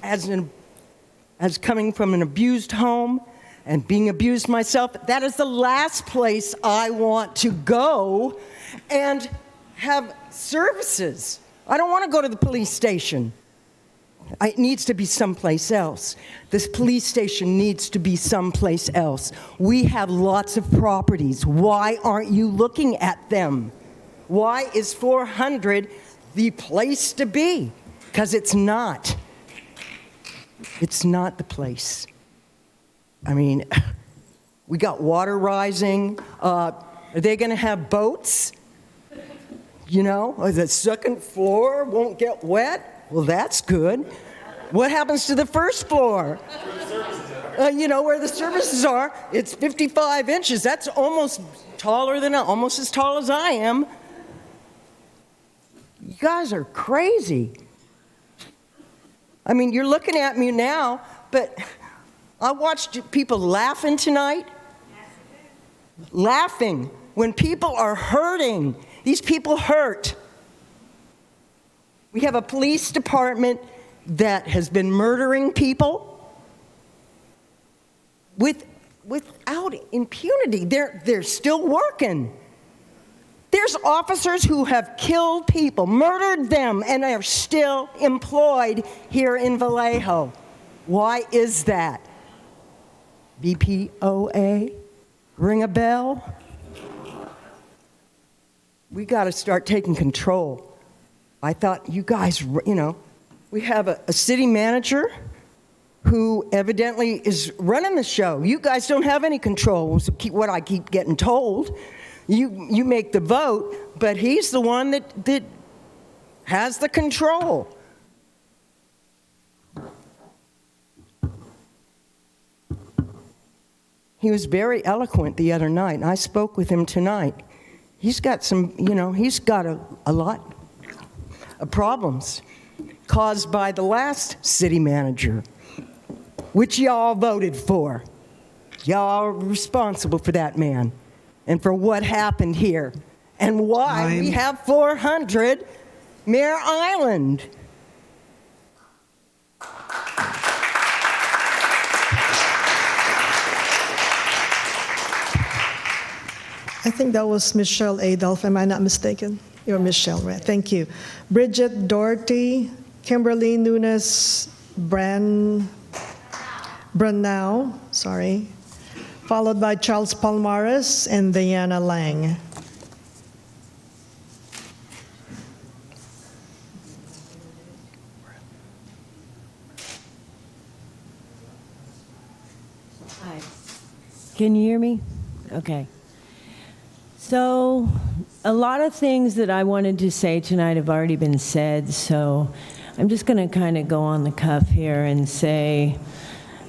As coming from an abused home and being abused myself, that is the last place I want to go and have services. I don't want to go to the police station. It needs to be someplace else. This police station needs to be someplace else. We have lots of properties. Why aren't you looking at them? Why is 400 the place to be? Because it's not. It's not the place. I mean, we got water rising. Are they going to have boats? You know, the second floor won't get wet? Well, that's good. What happens to the first floor? You know, where the services are, it's 55 inches. That's almost almost as tall as I am. You guys are crazy. I mean, you're looking at me now, but I watched people laughing tonight. Laughing when people are hurting. These people hurt. We have a police department that has been murdering people without impunity. They're still working. There's officers who have killed people, murdered them, and are still employed here in Vallejo. Why is that? BPOA? Ring a bell? We got to start taking control. I thought you guys, you know, we have a city manager who evidently is running the show. You guys don't have any control, is what I keep getting told. You make the vote, but he's the one that has the control. He was very eloquent the other night, and I spoke with him tonight. He's got some, you know, he's got a lot of problems caused by the last city manager, which y'all voted for. Y'all are responsible for that man and for what happened here and why we have 400 Mare Island. I think that was Michelle Adolph, am I not mistaken? You're Michelle, right? Thank you. Bridget Doherty, Kimberly Nunes Brandau, sorry, followed by Charles Palmares and Diana Lang. Can you hear me? Okay. So, a lot of things that I wanted to say tonight have already been said, so I'm just going to kind of go on the cuff here and say,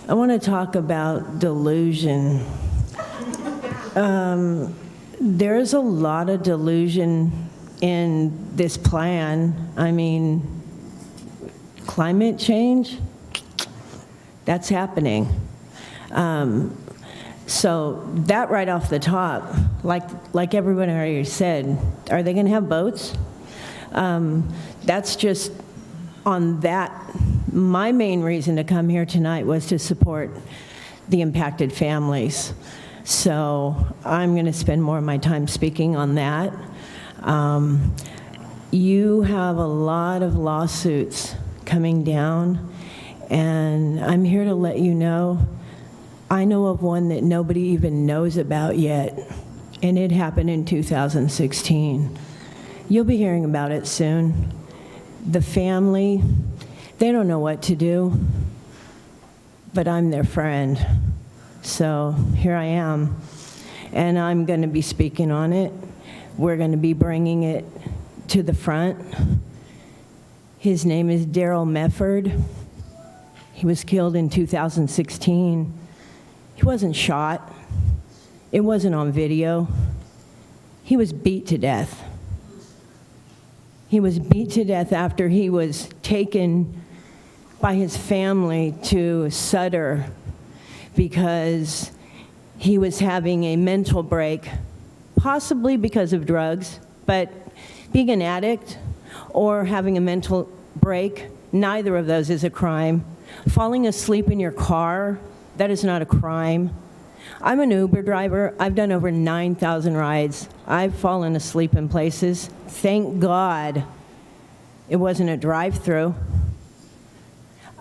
I want to talk about delusion. There's a lot of delusion in this plan. I mean, climate change, that's happening. So that right off the top, like everyone already said, are they going to have boats? That's just on that. My main reason to come here tonight was to support the impacted families. So I'm going to spend more of my time speaking on that. You have a lot of lawsuits coming down, and I'm here to let you know, I know of one that nobody even knows about yet, and it happened in 2016. You'll be hearing about it soon. The family, they don't know what to do, but I'm their friend. So here I am, and I'm going to be speaking on it. We're going to be bringing it to the front. His name is Daryl Mefford. He was killed in 2016. He wasn't shot. It wasn't on video. He was beat to death. He was beat to death after he was taken by his family to Sutter because he was having a mental break, possibly because of drugs, but being an addict or having a mental break, neither of those is a crime. Falling asleep in your car, that is not a crime. I'm an Uber driver. I've done over 9,000 rides. I've fallen asleep in places. Thank God it wasn't a drive-through.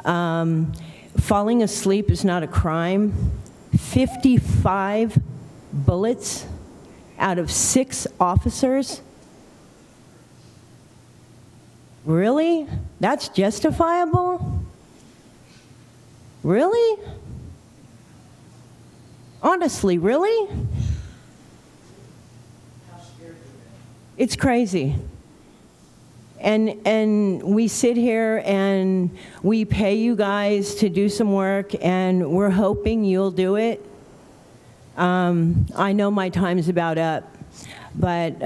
Falling asleep is not a crime. 55 bullets out of 6 officers? Really? That's justifiable? Really? Honestly, really? It's crazy. And we sit here and we pay you guys to do some work, and we're hoping you'll do it. I know my time's about up, but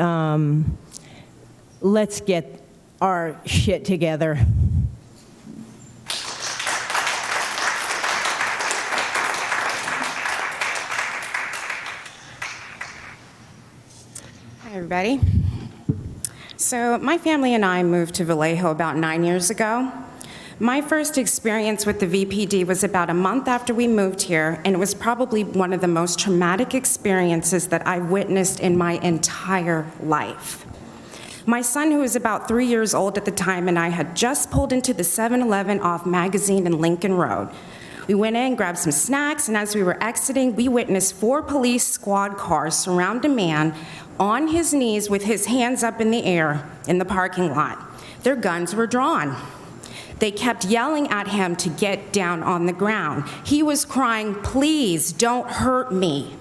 let's get our shit together. Hi, everybody. So my family and I moved to Vallejo about 9 years ago. My first experience with the VPD was about a month after we moved here, and it was probably one of the most traumatic experiences that I've witnessed in my entire life. My son, who was about 3 years old at the time, and I had just pulled into the 7-Eleven off Magazine and Lincoln Road. We went in, grabbed some snacks, and as we were exiting, we witnessed 4 police squad cars surround a man on his knees with his hands up in the air in the parking lot. Their guns were drawn. They kept yelling at him to get down on the ground. He was crying, "Please don't hurt me."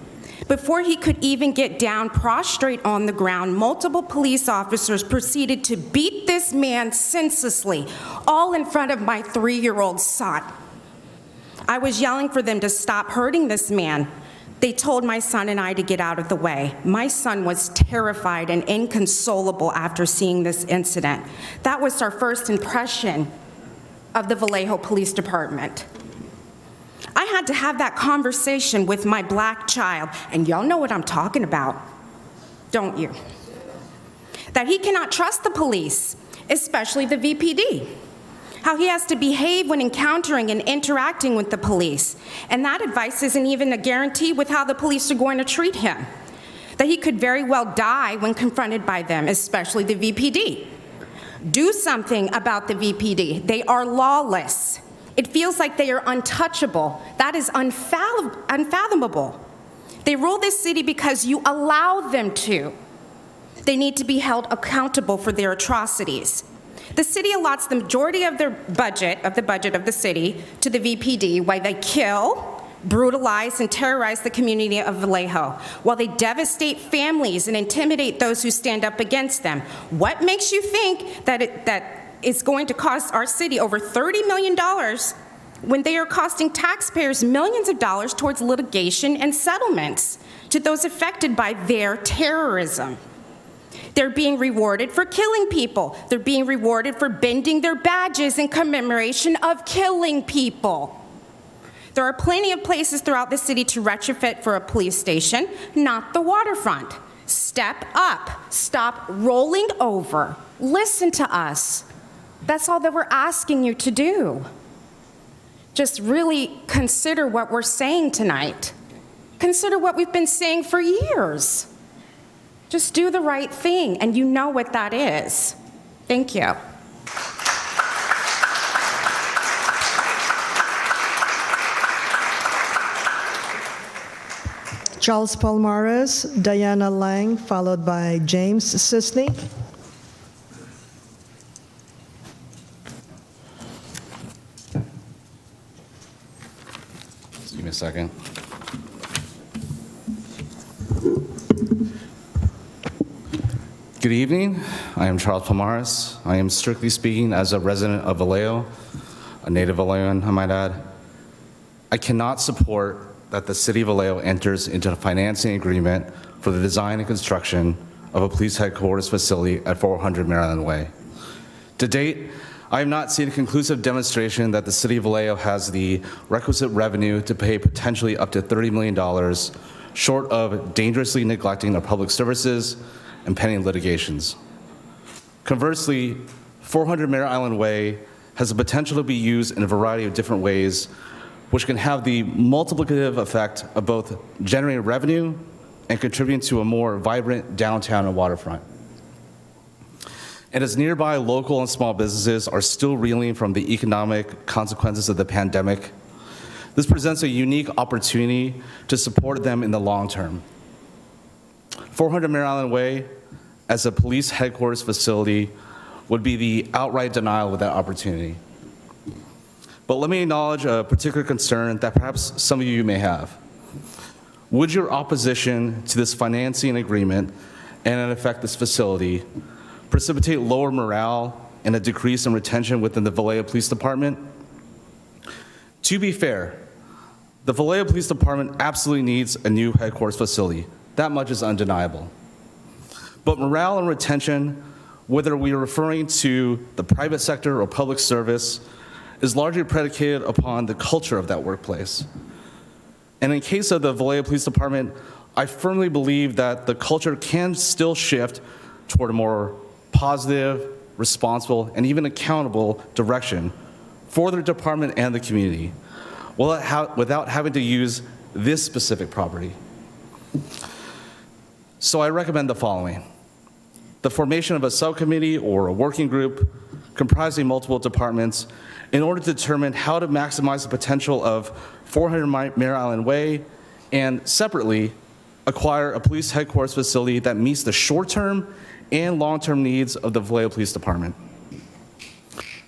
Before he could even get down prostrate on the ground, multiple police officers proceeded to beat this man senselessly, all in front of my 3-year-old son. I was yelling for them to stop hurting this man. They told my son and I to get out of the way. My son was terrified and inconsolable after seeing this incident. That was our first impression of the Vallejo Police Department. I had to have that conversation with my black child, and y'all know what I'm talking about, don't you? That he cannot trust the police, especially the VPD. How he has to behave when encountering and interacting with the police. And that advice isn't even a guarantee with how the police are going to treat him. That he could very well die when confronted by them, especially the VPD. Do something about the VPD. They are lawless. It feels like they are untouchable. That is unfathomable. They rule this city because you allow them to. They need to be held accountable for their atrocities. The city allots the majority of their budget, of the city, to the VPD while they kill, brutalize and terrorize the community of Vallejo, while they devastate families and intimidate those who stand up against them. What makes you think that it's going to cost our city over $30 million when they are costing taxpayers millions of dollars towards litigation and settlements to those affected by their terrorism? They're being rewarded for killing people. They're being rewarded for bending their badges in commemoration of killing people. There are plenty of places throughout the city to retrofit for a police station, not the waterfront. Step up. Stop rolling over. Listen to us. That's all that we're asking you to do. Just really consider what we're saying tonight. Consider what we've been saying for years. Just do the right thing, and you know what that is. Thank you. Charles Palmares, Diana Lang, followed by James Sisney. Just give me a second. Good evening. I am Charles Palmares. I am strictly speaking as a resident of Vallejo, a native Vallejoan, I might add. I cannot support that the city of Vallejo enters into a financing agreement for the design and construction of a police headquarters facility at 400 Mare Island Way. To date, I have not seen a conclusive demonstration that the city of Vallejo has the requisite revenue to pay potentially up to $30 million, short of dangerously neglecting our public services and pending litigations. Conversely, 400 Mare Island Way has the potential to be used in a variety of different ways, which can have the multiplicative effect of both generating revenue and contributing to a more vibrant downtown and waterfront. And as nearby local and small businesses are still reeling from the economic consequences of the pandemic, this presents a unique opportunity to support them in the long term. 400 Mare Island Way, as a police headquarters facility, would be the outright denial of that opportunity. But let me acknowledge a particular concern that perhaps some of you may have. Would your opposition to this financing agreement and, in effect, this facility precipitate lower morale and a decrease in retention within the Vallejo Police Department? To be fair, the Vallejo Police Department absolutely needs a new headquarters facility. That much is undeniable. But morale and retention, whether we are referring to the private sector or public service, is largely predicated upon the culture of that workplace. And in case of the Vallejo Police Department, I firmly believe that the culture can still shift toward a more positive, responsible, and even accountable direction for the department and the community, without having to use this specific property. So I recommend the following: the formation of a subcommittee or a working group comprising multiple departments in order to determine how to maximize the potential of 400 Mare Island Way, and separately acquire a police headquarters facility that meets the short-term and long-term needs of the Vallejo Police Department.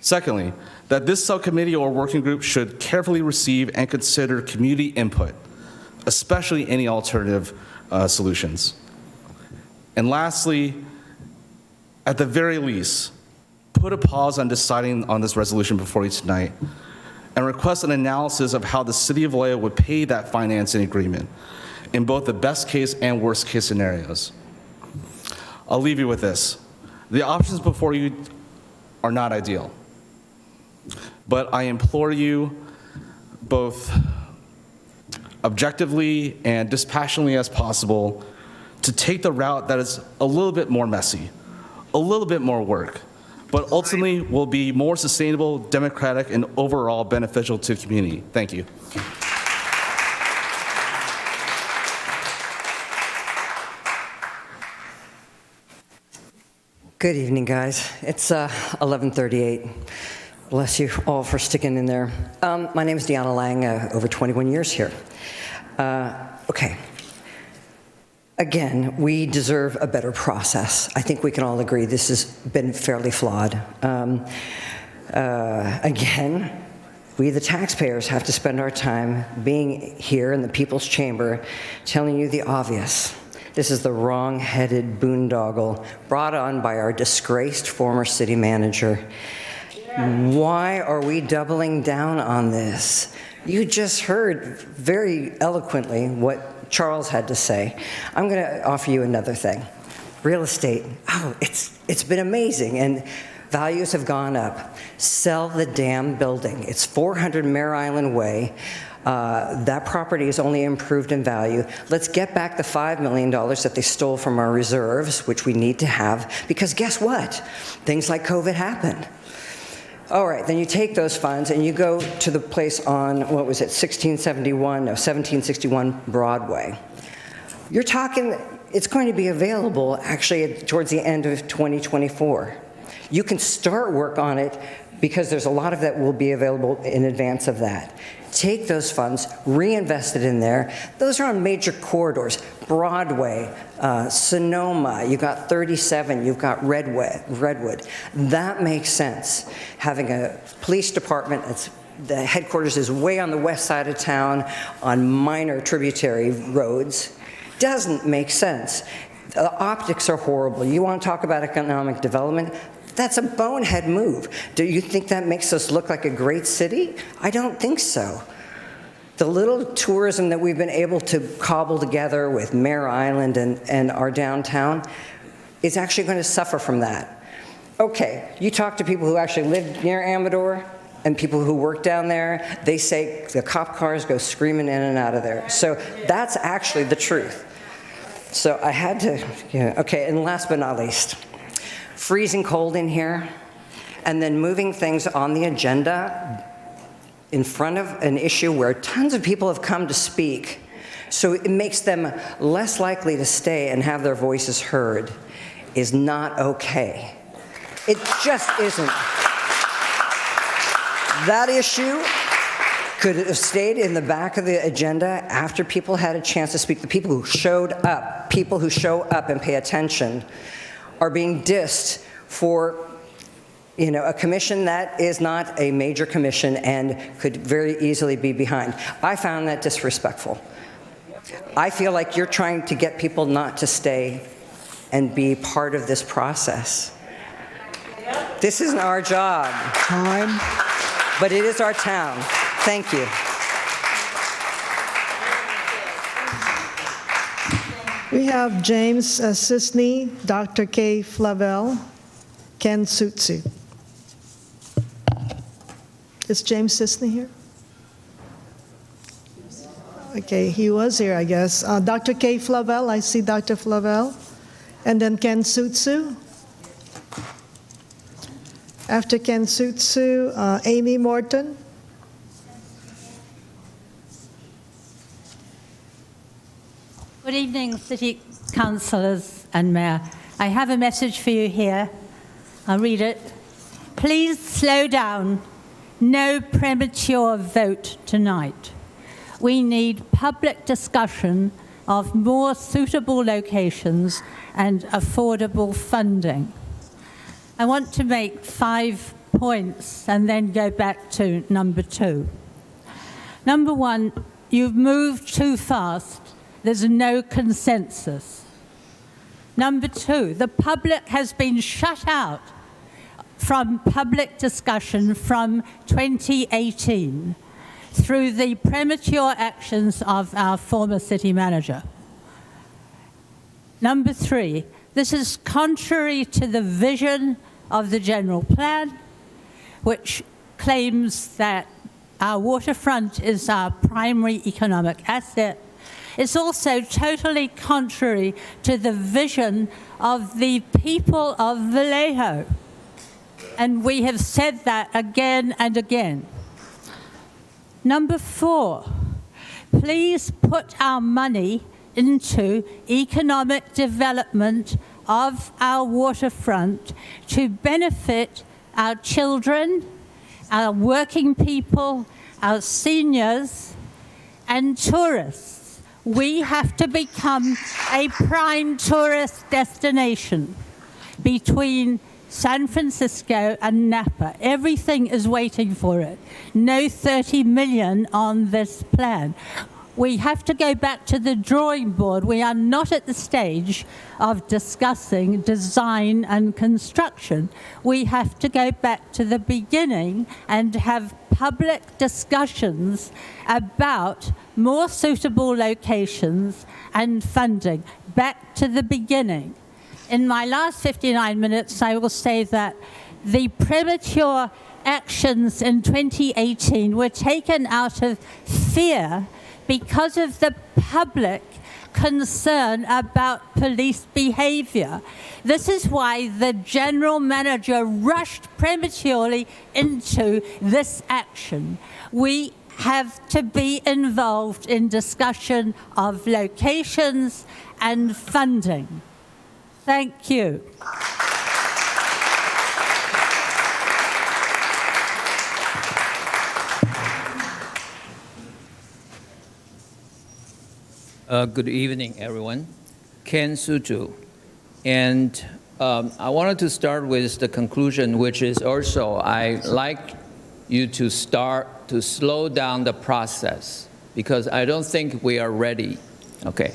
Secondly, that this subcommittee or working group should carefully receive and consider community input, especially any alternative solutions. And lastly, at the very least, put a pause on deciding on this resolution before you tonight and request an analysis of how the city of Vallejo would pay that financing agreement in both the best case and worst case scenarios. I'll leave you with this. The options before you are not ideal, but I implore you, both objectively and dispassionately as possible, to take the route that is a little bit more messy, a little bit more work, but ultimately will be more sustainable, democratic, and overall beneficial to the community. Thank you. Good evening, guys. It's 11:38. Bless you all for sticking in there. My name is Deanna Lang, over 21 years here. Okay. Again, we deserve a better process. I think we can all agree this has been fairly flawed. Again, We, the taxpayers, have to spend our time being here in the people's chamber telling you the obvious. This is the wrong-headed boondoggle brought on by our disgraced former city manager. Why are we doubling down on this? You just heard very eloquently what Charles had to say. I'm going to offer you another thing. Real estate, it's been amazing, and values have gone up. Sell the damn building. It's 400 Mare Island Way. That property is only improved in value. Let's get back the $5 million that they stole from our reserves, which we need to have, because guess what? Things like COVID happened. All right, then you take those funds and you go to the place on, 1761 Broadway. You're talking, it's going to be available actually towards the end of 2024. You can start work on it because there's a lot of that will be available in advance of that. Take those funds, reinvest it in there. Those are on major corridors. Broadway, Sonoma, you've got 37, you've got Redwood. That makes sense. Having a police department, the headquarters is way on the west side of town on minor tributary roads, doesn't make sense. The optics are horrible. You want to talk about economic development? That's a bonehead move. Do you think that makes us look like a great city? I don't think so. The little tourism that we've been able to cobble together with Mare Island and our downtown is actually going to suffer from that. Okay, you talk to people who actually live near Amador and people who work down there, they say the cop cars go screaming in and out of there. So that's actually the truth. So I had to, okay, and last but not least, freezing cold in here, and then moving things on the agenda in front of an issue where tons of people have come to speak, so it makes them less likely to stay and have their voices heard, is not okay. It just isn't. That issue could have stayed in the back of the agenda after people had a chance to speak. The people who showed up, people who show up and pay attention, are being dissed for a commission that is not a major commission and could very easily be behind. I found that disrespectful. I feel like you're trying to get people not to stay and be part of this process. This isn't our job. Time. But it is our town. Thank you. We have James Sisney, Dr. Kay Flavel, Ken Sutsu. Is James Sisney here? Okay, he was here, I guess. Dr. Kay Flavel, I see Dr. Flavel. And then Ken Sutsu. After Ken Sutsu, Amy Morton. Good evening, City Councillors and Mayor. I have a message for you here. I'll read it. Please slow down. No premature vote tonight. We need public discussion of more suitable locations and affordable funding. I want to make 5 points and then go back to number 2. Number 1, you've moved too fast. There's no consensus. Number 2, the public has been shut out from public discussion from 2018 through the premature actions of our former city manager. Number 3, this is contrary to the vision of the general plan, which claims that our waterfront is our primary economic asset. It's also totally contrary to the vision of the people of Vallejo. And we have said that again and again. Number 4, please put our money into economic development of our waterfront to benefit our children, our working people, our seniors, and tourists. We have to become a prime tourist destination between San Francisco and Napa. Everything is waiting for it. No 30 million on this plan. We have to go back to the drawing board. We are not at the stage of discussing design and construction. We have to go back to the beginning and have public discussions about more suitable locations and funding. Back to the beginning. In my last 59 minutes, I will say that the premature actions in 2018 were taken out of fear because of the public concern about police behavior. This is why the general manager rushed prematurely into this action. We have to be involved in discussion of locations and funding. Thank you. Good evening, everyone. Ken Suju. And I wanted to start with the conclusion, which is also I like you to start to slow down the process because I don't think we are ready. Okay.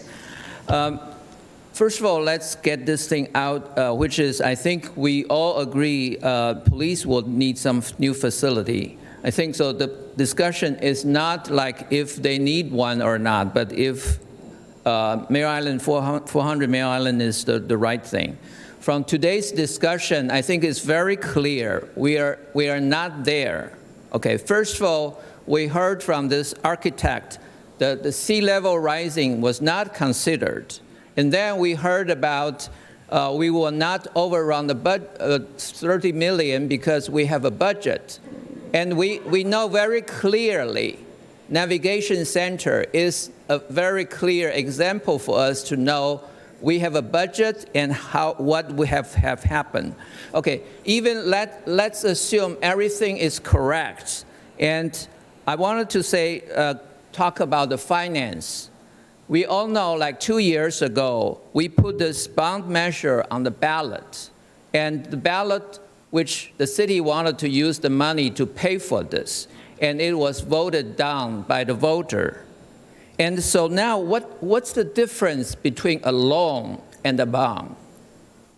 First of all, let's get this thing out, which is I think we all agree police will need some new facility. I think so. The discussion is not like if they need one or not, but if Mare Island, 400 Mare Island is the right thing. From today's discussion, I think it's very clear we are not there. Okay, first of all, we heard from this architect that the sea level rising was not considered. And then we heard about we will not overrun the 30 million because we have a budget. And we know very clearly Navigation Center is a very clear example for us to know we have a budget and what we have happened. Okay, even let's assume everything is correct. And I wanted to say, talk about the finance. We all know, like 2 years ago, we put this bond measure on the ballot. And the ballot, which the city wanted to use the money to pay for this, and it was voted down by the voter. And so now, what's the difference between a loan and a bond?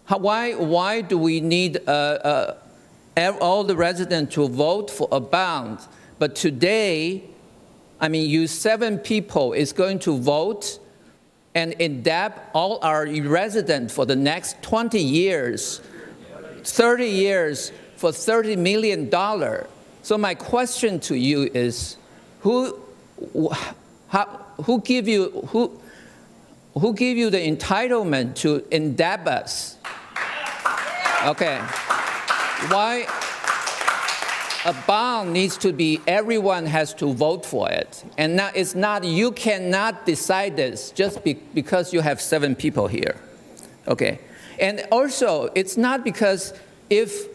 Why do we need all the residents to vote for a bond? But today, I mean, you 7 people is going to vote and endebt all our residents for the next 20 years, 30 years for $30 million. So my question to you is, who give you the entitlement to endebt us? Okay, why? A bond needs to be, everyone has to vote for it. And now it's not, you cannot decide this just because you have 7 people here. Okay. And also, it's not because if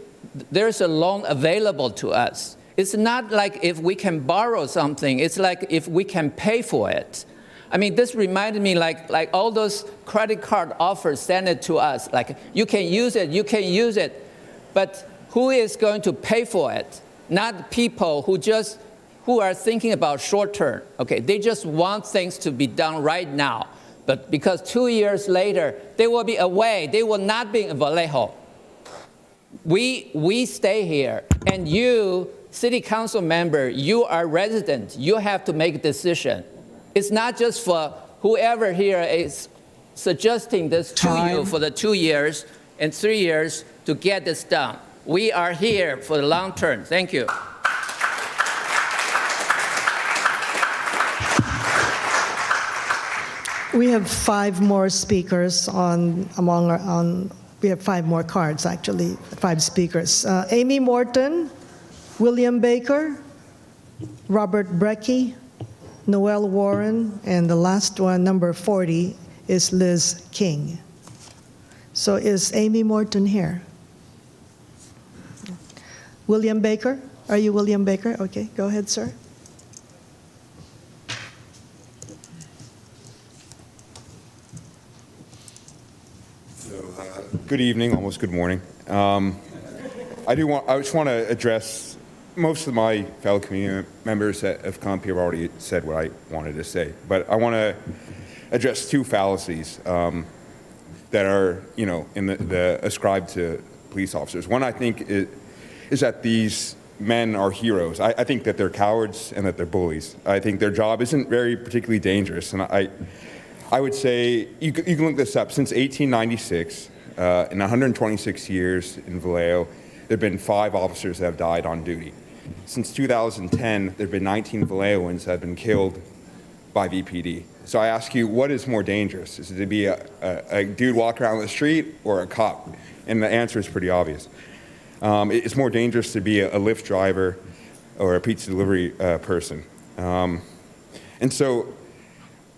there's a loan available to us. It's not like if we can borrow something, it's like if we can pay for it. I mean, this reminded me like all those credit card offers sent it to us, like you can use it, but who is going to pay for it? Not people who are thinking about short term. Okay, they just want things to be done right now. But because 2 years later, they will be away. They will not be in Vallejo. We stay here, and you, city council member, you are resident. You have to make a decision. It's not just for whoever here is suggesting this to you for the 2 years and 3 years to get this done. We are here for the long term. Thank you. We have 5 more speakers we have 5 more cards, actually, 5 speakers. Amy Morton, William Baker, Robert Brekke, Noel Warren, and the last one, number 40, is Liz King. So is Amy Morton here? William Baker? Are you William Baker? Okay, go ahead, sir. Good evening, almost good morning. I just want to address, most of my fellow community members that have come up here have already said what I wanted to say, but I want to address two fallacies that are, in the ascribed to police officers. One, I think, is that these men are heroes. I think that they're cowards and that they're bullies. I think their job isn't very particularly dangerous, and I would say, you can look this up, since 1896, in 126 years in Vallejo, there have been 5 officers that have died on duty. Since 2010, there have been 19 Vallejoans that have been killed by VPD. So I ask you, what is more dangerous? Is it to be a dude walking around the street or a cop? And the answer is pretty obvious. It's more dangerous to be a Lyft driver or a pizza delivery person. And so,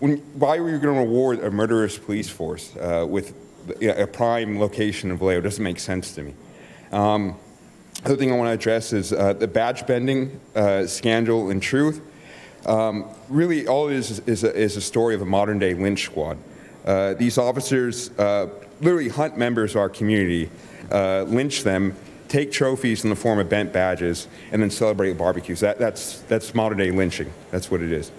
why were you going to reward a murderous police force with a prime location in Vallejo? It doesn't make sense to me. Other thing I want to address is the badge bending scandal in truth. Really, all it is a story of a modern day lynch squad. These officers literally hunt members of our community, lynch them, take trophies in the form of bent badges, and then celebrate barbecues. That's modern day lynching. That's what it is.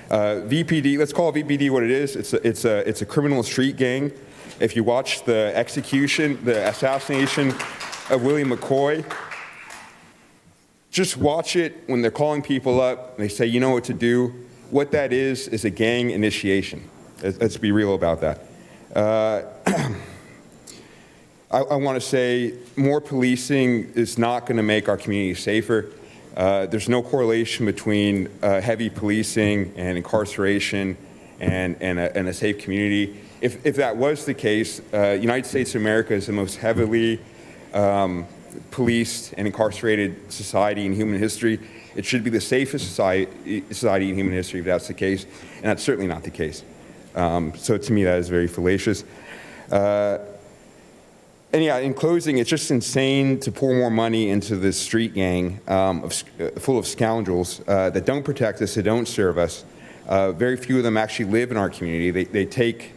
VPD, let's call VPD what it is. It's a criminal street gang. If you watch the execution, the assassination of William McCoy, just watch it when they're calling people up and they say, you know what to do. What that is a gang initiation. Let's be real about that. I want to say more policing is not going to make our community safer. There's no correlation between heavy policing and incarceration and a safe community. If that was the case, United States of America is the most heavily policed and incarcerated society in human history. It should be the safest society in human history if that's the case, and that's certainly not the case. So to me, that is very fallacious. And yeah, in closing, it's just insane to pour more money into this street gang full of scoundrels that don't protect us, that don't serve us. Very few of them actually live in our community. They take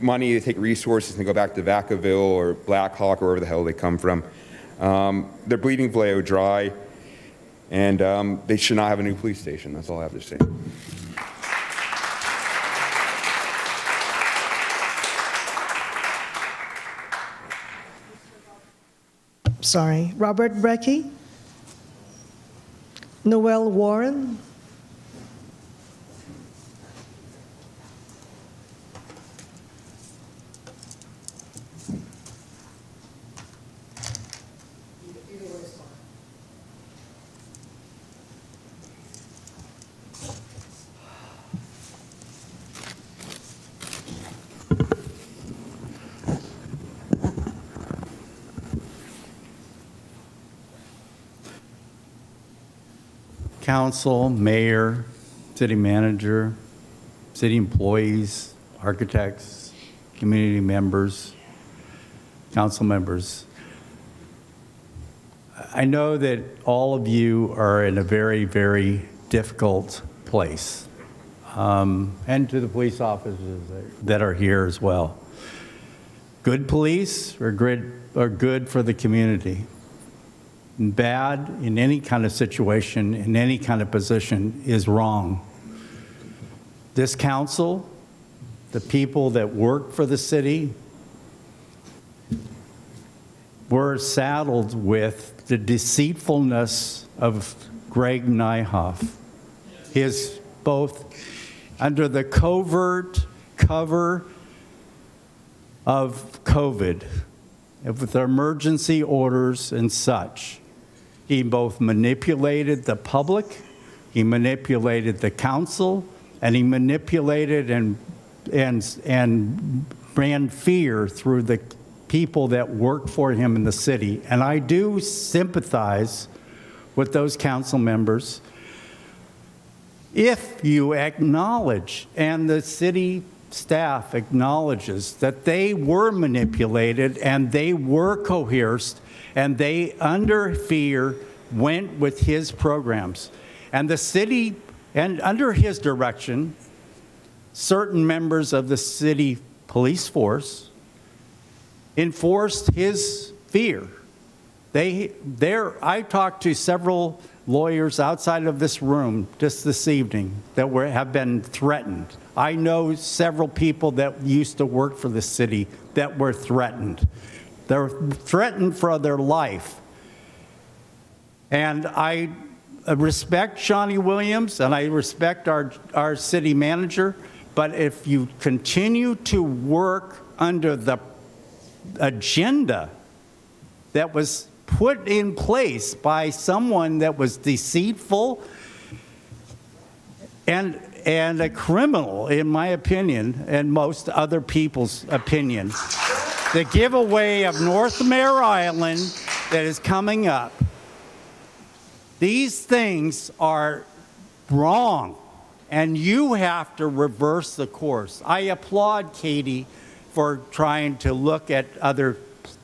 money, they take resources, and they go back to Vacaville or Black Hawk or wherever the hell they come from. They're bleeding Vallejo dry, and they should not have a new police station. That's all I have to say. Sorry. Robert Brekke? Noel Warren? Council, mayor, city manager, city employees, architects, community members, council members. I know that all of you are in a very, very difficult place, and to the police officers that are here as well. Good police are good for the community. Bad in any kind of situation, in any kind of position, is wrong. This council, the people that work for the city, were saddled with the deceitfulness of Greg Nyhoff. He is both under the covert cover of COVID, with emergency orders and such. He both manipulated the public, he manipulated the council, and he manipulated and ran fear through the people that work for him in the city. And I do sympathize with those council members if you acknowledge, and the city staff acknowledges, that they were manipulated and they were coerced and they, under fear, went with his programs. And the city, and under his direction, certain members of the city police force enforced his fear I talked to several lawyers outside of this room just this evening that have been threatened. I know several people that used to work for the city that were threatened. They're threatened for their life. And I respect Shawnee Williams and I respect our city manager, but if you continue to work under the agenda that was put in place by someone that was deceitful and a criminal, in my opinion, and most other people's opinion, the giveaway of North Mare Island that is coming up, these things are wrong, and you have to reverse the course. I applaud Katie for trying to look at other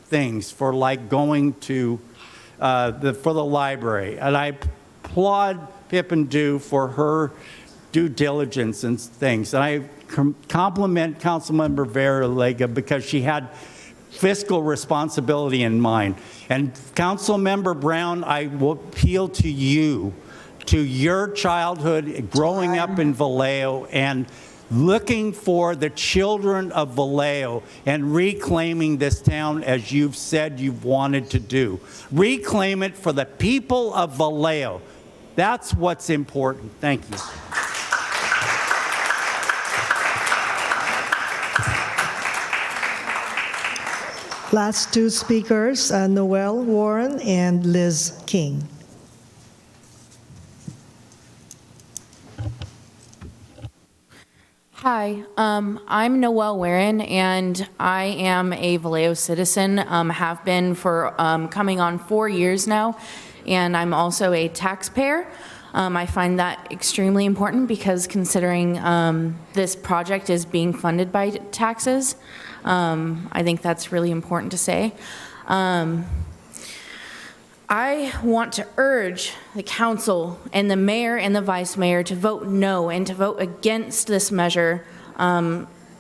things, for like going to for the library, and I applaud Pip and Do for her due diligence and things, and I compliment Councilmember Varela because she had fiscal responsibility in mind. And Councilmember Brown, I will appeal to you, to your childhood growing up in Vallejo and looking for the children of Vallejo and reclaiming this town as you've said you've wanted to do. Reclaim it for the people of Vallejo. That's what's important. Thank you. Last two speakers, Noel Warren and Liz King. Hi, I'm Noelle Warren, and I am a Vallejo citizen, have been for coming on 4 years now, and I'm also a taxpayer. I find that extremely important because considering this project is being funded by taxes, I think that's really important to say. I want to urge the council and the mayor and the vice mayor to vote no and to vote against this measure,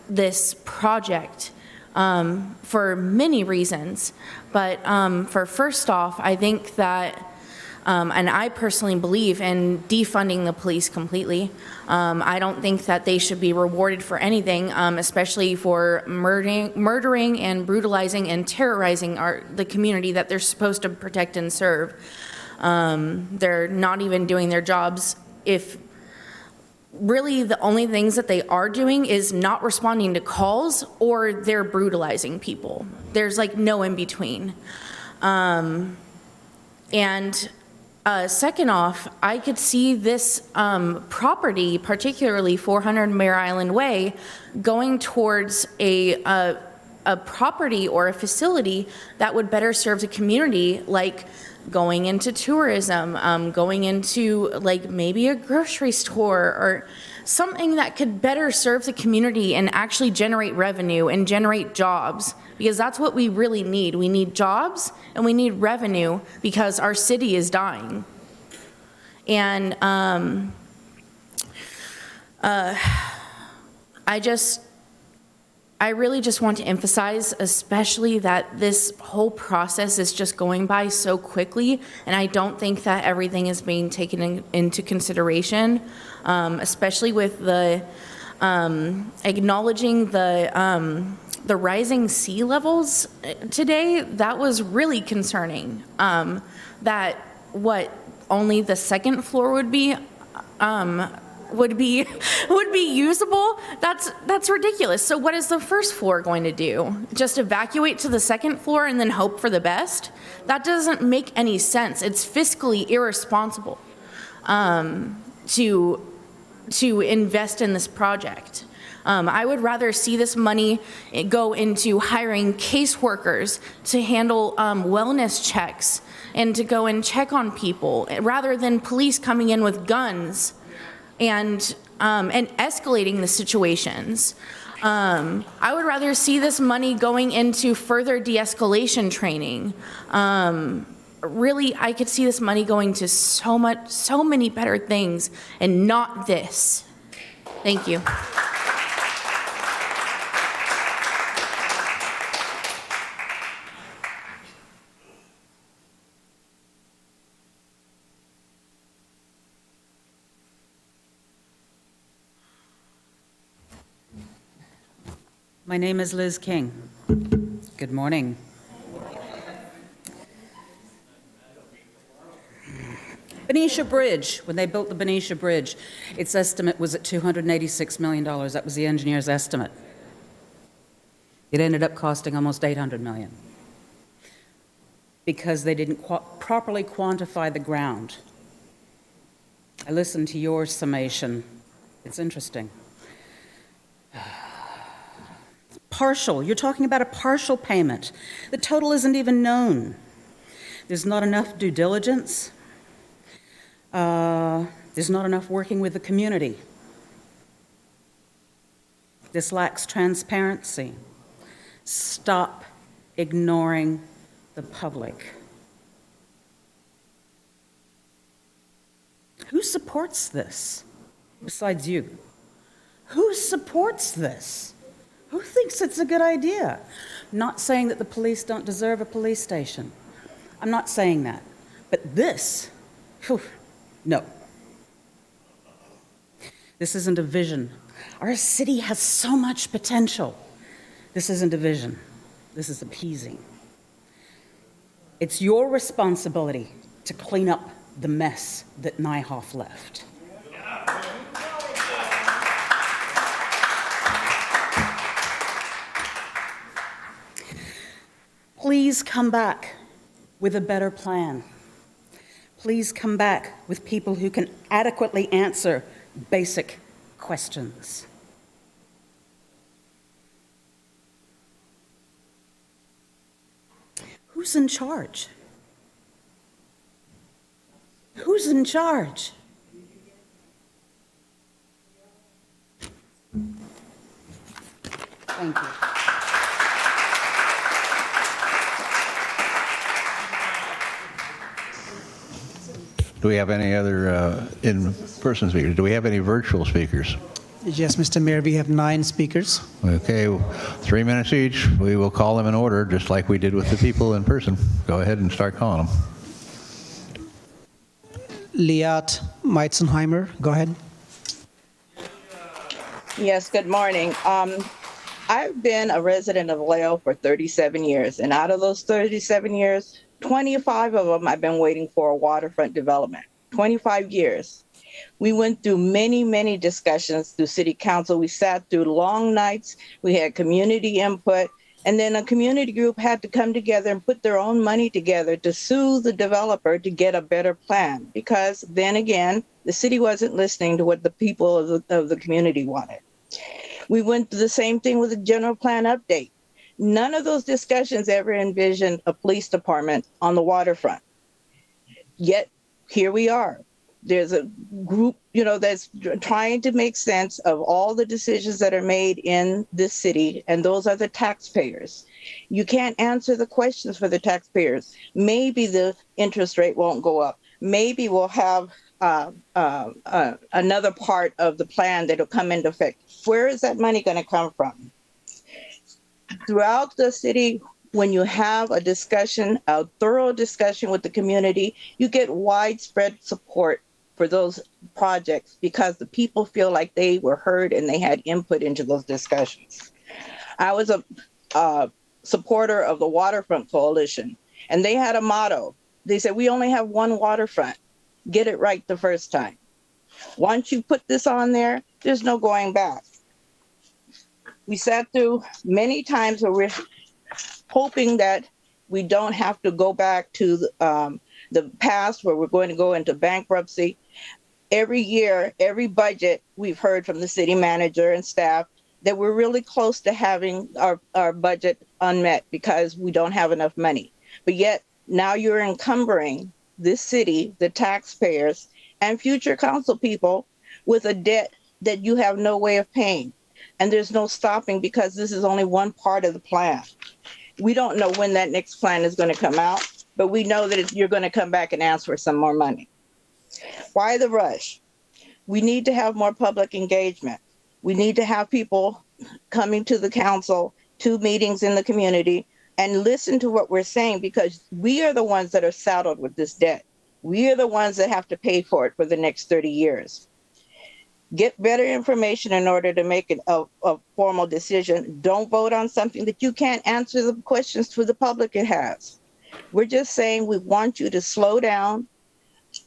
this project, for many reasons. But for first off, I think that, and I personally believe in defunding the police completely. I don't think that they should be rewarded for anything, especially for murdering and brutalizing and terrorizing the community that they're supposed to protect and serve. They're not even doing their jobs if really the only things that they are doing is not responding to calls or they're brutalizing people. There's like no in between. Second off, I could see this property, particularly 400 Mare Island Way, going towards a property or a facility that would better serve the community, like going into tourism, going into like maybe a grocery store or something that could better serve the community and actually generate revenue and generate jobs, because that's what we really need. We need jobs and we need revenue because our city is dying. And I really just want to emphasize, especially that this whole process is just going by so quickly, and I don't think that everything is being taken into consideration, especially with the acknowledging the rising sea levels today. That was really concerning. That only the second floor would be usable. That's ridiculous. So what is the first floor going to do? Just evacuate to the second floor and then hope for the best? That doesn't make any sense. It's fiscally irresponsible to invest in this project. I would rather see this money go into hiring caseworkers to handle wellness checks and to go and check on people rather than police coming in with guns and escalating the situations. I would rather see this money going into further de-escalation training. Really, I could see this money going to so many better things and not this. Thank you. My name is Liz King. Good morning. Benicia Bridge, when they built the Benicia Bridge, its estimate was at $286 million. That was the engineer's estimate. It ended up costing almost $800 million because they didn't properly quantify the ground. I listened to your summation. It's interesting. Partial, you're talking about a partial payment. The total isn't even known. There's not enough due diligence. There's not enough working with the community. This lacks transparency. Stop ignoring the public. Who supports this besides you? Who supports this? Who thinks it's a good idea? I'm not saying that the police don't deserve a police station. I'm not saying that. But this, no. This isn't a vision. Our city has so much potential. This isn't a vision. This is appeasing. It's your responsibility to clean up the mess that Nijhoff left. Please come back with a better plan. Please come back with people who can adequately answer basic questions. Who's in charge? Who's in charge? Thank you. Do we have any other in-person speakers? Do we have any virtual speakers? Yes, Mr. Mayor, we have 9 speakers. Okay, 3 minutes each. We will call them in order, just like we did with the people in person. Go ahead and start calling them. Liat Meitzenheimer, go ahead. Yes, good morning. I've been a resident of Vallejo for 37 years, and out of those 37 years, 25 of them I've been waiting for a waterfront development. 25 years. We went through many, many discussions through City Council. We sat through long nights. We had community input. And then a community group had to come together and put their own money together to sue the developer to get a better plan. Because then again, the city wasn't listening to what the people of the community wanted. We went through the same thing with the general plan update. None of those discussions ever envisioned a police department on the waterfront. Yet, here we are. There's a group, that's trying to make sense of all the decisions that are made in this city, and those are the taxpayers. You can't answer the questions for the taxpayers. Maybe the interest rate won't go up. Maybe we'll have another part of the plan that'll come into effect. Where is that money going to come from? Throughout the city, when you have a discussion, a thorough discussion with the community, you get widespread support for those projects because the people feel like they were heard and they had input into those discussions. I was a supporter of the Waterfront Coalition, and they had a motto. They said, we only have one waterfront. Get it right the first time. Once you put this on there, there's no going back. We sat through many times where we're hoping that we don't have to go back to the past where we're going to go into bankruptcy. Every year, every budget, we've heard from the city manager and staff that we're really close to having our budget unmet because we don't have enough money. But yet now you're encumbering this city, the taxpayers, and future council people with a debt that you have no way of paying. And there's no stopping because this is only one part of the plan. We don't know when that next plan is going to come out, but we know that you're going to come back and ask for some more money. Why the rush? We need to have more public engagement. We need to have people coming to the council, to meetings in the community, and listen to what we're saying because we are the ones that are saddled with this debt. We are the ones that have to pay for it for the next 30 years. Get better information in order to make a formal decision. Don't vote on something that you can't answer the questions to the public it has. We're just saying we want you to slow down,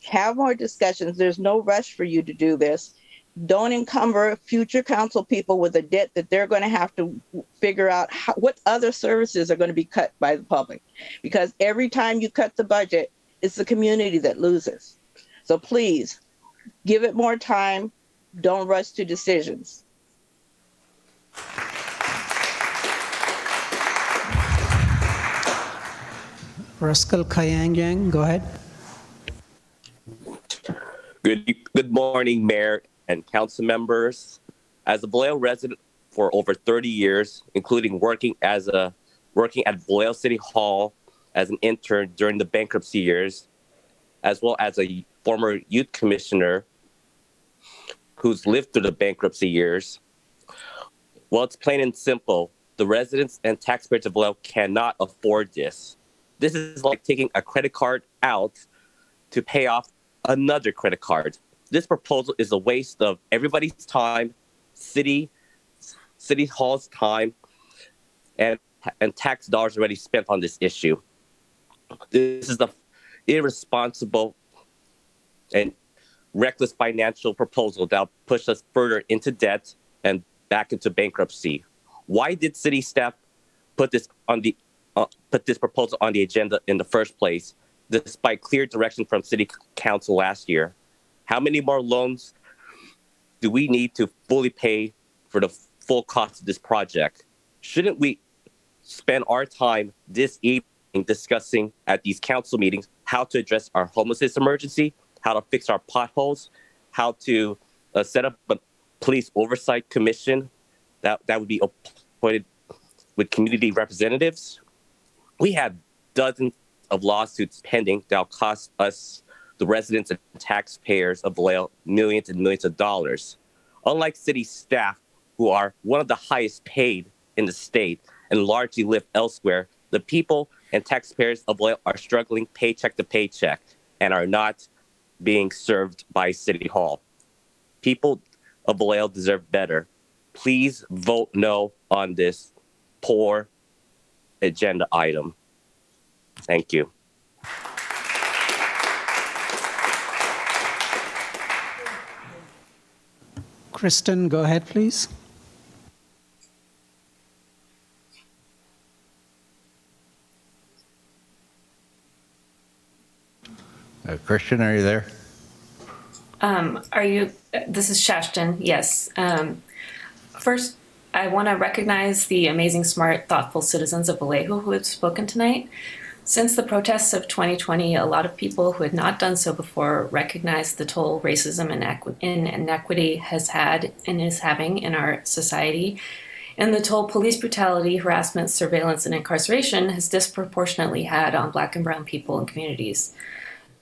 have more discussions. There's no rush for you to do this. Don't encumber future council people with a debt that they're going to have to figure out what other services are going to be cut by the public. Because every time you cut the budget, it's the community that loses. So please, give it more time. Don't rush to decisions. Rascal Kayang, go ahead. Good morning, Mayor and council members. As a Vallejo resident for over 30 years, including working at Vallejo City Hall as an intern during the bankruptcy years, as well as a former youth commissioner who's lived through the bankruptcy years. Well, it's plain and simple. The residents and taxpayers of Vallejo cannot afford this. This is like taking a credit card out to pay off another credit card. This proposal is a waste of everybody's time, City Hall's time, and tax dollars already spent on this issue. This is the irresponsible and reckless financial proposal that will push us further into debt and back into bankruptcy. Why did city staff put this proposal on the agenda in the first place, despite clear direction from City Council last year? How many more loans do we need to fully pay for the full cost of this project? Shouldn't we spend our time this evening discussing at these council meetings how to address our homelessness emergency, how to fix our potholes, how to set up a police oversight commission that would be appointed with community representatives? We have dozens of lawsuits pending that will cost us, the residents and taxpayers of Vallejo, millions and millions of dollars. Unlike city staff, who are one of the highest paid in the state and largely live elsewhere, the people and taxpayers of Vallejo are struggling paycheck to paycheck and are not being served by City Hall. People of Vallejo deserve better. Please vote no on this poor agenda item. Thank you. Kristen, go ahead, please. Christian, are you there? This is Shashton, yes. First, I want to recognize the amazing, smart, thoughtful citizens of Vallejo who have spoken tonight. Since the protests of 2020, a lot of people who had not done so before recognized the toll racism and inequity has had and is having in our society, and the toll police brutality, harassment, surveillance, and incarceration has disproportionately had on Black and brown people and communities.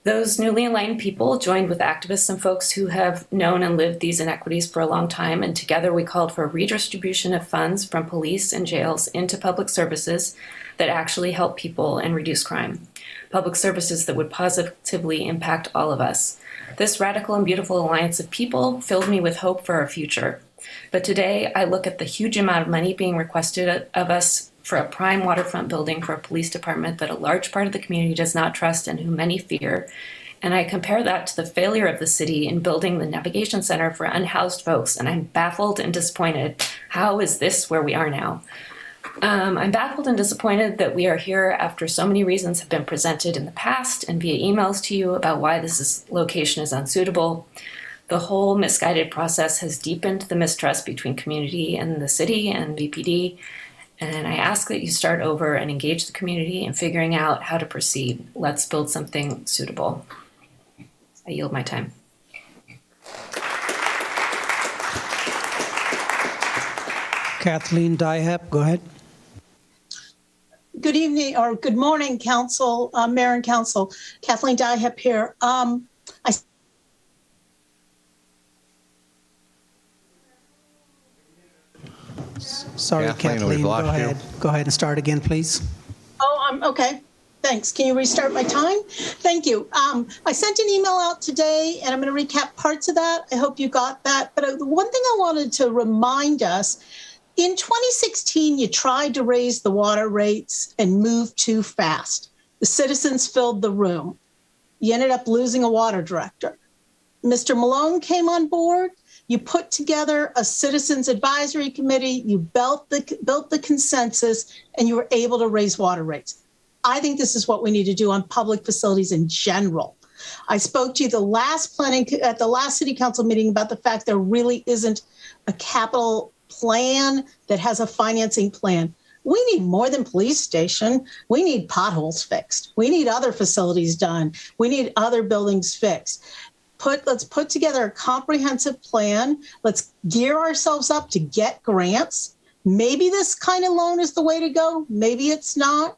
Those newly enlightened people joined with activists and folks who have known and lived these inequities for a long time, and together we called for a redistribution of funds from police and jails into public services that actually help people and reduce crime. Public services that would positively impact all of us. This radical and beautiful alliance of people filled me with hope for our future. But today I look at the huge amount of money being requested of us for a prime waterfront building for a police department that a large part of the community does not trust and who many fear. And I compare that to the failure of the city in building the navigation center for unhoused folks, and I'm baffled and disappointed. How is this where we are now? I'm baffled and disappointed that we are here after so many reasons have been presented in the past and via emails to you about why this location is unsuitable. The whole misguided process has deepened the mistrust between community and the city and VPD. And I ask that you start over and engage the community in figuring out how to proceed. Let's build something suitable. I yield my time. Kathleen Dihep, go ahead. Good evening, or good morning, Council, Mayor and Council. Kathleen Dihep here. Sorry, Kathleen, go ahead. Go ahead and start again, please. Oh, okay. Thanks. Can you restart my time? Thank you. I sent an email out today, and I'm going to recap parts of that. I hope you got that. But the one thing I wanted to remind us, in 2016, you tried to raise the water rates and move too fast. The citizens filled the room. You ended up losing a water director. Mr. Malone came on board. You put together a citizens advisory committee. You built the consensus, and you were able to raise water rates. I think this is what we need to do on public facilities in general. I spoke to you at the last city council meeting about the fact there really isn't a capital plan that has a financing plan. We need more than police station. We need potholes fixed. We need other facilities done. We need other buildings fixed. Let's put together a comprehensive plan. Let's gear ourselves up to get grants. Maybe this kind of loan is the way to go. Maybe it's not.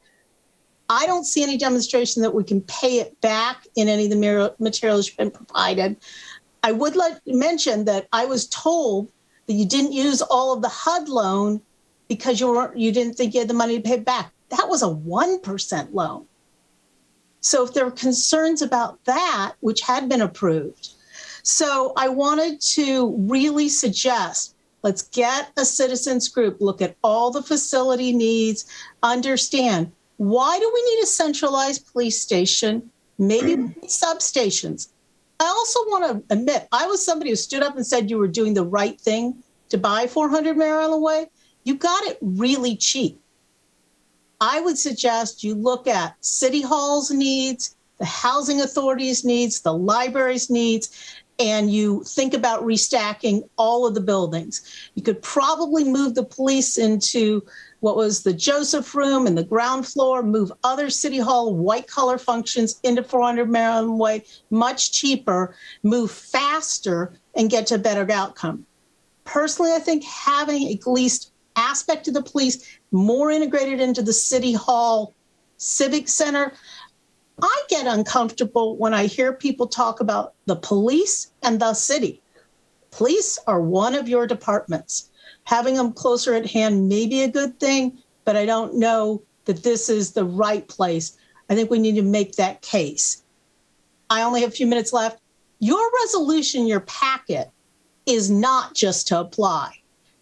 I don't see any demonstration that we can pay it back in any of the materials been provided. I would mention that I was told that you didn't use all of the HUD loan because you didn't think you had the money to pay it back. That was a 1% loan. So if there were concerns about that, which had been approved. So I wanted to really suggest, let's get a citizens group, look at all the facility needs, understand, why do we need a centralized police station? Maybe we need substations. I also want to admit, I was somebody who stood up and said you were doing the right thing to buy 400 Mare Island Way. You got it really cheap. I would suggest you look at City Hall's needs, the housing authority's needs, the library's needs, and you think about restacking all of the buildings. You could probably move the police into what was the Joseph room and the ground floor, move other City Hall white collar functions into 400 Mare Island Way, much cheaper, move faster, and get to a better outcome. Personally, I think having at least aspect of the police more integrated into the City Hall Civic Center, I get uncomfortable when I hear people talk about the police and the city. Police are one of your departments. Having them closer at hand may be a good thing, but I don't know that this is the right place. I think we need to make that case. I only have a few minutes left. Your resolution, your packet, is not just to apply.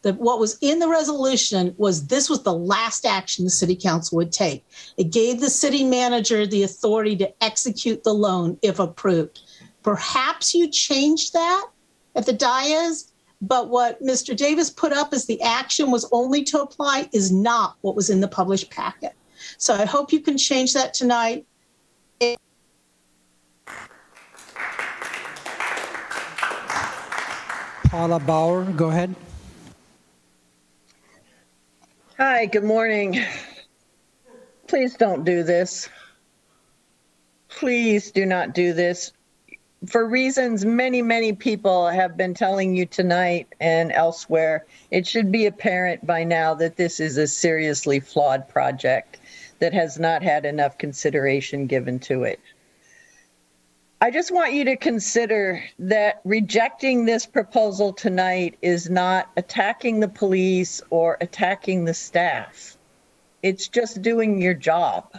What was in the resolution was this was the last action the city council would take. It gave the city manager the authority to execute the loan if approved. Perhaps you changed that at the Diaz, but what Mr. Davis put up as the action was only to apply is not what was in the published packet. So I hope you can change that tonight. Paula Bauer, go ahead. Hi, good morning. Please don't do this. Please do not do this. For reasons many people have been telling you tonight and elsewhere, it should be apparent by now that this is a seriously flawed project that has not had enough consideration given to it. I just want you to consider that rejecting this proposal tonight is not attacking the police or attacking the staff. It's just doing your job.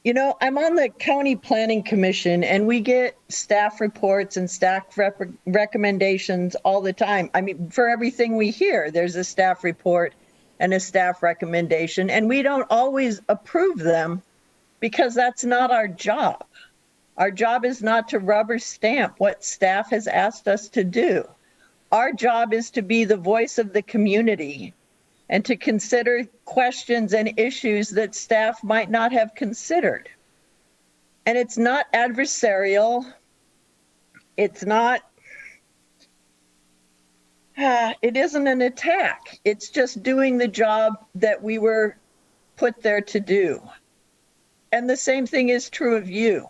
You know, I'm on the County Planning Commission and we get staff reports and staff recommendations all the time. I mean, for everything we hear, there's a staff report and a staff recommendation, and we don't always approve them because that's not our job. Our job is not to rubber stamp what staff has asked us to do. Our job is to be the voice of the community and to consider questions and issues that staff might not have considered. And it's not adversarial. It's not, it isn't an attack. It's just doing the job that we were put there to do. And the same thing is true of you.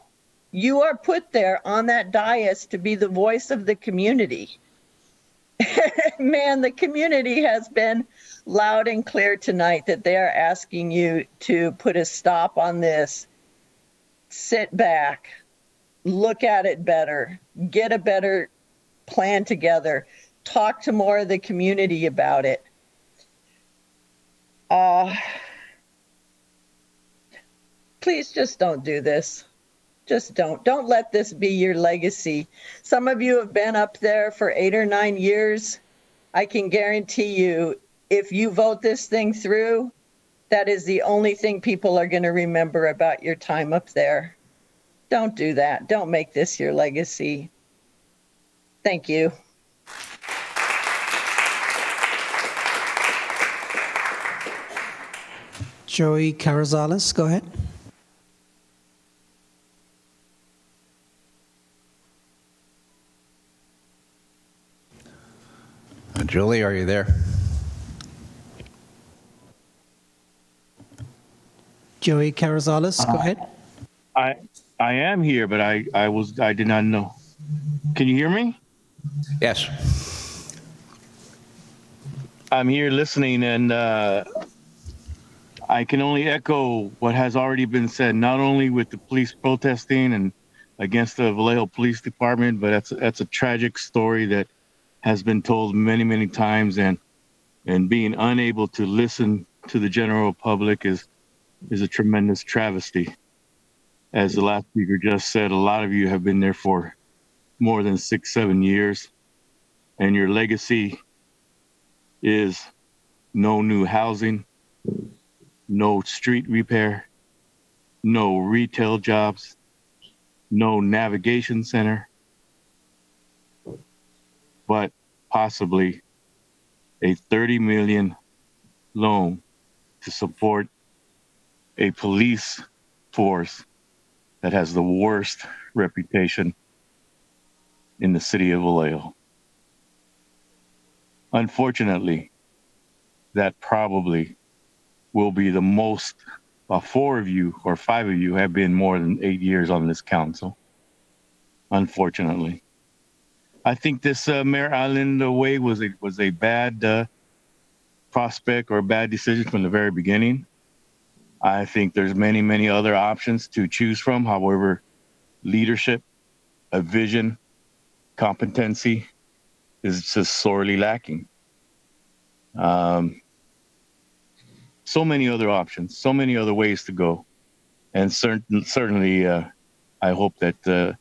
You are put there on that dais to be the voice of the community. Man, the community has been loud and clear tonight that they are asking you to put a stop on this. Sit back, look at it better, get a better plan together, talk to more of the community about it. please just don't do this. Just don't. Don't let this be your legacy. Some of you have been up there for 8 or 9 years. I can guarantee you, if you vote this thing through, that is the only thing people are going to remember about your time up there. Don't do that. Don't make this your legacy. Thank you. Joey Carrizales, go ahead. Julie, are you there? Joey Carrizales, go ahead. I am here, but I did not know. Can you hear me? Yes. I'm here listening, and I can only echo what has already been said, not only with the police protesting and against the Vallejo Police Department, but that's a tragic story that has been told many, many times, and being unable to listen to the general public is a tremendous travesty. As the last speaker just said, a lot of you have been there for more than 6-7 years, and your legacy is no new housing, no street repair, no retail jobs, no navigation center, but possibly a $30 million loan to support a police force that has the worst reputation in the city of Vallejo. Unfortunately, that probably will be the most, 4 of you or 5 of you have been more than 8 years on this council. Unfortunately. I think this Mare Island Way was a bad prospect or a bad decision from the very beginning. I think there's many, many other options to choose from. However, leadership, a vision, competency is just sorely lacking. So many other options, so many other ways to go. And certainly, I hope that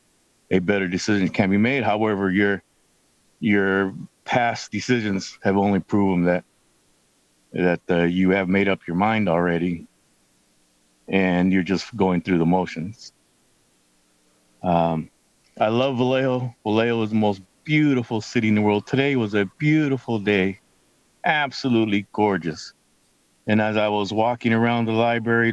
a better decision can be made. However, your past decisions have only proven that you have made up your mind already, and you're just going through the motions. I love Vallejo. Vallejo is the most beautiful city in the world. Today was a beautiful day, absolutely gorgeous. And as I was walking around the library,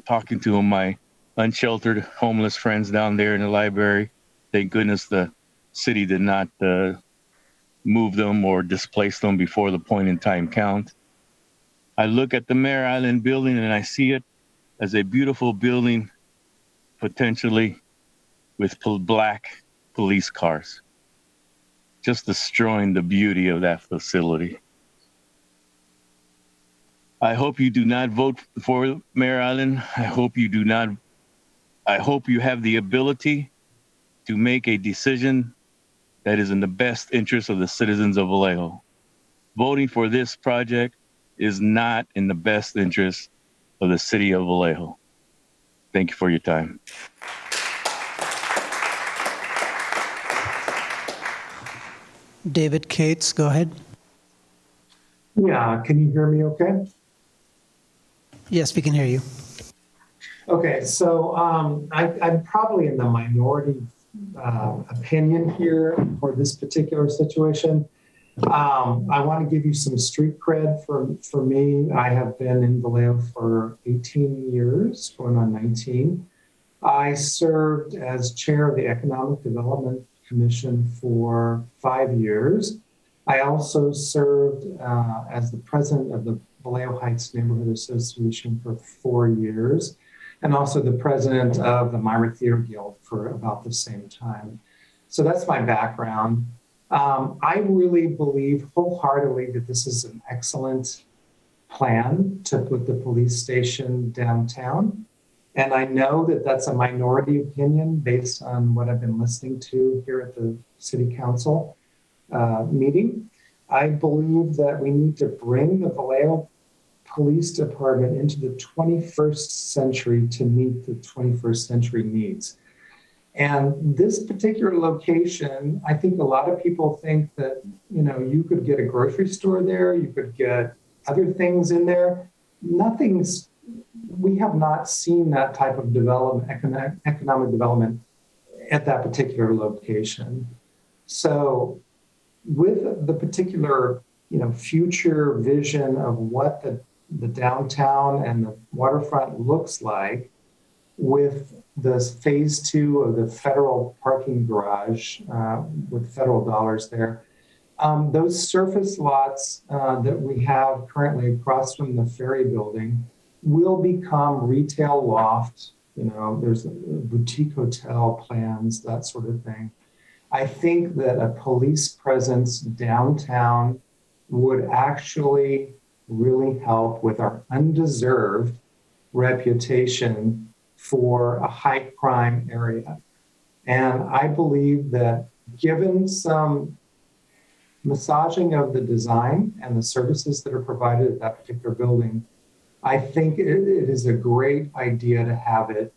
talking to my unsheltered homeless friends down there in the library, thank goodness the city did not move them or displace them before the point in time count. I look at the Mare Island building and I see it as a beautiful building, potentially with black police cars, just destroying the beauty of that facility. I hope you do not vote for Mare Island. I hope you do not. I hope you have the ability to make a decision that is in the best interest of the citizens of Vallejo. Voting for this project is not in the best interest of the city of Vallejo. Thank you for your time. David Cates, go ahead. Yeah, can you hear me okay? Yes, we can hear you. Okay, so I'm probably in the minority opinion here for this particular situation. I want to give you some street cred for me. I have been in Vallejo for 18 years, going on 19. I served as chair of the Economic Development Commission for 5 years. I also served as the president of the Vallejo Heights Neighborhood Association for 4 years, and also the president of the Myra Theater Guild for about the same time. So that's my background. I really believe wholeheartedly that this is an excellent plan to put the police station downtown. And I know that that's a minority opinion based on what I've been listening to here at the City Council meeting. I believe that we need to bring the Vallejo police department into the 21st century to meet the 21st century needs. And this particular location, I think a lot of people think that, you could get a grocery store there, you could get other things in there. We have not seen that type of development, economic development at that particular location. So with the particular, future vision of what the downtown and the waterfront looks like, with the phase 2 of the federal parking garage with federal dollars there, those surface lots that we have currently across from the ferry building will become retail loft. There's boutique hotel plans, that sort of thing. I think that a police presence downtown would actually really help with our undeserved reputation for a high crime area. And I believe that given some massaging of the design and the services that are provided at that particular building, I think it is a great idea to have it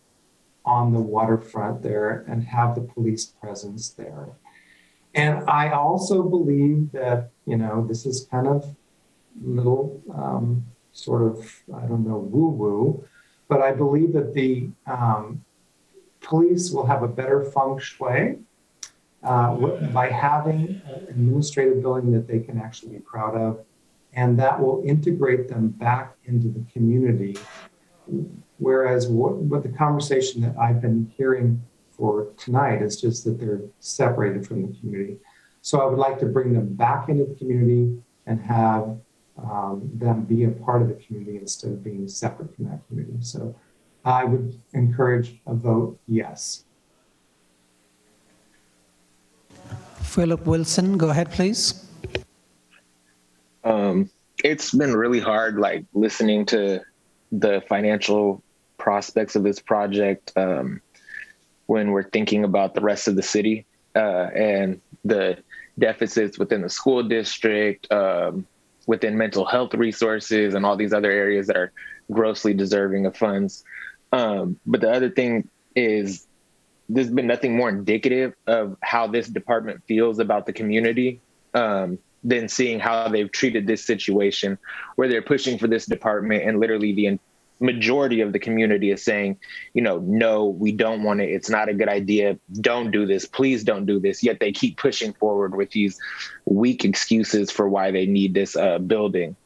on the waterfront there and have the police presence there. And I also believe that, this is kind of little sort of, woo-woo, but I believe that the police will have a better feng shui by having an administrative building that they can actually be proud of, and that will integrate them back into the community. Whereas what the conversation that I've been hearing for tonight is just that they're separated from the community. So I would like to bring them back into the community and have them be a part of the community instead of being separate from that community. So I would encourage a vote yes. Phillip Wilson, go ahead, please. It's been really hard, listening to the financial prospects of this project when we're thinking about the rest of the city and the deficits within the school district, within mental health resources, and all these other areas that are grossly deserving of funds. But the other thing is, there's been nothing more indicative of how this department feels about the community than seeing how they've treated this situation, where they're pushing for this department and literally the majority of the community is saying, no, we don't want it. It's not a good idea. Don't do this. Please don't do this. Yet they keep pushing forward with these weak excuses for why they need this building.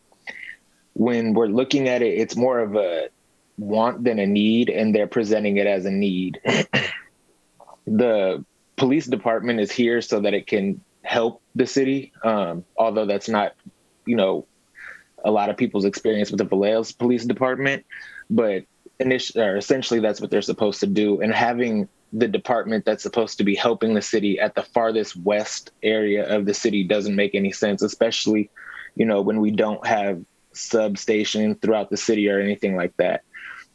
When we're looking at it, it's more of a want than a need, and they're presenting it as a need. The police department is here so that it can help the city, although that's not, a lot of people's experience with the Vallejo Police Department, but essentially that's what they're supposed to do. And having the department that's supposed to be helping the city at the farthest west area of the city doesn't make any sense, especially, when we don't have substation throughout the city or anything like that.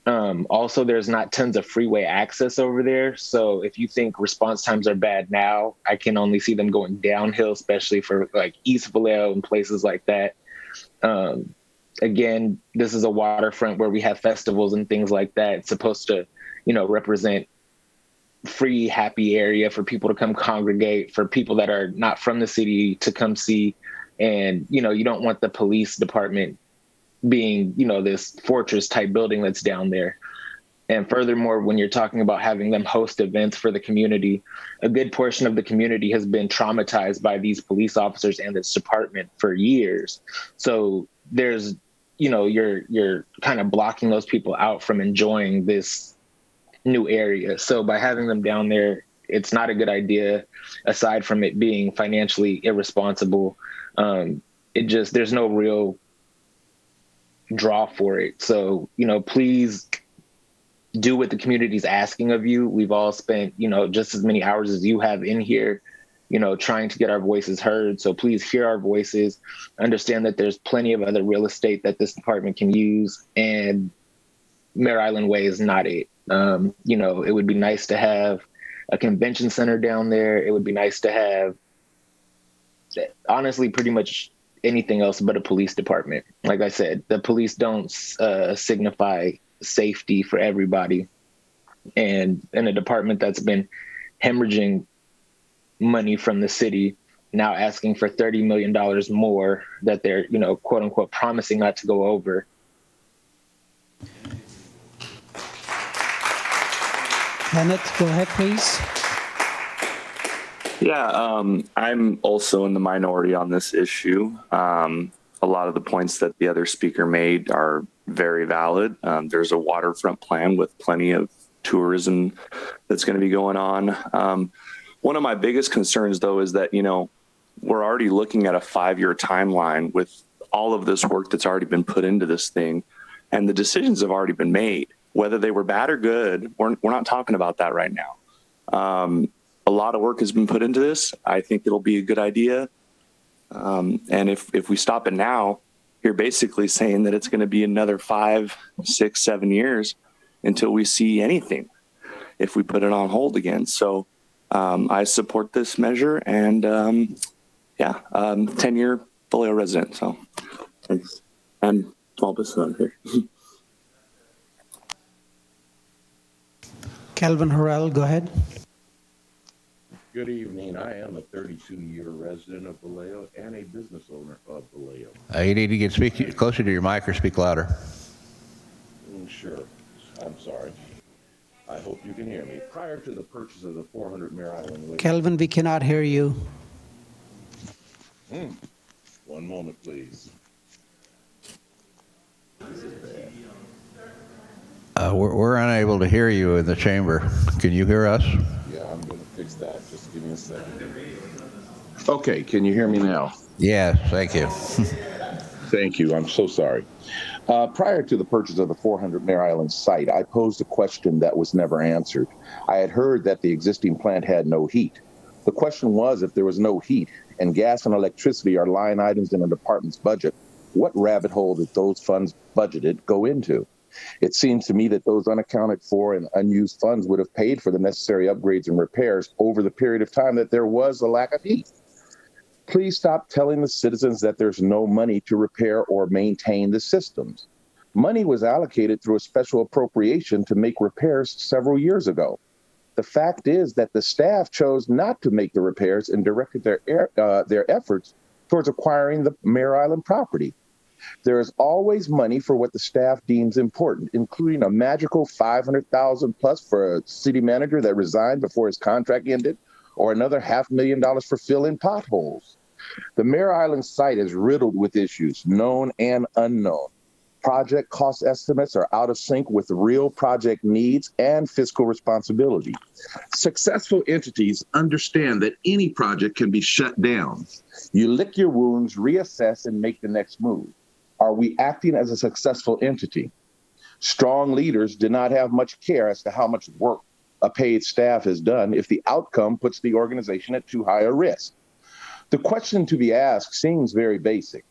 Also, there's not tons of freeway access over there. So if you think response times are bad now, I can only see them going downhill, especially for East Vallejo and places like that. Again, this is a waterfront where we have festivals and things like that. It's supposed to, represent free, happy area for people to come congregate, for people that are not from the city to come see. And, you don't want the police department being, this fortress type building that's down there. And furthermore, when you're talking about having them host events for the community, a good portion of the community has been traumatized by these police officers and this department for years. So there's, you're kind of blocking those people out from enjoying this new area. So by having them down there, it's not a good idea, aside from it being financially irresponsible. There's no real draw for it. So, please do what the community is asking of you. We've all spent, just as many hours as you have in here, trying to get our voices heard. So please hear our voices, understand that there's plenty of other real estate that this department can use, and Mare Island Way is not it. It would be nice to have a convention center down there. It would be nice to have, honestly, pretty much anything else but a police department. Like I said, the police don't signify safety for everybody. And in a department that's been hemorrhaging money from the city, now asking for $30 million more that they're, quote unquote, promising not to go over. Kenneth, go ahead, please. Yeah, I'm also in the minority on this issue. A lot of the points that the other speaker made are very valid. There's a waterfront plan with plenty of tourism that's going to be going on. One of my biggest concerns, though, is that, we're already looking at a 5-year timeline with all of this work that's already been put into this thing, and the decisions have already been made. Whether they were bad or good, we're not talking about that right now. A lot of work has been put into this. I think it'll be a good idea. And if we stop it now, you're basically saying that it's going to be another 5, 6, 7 years until we see anything if we put it on hold again. So I support this measure, and 10-year Vallejo resident. So thanks. And small business owner here. Calvin Harrell, go ahead. Good evening. I am a 32-year resident of Vallejo and a business owner of Vallejo. You need to speak closer to your mic or speak louder. Sure. I'm sorry. I hope you can hear me. Prior to the purchase of the 400 Mare Island Way... Calvin, we cannot hear you. One moment, please. This is bad. We're unable to hear you in the chamber. Can you hear us? Yeah, I'm going to fix that. Just give me a second. Okay, can you hear me now? Yes, thank you. Thank you. I'm so sorry. Prior to the purchase of the 400 Mare Island site, I posed a question that was never answered. I had heard that the existing plant had no heat. The question was, if there was no heat and gas and electricity are line items in a department's budget, what rabbit hole did those funds budgeted go into? It seems to me that those unaccounted for and unused funds would have paid for the necessary upgrades and repairs over the period of time that there was a lack of heat. Please stop telling the citizens that there's no money to repair or maintain the systems. Money was allocated through a special appropriation to make repairs several years ago. The fact is that the staff chose not to make the repairs and directed their efforts towards acquiring the Mare Island property. There is always money for what the staff deems important, including a magical $500,000 plus for a city manager that resigned before his contract ended, or another $500,000 for filling potholes. The Mare Island site is riddled with issues, known and unknown. Project cost estimates are out of sync with real project needs and fiscal responsibility. Successful entities understand that any project can be shut down. You lick your wounds, reassess, and make the next move. Are we acting as a successful entity? Strong leaders do not have much care as to how much work a paid staff has done if the outcome puts the organization at too high a risk. The question to be asked seems very basic.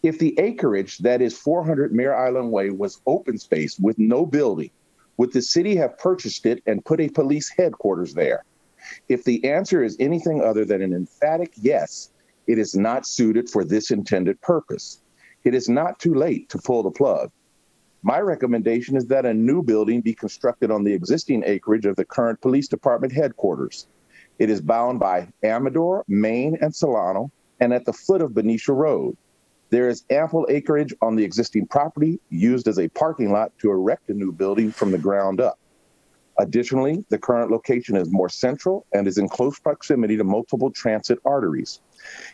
If the acreage that is 400 Mare Island Way was open space with no building, would the city have purchased it and put a police headquarters there? If the answer is anything other than an emphatic yes, it is not suited for this intended purpose. It is not too late to pull the plug. My recommendation is that a new building be constructed on the existing acreage of the current police department headquarters. It is bound by Amador, Main, and Solano, and at the foot of Benicia Road. There is ample acreage on the existing property used as a parking lot to erect a new building from the ground up. Additionally, the current location is more central and is in close proximity to multiple transit arteries.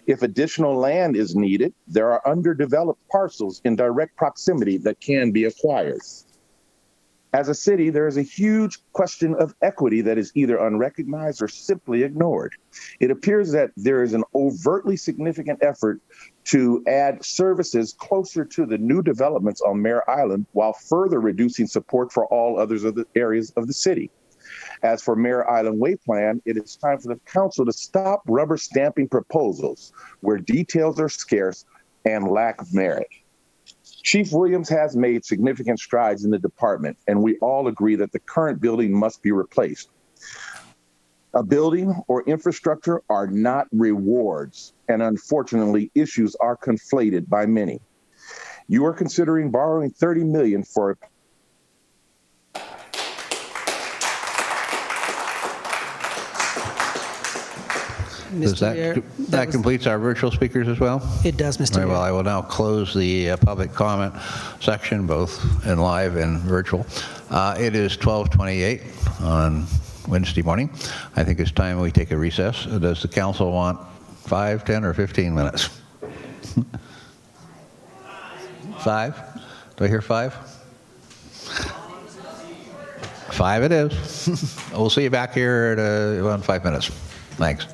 If additional land is needed, there are underdeveloped parcels in direct proximity that can be acquired. As a city, there is a huge question of equity that is either unrecognized or simply ignored. It appears that there is an overtly significant effort to add services closer to the new developments on Mare Island while further reducing support for all others of the areas of the city. As for Mare Island Way plan, it is time for the council to stop rubber stamping proposals where details are scarce and lack merit. Chief Williams has made significant strides in the department, and we all agree that the current building must be replaced. A building or infrastructure are not rewards, and unfortunately, issues are conflated by many. You are considering borrowing $30 million for That completes our virtual speakers as well? It does, Mr. Very Mayor. well, I will now close the public comment section, both in live and virtual. It is 12:28 on Wednesday morning. I think it's time we take a recess. Does the council want 5, 10, or 15 minutes? 5? Do I hear 5? 5 it is. We'll see you back here at around 5 minutes. Thanks.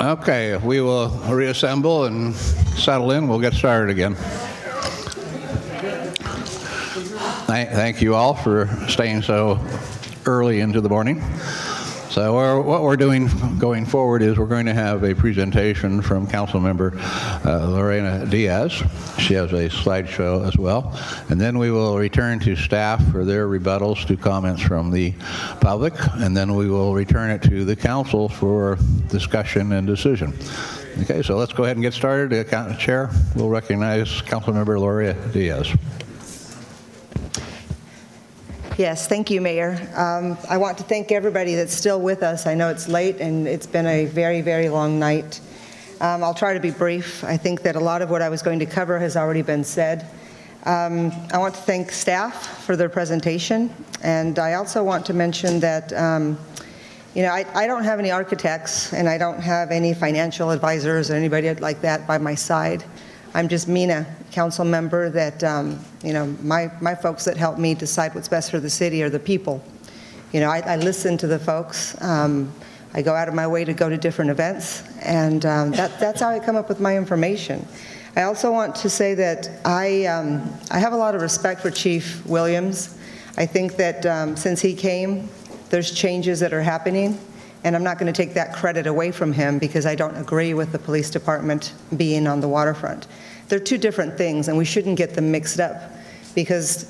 Okay, we will reassemble and settle in. We'll get started again. Thank you all for staying so early into the morning. So what we're doing going forward is we're going to have a presentation from Councilmember Mina Diaz. She has a slideshow as well. And then we will return to staff for their rebuttals to comments from the public. And then we will return it to the council for discussion and decision. Okay, so let's go ahead and get started. The chair will recognize Councilmember Mina Diaz. Yes, thank you, Mayor. I want to thank everybody that's still with us. I know it's late and it's been a very, very long night. I'll try to be brief. I think that a lot of what I was going to cover has already been said. I want to thank staff for their presentation, and I also want to mention that I don't have any architects and I don't have any financial advisors or anybody like that by my side. I'm just Mina, council member that, my folks that help me decide what's best for the city are the people. I listen to the folks. I go out of my way to go to different events, and that's how I come up with my information. I also want to say that I have a lot of respect for Chief Williams. I think that since he came, there's changes that are happening, and I'm not going to take that credit away from him because I don't agree with the police department being on the waterfront. They're two different things, and we shouldn't get them mixed up, because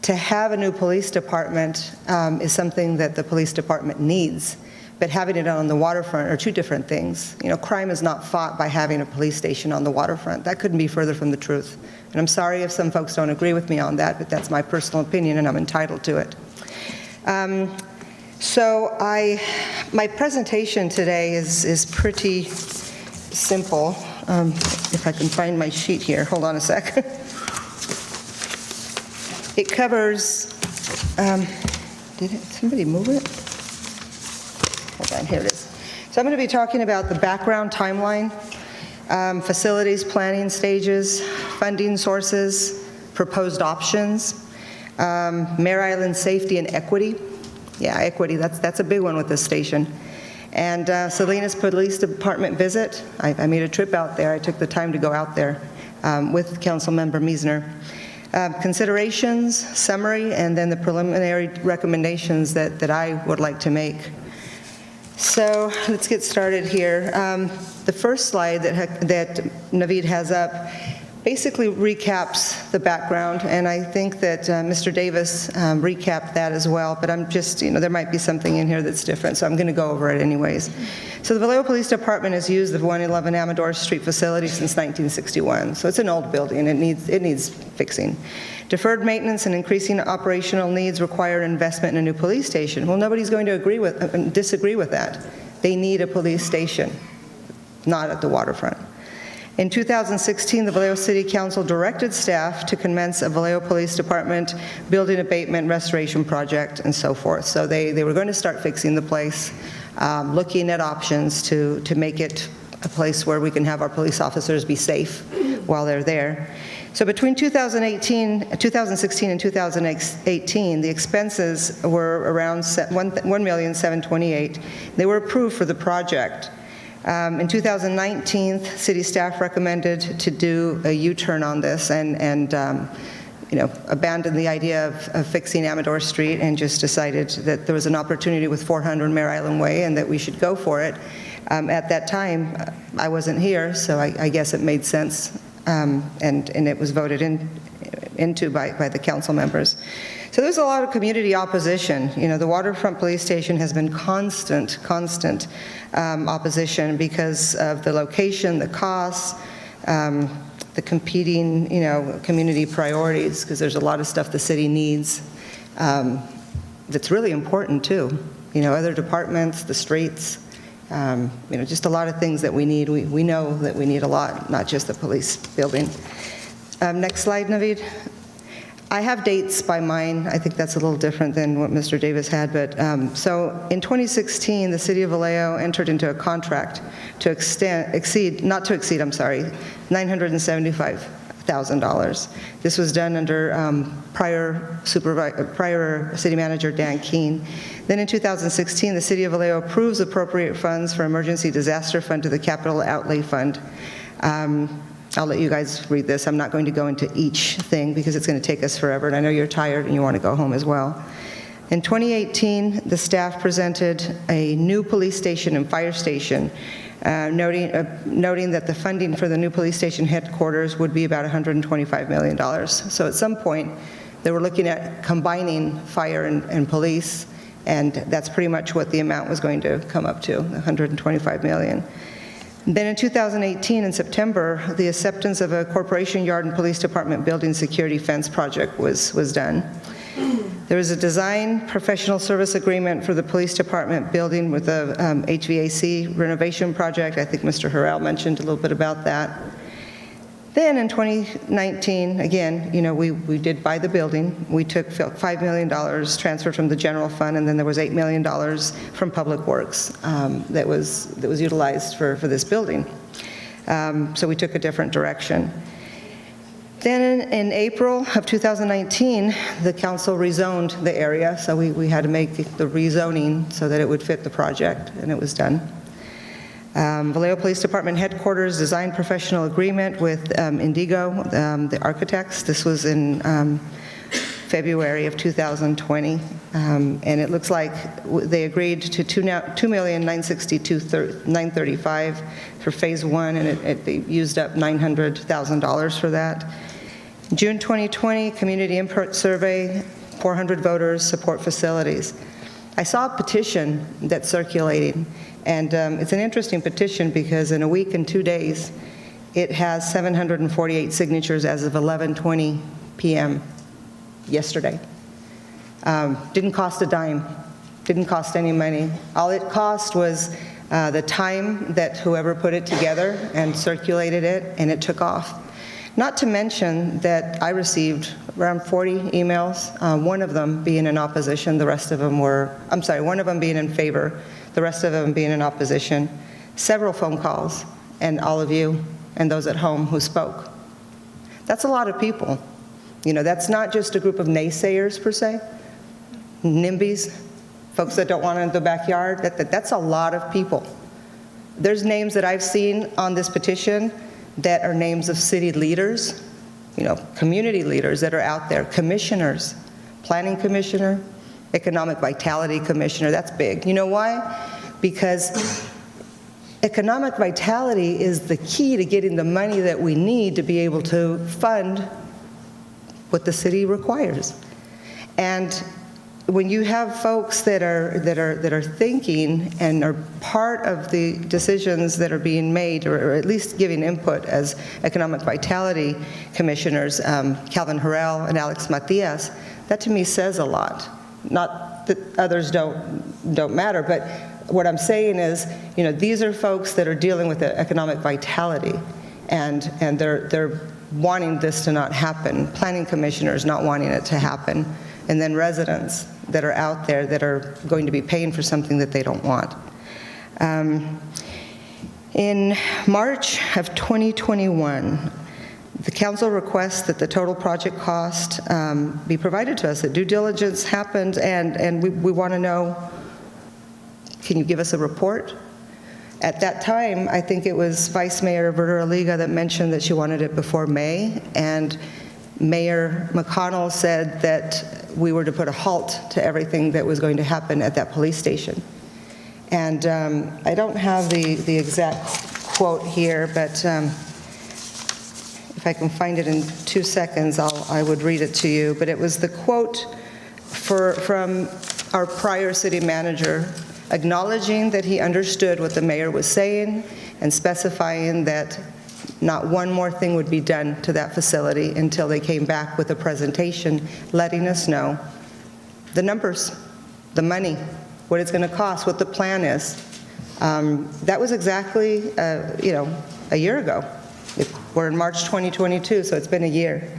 to have a new police department is something that the police department needs, but having it on the waterfront are two different things. Crime is not fought by having a police station on the waterfront. That couldn't be further from the truth. And I'm sorry if some folks don't agree with me on that, but that's my personal opinion, and I'm entitled to it. My presentation today is pretty simple. If I can find my sheet here, hold on a sec. It covers, did somebody move it? Hold on, here it is. So I'm going to be talking about the background timeline, facilities planning stages, funding sources, proposed options, Mare Island safety and equity. Yeah, equity, that's a big one with this station. And Salinas Police Department visit. I made a trip out there. I took the time to go out there with Councilmember Meisner. Considerations, summary, and then the preliminary recommendations that I would like to make. So let's get started here. The first slide that Naveed has up basically recaps the background, and I think that Mr. Davis recapped that as well, but I'm just, there might be something in here that's different, so I'm going to go over it anyways. So the Vallejo Police Department has used the 111 Amador Street facility since 1961, so it's an old building. It needs fixing. Deferred maintenance and increasing operational needs require investment in a new police station. Well, nobody's going to disagree with that. They need a police station, not at the waterfront. In 2016, the Vallejo City Council directed staff to commence a Vallejo Police Department building abatement restoration project and so forth. So they were going to start fixing the place, looking at options to make it a place where we can have our police officers be safe while they're there. So between 2016 and 2018, the expenses were around $1,728,000. They were approved for the project. In 2019, city staff recommended to do a U-turn on this and abandon the idea of fixing Amador Street and just decided that there was an opportunity with 400 Mare Island Way and that we should go for it. At that time, I wasn't here, so I guess it made sense, and it was voted into by the council members. So there's a lot of community opposition. The waterfront police station has been constant opposition because of the location, the costs, the competing, community priorities, because there's a lot of stuff the city needs that's really important too. Other departments, the streets, just a lot of things that we need. We know that we need a lot, not just the police building. Next slide, Naveed. I have dates by mine. I think that's a little different than what Mr. Davis had, but so in 2016, the City of Vallejo entered into a contract to exceed $975,000 This was done under prior city manager Dan Keene. Then in 2016, the City of Vallejo approves appropriate funds for emergency disaster fund to the capital outlay fund. I'll let you guys read this. I'm not going to go into each thing because it's going to take us forever, and I know you're tired and you want to go home as well. In 2018, the staff presented a new police station and fire station, noting that the funding for the new police station headquarters would be about $125 million. So at some point, they were looking at combining fire and police, and that's pretty much what the amount was going to come up to, $125 million. Then in 2018, in September, the acceptance of a corporation yard and police department building security fence project was done. There was a design professional service agreement for the police department building with a HVAC renovation project. I think Mr. Harrell mentioned a little bit about that. Then in 2019, again, we did buy the building. We took $5 million transferred from the general fund, and then there was $8 million from Public Works that was utilized for this building. So we took a different direction. Then in April of 2019, the council rezoned the area, so we had to make the rezoning so that it would fit the project, and it was done. Vallejo Police Department headquarters design professional agreement with Indigo, the architects. This was in February of 2020, and it looks like they agreed to $2,962,935 for phase one, and they used up $900,000 for that. June 2020, community input survey, 400 voters, support facilities. I saw a petition that's circulating, and it's an interesting petition because in a week and 2 days, it has 748 signatures as of 11:20 p.m. yesterday. Didn't cost a dime, didn't cost any money. All it cost was the time that whoever put it together and circulated it, and it took off. Not to mention that I received around 40 emails, one of them being in opposition, the rest of them one of them being in favor, the rest of them being in opposition, several phone calls, and all of you and those at home who spoke. That's a lot of people. That's not just a group of naysayers per se, NIMBYs, folks that don't want it in the backyard. That's a lot of people. There's names that I've seen on this petition that are names of city leaders, community leaders that are out there, commissioners, planning commissioner, economic vitality commissioner. That's big. You know why? Because economic vitality is the key to getting the money that we need to be able to fund what the city requires. And when you have folks that are thinking and are part of the decisions that are being made, or at least giving input as economic vitality commissioners, Calvin Harrell and Alex Matias, that to me says a lot. Not that others don't matter, but what I'm saying is, these are folks that are dealing with the economic vitality, and they're wanting this to not happen. Planning commissioners not wanting it to happen, and then residents that are out there that are going to be paying for something that they don't want. In March of 2021, the council requests that the total project cost be provided to us, that due diligence happened, and we want to know, can you give us a report? At that time, I think it was Vice Mayor Verter Aliga that mentioned that she wanted it before May, and Mayor McConnell said that we were to put a halt to everything that was going to happen at that police station. And I don't have the exact quote here, but if I can find it in 2 seconds, I would read it to you. But it was the quote from our prior city manager, acknowledging that he understood what the mayor was saying and specifying that not one more thing would be done to that facility until they came back with a presentation letting us know the numbers, the money, what it's going to cost, what the plan is. That was exactly, a year ago. We're in March 2022, so it's been a year.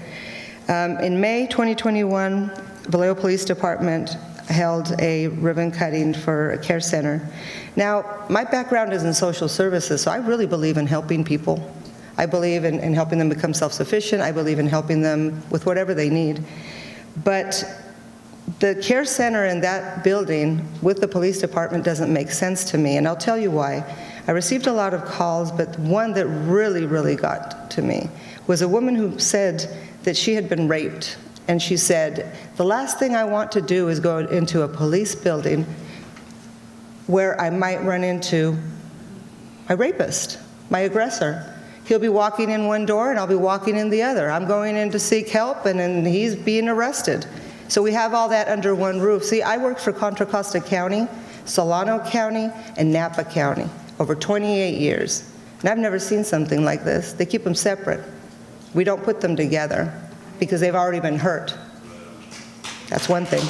In May 2021, Vallejo Police Department held a ribbon cutting for a care center. Now, my background is in social services, so I really believe in helping people. I believe in helping them become self-sufficient. I believe in helping them with whatever they need. But the care center in that building with the police department doesn't make sense to me, and I'll tell you why. I received a lot of calls, but one that really, really got to me was a woman who said that she had been raped. And she said, the last thing I want to do is go into a police building where I might run into my rapist, my aggressor. He'll be walking in one door and I'll be walking in the other. I'm going in to seek help and then he's being arrested. So we have all that under one roof. See, I worked for Contra Costa County, Solano County, and Napa County over 28 years. And I've never seen something like this. They keep them separate. We don't put them together because they've already been hurt. That's one thing.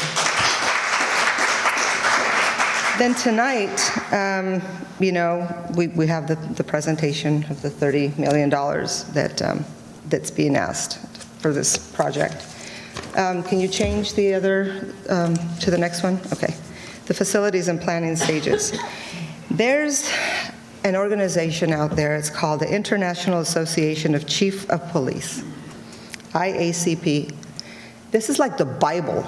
Then tonight, we have the presentation of the $30 million that's being asked for this project. Can you change the other to the next one? Okay. The facilities and planning stages. There's an organization out there, it's called the International Association of Chief of Police, IACP. This is like the Bible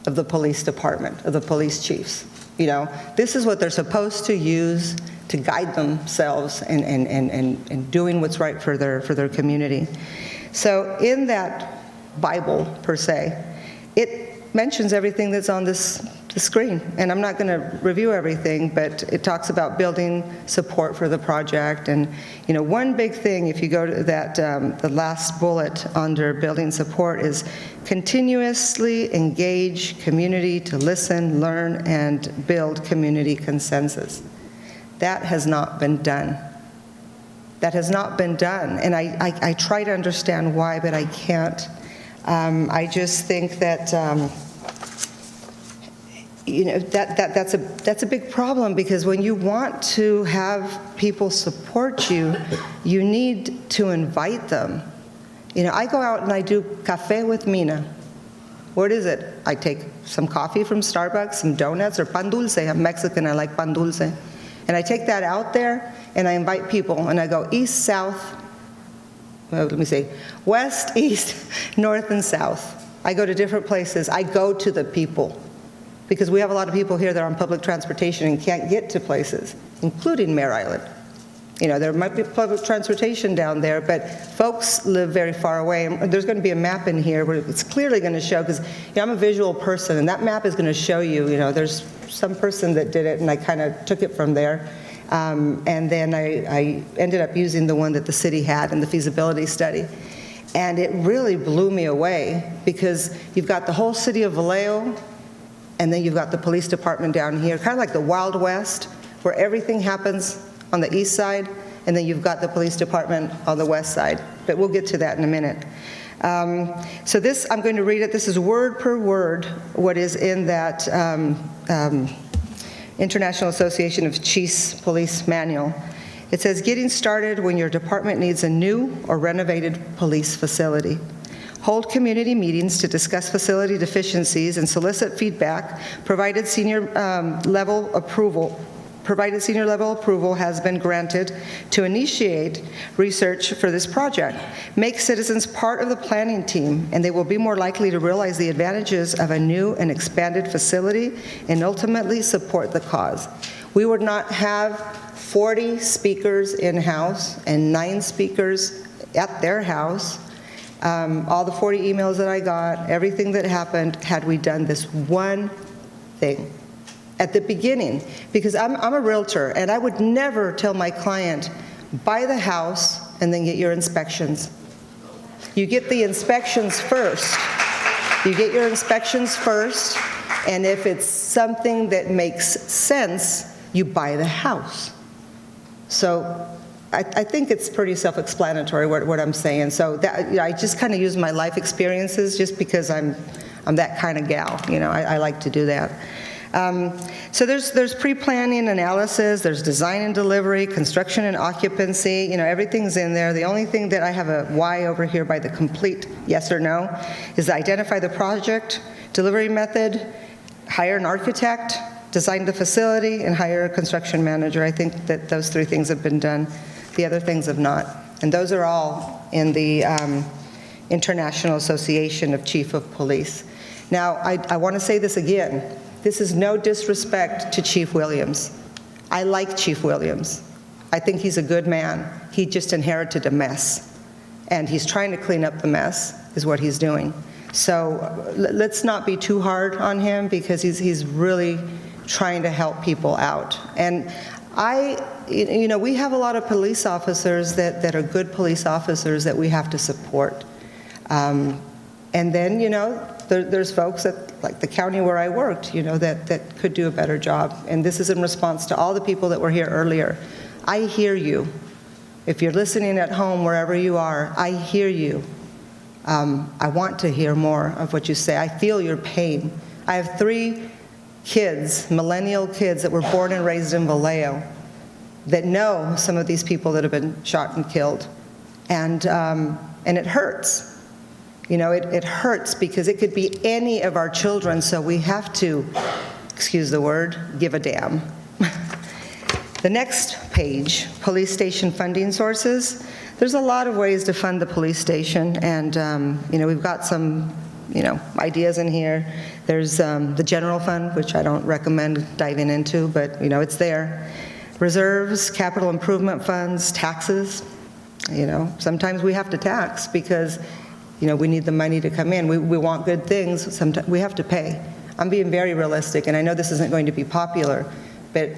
of the police department, of the police chiefs. This is what they're supposed to use to guide themselves and doing what's right for their community. So in that Bible, per se, it mentions everything that's on the screen. And I'm not going to review everything, but it talks about building support for the project. And, one big thing, if you go to that, the last bullet under building support is continuously engage community to listen, learn, and build community consensus. That has not been done. That has not been done. And I try to understand why, but I can't. I just think that that's a big problem, because when you want to have people support you, you need to invite them. I go out and I do Café with Mina. What is it? I take some coffee from Starbucks, some donuts, or pan dulce. I'm Mexican, I like pan dulce. And I take that out there and I invite people, and I go east, south, west, east, north, and south. I go to different places. I go to the people, because we have a lot of people here that are on public transportation and can't get to places, including Mare Island. There might be public transportation down there, but folks live very far away. And there's going to be a map in here where it's clearly going to show, because I'm a visual person, and that map is going to show you, there's some person that did it, and I kind of took it from there. And then I ended up using the one that the city had in the feasibility study. And it really blew me away, because you've got the whole city of Vallejo, and then you've got the police department down here, kind of like the Wild West, where everything happens on the east side, and then you've got the police department on the west side. But we'll get to that in a minute. So this, I'm going to read it. This is word per word what is in that International Association of Chiefs Police Manual. It says, getting started when your department needs a new or renovated police facility. Hold community meetings to discuss facility deficiencies and solicit feedback, provided senior level approval has been granted to initiate research for this project. Make citizens part of the planning team, and they will be more likely to realize the advantages of a new and expanded facility and ultimately support the cause. We would not have 40 speakers in-house and 9 speakers at their house. All the 40 emails that I got, everything that happened, had we done this one thing at the beginning. Because I'm a realtor, and I would never tell my client, buy the house and then get your inspections. You get the inspections first. You get your inspections first, and if it's something that makes sense, you buy the house. So I think it's pretty self-explanatory what I'm saying. So that, I just kind of use my life experiences, just because I'm that kind of gal. I like to do that. So there's pre-planning analysis, there's design and delivery, construction and occupancy, everything's in there. The only thing that I have a Y over here by the complete yes or no is identify the project, delivery method, hire an architect, design the facility, and hire a construction manager. I think that those 3 things have been done. The other things have not. And those are all in the International Association of Chief of Police. Now, I want to say this again. This is no disrespect to Chief Williams. I like Chief Williams. I think he's a good man. He just inherited a mess. And he's trying to clean up the mess, is what he's doing. So let's not be too hard on him, because he's really trying to help people out. And we have a lot of police officers that are good police officers that we have to support. And then, there's folks that, like the county where I worked, that could do a better job. And this is in response to all the people that were here earlier. I hear you. If you're listening at home, wherever you are, I hear you. I want to hear more of what you say. I feel your pain. I have 3 kids, millennial kids, that were born and raised in Vallejo, that know some of these people that have been shot and killed. And it hurts. It hurts because it could be any of our children, so we have to, excuse the word, give a damn. The next page, police station funding sources. There's a lot of ways to fund the police station, and we've got some ideas in here. There's the general fund, which I don't recommend diving into, but it's there. Reserves, capital improvement funds, taxes. Sometimes we have to tax because we need the money to come in. We want good things. Sometimes we have to pay. I'm being very realistic, and I know this isn't going to be popular, but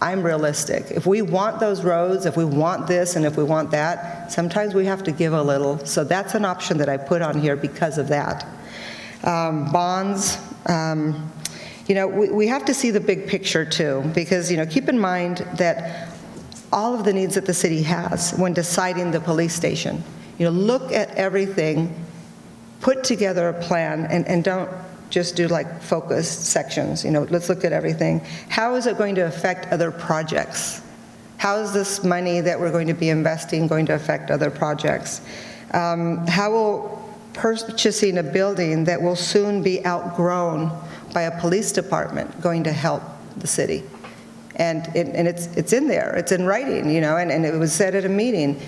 I'm realistic. If we want those roads, if we want this, and if we want that, sometimes we have to give a little. So that's an option that I put on here because of that. Bonds. We have to see the big picture too, because keep in mind that all of the needs that the city has when deciding the police station. Look at everything, put together a plan, and don't just do like focused sections. Let's look at everything. How is it going to affect other projects? How is this money that we're going to be investing going to affect other projects? How will purchasing a building that will soon be outgrown by a police department going to help the city? And it's in there, it's in writing, and it was said at a meeting,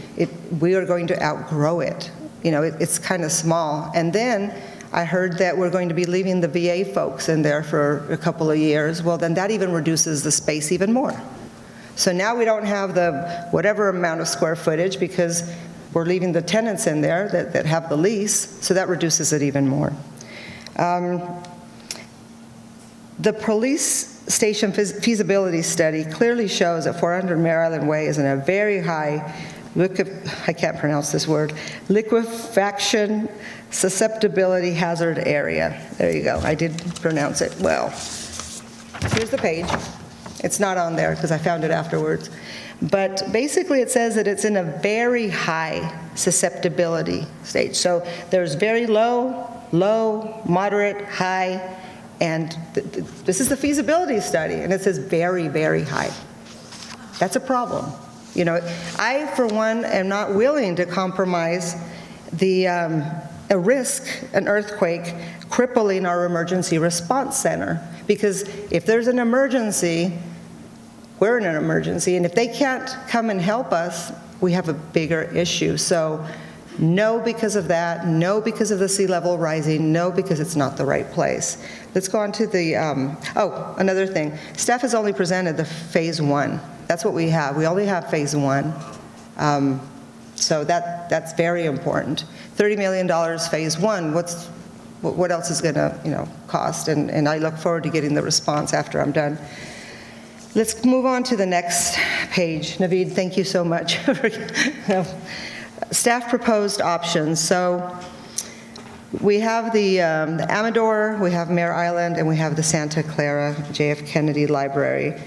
we are going to outgrow it. It's kind of small. And then I heard that we're going to be leaving the VA folks in there for a couple of years. Well, then that even reduces the space even more. So now we don't have the whatever amount of square footage because we're leaving the tenants in there that have the lease, so that reduces it even more. The police station feasibility study clearly shows that 400 Mare Island Way is in a very high, I can't pronounce this word, liquefaction susceptibility hazard area. There you go, I did pronounce it well. Here's the page. It's not on there because I found it afterwards. But basically it says that it's in a very high susceptibility stage. So there's very low, moderate, high, and this is the feasibility study, and it says very, very high. That's a problem. I, for one, am not willing to compromise a risk, an earthquake, crippling our emergency response center. Because if there's an emergency, we're in an emergency, and if they can't come and help us, we have a bigger issue. So no because of that, no because of the sea level rising, no because it's not the right place. Let's go on to the, another thing. Staff has only presented the phase 1. That's what we have. We only have phase 1. So that's very important. $30 million phase 1, what else is gonna cost? And I look forward to getting the response after I'm done. Let's move on to the next page. Naveed, thank you so much. Staff proposed options. So we have the Amador, we have Mare Island, and we have the Santa Clara J.F. Kennedy Library.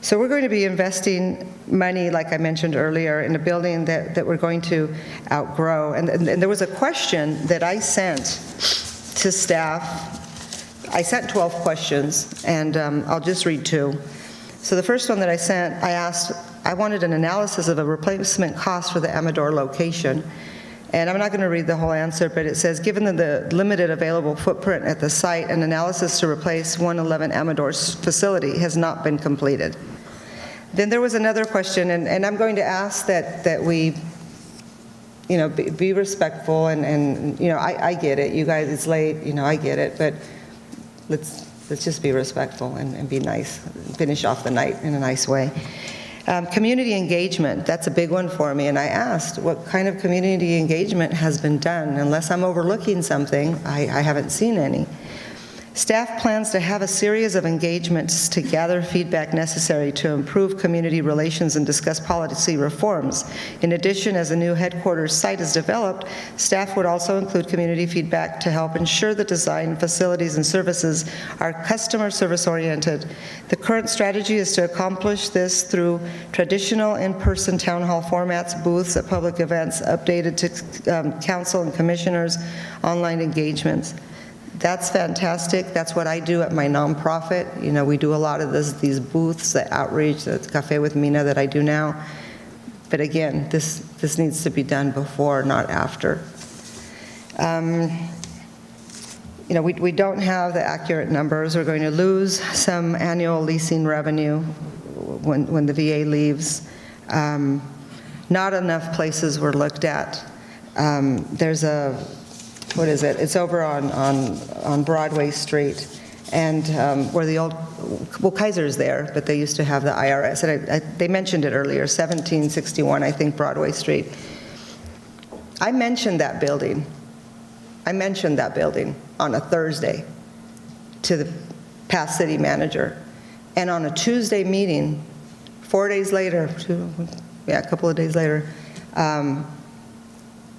So we're going to be investing money, like I mentioned earlier, in a building that we're going to outgrow. And there was a question that I sent to staff. I sent 12 questions, and I'll just read 2. So the first one that I sent, I wanted an analysis of a replacement cost for the Amador location. And I'm not going to read the whole answer, but it says, given the limited available footprint at the site, an analysis to replace 111 Amador's facility has not been completed. Then there was another question, and I'm going to ask that we, be respectful, and I get it. You guys, it's late, I get it, but let's just be respectful and be nice, finish off the night in a nice way. Community engagement, that's a big one for me, and I asked what kind of community engagement has been done. Unless I'm overlooking something, I haven't seen any. Staff plans to have a series of engagements to gather feedback necessary to improve community relations and discuss policy reforms. In addition, as a new headquarters site is developed, staff would also include community feedback to help ensure the design, facilities, and services are customer service oriented. The current strategy is to accomplish this through traditional in-person town hall formats, booths at public events, updated to council and commissioners, online engagements. That's fantastic. That's what I do at my nonprofit. We do a lot of these booths, the outreach, the Cafe with Mina that I do now. But again, this needs to be done before, not after. We don't have the accurate numbers. We're going to lose some annual leasing revenue when the VA leaves. Not enough places were looked at. There's what is it? It's over on Broadway Street, and where the old, Kaiser's there, but they used to have the IRS, and they mentioned it earlier, 1761, I think, Broadway Street. I mentioned that building on a Thursday to the past city manager, and on a Tuesday meeting, 4 days later, a couple of days later,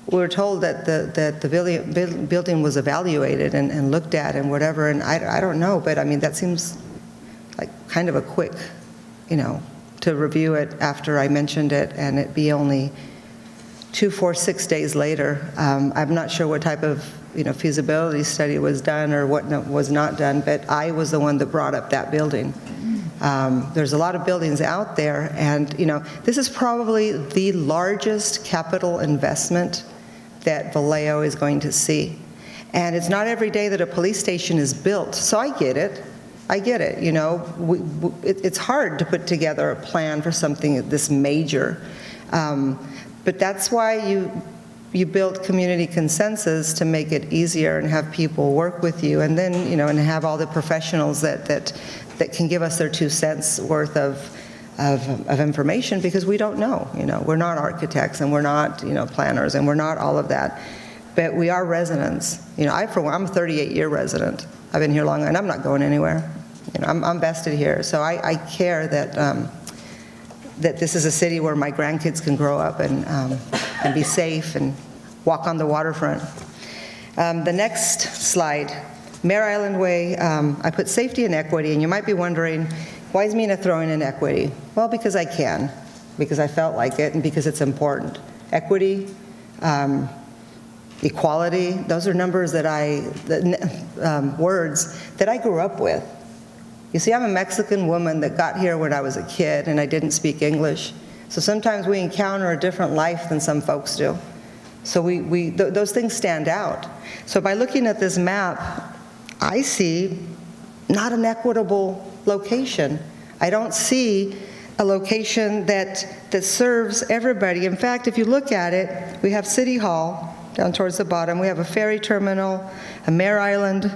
we were told that the building was evaluated and looked at and whatever, and I don't know, but I mean, that seems like kind of a quick, to review it after I mentioned it and it be only 2, 4, 6 days later. I'm not sure what type of, feasibility study was done or what was not done, but I was the one that brought up that building. There's a lot of buildings out there, and this is probably the largest capital investment that Vallejo is going to see. And it's not every day that a police station is built, so I get it. It's hard to put together a plan for something this major, but that's why you build community consensus to make it easier and have people work with you, and then and have all the professionals that can give us their 2 cents worth of information, because we don't know. We're not architects, and we're not planners, and we're not all of that, but we are residents. I'm a 38-year resident. I've been here long, and I'm not going anywhere. I'm vested here, so I care that that this is a city where my grandkids can grow up and be safe and walk on the waterfront. The next slide. Mare Island Way, I put safety and equity, and you might be wondering, why is Mina throwing in equity? Well, because I can, because I felt like it, and because it's important. Equity, equality, those are numbers words that I grew up with. You see, I'm a Mexican woman that got here when I was a kid, and I didn't speak English. So sometimes we encounter a different life than some folks do. So those things stand out. So by looking at this map, I see not an equitable location. I don't see a location that serves everybody. In fact, if you look at it, we have City Hall down towards the bottom. We have a ferry terminal, a Mare Island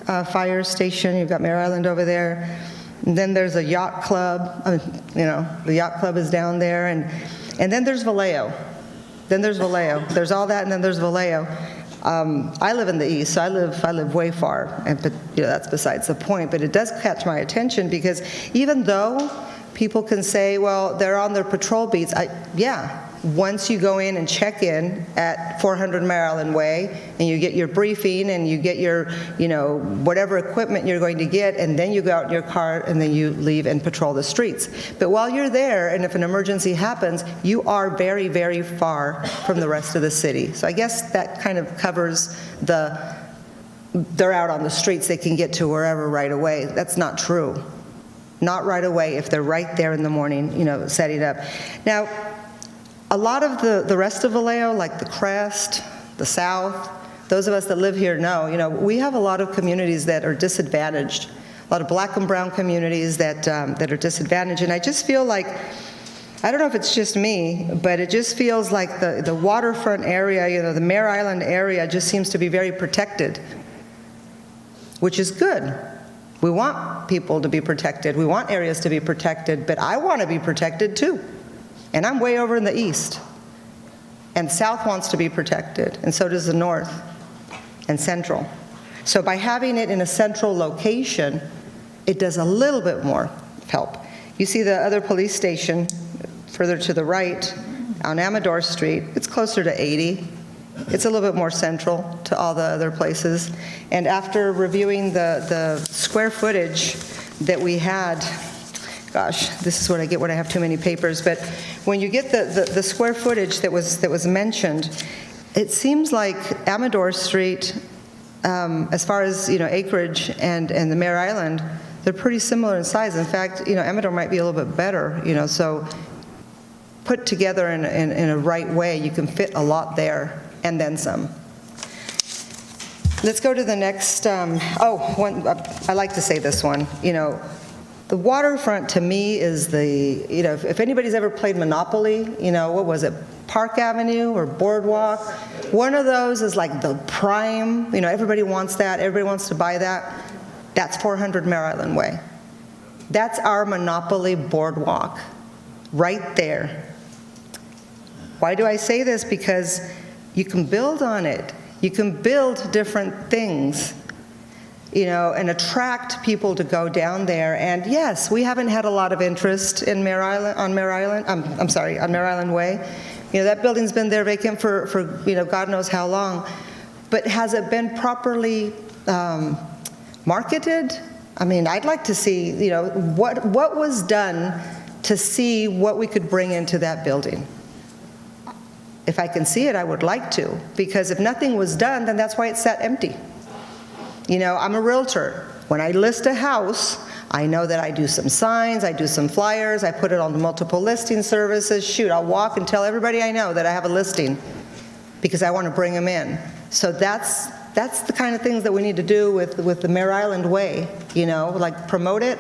fire station. You've got Mare Island over there. And then there's a yacht club. The yacht club is down there. And then there's Vallejo. There's all that, and then there's Vallejo. I live in the east, so I live way far, but that's besides the point. But it does catch my attention, because even though people can say, well, they're on their patrol beats, once you go in and check in at 400 Mare Island Way, and you get your briefing, and you get your, whatever equipment you're going to get, and then you go out in your car, and then you leave and patrol the streets. But while you're there, and if an emergency happens, you are very, very far from the rest of the city. So I guess that kind of covers they're out on the streets, they can get to wherever right away. That's not true. Not right away if they're right there in the morning, setting up. Now, a lot of the rest of Vallejo, like the Crest, the South, those of us that live here know, we have a lot of communities that are disadvantaged lot of black and brown communities that are disadvantaged. And I just feel like, I don't know if it's just me, but it just feels like the waterfront area, the Mare Island area just seems to be very protected, which is good. We want people to be protected. We want areas to be protected, but I want to be protected too. And I'm way over in the east. And south wants to be protected, and so does the north and central. So by having it in a central location, it does a little bit more help. You see the other police station further to the right on Amador Street. It's closer to 80. It's a little bit more central to all the other places. And after reviewing the square footage that we had, gosh, this is what I get when I have too many papers, but when you get the square footage that was mentioned, it seems like Amador Street, as far as acreage and the Mare Island, they're pretty similar in size. In fact, Amador might be a little bit better, so put together in a right way, you can fit a lot there and then some. Let's go to the next, I like to say this one, the waterfront to me is if anybody's ever played Monopoly, what was it, Park Avenue or Boardwalk? One of those is like the prime, everybody wants that, everybody wants to buy that. That's 400 Mare Island Way. That's our Monopoly Boardwalk, right there. Why do I say this? Because you can build on it. You can build different things, and attract people to go down there. And yes, we haven't had a lot of interest in Mare Island Way. That building's been there vacant for God knows how long. But has it been properly marketed? I mean, I'd like to see, what was done to see what we could bring into that building. If I can see it, I would like to, because if nothing was done, then that's why it's sat empty. I'm a realtor. When I list a house, I know that I do some signs, I do some flyers, I put it on the multiple listing services. Shoot, I'll walk and tell everybody I know that I have a listing because I want to bring them in. So that's the kind of things that we need to do with the Mare Island Way, like promote it,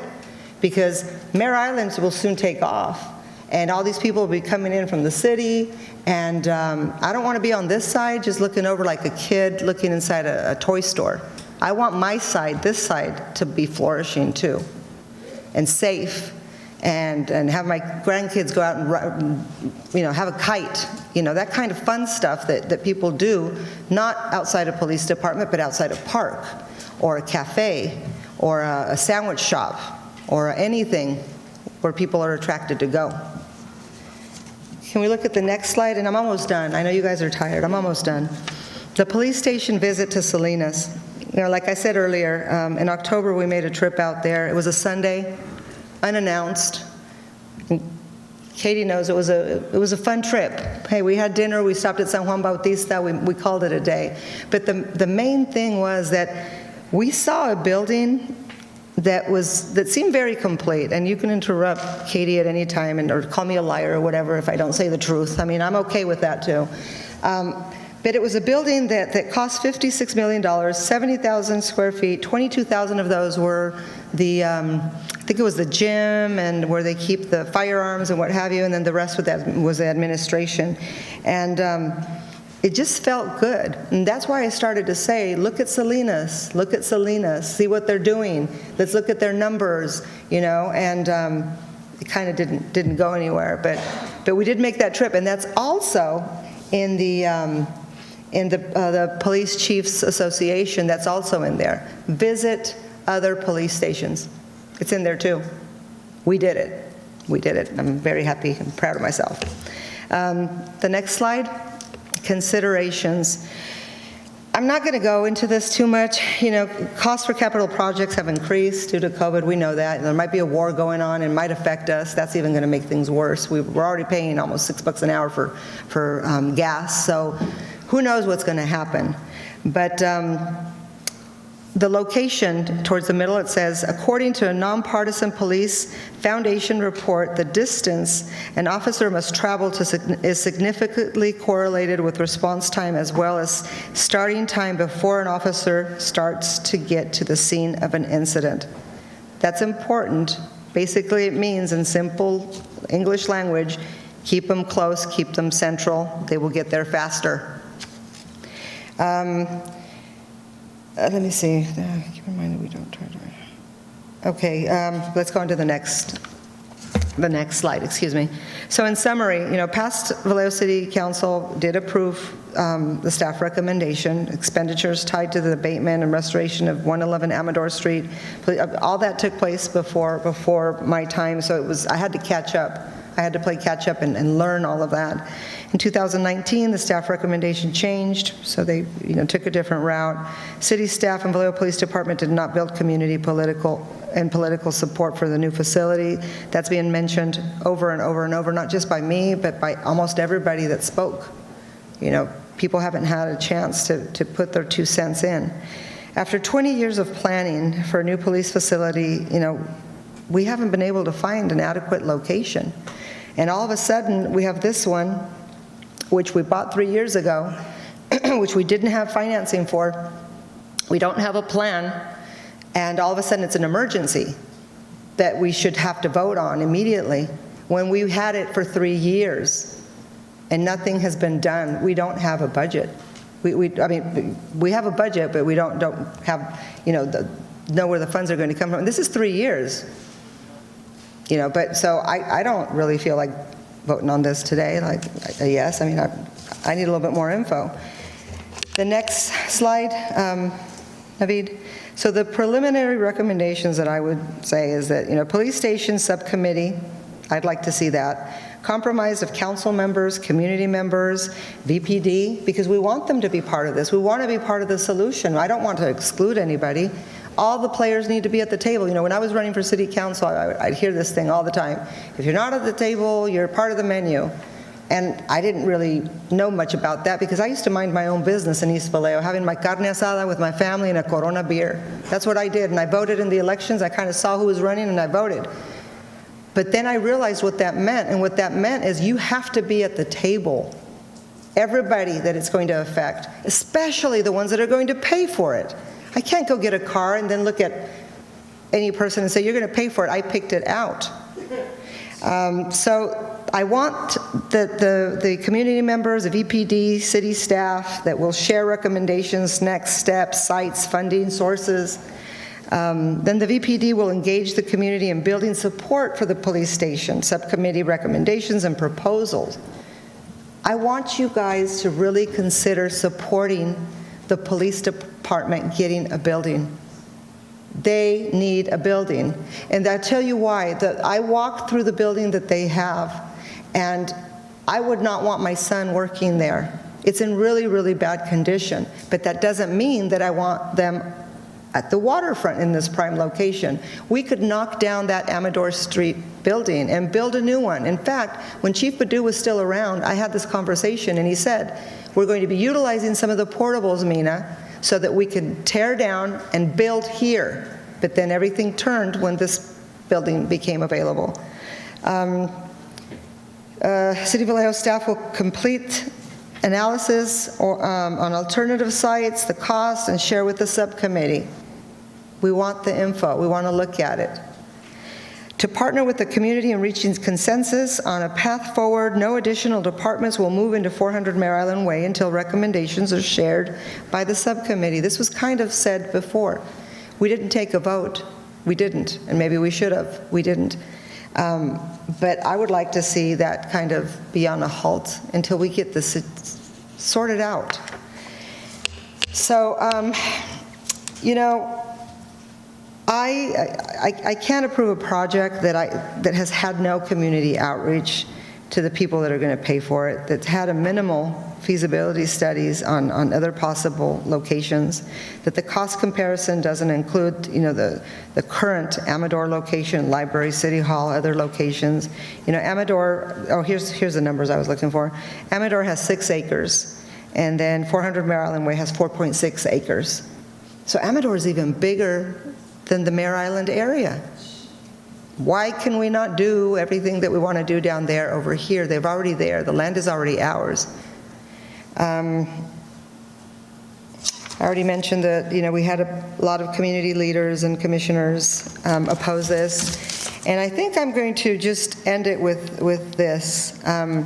because Mare Islands will soon take off. And all these people will be coming in from the city, and I don't want to be on this side just looking over like a kid looking inside a toy store. I want my side, this side, to be flourishing too, and safe, and have my grandkids go out and have a kite, that kind of fun stuff that people do, not outside a police department, but outside a park, or a cafe, or a sandwich shop, or anything where people are attracted to go. Can we look at the next slide? And I'm almost done. I know you guys are tired. I'm almost done. The police station visit to Salinas. Like I said earlier, in October we made a trip out there. It was a Sunday, unannounced. And Katie knows it was a fun trip. Hey, we had dinner. We stopped at San Juan Bautista. We called it a day. But the main thing was that we saw a building that seemed very complete, and you can interrupt Katie at any time or call me a liar or whatever if I don't say the truth. I mean, I'm okay with that too. But it was a building that cost $56 million, 70,000 square feet, 22,000 of those were I think it was the gym and where they keep the firearms and what have you, and then the rest was the administration. And it just felt good. And that's why I started to say, look at Salinas, see what they're doing. Let's look at their numbers, and it kind of didn't go anywhere. But we did make that trip, and that's also in the Police Chiefs Association, that's also in there. Visit other police stations. It's in there too. We did it. I'm very happy and proud of myself. The next slide. Considerations. I'm not going to go into this too much. Costs for capital projects have increased due to COVID. We know that. There might be a war going on and might affect us. That's even going to make things worse. We're already paying almost $6 an hour for gas. So who knows what's going to happen. But the location towards the middle, it says, according to a nonpartisan police foundation report, the distance an officer must travel is significantly correlated with response time as well as starting time before an officer starts to get to the scene of an incident. That's important. Basically, it means, in simple English language, keep them close, keep them central. They will get there faster. Let me see. Keep in mind that we don't try to. Okay, let's go on to the next slide, excuse me. So in summary, past Vallejo City Council did approve the staff recommendation, expenditures tied to the abatement and restoration of 111 Amador Street. All that took place before my time, so I had to catch up. I had to play catch up and learn all of that. In 2019, the staff recommendation changed, so they took a different route. City staff and Vallejo Police Department did not build community political support for the new facility. That's being mentioned over and over and over, not just by me, but by almost everybody that spoke. People haven't had a chance to put their 2 cents in. After 20 years of planning for a new police facility, we haven't been able to find an adequate location. And all of a sudden, we have this one, which we bought 3 years ago, which we didn't have financing for. We don't have a plan, and all of a sudden it's an emergency that we should have to vote on immediately when we had it for 3 years and nothing has been done. We don't have a budget. We have a budget, but we don't have, know where the funds are going to come from. This is 3 years. But so I don't really feel like voting on this today, like a yes. I need a little bit more info. The next slide, Naveed. So the preliminary recommendations that I would say is that, police station subcommittee, I'd like to see that. Compromise of council members, community members, VPD, because we want them to be part of this. We want to be part of the solution. I don't want to exclude anybody. All the players need to be at the table. When I was running for city council, I'd hear this thing all the time. If you're not at the table, you're part of the menu. And I didn't really know much about that because I used to mind my own business in East Vallejo, having my carne asada with my family and a Corona beer. That's what I did. And I voted in the elections. I kind of saw who was running and I voted. But then I realized what that meant. And what that meant is you have to be at the table. Everybody that it's going to affect, especially the ones that are going to pay for it. I can't go get a car and then look at any person and say, you're going to pay for it. I picked it out. So I want the community members, the VPD, city staff that will share recommendations, next steps, sites, funding, sources. Then the VPD will engage the community in building support for the police station, subcommittee recommendations and proposals. I want you guys to really consider supporting the police department getting a building. They need a building. And I'll tell you why. I walked through the building that they have, and I would not want my son working there. It's in really, really bad condition. But that doesn't mean that I want them at the waterfront in this prime location. We could knock down that Amador Street building and build a new one. In fact, when Chief Badu was still around, I had this conversation, and he said, we're going to be utilizing some of the portables, Mina, so that we can tear down and build here. But then everything turned when this building became available. City of Vallejo staff will complete analysis on alternative sites, the cost, and share with the subcommittee. We want the info. We want to look at it. To partner with the community in reaching consensus on a path forward, no additional departments will move into 400 Mare Island Way until recommendations are shared by the subcommittee. This was kind of said before. We didn't take a vote. We didn't, and maybe we should have. We didn't. But I would like to see that kind of be on a halt until we get this sorted out. So, I can't approve a project that has had no community outreach to the people that are going to pay for it, that's had a minimal feasibility studies on other possible locations, that the cost comparison doesn't include, the current Amador location, library, city hall, other locations. Amador, here's the numbers I was looking for. Amador has 6 acres, and then 400 Mare Island Way has 4.6 acres. So Amador is even bigger than the Mare Island area. Why can we not do everything that we want to do down there over here? They're already there. The land is already ours. I already mentioned that, we had a lot of community leaders and commissioners oppose this. And I think I'm going to just end it with this. I'm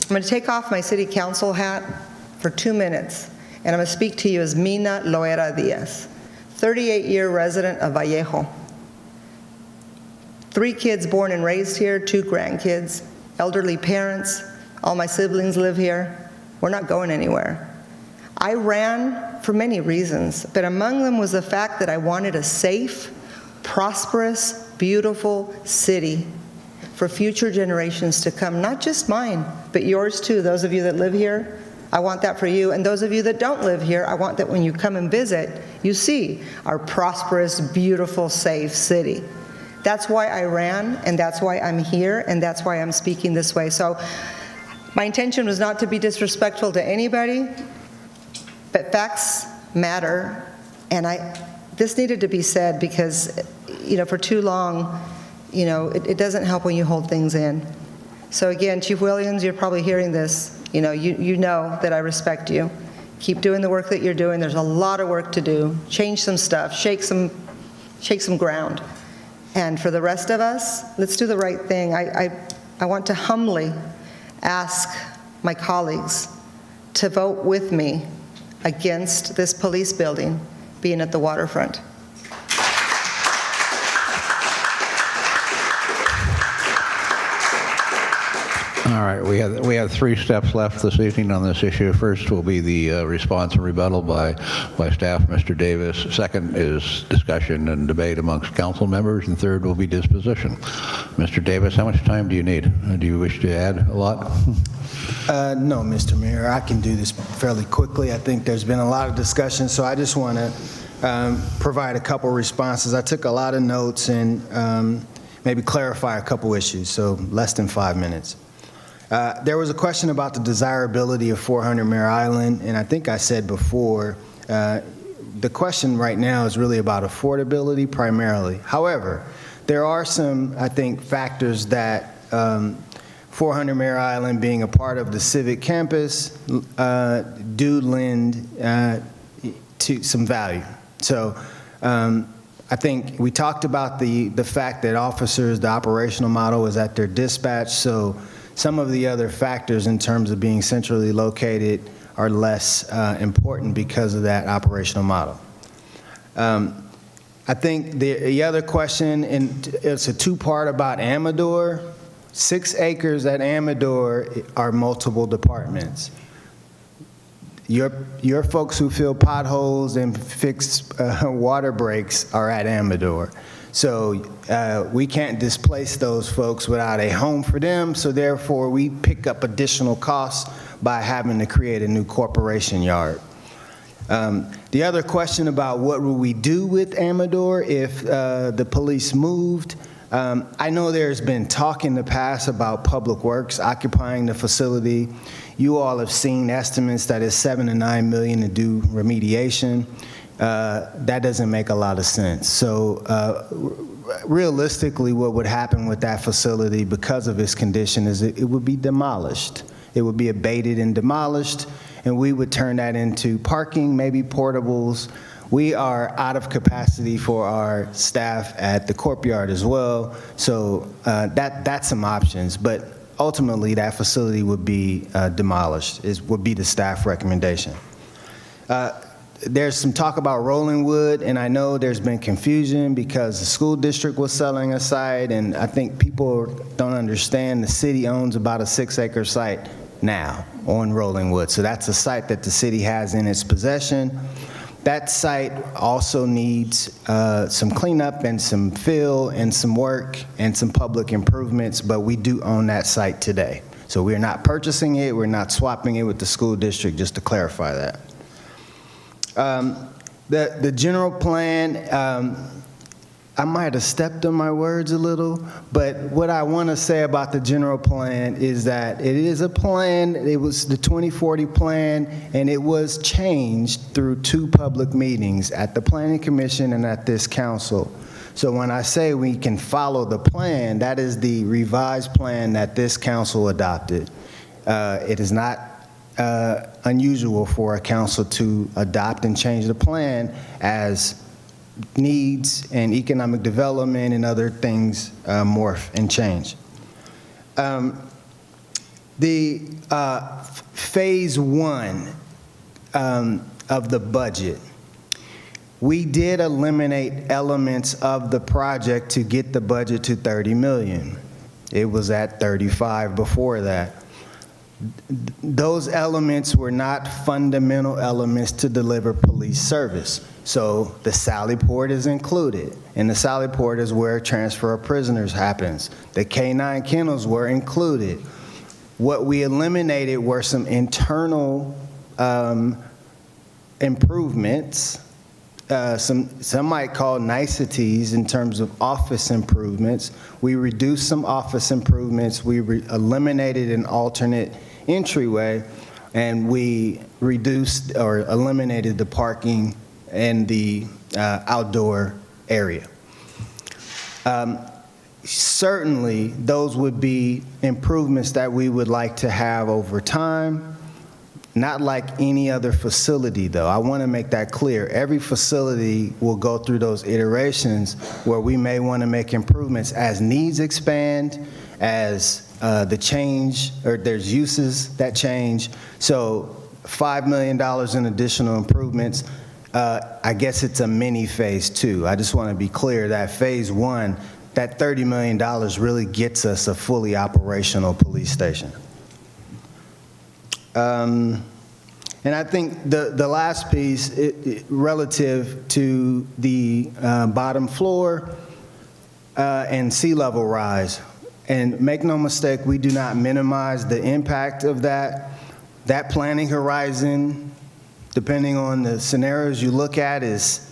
going to take off my city council hat for 2 minutes, and I'm going to speak to you as Mina Diaz, 38-year resident of Vallejo. 3 kids born and raised here, 2 grandkids, elderly parents, all my siblings live here. We're not going anywhere. I ran for many reasons, but among them was the fact that I wanted a safe, prosperous, beautiful city for future generations to come, not just mine, but yours too, those of you that live here. I want that for you, and those of you that don't live here, I want that when you come and visit, you see our prosperous, beautiful, safe city. That's why I ran, and that's why I'm here, and that's why I'm speaking this way. So my intention was not to be disrespectful to anybody, but facts matter, and this needed to be said because, for too long, it doesn't help when you hold things in. So again, Chief Williams, you're probably hearing this. You know that I respect you. Keep doing the work that you're doing. There's a lot of work to do. Change some stuff, shake some ground. And for the rest of us, let's do the right thing. I want to humbly ask my colleagues to vote with me against this police building being at the waterfront. All right, we have 3 steps left this evening on this issue. First will be the response and rebuttal by staff, Mr. Davis. Second is discussion and debate amongst council members, and third will be disposition. Mr. Davis, how much time do you need? Do you wish to add a lot? No, Mr. Mayor, I can do this fairly quickly. I think there's been a lot of discussion, so I just want to provide a couple responses. I took a lot of notes and maybe clarify a couple issues, so less than 5 minutes. There was a question about the desirability of 400 Mare Island, and I think I said before, the question right now is really about affordability primarily. However, there are some, I think, factors that 400 Mare Island being a part of the civic campus do lend to some value. So I think we talked about the fact that officers, the operational model is at their dispatch, so some of the other factors in terms of being centrally located are less important because of that operational model. I think the other question, and it's a 2-part about Amador. 6 acres at Amador are multiple departments. Your folks who fill potholes and fix water breaks are at Amador. So we can't displace those folks without a home for them, so therefore we pick up additional costs by having to create a new corporation yard. The other question about what will we do with Amador if the police moved, I know there's been talk in the past about Public Works occupying the facility. You all have seen estimates that it's $7 to $9 million to do remediation. That doesn't make a lot of sense. So realistically, what would happen with that facility because of its condition is it would be demolished. It would be abated and demolished, and we would turn that into parking, maybe portables. We are out of capacity for our staff at the courtyard as well, so that's some options. But ultimately, that facility would be demolished, would be the staff recommendation. There's some talk about Rolling Wood, and I know there's been confusion because the school district was selling a site, and I think people don't understand the city owns about a 6-acre site now on Rolling Wood. So that's a site that the city has in its possession. That site also needs some cleanup and some fill and some work and some public improvements, but we do own that site today. So we're not purchasing it, we're not swapping it with the school district, just to clarify that. The general plan, I might have stepped on my words a little, but what I want to say about the general plan is that it is a plan. It was the 2040 plan, and it was changed through 2 public meetings at the Planning Commission and at this council. So when I say we can follow the plan, that is the revised plan that this council adopted. It is not unusual for a council to adopt and change the plan as needs and economic development and other things morph and change. The phase one of the budget, we did eliminate elements of the project to get the budget to 30 million. It was at 35 before that. Those elements were not fundamental elements to deliver police service. So the Sally Port is included, and the Sally Port is where transfer of prisoners happens. The K-9 kennels were included. What we eliminated were some internal improvements, some might call niceties in terms of office improvements. We reduced some office improvements. We eliminated an alternate entryway, and we reduced or eliminated the parking and the outdoor area. Certainly, those would be improvements that we would like to have over time. Not like any other facility, though. I want to make that clear. Every facility will go through those iterations where we may want to make improvements as needs expand, as the change, or there's uses that change. So $5 million in additional improvements, I guess it's a mini phase two. I just want to be clear that phase one, that $30 million really gets us a fully operational police station. And I think the last piece, relative to the bottom floor and sea level rise, and make no mistake, we do not minimize the impact of that. That planning horizon, depending on the scenarios you look at, is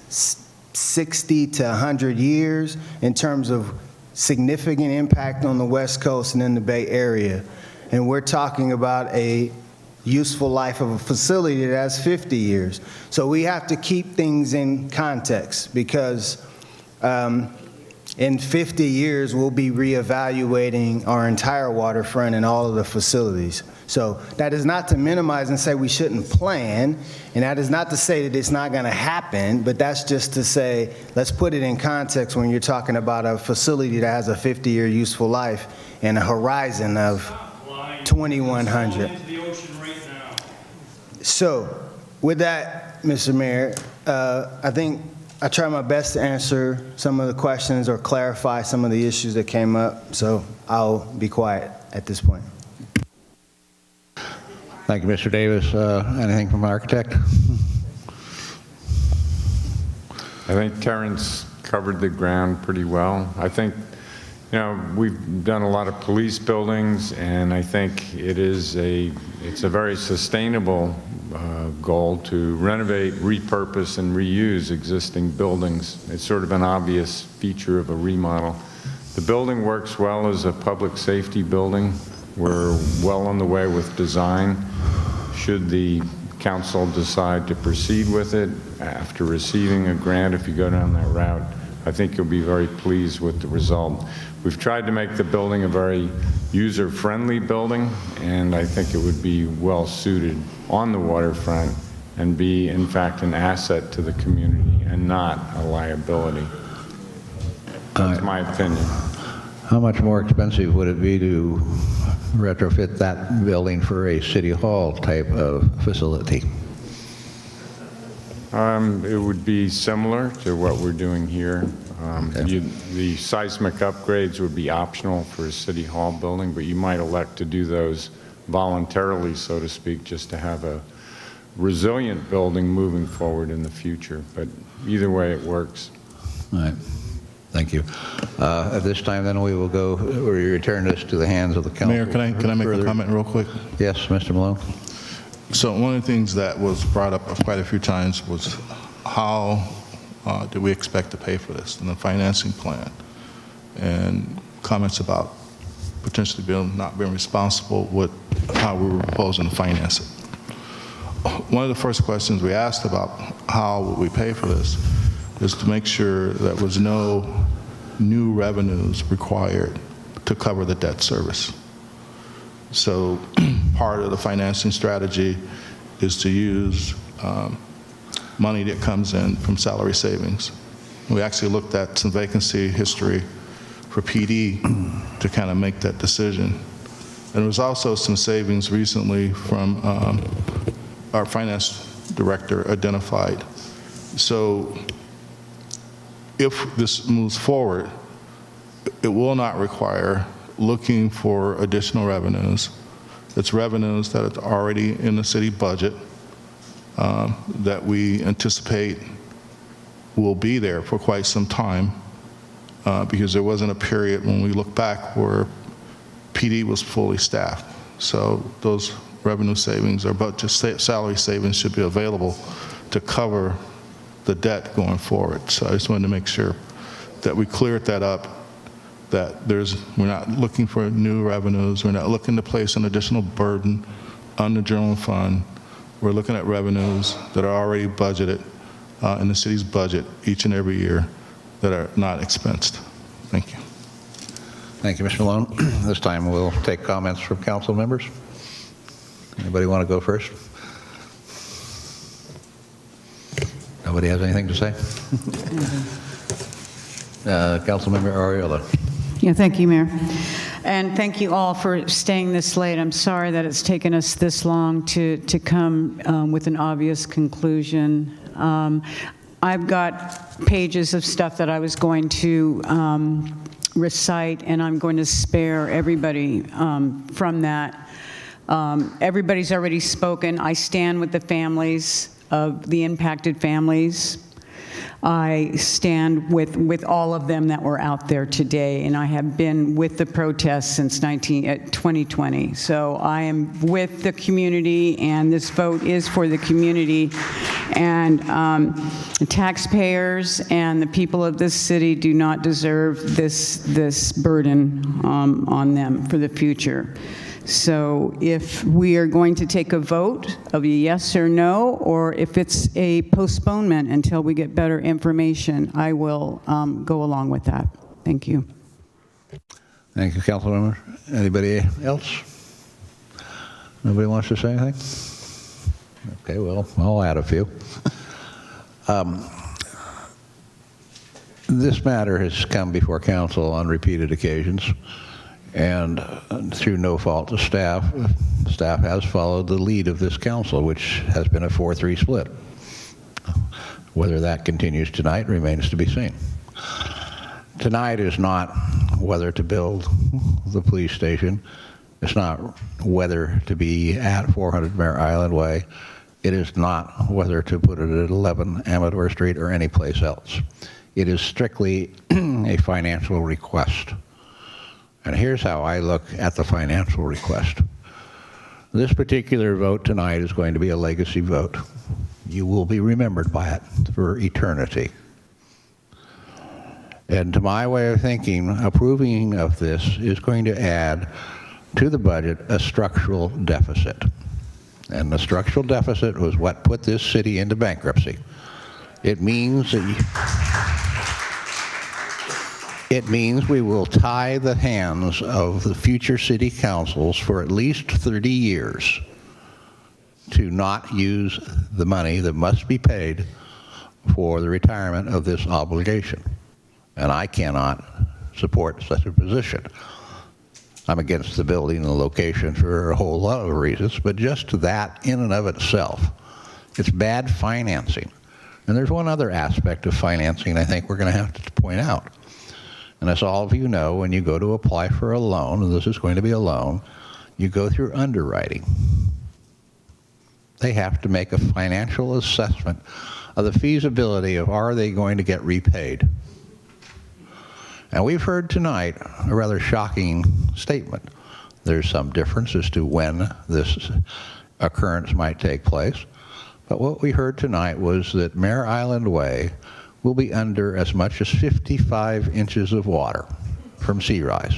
60 to 100 years in terms of significant impact on the West Coast and in the Bay Area. And we're talking about a useful life of a facility that has 50 years. So we have to keep things in context, because in 50 years, we'll be reevaluating our entire waterfront and all of the facilities. So that is not to minimize and say we shouldn't plan, and that is not to say that it's not going to happen, but that's just to say, let's put it in context when you're talking about a facility that has a 50-year useful life and a horizon of 2100. So with that, Mr. Mayor, I think I tried my best to answer some of the questions or clarify some of the issues that came up, so I'll be quiet at this point. Thank you, Mr. Davis. Anything from the architect? I think Terrance covered the ground pretty well. I think, you know, we've done a lot of police buildings, and I think it's a very sustainable goal to renovate, repurpose, and reuse existing buildings. It's sort of an obvious feature of a remodel. The building works well as a public safety building. We're well on the way with design. Should the council decide to proceed with it after receiving a grant, if you go down that route, I think you'll be very pleased with the result. We've tried to make the building a very user-friendly building, and I think it would be well suited on the waterfront and be, in fact, an asset to the community and not a liability. That's my opinion. How much more expensive would it be to retrofit that building for a city hall type of facility? It would be similar to what we're doing here. The seismic upgrades would be optional for a city hall building, but you might elect to do those voluntarily, so to speak, just to have a resilient building moving forward in the future. But either way, it works. All right. Thank you. At this time, then, we will return this to the hands of the council. Mayor, can I make a comment real quick? Yes, Mr. Malone. So one of the things that was brought up quite a few times was how do we expect to pay for this in the financing plan, and comments about potentially not being responsible with how we were proposing to finance it. One of the first questions we asked about how would we pay for this is to make sure there was no new revenues required to cover the debt service. So part of the financing strategy is to use money that comes in from salary savings. We actually looked at some vacancy history for PD to kind of make that decision. And there was also some savings recently from our finance director identified. So if this moves forward, it will not require looking for additional revenues. It's revenues that are already in the city budget that we anticipate will be there for quite some time because there wasn't a period when we look back where PD was fully staffed. So those revenue savings or budget salary savings should be available to cover the debt going forward. So I just wanted to make sure that we cleared that up, that we're not looking for new revenues, we're not looking to place an additional burden on the general fund. We're looking at revenues that are already budgeted in the city's budget each and every year that are not expensed. Thank you. Thank you, Mr. Malone. This time we'll take comments from council members. Anybody want to go first? Nobody has anything to say? Councilmember Ariella. Yeah, thank you, Mayor. And thank you all for staying this late. I'm sorry that it's taken us this long to come with an obvious conclusion. I've got pages of stuff that I was going to recite, and I'm going to spare everybody from that. Everybody's already spoken. I stand with the families of the impacted families. I stand with all of them that were out there today, and I have been with the protests since 2020. So I am with the community, and this vote is for the community. And the taxpayers and the people of this city do not deserve this burden on them for the future. So if we are going to take a vote of a yes or no, or if it's a postponement until we get better information, I will go along with that. Thank you. Thank you, Councilmember. Anybody else? Nobody wants to say anything? Okay, well, I'll add a few. This matter has come before council on repeated occasions. And through no fault of staff has followed the lead of this council, which has been a 4-3 split. Whether that continues tonight remains to be seen. Tonight is not whether to build the police station. It's not whether to be at 400 Mare Island Way. It is not whether to put it at 11 Amador Street or any place else. It is strictly a financial request. And here's how I look at the financial request. This particular vote tonight is going to be a legacy vote. You will be remembered by it for eternity. And to my way of thinking, approving of this is going to add to the budget a structural deficit. And the structural deficit was what put this city into bankruptcy. It means we will tie the hands of the future city councils for at least 30 years to not use the money that must be paid for the retirement of this obligation. And I cannot support such a position. I'm against the building and the location for a whole lot of reasons, but just that in and of itself, it's bad financing. And there's one other aspect of financing I think we're going to have to point out. And as all of you know, when you go to apply for a loan, and this is going to be a loan, you go through underwriting. They have to make a financial assessment of the feasibility of are they going to get repaid. And we've heard tonight a rather shocking statement. There's some difference as to when this occurrence might take place. But what we heard tonight was that Mare Island Way will be under as much as 55 inches of water from sea rise.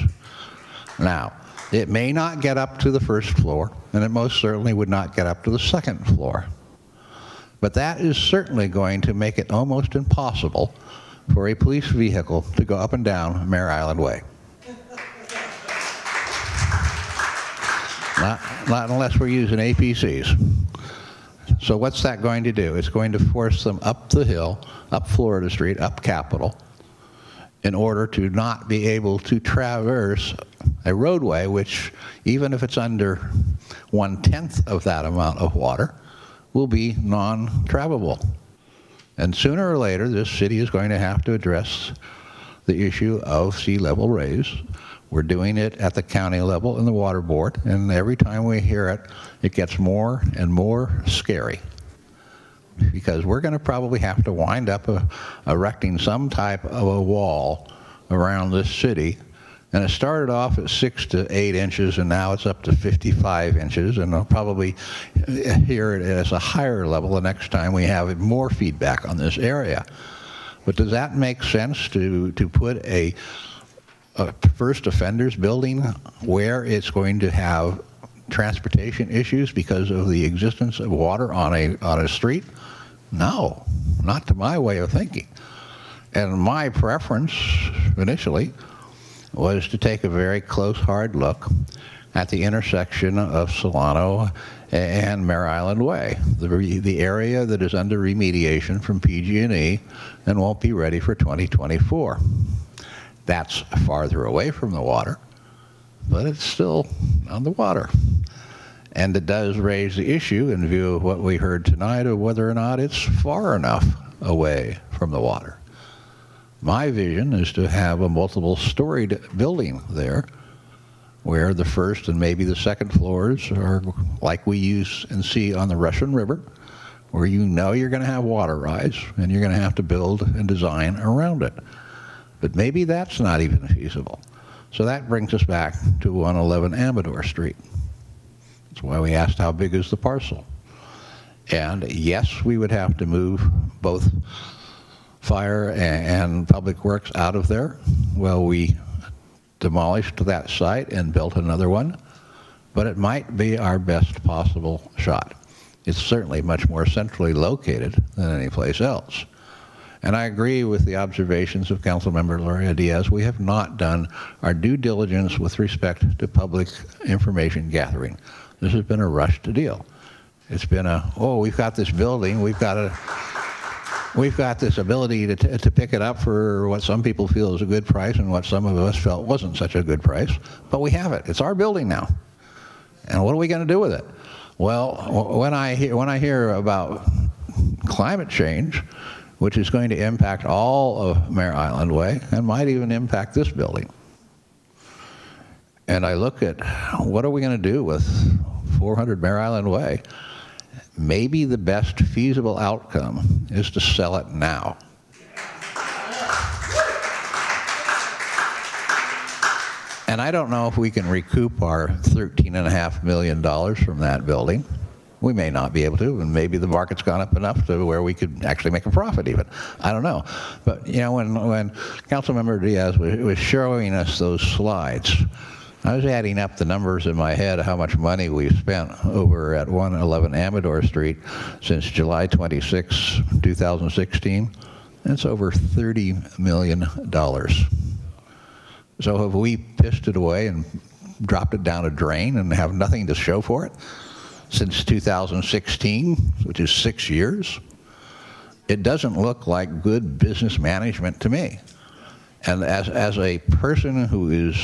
Now, it may not get up to the first floor, and it most certainly would not get up to the second floor. But that is certainly going to make it almost impossible for a police vehicle to go up and down Mare Island Way. not unless we're using APCs. So what's that going to do? It's going to force them up the hill, up Florida Street, up Capitol, in order to not be able to traverse a roadway which, even if it's under 1/10 of that amount of water, will be non-travelable. And sooner or later, this city is going to have to address the issue of sea level raise. We're doing it at the county level in the water board, and every time we hear it, it gets more and more scary. Because we're going to probably have to wind up erecting some type of a wall around this city. And it started off at 6 to 8 inches, and now it's up to 55 inches, and I'll probably hear it as a higher level the next time we have more feedback on this area. But does that make sense to put a first offenders building where it's going to have transportation issues because of the existence of water on a street? No, not to my way of thinking. And my preference initially was to take a very close, hard look at the intersection of Solano and Mare Island Way, the area that is under remediation from PG&E and won't be ready for 2024. That's farther away from the water, but it's still on the water. And it does raise the issue, in view of what we heard tonight, of whether or not it's far enough away from the water. My vision is to have a multiple-storied building there, where the first and maybe the second floors are like we use and see on the Russian River, where you know you're going to have water rise, and you're going to have to build and design around it. But maybe that's not even feasible. So that brings us back to 111 Amador Street. That's why we asked how big is the parcel. And yes, we would have to move both fire and public works out of there. Well, we demolished that site and built another one, but it might be our best possible shot. It's certainly much more centrally located than any place else. And I agree with the observations of Councilmember Mina Diaz. We have not done our due diligence with respect to public information gathering. This has been a rushed deal. It's been we've got this building, we've got this ability to pick it up for what some people feel is a good price and what some of us felt wasn't such a good price, but we have it. It's our building now. And what are we going to do with it? Well, when I hear about climate change, which is going to impact all of Mare Island Way and might even impact this building, and I look at what are we going to do with 400 Mare Island Way, maybe the best feasible outcome is to sell it now. And I don't know if we can recoup our $13.5 million from that building. We may not be able to, and maybe the market's gone up enough to where we could actually make a profit even. I don't know. But, you know, when Councilmember Diaz was showing us those slides, I was adding up the numbers in my head of how much money we've spent over at 111 Amador Street since July 26, 2016. And it's over $30 million. So have we pissed it away and dropped it down a drain and have nothing to show for it since 2016, which is 6 years? It doesn't look like good business management to me. And as a person who is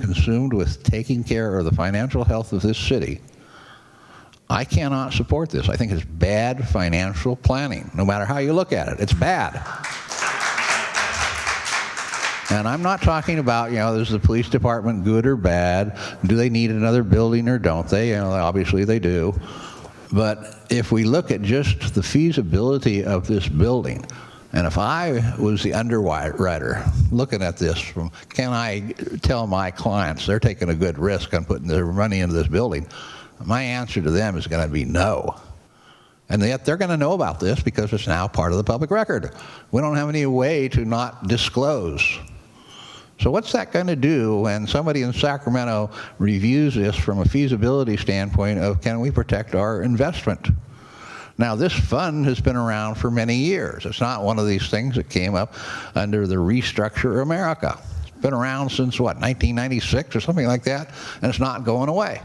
consumed with taking care of the financial health of this city, I cannot support this. I think it's bad financial planning, no matter how you look at it. It's bad. And I'm not talking about, you know, is the police department good or bad? Do they need another building or don't they? You know, obviously they do. But if we look at just the feasibility of this building, and if I was the underwriter looking at this from, can I tell my clients they're taking a good risk on putting their money into this building? My answer to them is going to be no. And yet they're going to know about this because it's now part of the public record. We don't have any way to not disclose. So what's that going to do when somebody in Sacramento reviews this from a feasibility standpoint of can we protect our investment? Now, this fund has been around for many years. It's not one of these things that came up under the Restructure America. It's been around since, what, 1996 or something like that, and it's not going away.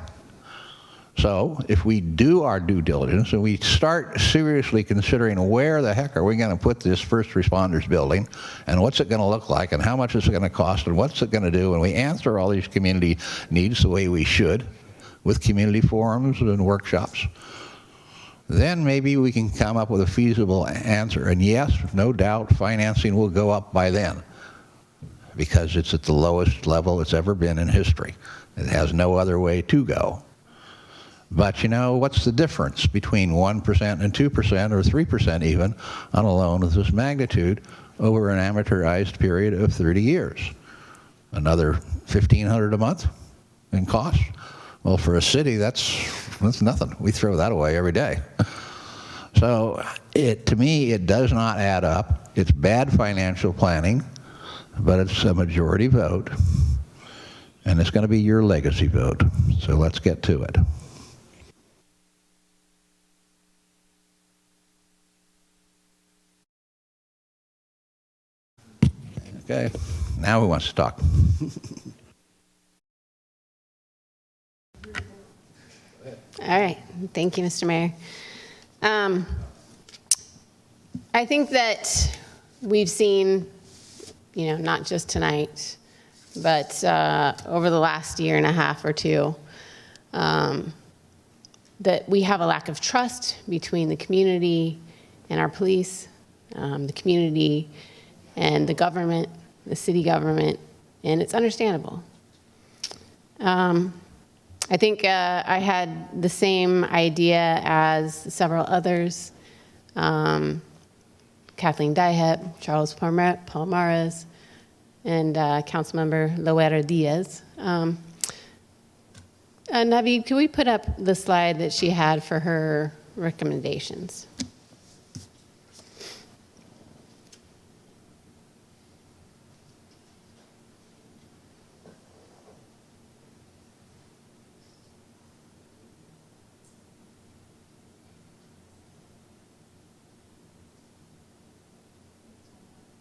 So if we do our due diligence and we start seriously considering where the heck are we going to put this first responders building and what's it going to look like and how much is it going to cost and what's it going to do, and we answer all these community needs the way we should with community forums and workshops, then maybe we can come up with a feasible answer. And yes, no doubt, financing will go up by then because it's at the lowest level it's ever been in history. It has no other way to go. But you know, what's the difference between 1% and 2% or 3% even on a loan of this magnitude over an amortized period of 30 years? Another $1,500 a month in cost? Well, for a city, that's nothing. We throw that away every day. So to me, it does not add up. It's bad financial planning, but it's a majority vote, and it's going to be your legacy vote. So let's get to it. Okay, now who wants to talk? All right, thank you, Mr. Mayor. I think that we've seen, not just tonight, but over the last year and a half or two, that we have a lack of trust between the community and our police, the community and the government, the city government, and it's understandable. I think I had the same idea as several others, Kathleen Dihep, Charles Palmares, and Councilmember Loera Diaz. Navi, can we put up the slide that she had for her recommendations?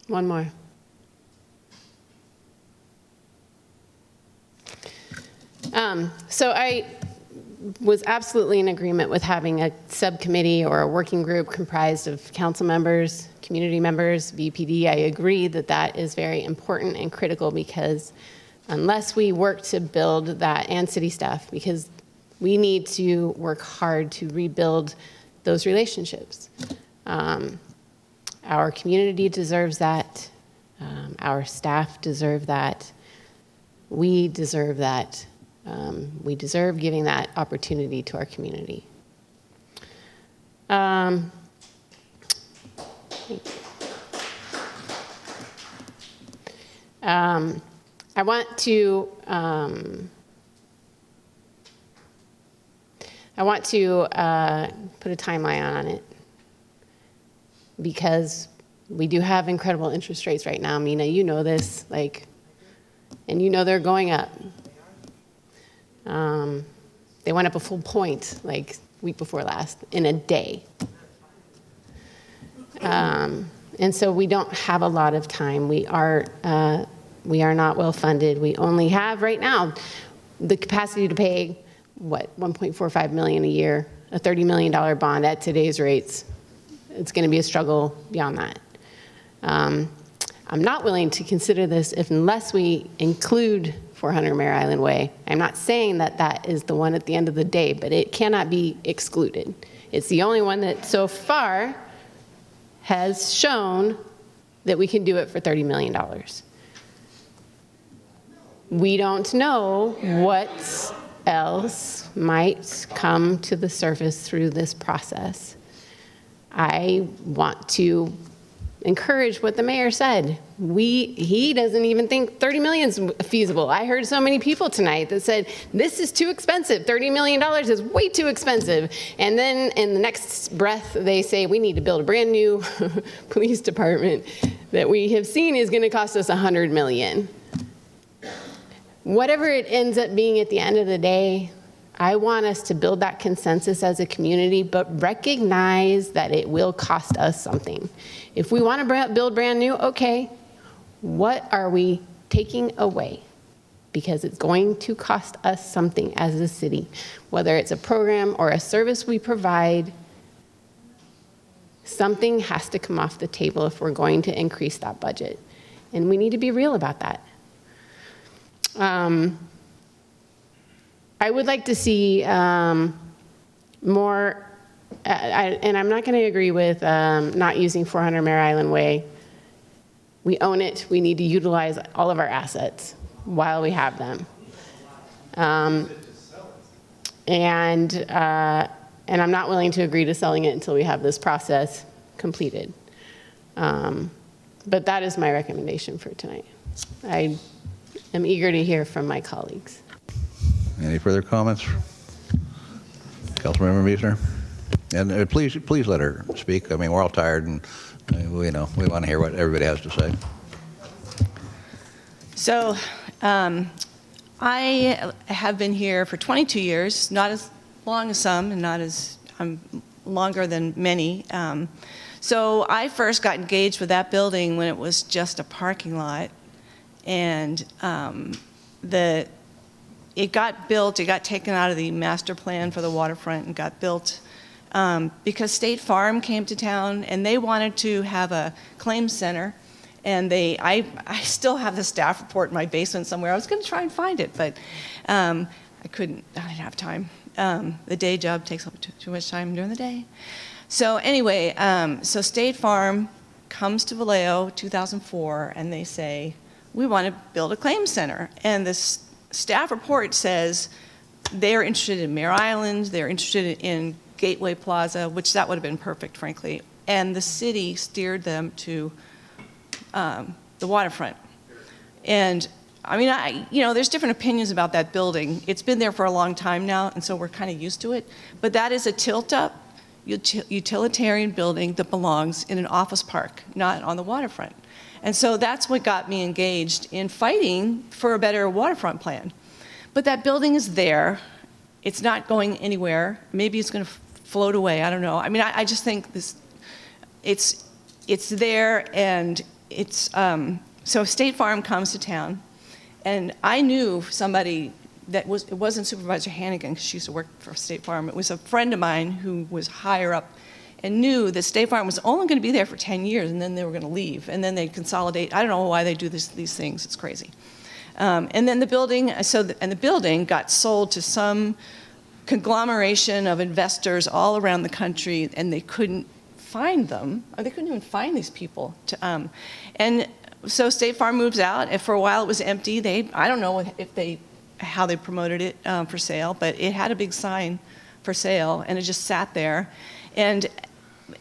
One more. So I was absolutely in agreement with having a subcommittee or a working group comprised of council members, community members, VPD. I agree that that is very important and critical, because unless we work to build that, and city staff, because we need to work hard to rebuild those relationships. Our community deserves that. Our staff deserve that. We deserve that. We deserve giving that opportunity to our community. I want to put a timeline on it, because we do have incredible interest rates right now. Mina, you know this, and you know they're going up. They went up a full point, week before last, in a day. And so we don't have a lot of time. We are not well funded. We only have right now the capacity to pay, $1.45 million a year, a $30 million bond at today's rates. It's going to be a struggle beyond that. I'm not willing to consider this unless we include 400 Mare Island Way. I'm not saying that that is the one at the end of the day, but it cannot be excluded. It's the only one that so far has shown that we can do it for $30 million. We don't know what else might come to the surface through this process. I want to encourage what the mayor said. He doesn't even think 30 million is feasible. I heard so many people tonight that said, this is too expensive. $30 million is way too expensive. And then in the next breath, they say, we need to build a brand new police department that we have seen is gonna cost us $100 million. Whatever it ends up being at the end of the day, I want us to build that consensus as a community, but recognize that it will cost us something. If we want to build brand new, okay, what are we taking away? because it's going to cost us something as a city, whether it's a program or a service we provide. Something has to come off the table if we're going to increase that budget, and we need to be real about that. I would like to see more, and I'm not going to agree with not using 400 Mare Island Way. We own it. We need to utilize all of our assets while we have them. And I'm not willing to agree to selling it until we have this process completed. But that is my recommendation for tonight. I am eager to hear from my colleagues. Any further comments? Councilmember Meisner? And please let her speak. I mean, we're all tired, and we want to hear what everybody has to say. So I have been here for 22 years, not as long as some, and I'm longer than many. So I first got engaged with that building when it was just a parking lot, and it got built, it got taken out of the master plan for the waterfront and got built because State Farm came to town and they wanted to have a claims center. And I still have the staff report in my basement somewhere. I was going to try and find it, but I couldn't. I didn't have time. The day job takes up too much time during the day. So anyway, so State Farm comes to Vallejo 2004, and they say, we want to build a claims center. And this staff report says they're interested in Mare Island, they're interested in Gateway Plaza, which that would have been perfect, frankly. And the city steered them to the waterfront. And I mean, there's different opinions about that building. It's been there for a long time now, and so we're kind of used to it. But that is a tilt-up utilitarian building that belongs in an office park, not on the waterfront. And so that's what got me engaged in fighting for a better waterfront plan. But that building is there. It's not going anywhere. Maybe it's going to float away. I don't know. I mean, I just think it's there, and it's so State Farm comes to town, and I knew somebody it wasn't Supervisor Hannigan, because she used to work for State Farm. It was a friend of mine who was higher up and knew that State Farm was only going to be there for 10 years, and then they were going to leave, and then they'd consolidate. I don't know why they do these things. It's crazy. And then the building got sold to some conglomeration of investors all around the country, and they couldn't find them. Or they couldn't even find these people. And so State Farm moves out, and for a while it was empty. I don't know how they promoted it for sale, but it had a big sign for sale, and it just sat there. And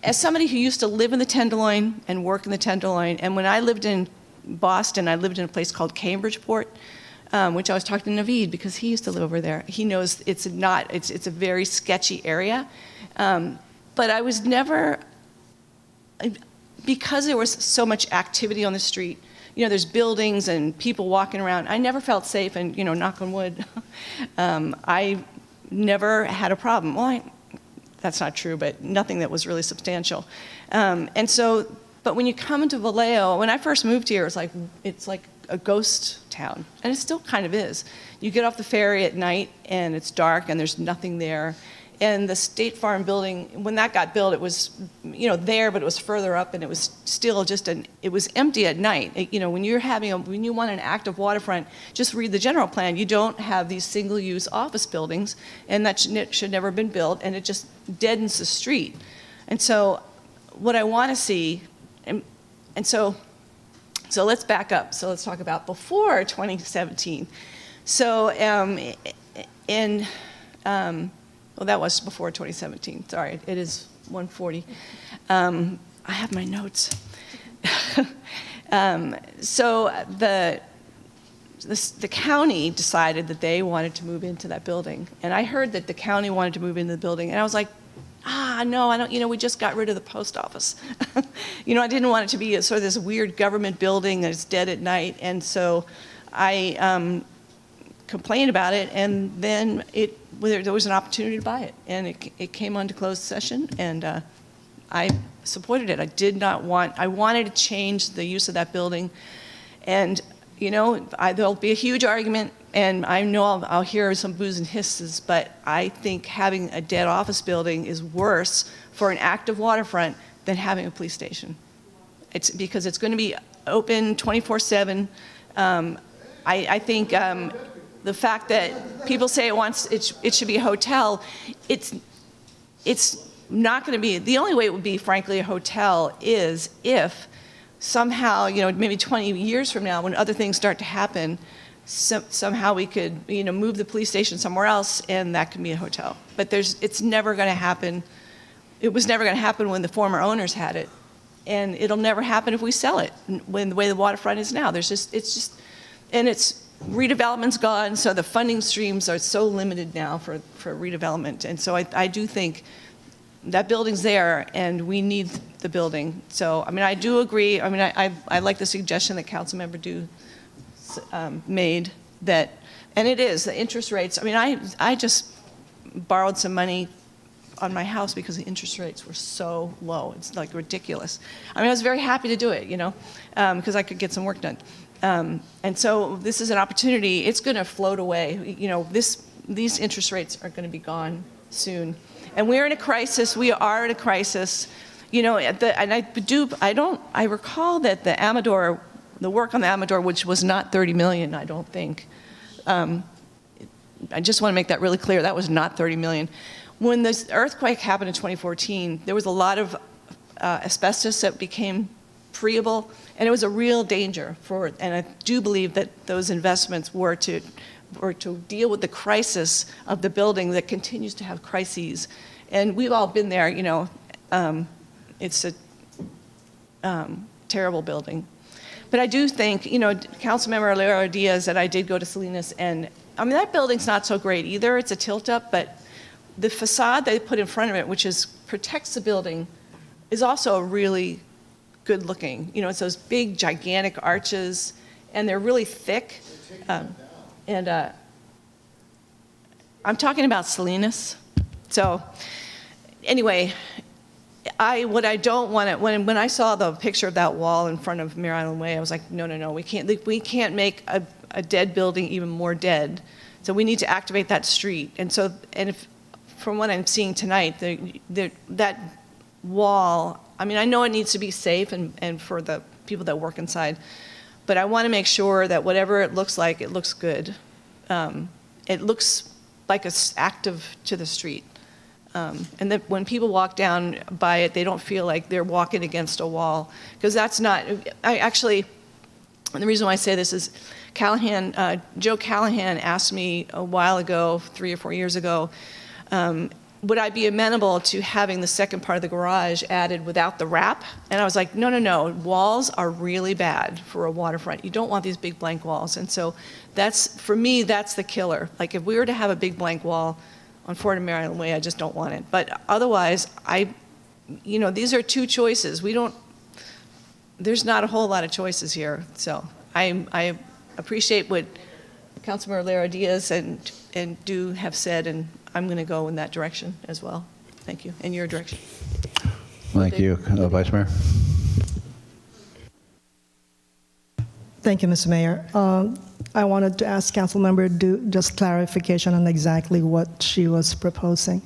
as somebody who used to live in the Tenderloin and work in the Tenderloin, and when I lived in Boston, I lived in a place called Cambridgeport, which I was talking to Naveed because he used to live over there. He knows it's a very sketchy area. But I was never, because there was so much activity on the street, there's buildings and people walking around, I never felt safe, and, knock on wood, I never had a problem. Well, that's not true, but nothing that was really substantial. But when you come into Vallejo, when I first moved here, it's like a ghost town, and it still kind of is. You get off the ferry at night, and it's dark, and there's nothing there. And the State Farm building, when that got built, it was, there, but it was further up, and it was still it was empty at night. When you want an active waterfront, just read the general plan. You don't have these single-use office buildings, and that should never have been built, and it just deadens the street. And so what I want to see, and so let's back up. So let's talk about before 2017. So well, that was before 2017. Sorry, it is 1:40. I have my notes. So the county decided that they wanted to move into that building, and I heard that the county wanted to move into the building, and I was like, no, I don't. We just got rid of the post office. I didn't want it to be sort of this weird government building that's dead at night, and so I complained about it, and then there was an opportunity to buy it, and it came onto closed session, and I supported it. I wanted to change the use of that building, and there'll be a huge argument And I know I'll hear some boos and hisses, but I think having a dead office building is worse for an active waterfront than having a police station. It's because it's going to be open 24/7. I think the fact that people say it should be a hotel, it's not going to be. The only way it would be, frankly, a hotel is if somehow, maybe 20 years from now, when other things start to happen, somehow we could, move the police station somewhere else, and that can be a hotel. But it's never going to happen. It was never going to happen when the former owners had it, and it'll never happen if we sell it. When the way the waterfront is now, redevelopment's gone, so the funding streams are so limited now for redevelopment, and so I do think that building's there, and we need the building. So, I do agree. I like the suggestion that Councilmember Du made that, and it is, the interest rates. I just borrowed some money on my house because the interest rates were so low. It's like ridiculous. I was very happy to do it, because I could get some work done. And so this is an opportunity. It's going to float away. These interest rates are going to be gone soon. And we're in a crisis. We are in a crisis. I recall that the Amador, the work on the Amador, which was not 30 million, I don't think. I just want to make that really clear. That was not 30 million. When this earthquake happened in 2014, there was a lot of asbestos that became freeable, and it was a real danger and I do believe that those investments were to deal with the crisis of the building that continues to have crises. And we've all been there, it's a terrible building. But I do think, Councilmember Vallejo Diaz, that I did go to Salinas, and that building's not so great either. It's a tilt-up, but the facade they put in front of it, which protects the building, is also really good looking. It's those big, gigantic arches, and they're really thick. I'm talking about Salinas. So anyway, what I don't want to, when I saw the picture of that wall in front of Mare Island Way, I was like, no, we can't make a dead building even more dead. So we need to activate that street. From what I'm seeing tonight, that wall, I know it needs to be safe and for the people that work inside, but I want to make sure that whatever it looks like, it looks good. It looks like it's active to the street. And that when people walk down by it, they don't feel like they're walking against a wall. Because that's not, and the reason why I say this is Joe Callahan asked me a while ago, 3 or 4 years ago, would I be amenable to having the second part of the garage added without the wrap? And I was like, no, walls are really bad for a waterfront. You don't want these big blank walls. And so for me, that's the killer. Like if we were to have a big blank wall on Fort and Mare Island Way, I just don't want it. But otherwise, these are two choices. There's not a whole lot of choices here. So I appreciate what Councilmember Vallejo Diaz and Du have said, and I'm going to go in that direction as well. Thank you. In your direction. Thank you. Vice Mayor. Thank you, Mr. Mayor. I wanted to ask Councilmember Du just clarification on exactly what she was proposing.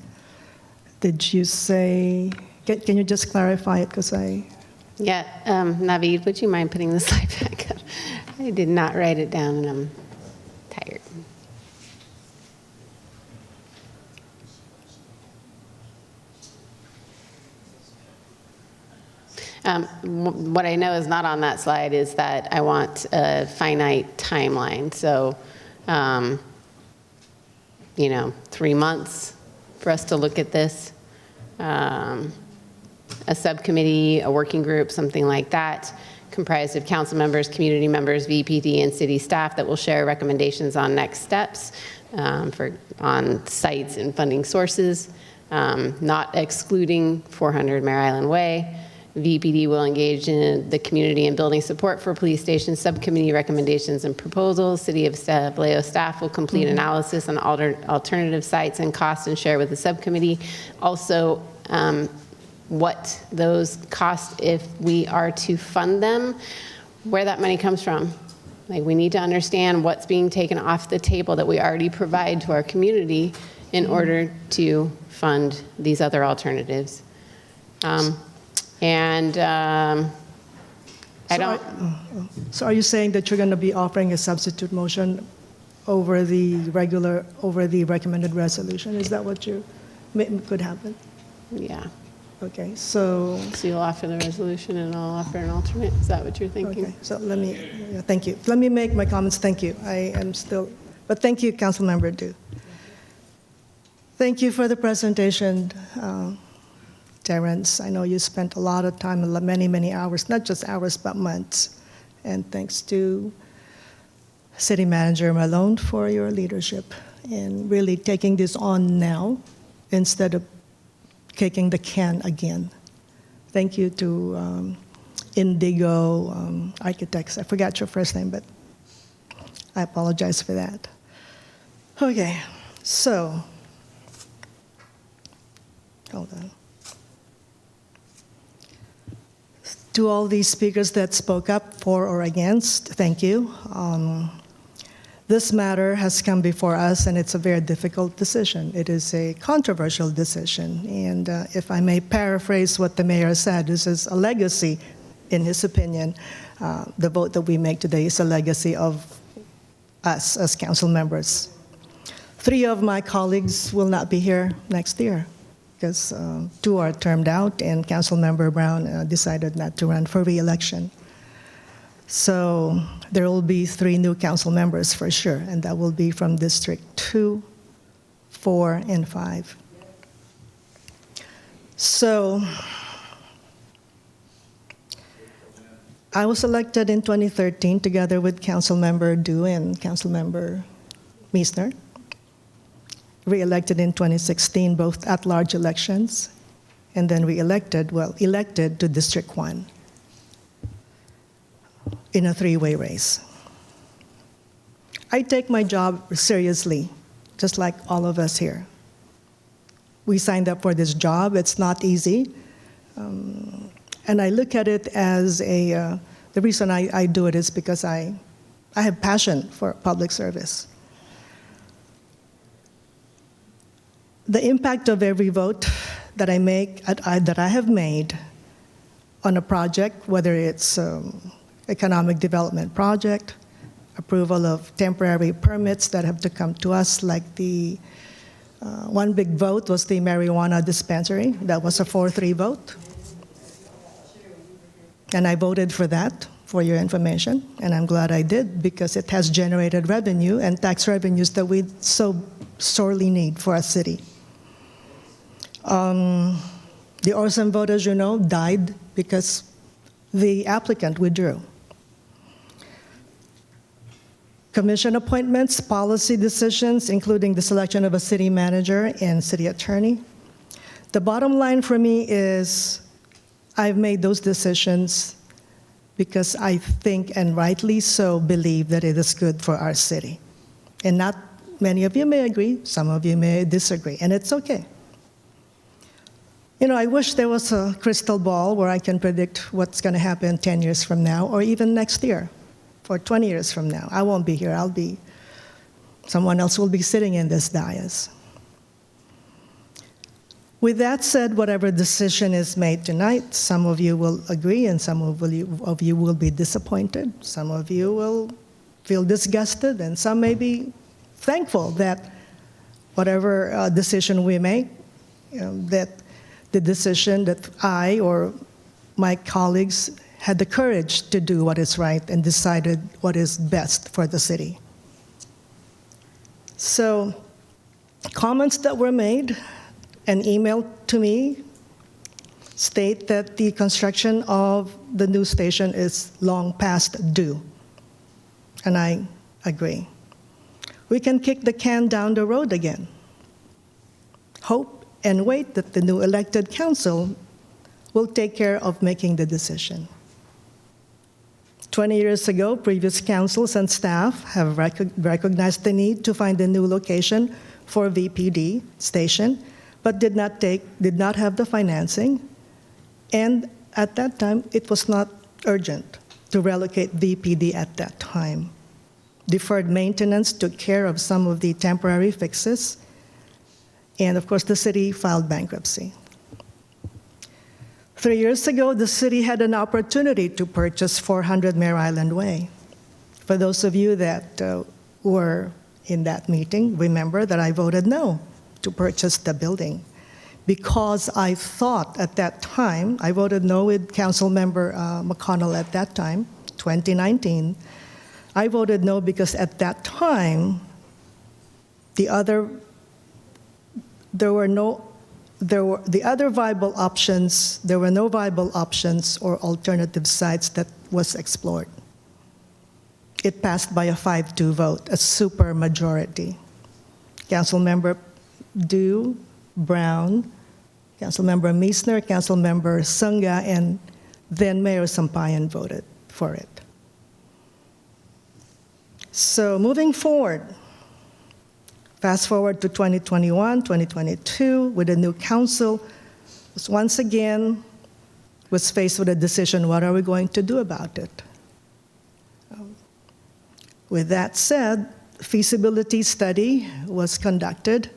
Did you say, can you just clarify it? Yeah, Naveed, would you mind putting the slide back up? I did not write it down, and I'm tired. What I know is not on that slide is that I want a finite timeline. So, 3 months for us to look at this. A subcommittee, a working group, something like that, comprised of council members, community members, VPD, and city staff that will share recommendations on next steps on sites and funding sources, not excluding 400 Mare Island Way. VPD will engage in the community and building support for police station subcommittee recommendations and proposals. City of Vallejo staff will complete analysis on alternative sites and costs and share with the subcommittee. Also, what those cost if we are to fund them, where that money comes from. Like, we need to understand what's being taken off the table that we already provide to our community in order to fund these other alternatives. So are you saying that you're going to be offering a substitute motion over the recommended resolution? Is that what could happen? Yeah. Okay, so you'll offer the resolution and I'll offer an alternate? Is that what you're thinking? Okay, so thank you. Let me make my comments. Thank you. But thank you, Councilmember Du. Thank you for the presentation, Terrance. I know you spent a lot of time, many hours, not just hours, but months. And thanks to City Manager Malone for your leadership in really taking this on now instead of kicking the can again. Thank you to Indigo Architects. I forgot your first name, but I apologize for that. Okay, so, hold on. To all these speakers that spoke up for or against, thank you. This matter has come before us, and it's a very difficult decision. It is a controversial decision, and if I may paraphrase what the mayor said, this is a legacy, in his opinion. The vote that we make today is a legacy of us as council members. 3 of my colleagues will not be here next year because 2 are termed out, and Councilmember Brown decided not to run for re-election. So there will be 3 new council members for sure, and that will be from District 2, 4, and 5. So I was elected in 2013 together with Councilmember Du and Councilmember Meisner. Re-elected in 2016, both at-large elections, and then elected to District 1. In a 3-way race. I take my job seriously, just like all of us here. We signed up for this job. It's not easy. And I look at it as the reason I do it is because I have passion for public service. The impact of every vote that I make, that I have made on a project, whether it's economic development project, approval of temporary permits that have to come to us, like the one big vote was the marijuana dispensary. That was a 4-3 vote. And I voted for that, for your information, and I'm glad I did because it has generated revenue and tax revenues that we so sorely need for our city. The Orson vote, as you know, died because the applicant withdrew. Commission appointments, policy decisions, including the selection of a city manager and city attorney. The bottom line for me is I've made those decisions because I think, and rightly so, believe that it is good for our city. And not many of you may agree, some of you may disagree, and it's okay. You know, I wish there was a crystal ball where I can predict what's going to happen 10 years from now, or even next year, or 20 years from now. I won't be here. Someone else will be sitting in this dais. With that said, whatever decision is made tonight, some of you will agree and some of you will be disappointed. Some of you will feel disgusted, and some may be thankful that whatever decision we make, that the decision that I or my colleagues had the courage to do what is right and decided what is best for the city. So, comments that were made and emailed to me state that the construction of the new station is long past due, and I agree. We can kick the can down the road again. Hope and wait that the new elected council will take care of making the decision. 20 years ago, previous councils and staff have recognized the need to find a new location for VPD station, but did not have the financing, and at that time, it was not urgent to relocate VPD at that time. deferred maintenance took care of some of the temporary fixes. And of course, the city filed bankruptcy. 3 years ago, the city had an opportunity to purchase 400 Mare Island Way. For those of you that were in that meeting, remember that I voted no to purchase the building because I thought at that time, I voted no with Council Member McConnell at that time, 2019. I voted no because at that time, the other viable options, there were no viable options or alternative sites that was explored. It passed by a 5-2 vote, a super majority. Councilmember Dew, Brown, Councilmember Meisner, Councilmember Sunga, and then Mayor Sampayan voted for it. So moving forward, fast forward to 2021, 2022, with a new council, once again was faced with a decision, what are we going to do about it? With that said, feasibility study was conducted,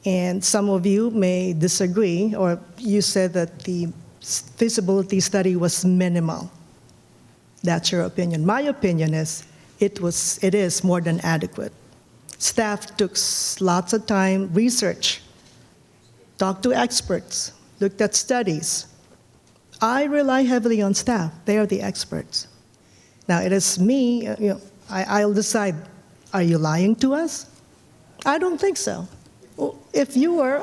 and some of you may disagree, or you said that the feasibility study was minimal. That's your opinion. My opinion is it is more than adequate. Staff took lots of time, research, talked to experts, looked at studies. I rely heavily on staff. They are the experts. Now, it is me, I'll decide, are you lying to us? I don't think so. If you were,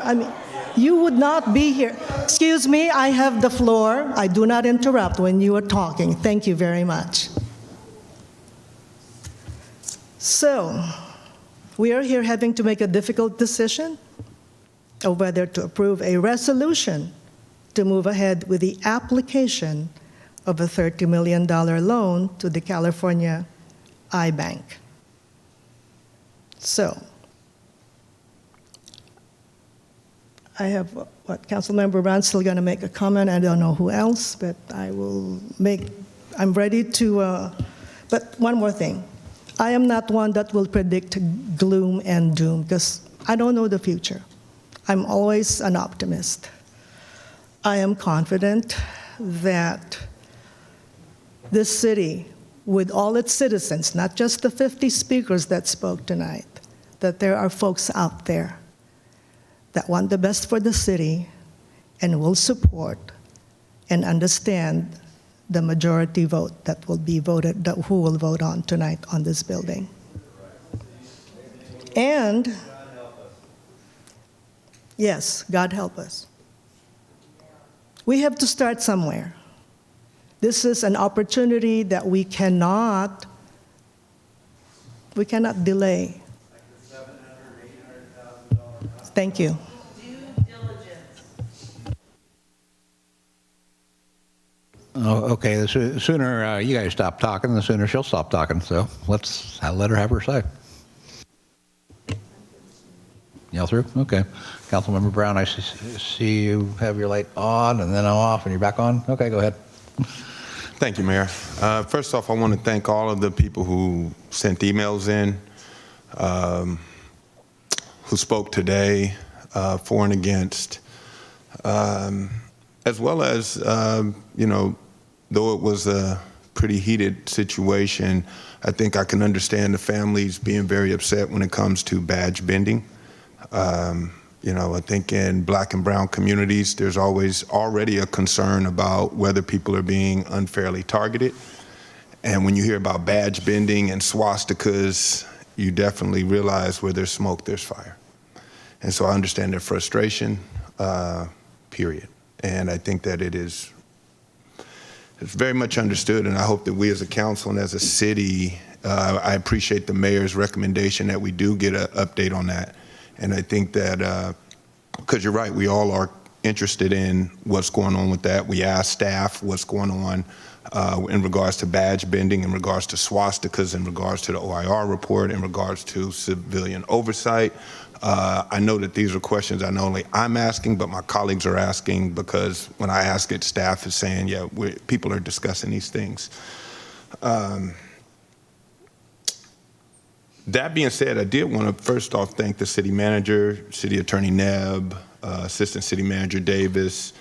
you would not be here. Excuse me, I have the floor. I do not interrupt when you are talking. Thank you very much. So, we are here having to make a difficult decision of whether to approve a resolution to move ahead with the application of a $30 million loan to the California iBank. So, I have, Councilmember Brown's still going to make a comment. I don't know who else, but I'm ready to, but one more thing. I am not one that will predict gloom and doom because I don't know the future. I'm always an optimist. I am confident that this city, with all its citizens, not just the 50 speakers that spoke tonight, that there are folks out there that want the best for the city and will support and understand the majority vote that will be voted, who will vote on tonight on this building. And, yes, God help us. We have to start somewhere. This is an opportunity that we cannot delay. Thank you. Oh, okay, the sooner you guys stop talking, the sooner she'll stop talking. So let's let her have her say. Yell through? Okay. Councilmember Brown, I see you have your light on and then off and you're back on. Okay, go ahead. Thank you, Mayor. First off, I want to thank all of the people who sent emails in, who spoke today, for and against, as well as, though it was a pretty heated situation, I think I can understand the families being very upset when it comes to badge bending. I think in Black and brown communities, there's always already a concern about whether people are being unfairly targeted. And when you hear about badge bending and swastikas, you definitely realize where there's smoke, there's fire. And so I understand their frustration, period. And I think that it's very much understood, and I hope that we as a council and as a city, I appreciate the mayor's recommendation that we do get an update on that. And I think that, because you're right, we all are interested in what's going on with that. We asked staff what's going on in regards to badge bending, in regards to swastikas, in regards to the OIR report, in regards to civilian oversight. I know that these are questions not only I'm asking, but my colleagues are asking, because when I ask it, staff is saying, yeah, people are discussing these things. That being said, I did want to first off thank the city manager, city attorney Nebb, assistant city manager Davis,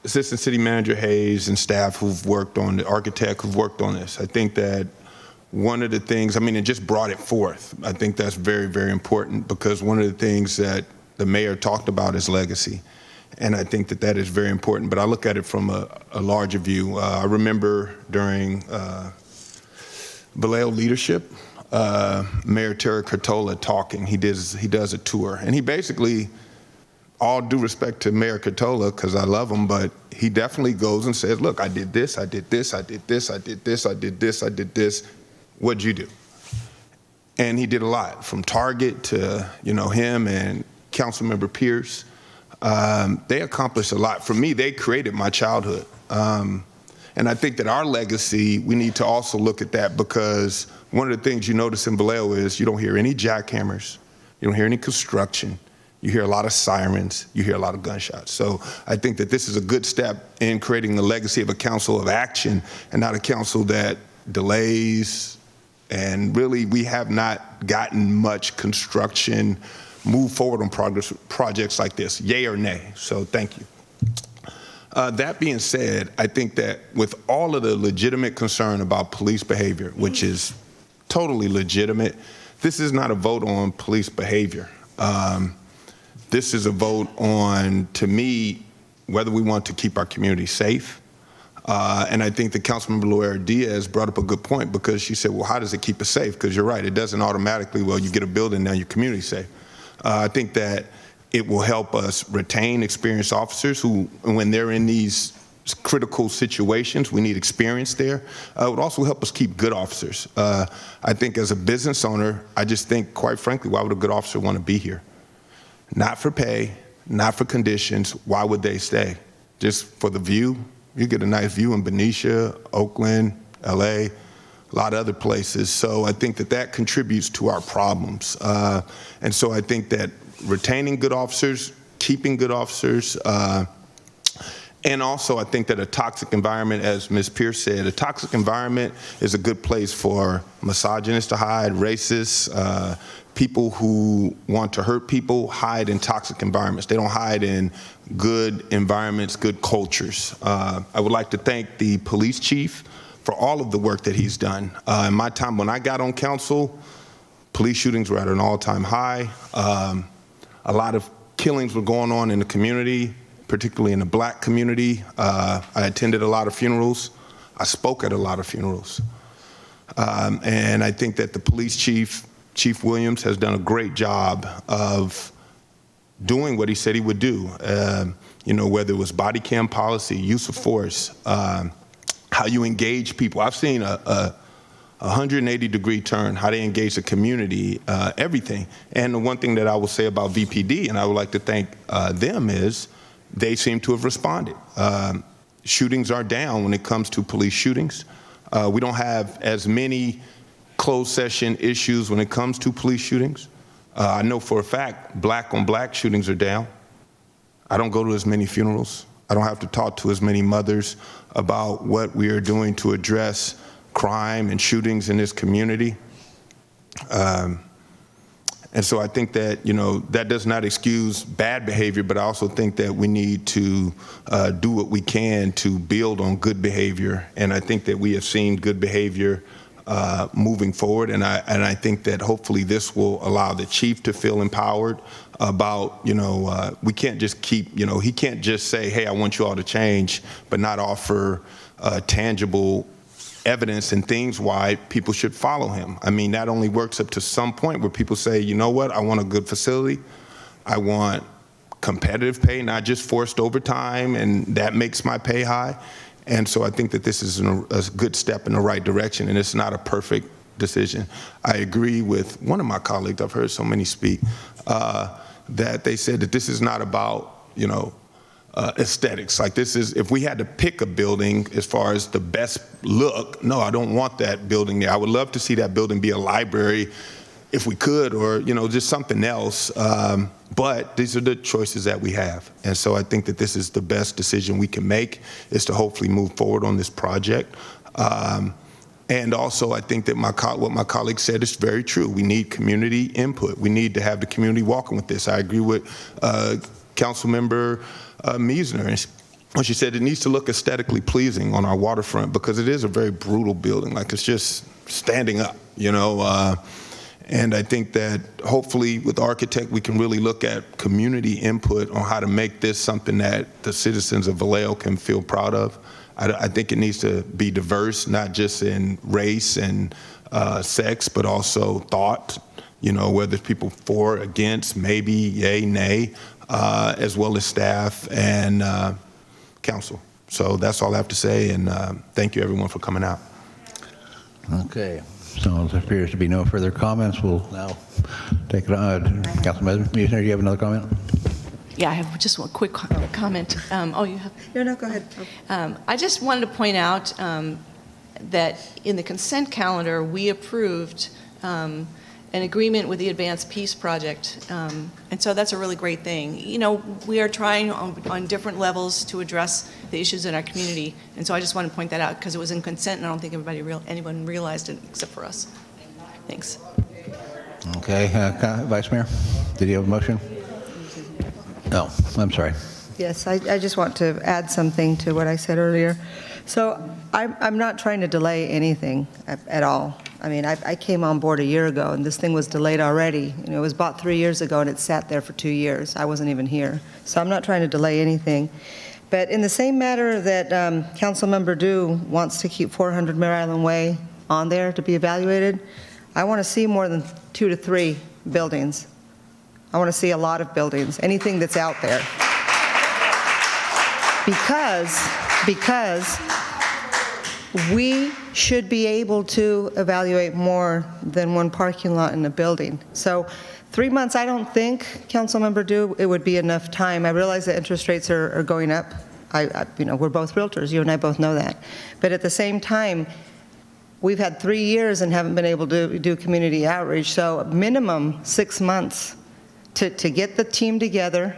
assistant city manager Hayes, and staff who've worked on, the architect who've worked on this. I think that one of the things, it just brought it forth. I think that's very, very important, because one of the things that the mayor talked about is legacy. And I think that that is very important, but I look at it from a larger view. I remember during Vallejo leadership, Mayor Terry Curtola talking. He does a tour, and he basically, all due respect to Mayor Curtola, because I love him, but he definitely goes and says, look, I did this, I did this, I did this, I did this, I did this, I did this. What'd you do? And he did a lot, from Target to him and Councilmember Pierce. They accomplished a lot. For me, they created my childhood. And I think that our legacy, we need to also look at that, because one of the things you notice in Vallejo is you don't hear any jackhammers, you don't hear any construction, you hear a lot of sirens, you hear a lot of gunshots. So I think that this is a good step in creating the legacy of a council of action and not a council that delays. And really, we have not gotten much construction move forward on projects like this, yay or nay. So thank you. That being said, I think that with all of the legitimate concern about police behavior, which is totally legitimate, this is not a vote on police behavior. This is a vote on, to me, whether we want to keep our community safe. And I think that Councilmember Sarah Diaz brought up a good point, because she said, well, how does it keep us safe? Because you're right, it doesn't automatically, well, you get a building, now your community's safe. I think that it will help us retain experienced officers who, when they're in these critical situations, we need experience there. It would also help us keep good officers. I think as a business owner, I just think, quite frankly, why would a good officer want to be here? Not for pay, not for conditions. Why would they stay? Just for the view? You get a nice view in Benicia, Oakland, LA, a lot of other places. So I think that that contributes to our problems. And so I think that retaining good officers, keeping good officers, and also I think that a toxic environment, as Ms. Pierce said, a toxic environment is a good place for misogynists to hide, racists, people who want to hurt people hide in toxic environments. They don't hide in good environments, good cultures. I would like to thank the police chief for all of the work that he's done. In my time when I got on council, police shootings were at an all-time high. A lot of killings were going on in the community, particularly in the black community. I attended a lot of funerals. I spoke at a lot of funerals. And I think that the police chief, Chief Williams, has done a great job of doing what he said he would do. Whether it was body cam policy, use of force, how you engage people. I've seen a 180-degree turn, how they engage the community, everything. And the one thing that I will say about VPD, and I would like to thank them, is they seem to have responded. Shootings are down when it comes to police shootings. We don't have as many closed session issues when it comes to police shootings. I know for a fact black on black shootings are down. I don't go to as many funerals. I don't have to talk to as many mothers about what we are doing to address crime and shootings in this community. And so I think that, that does not excuse bad behavior, but I also think that we need to do what we can to build on good behavior. And I think that we have seen good behavior moving forward. And I think that hopefully this will allow the chief to feel empowered about, we can't just keep, he can't just say, hey, I want you all to change, but not offer tangible evidence and things why people should follow him. I mean, that only works up to some point where people say, you know what, I want a good facility. I want competitive pay, not just forced overtime, and that makes my pay high. And so I think that this is a good step in the right direction, and it's not a perfect decision. I agree with one of my colleagues, I've heard so many speak, that they said that this is not about, aesthetics. Like this is, if we had to pick a building as far as the best look, no, I don't want that building there. I would love to see that building be a library if we could, or, just something else. But these are the choices that we have. And so I think that this is the best decision we can make, is to hopefully move forward on this project. And also, I think that what my colleague said is very true. We need community input. We need to have the community walking with this. I agree with Councilmember Meisner. When she said it needs to look aesthetically pleasing on our waterfront, because it is a very brutal building. Like, it's just standing up, you know. And I think that hopefully with the architect, we can really look at community input on how to make this something that the citizens of Vallejo can feel proud of. I think it needs to be diverse, not just in race and sex, but also thought, you know, whether it's people for, against, maybe, yay, nay, as well as staff and council. So that's all I have to say, and thank you everyone for coming out. Okay, so there appears to be no further comments. We'll now take it on. Councilman Meisner, do you have another comment? Yeah, I have just one quick comment. Oh, you have? No, go ahead. I just wanted to point out that in the consent calendar, we approved an agreement with the Advanced Peace Project, and so that's a really great thing. You know, we are trying on different levels to address the issues in our community, and so I just want to point that out because it was in consent, and I don't think anyone realized it except for us. Thanks. Okay, Vice Mayor, did you have a motion? No, I'm sorry. Yes, I just want to add something to what I said earlier. So I'm not trying to delay anything at all. I mean, I came on board a year ago, and this thing was delayed already. You know, it was bought 3 years ago, and it sat there for 2 years. I wasn't even here. So I'm not trying to delay anything. But in the same matter that Councilmember Dew wants to keep 400 Mare Island Way on there to be evaluated, I want to see more than 2 to 3 buildings. I want to see a lot of buildings, anything that's out there. Because we should be able to evaluate more than one parking lot in a building. So 3 months, I don't think, Councilmember Dew, it would be enough time. I realize that interest rates are going up. You know, we're both realtors. You and I both know that. But at the same time, we've had 3 years and haven't been able to do community outreach. So minimum 6 months to get the team together,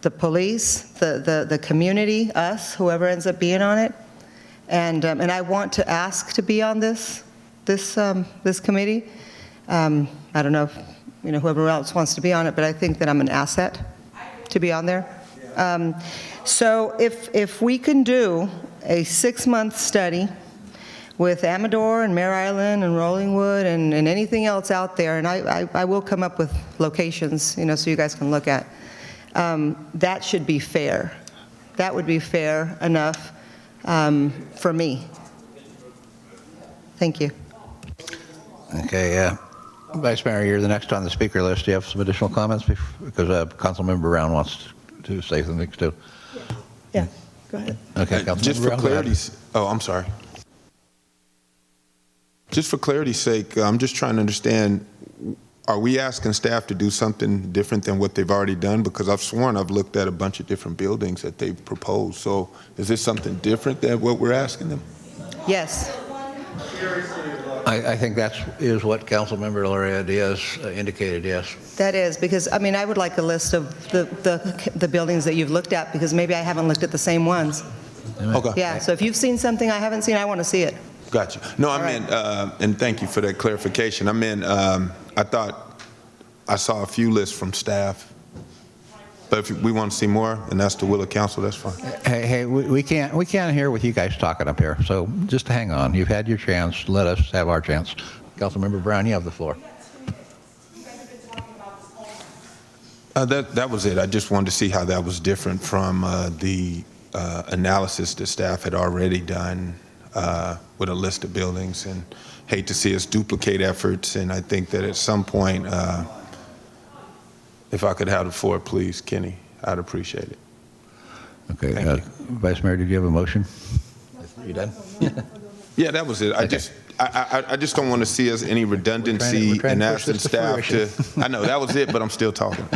the police, the community, us, whoever ends up being on it. And I want to ask to be on this committee. I don't know if, you know, whoever else wants to be on it, but I think that I'm an asset to be on there. So if we can do a 6-month study with Amador and Mare Island and Rollingwood and anything else out there, and I will come up with locations, you know, so you guys can look at. That should be fair. That would be fair enough for me. Thank you. Okay, Vice Mayor, you're the next on the speaker list. Do you have some additional comments? Because Councilmember Brown wants to say something too. Yeah, go ahead. Okay, just for clarity's, I'm sorry. Just for clarity's sake, I'm just trying to understand, are we asking staff to do something different than what they've already done? Because I've sworn I've looked at a bunch of different buildings that they've proposed. So is this something different than what we're asking them? Yes. I think that is what Councilmember Laura Diaz indicated, yes. That is, because, I mean, I would like a list of the buildings that you've looked at, because maybe I haven't looked at the same ones. Okay. Yeah, so if you've seen something I haven't seen, I want to see it. Gotcha. No, I meant, and thank you for that clarification. I meant, I thought I saw a few lists from staff, but if we want to see more, and that's the will of council, that's fine. Hey, we can't hear with you guys talking up here, so just hang on. You've had your chance. Let us have our chance. Councilmember Brown, you have the floor. That was it. I just wanted to see how that was different from the analysis that staff had already done with a list of buildings, and hate to see us duplicate efforts. And I think that at some point, if I could have the floor, please, Kenny, I'd appreciate it. Okay, Vice Mayor, did you have a motion? You done? Yeah, that was it. Okay. I just don't want to see us any redundancy in asking staff to. I know that was it, but I'm still talking.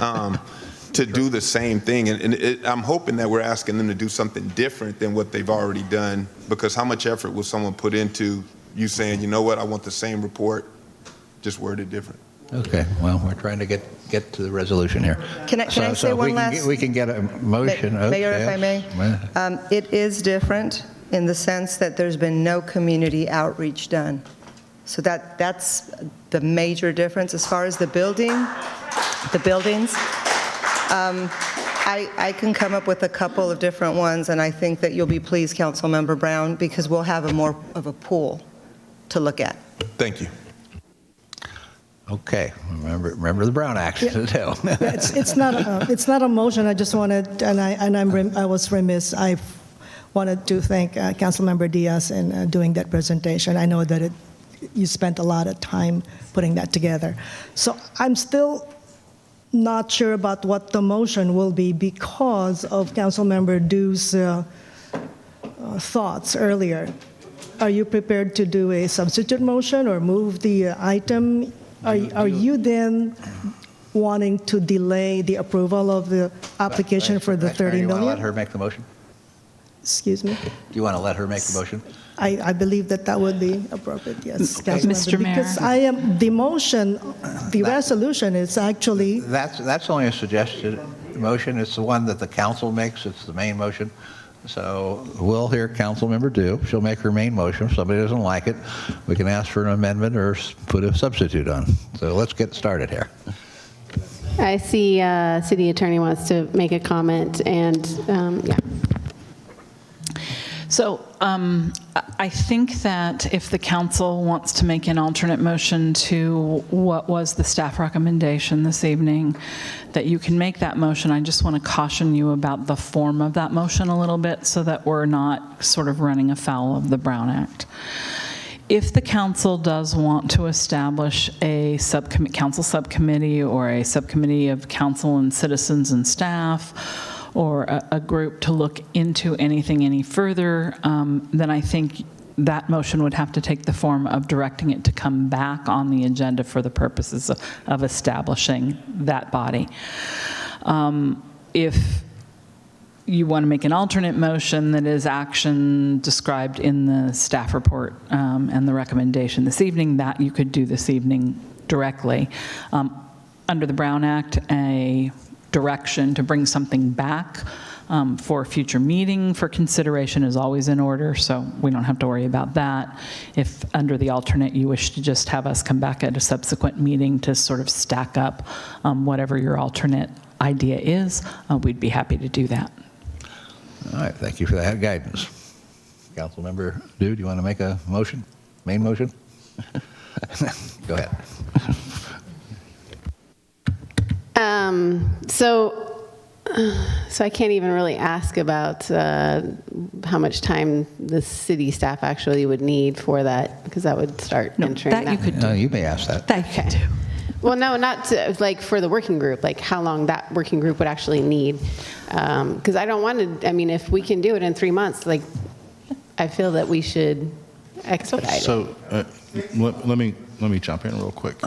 To do the same thing, and I'm hoping that we're asking them to do something different than what they've already done. Because how much effort will someone put into you saying, you know what, I want the same report, just worded different? Okay, well, we're trying to get to the resolution here. Can I say one last? We can get a motion. Mayor, if I may. It is different in the sense that there's been no community outreach done. So that's the major difference. As far as the buildings, I can come up with a couple of different ones, and I think that you'll be pleased, Councilmember Brown, because we'll have a more of a pool to look at. Thank you. Okay, remember the Brown Act. Yeah. It's not a motion. I just wanted, I was remiss. I wanted to thank Councilmember Diaz in doing that presentation. I know that you spent a lot of time putting that together. So I'm still not sure about what the motion will be because of Councilmember Du's thoughts earlier. Are you prepared to do a substitute motion or move the item? Are you then wanting to delay the approval of the application for the 30 You want to million? let her make the motion? Excuse me? Do you want to let her make the motion? I believe that would be appropriate, yes. Okay. Councilmember, Mr. Mayor. because the motion, the resolution is actually, That's only a suggested motion. It's the one that the council makes. It's the main motion. So we'll hear Councilmember Du. She'll make her main motion. If somebody doesn't like it, we can ask for an amendment or put a substitute on. So let's get started here. I see City Attorney wants to make a comment, and yeah. So I think that if the council wants to make an alternate motion to what was the staff recommendation this evening, that you can make that motion. I just want to caution you about the form of that motion a little bit so that we're not sort of running afoul of the Brown Act. If the council does want to establish a council subcommittee or a subcommittee of council and citizens and staff, or a group to look into anything any further, then I think that motion would have to take the form of directing it to come back on the agenda for the purposes of establishing that body. If you want to make an alternate motion that is action described in the staff report and the recommendation this evening, that you could do this evening directly. Under the Brown Act, a direction to bring something back for a future meeting for consideration is always in order, so we don't have to worry about that. If under the alternate you wish to just have us come back at a subsequent meeting to sort of stack up whatever your alternate idea is, we'd be happy to do that. All right, thank you for that guidance. Councilmember Du, do you want to make a motion? Main motion? Go ahead. So I can't even really ask about how much time the city staff actually would need for that, because that would start entering that. You could do. No, you may ask that. That you could do. Well, no, not to, like for the working group, like how long that working group would actually need. Because I don't want to, I mean, if we can do it in 3 months, like I feel that we should expedite it. So let me jump in real quick.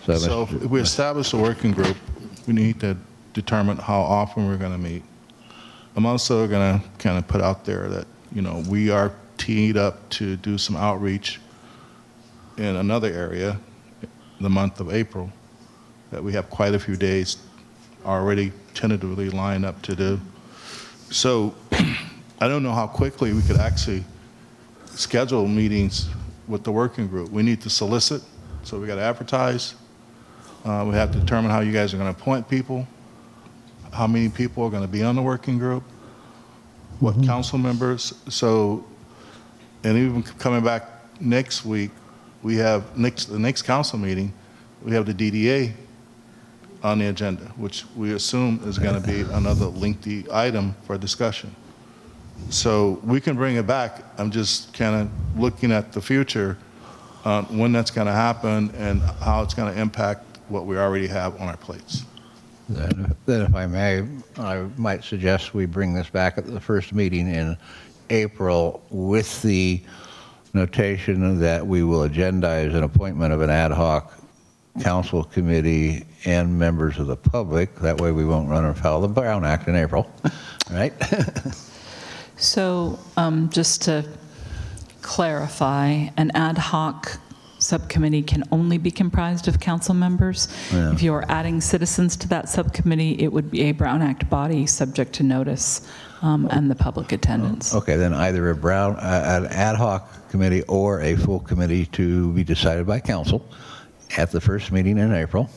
So if we establish a working group, we need to determine how often we're going to meet. I'm also going to kind of put out there that, you know, we are teed up to do some outreach in another area the month of April that we have quite a few days already tentatively lined up to do. So I don't know how quickly we could actually schedule meetings with the working group. We need to solicit, so we got to advertise. We have to determine how you guys are going to appoint people, how many people are going to be on the working group, what council members. So, and even coming back next week, we have the next council meeting, we have the DDA on the agenda, which we assume is going to be another lengthy item for discussion. So we can bring it back. I'm just kind of looking at the future, when that's going to happen and how it's going to impact what we already have on our plates. Then if I may, I might suggest we bring this back at the first meeting in April with the notation that we will agendize an appointment of an ad hoc council committee and members of the public. That way we won't run afoul of the Brown Act in April, right? So just to clarify, an ad hoc subcommittee can only be comprised of council members. Yeah. If you're adding citizens to that subcommittee, it would be a Brown Act body subject to notice and the public attendance. Okay, then either an ad hoc committee or a full committee to be decided by council at the first meeting in April,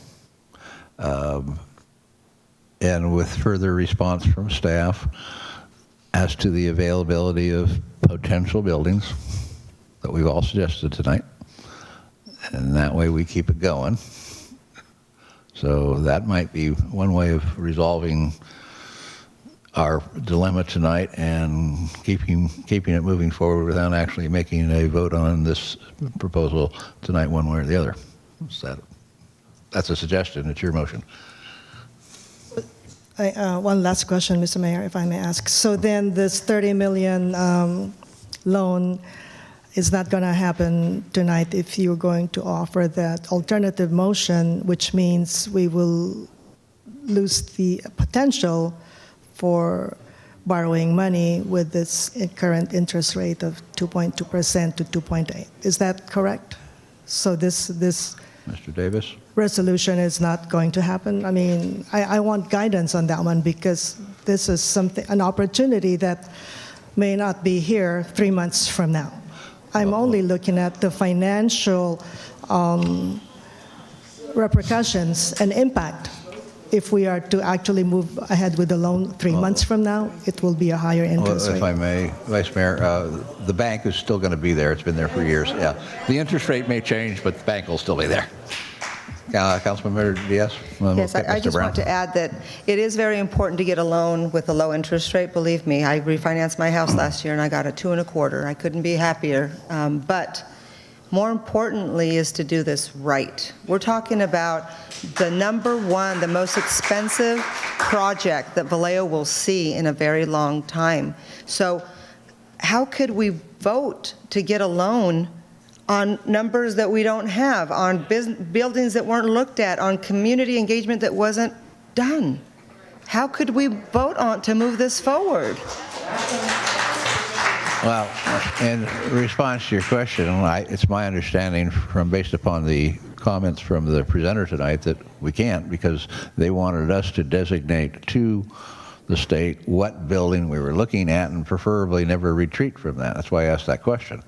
and with further response from staff as to the availability of potential buildings that we've all suggested tonight. And that way we keep it going. So that might be one way of resolving our dilemma tonight and keeping it moving forward without actually making a vote on this proposal tonight one way or the other. That's a suggestion. It's your motion. One last question, Mr. Mayor, if I may ask. So then this $30 million loan is not going to happen tonight if you're going to offer that alternative motion, which means we will lose the potential for borrowing money with this current interest rate of 2.2% to 2.8%. Is that correct? So this Mr. Davis? resolution is not going to happen? I mean, I want guidance on that one because this is an opportunity that may not be here 3 months from now. I'm only looking at the financial repercussions and impact. If we are to actually move ahead with the loan 3 months from now, it will be a higher interest rate. If I may, Vice Mayor, the bank is still going to be there. It's been there for years. Yeah, the interest rate may change, but the bank will still be there. Councilmember Diaz? Yes, I just want to add that it is very important to get a loan with a low interest rate. Believe me, I refinanced my house last year and I got a 2.25. I couldn't be happier. But more importantly is to do this right. We're talking about the number one, the most expensive project that Vallejo will see in a very long time. So how could we vote to get a loan on numbers that we don't have, on buildings that weren't looked at, on community engagement that wasn't done? How could we vote on to move this forward? Well, in response to your question, it's my understanding based upon the comments from the presenter tonight that we can't because they wanted us to designate to the state what building we were looking at and preferably never retreat from that. That's why I asked that question.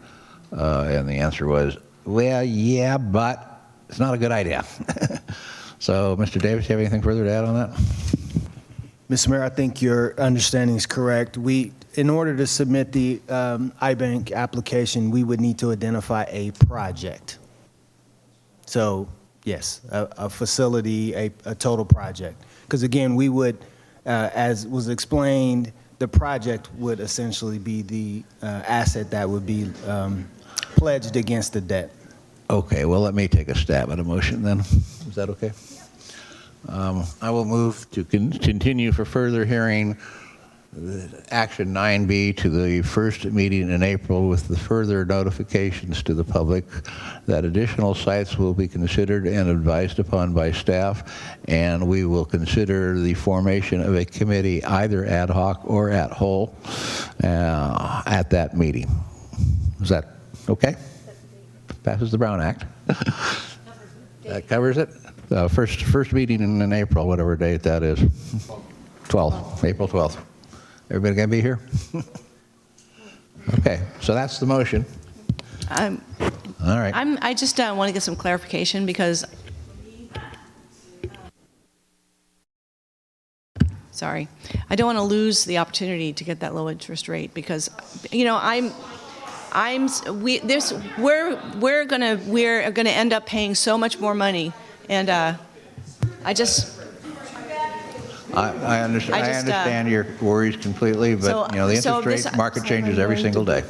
And the answer was, well, yeah, but it's not a good idea. So, Mr. Davis, do you have anything further to add on that? Mr. Mayor, I think your understanding is correct. In order to submit the iBank application, we would need to identify a project. So, yes, a facility, a total project. Because again, we would, as was explained, the project would essentially be the asset that would be pledged against the debt. Okay, well, let me take a stab at a motion then. Is that okay? I will move to continue for further hearing Action 9B to the first meeting in April with the further notifications to the public that additional sites will be considered and advised upon by staff, and we will consider the formation of a committee, either ad hoc or at whole, at that meeting. Is that okay? Passes the Brown Act. That covers it. First meeting in April, whatever date that is. 12th, April 12th. Everybody gonna be here? Okay, so that's the motion. All right. I just want to get some clarification because, sorry, I don't want to lose the opportunity to get that low interest rate because, you know, we're gonna end up paying so much more money, and I understand your worries completely, but you know the interest rate market changes every single day.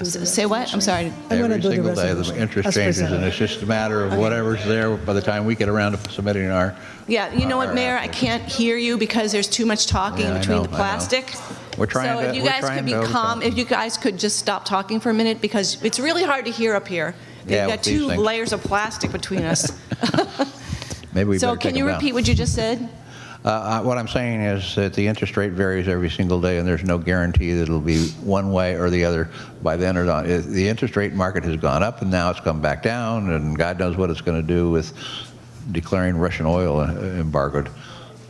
Say what? I'm sorry. Every single day the interest changes, and it's just a matter of whatever's there by the time we get around to submitting our. Yeah, you know what, Mayor? I can't hear you because there's too much talking between the plastic. We're trying so if you guys could be calm, if you guys could just stop talking for a minute because it's really hard to hear up here. We've got two layers of plastic between us. Maybe we so better can you repeat what you just said? What I'm saying is that the interest rate varies every single day, and there's no guarantee that it'll be one way or the other by then or not. The interest rate market has gone up, and now it's come back down, and God knows what it's going to do with declaring Russian oil embargoed.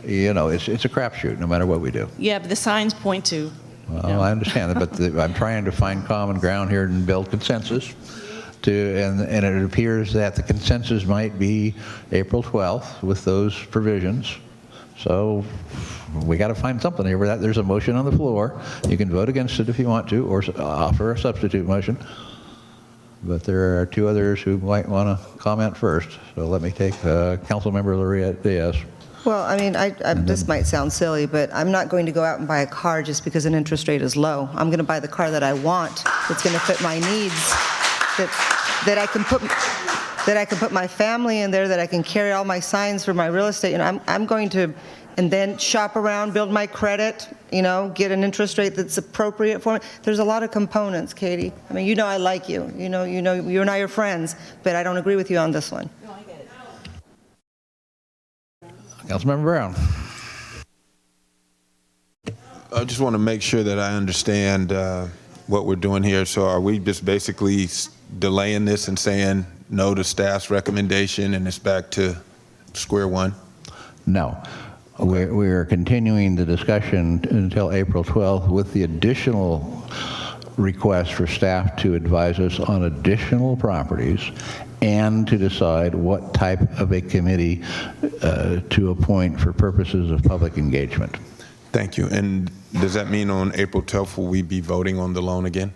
You know, it's a crapshoot no matter what we do. Yeah, but the signs point to. Well, I understand that, but I'm trying to find common ground here and build consensus. And it appears that the consensus might be April 12th with those provisions. So we got to find something here. There's a motion on the floor. You can vote against it if you want to, or offer a substitute motion. But there are two others who might want to comment first. So let me take Councilmember Maria Diaz. Well, I mean, this might sound silly, but I'm not going to go out and buy a car just because an interest rate is low. I'm going to buy the car that I want, that's going to fit my needs, that I can put my family in there, that I can carry all my signs for my real estate. And I'm going to, and then shop around, build my credit, you know, get an interest rate that's appropriate for me. There's a lot of components, Katie. I mean, you know I like you. You know, you and I are friends, but I don't agree with you on this one. Councilmember Brown. I just want to make sure that I understand what we're doing here. So are we just basically delaying this and saying no to staff's recommendation and it's back to square one? No. Okay. We are continuing the discussion until April 12th with the additional request for staff to advise us on additional properties and to decide what type of a committee to appoint for purposes of public engagement. Thank you. And does that mean on April 12th will we be voting on the loan again?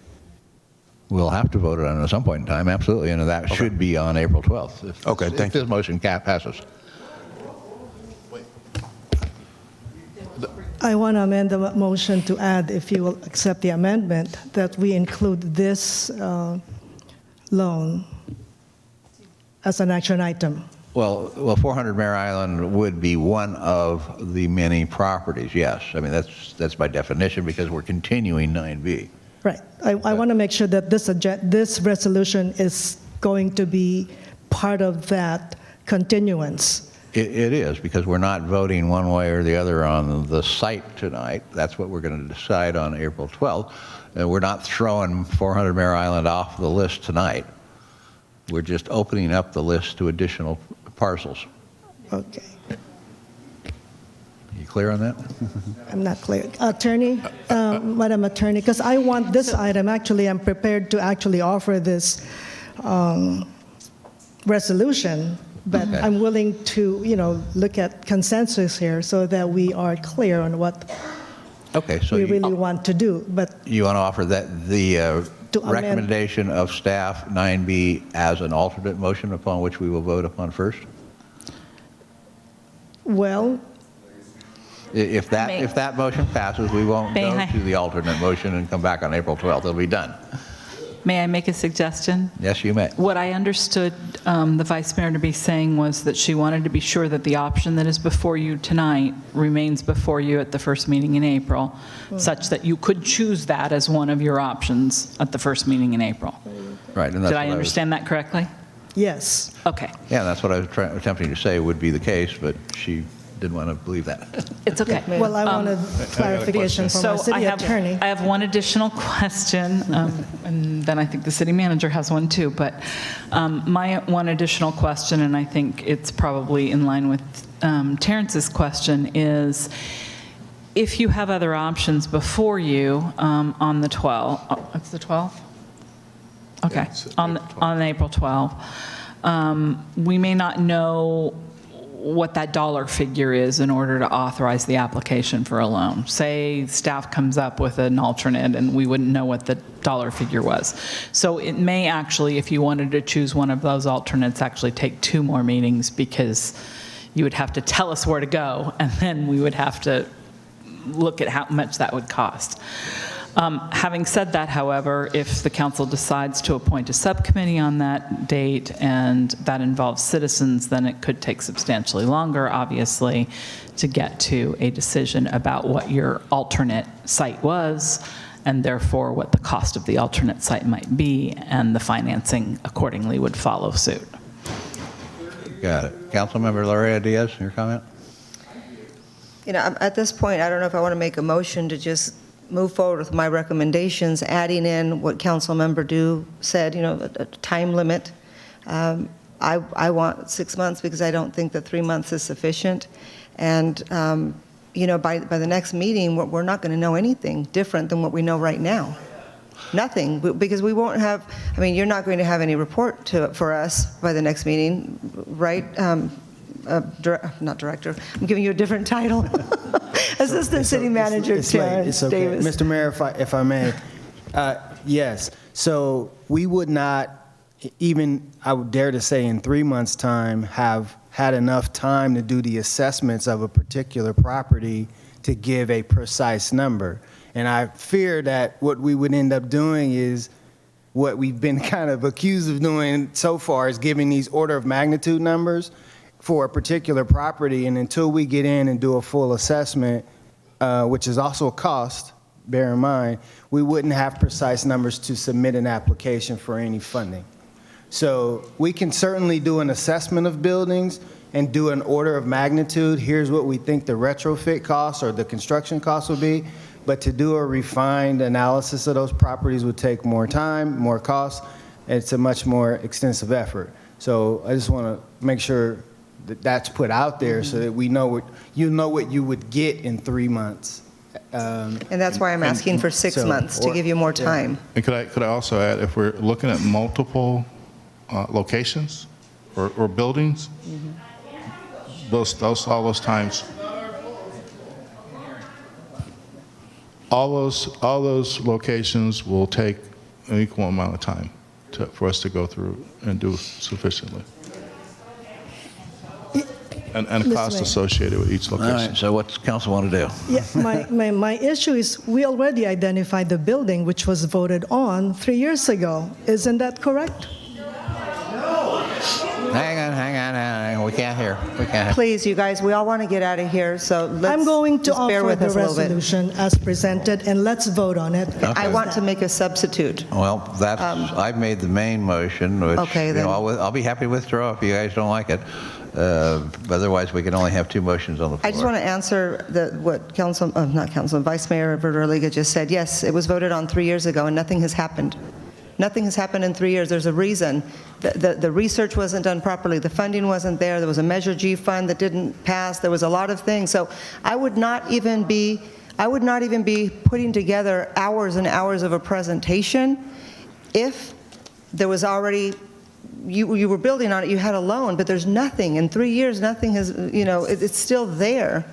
We'll have to vote on it at some point in time, absolutely, and that should be on April 12th. If this motion passes. I want to amend the motion to add, if you will accept the amendment, that we include this loan as an action item. Well, 400 Mare Island would be one of the many properties, yes. I mean, that's by definition because we're continuing 9B. Right. I want to make sure that this resolution is going to be part of that continuance. It is, because we're not voting one way or the other on the site tonight. That's what we're going to decide on April 12th. And we're not throwing 400 Mare Island off the list tonight. We're just opening up the list to additional parcels. Okay. You clear on that? I'm not clear. Attorney, Madam Attorney, because I want this item, actually, I'm prepared to actually offer this resolution, but okay. I'm willing to, look at consensus here so that we are clear on what we really want to do. But you want to offer that the recommendation of staff 9B as an alternate motion upon which we will vote upon first? Well, if that motion passes, we won't go to the alternate motion and come back on April 12th. It'll be done. May I make a suggestion? Yes, you may. What I understood the Vice Mayor to be saying was that she wanted to be sure that the option that is before you tonight remains before you at the first meeting in April, such that you could choose that as one of your options at the first meeting in April. Right. And that's Did I understand that correctly? Yes. Okay. Yeah, that's what I was attempting to say would be the case, but she didn't want to believe that. It's okay. Well, I wanted clarification from our city attorney. I have one additional question, and then I think the city manager has one too, but my one additional question, and I think it's probably in line with Terrance's question, is if you have other options before you on the 12th, it's the 12th? Okay, on April 12th, we may not know what that dollar figure is in order to authorize the application for a loan. Say staff comes up with an alternate and we wouldn't know what the dollar figure was. So it may actually, if you wanted to choose one of those alternates, actually take 2 more meetings, because you would have to tell us where to go and then we would have to look at how much that would cost. Having said that, however, if the council decides to appoint a subcommittee on that date and that involves citizens, then it could take substantially longer, obviously, to get to a decision about what your alternate site was, and therefore what the cost of the alternate site might be, and the financing accordingly would follow suit. Got it. Councilmember Maria Diaz, your comment? At this point, I don't know if I want to make a motion to just move forward with my recommendations, adding in what Councilmember Du said, a time limit. I want 6 months because I don't think that 3 months is sufficient. And, by the next meeting, we're not going to know anything different than what we know right now. Nothing, because we won't have, you're not going to have any report for us by the next meeting, right? Not director, I'm giving you a different title. Assistant City Manager Terrance Davis. Mr. Mayor, if I may, yes. So we would not even, I would dare to say, in 3 months' time, have had enough time to do the assessments of a particular property to give a precise number. And I fear that what we would end up doing is what we've been kind of accused of doing so far, is giving these order of magnitude numbers for a particular property. And until we get in and do a full assessment, which is also a cost, bear in mind, we wouldn't have precise numbers to submit an application for any funding. So we can certainly do an assessment of buildings and do an order of magnitude. Here's what we think the retrofit costs or the construction costs would be. But to do a refined analysis of those properties would take more time, more cost, and it's a much more extensive effort. So I just want to make sure that that's put out there so that we know what you would get in 3 months. And that's why I'm asking for 6 months, to give you more time. And could I also add, if we're looking at multiple locations or buildings, all those times, all those locations will take an equal amount of time for us to go through and do sufficiently. And a cost associated with each location. All right, so what's council want to do? Yeah, my issue is we already identified the building which was voted on 3 years ago. Isn't that correct? Hang on. We can't hear. Please, you guys, we all want to get out of here, so let's I'm going to just bear offer with the us a little bit. resolution as presented, and let's vote on it. Okay. I want to make a substitute. Well, that's, I've made the main motion, which, Okay, then. I'll be happy to withdraw if you guys don't like it. Otherwise, we can only have 2 motions on the floor. I just want to answer what Vice Mayor Rodriguez just said. Yes, it was voted on 3 years ago, and nothing has happened. Nothing has happened in 3 years. There's a reason. The research wasn't done properly. The funding wasn't there. There was a Measure G fund that didn't pass. There was a lot of things. So I would not even be putting together hours and hours of a presentation if there was already, you were building on it, you had a loan, but there's nothing. In 3 years, nothing has, it's still there.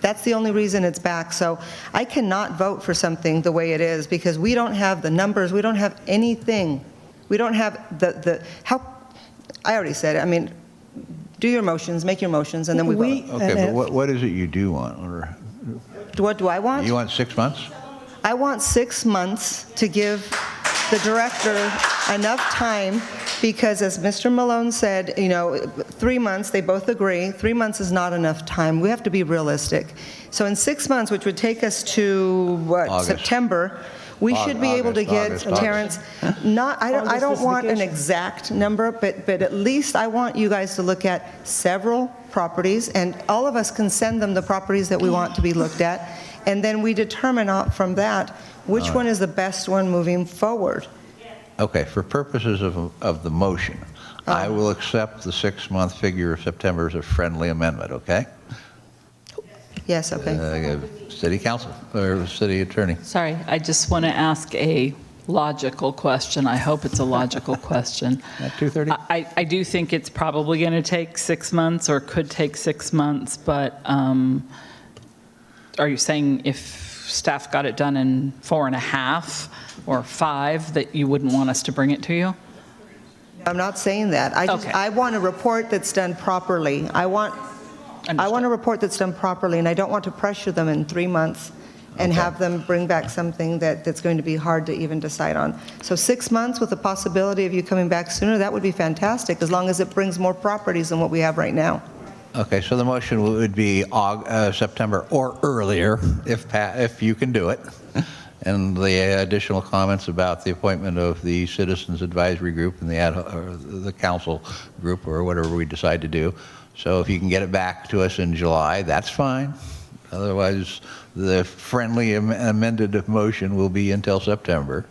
That's the only reason it's back. So I cannot vote for something the way it is because we don't have the numbers. We don't have anything. We don't have how, I already said it. Do your motions, make your motions, and then we vote. Okay, but what is it you do want? Or what do I want? You want 6 months? I want 6 months to give the director enough time because, as Mr. Malone said, 3 months, they both agree, 3 months is not enough time. We have to be realistic. So in 6 months, which would take us to, August. September, we should be able to get, Terrance, I don't want an exact number, but at least I want you guys to look at several properties, and all of us can send them the properties that we want to be looked at, and then we determine from that which one is the best one moving forward. Okay, for purposes of the motion, I will accept the 6-month figure of September as a friendly amendment, okay? Yes, okay. City Council, or City Attorney. Sorry, I just want to ask a logical question. I hope it's a logical question. At 2:30? I do think it's probably going to take 6 months or could take 6 months, but are you saying if staff got it done in 4.5 or 5 that you wouldn't want us to bring it to you? I'm not saying that. I want a report that's done properly. I want a report that's done properly, and I don't want to pressure them in 3 months and have them bring back something that's going to be hard to even decide on. So 6 months with the possibility of you coming back sooner, that would be fantastic, as long as it brings more properties than what we have right now. Okay, so the motion would be September or earlier, if you can do it. And the additional comments about the appointment of the Citizens Advisory Group and the council group or whatever we decide to do. So if you can get it back to us in July, that's fine. Otherwise, the friendly amended motion will be until September.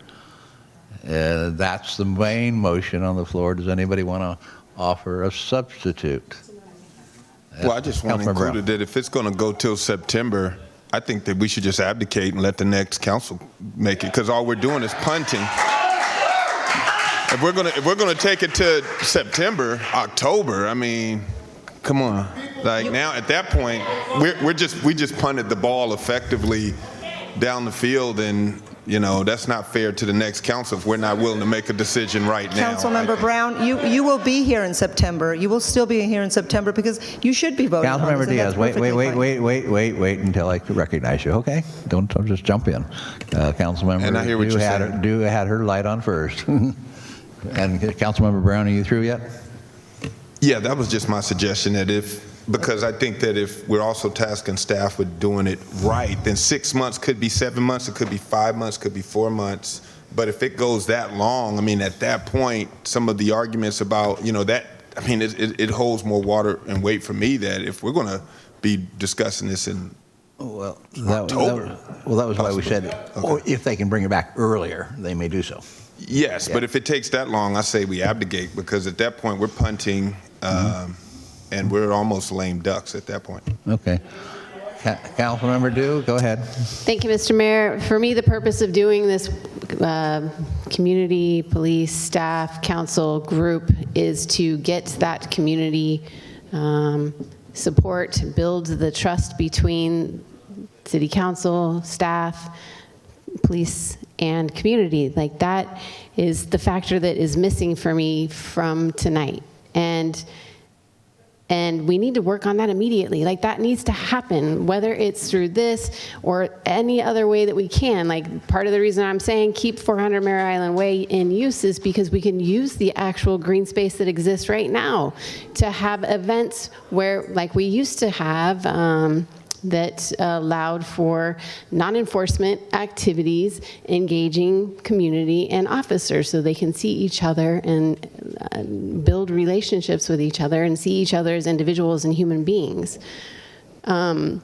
That's the main motion on the floor. Does anybody want to offer a substitute? Well, I just want to include that if it's going to go till September, I think that we should just abdicate and let the next council make it, because all we're doing is punting. If we're gonna take it to September, October, I mean, come on. Like now, at that point, we just punted the ball effectively down the field, and you know that's not fair to the next council if we're not willing to make a decision right now. Councilmember Brown, you will be here in September. You will still be here in September because you should be voting on this. Councilmember Diaz, wait until I recognize you, okay? Don't just jump in. Councilmember, and I hear what you're saying. Do had her light on first. And Councilmember Brown, are you through yet? Yeah, that was just my suggestion, that because I think that if we're also tasking staff with doing it right, then 6 months could be 7 months, it could be 5 months, could be 4 months. But if it goes that long, I mean, at that point, some of the arguments about, you know, that, I mean, it holds more water and weight for me that if we're going to be discussing this in October. That was why we said, or if they can bring it back earlier, they may do so. Yes, yeah. But if it takes that long, I say we abdicate, because at that point we're punting, and we're almost lame ducks at that point. Okay. Councilmember Dew, go ahead. Thank you, Mr. Mayor. For me, the purpose of doing this community, police, staff, council group is to get that community support, build the trust between city council, staff, police, and community. Like, that is the factor that is missing for me from tonight. And we need to work on that immediately. Like, that needs to happen, whether it's through this or any other way that we can. Like, part of the reason I'm saying keep 400 Mare Island Way in use is because we can use the actual green space that exists right now to have events where, like we used to have, that allowed for non-enforcement activities engaging community and officers so they can see each other and build relationships with each other and see each other as individuals and human beings. And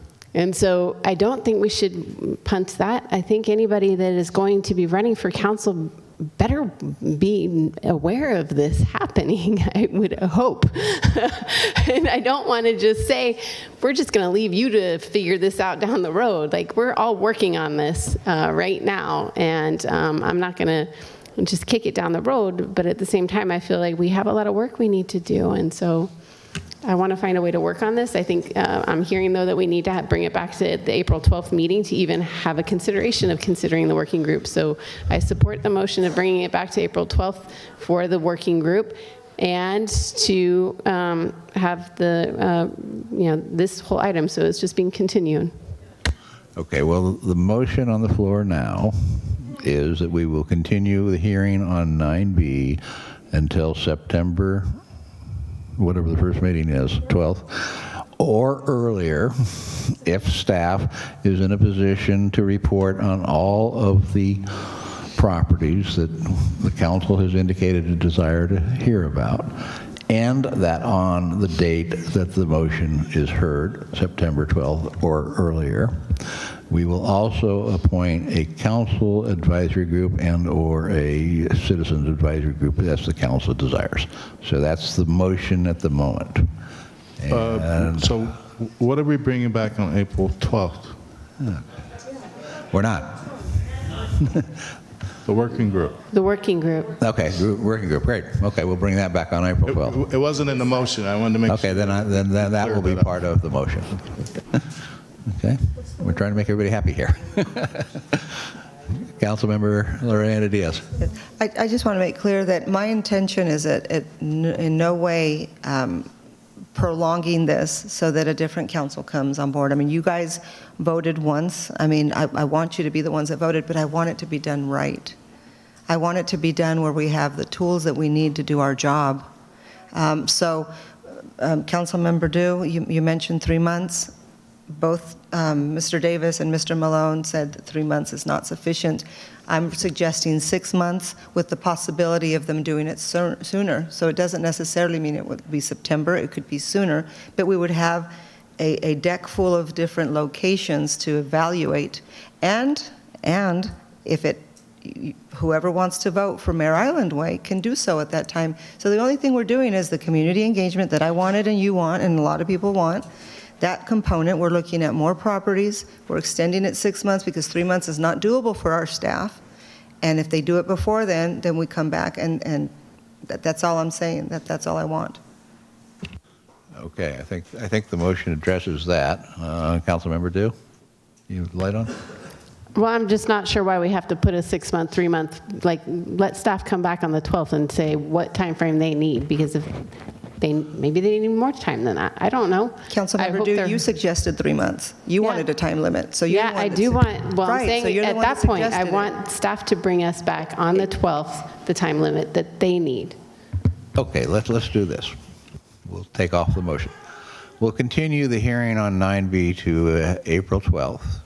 so I don't think we should punt that. I think anybody that is going to be running for council better be aware of this happening, I would hope. And I don't want to just say, we're just going to leave you to figure this out down the road. Like, we're all working on this right now, and I'm not going to just kick it down the road, but at the same time, I feel like we have a lot of work we need to do, and so I want to find a way to work on this. I think I'm hearing, though, that we need to bring it back to the April 12th meeting to even have a consideration of considering the working group. So I support the motion of bringing it back to April 12th for the working group, and to have the, this whole item, so it's just being continued. Okay, well, the motion on the floor now is that we will continue the hearing on 9B until September, whatever the first meeting is, 12th, or earlier, if staff is in a position to report on all of the properties that the council has indicated a desire to hear about, and that on the date that the motion is heard, September 12th or earlier, we will also appoint a council advisory group and or a citizens advisory group as the council desires. So that's the motion at the moment. So what are we bringing back on April 12th? We're not. The working group. The working group. Okay, working group, great. Okay, we'll bring that back on April 12th. It wasn't in the motion. I wanted to make sure. Okay, then that will be part of the motion. Okay, we're trying to make everybody happy here. Councilmember Mina Diaz. I just want to make clear that my intention is that in no way prolonging this so that a different council comes on board. I mean, you guys voted once. I mean, I want you to be the ones that voted, but I want it to be done right. I want it to be done where we have the tools that we need to do our job. Councilmember Dew, you mentioned 3 months. Both Mr. Davis and Mr. Malone said that 3 months is not sufficient. I'm suggesting 6 months with the possibility of them doing it sooner. So it doesn't necessarily mean it would be September, it could be sooner, but we would have a deck full of different locations to evaluate, and if whoever wants to vote for Mare Island Way can do so at that time. So the only thing we're doing is the community engagement that I wanted and you want and a lot of people want. That component, we're looking at more properties. We're extending it 6 months because 3 months is not doable for our staff. And if they do it before then we come back and that's all I'm saying. That's all I want. Okay, I think the motion addresses that. Councilmember Dew, you light on? Well, I'm just not sure why we have to put a 6-month, 3-month, like, let staff come back on the 12th and say what time frame they need, because if maybe they need more time than that. I don't know. Councilmember Dew, you suggested 3 months. You wanted a time limit, so yeah, I do want. Well, right, I'm saying so at that point, I want staff to bring us back on the 12th, the time limit that they need. Okay, let's do this. We'll take off the motion. We'll continue the hearing on 9B to April 12th,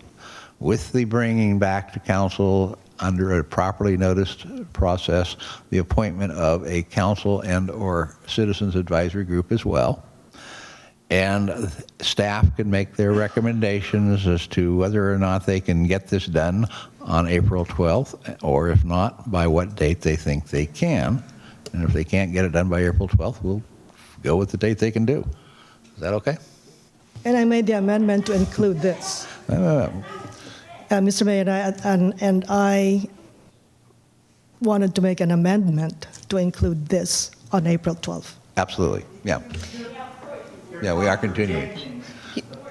with the bringing back to council under a properly noticed process, the appointment of a council and/or citizens advisory group as well. And staff can make their recommendations as to whether or not they can get this done on April 12th, or if not, by what date they think they can. And if they can't get it done by April 12th, we'll go with the date they can do. Is that okay? And I made the amendment to include this. Mr. Mayor, and I wanted to make an amendment to include this on April 12th. Absolutely, yeah. Yeah, we are continuing.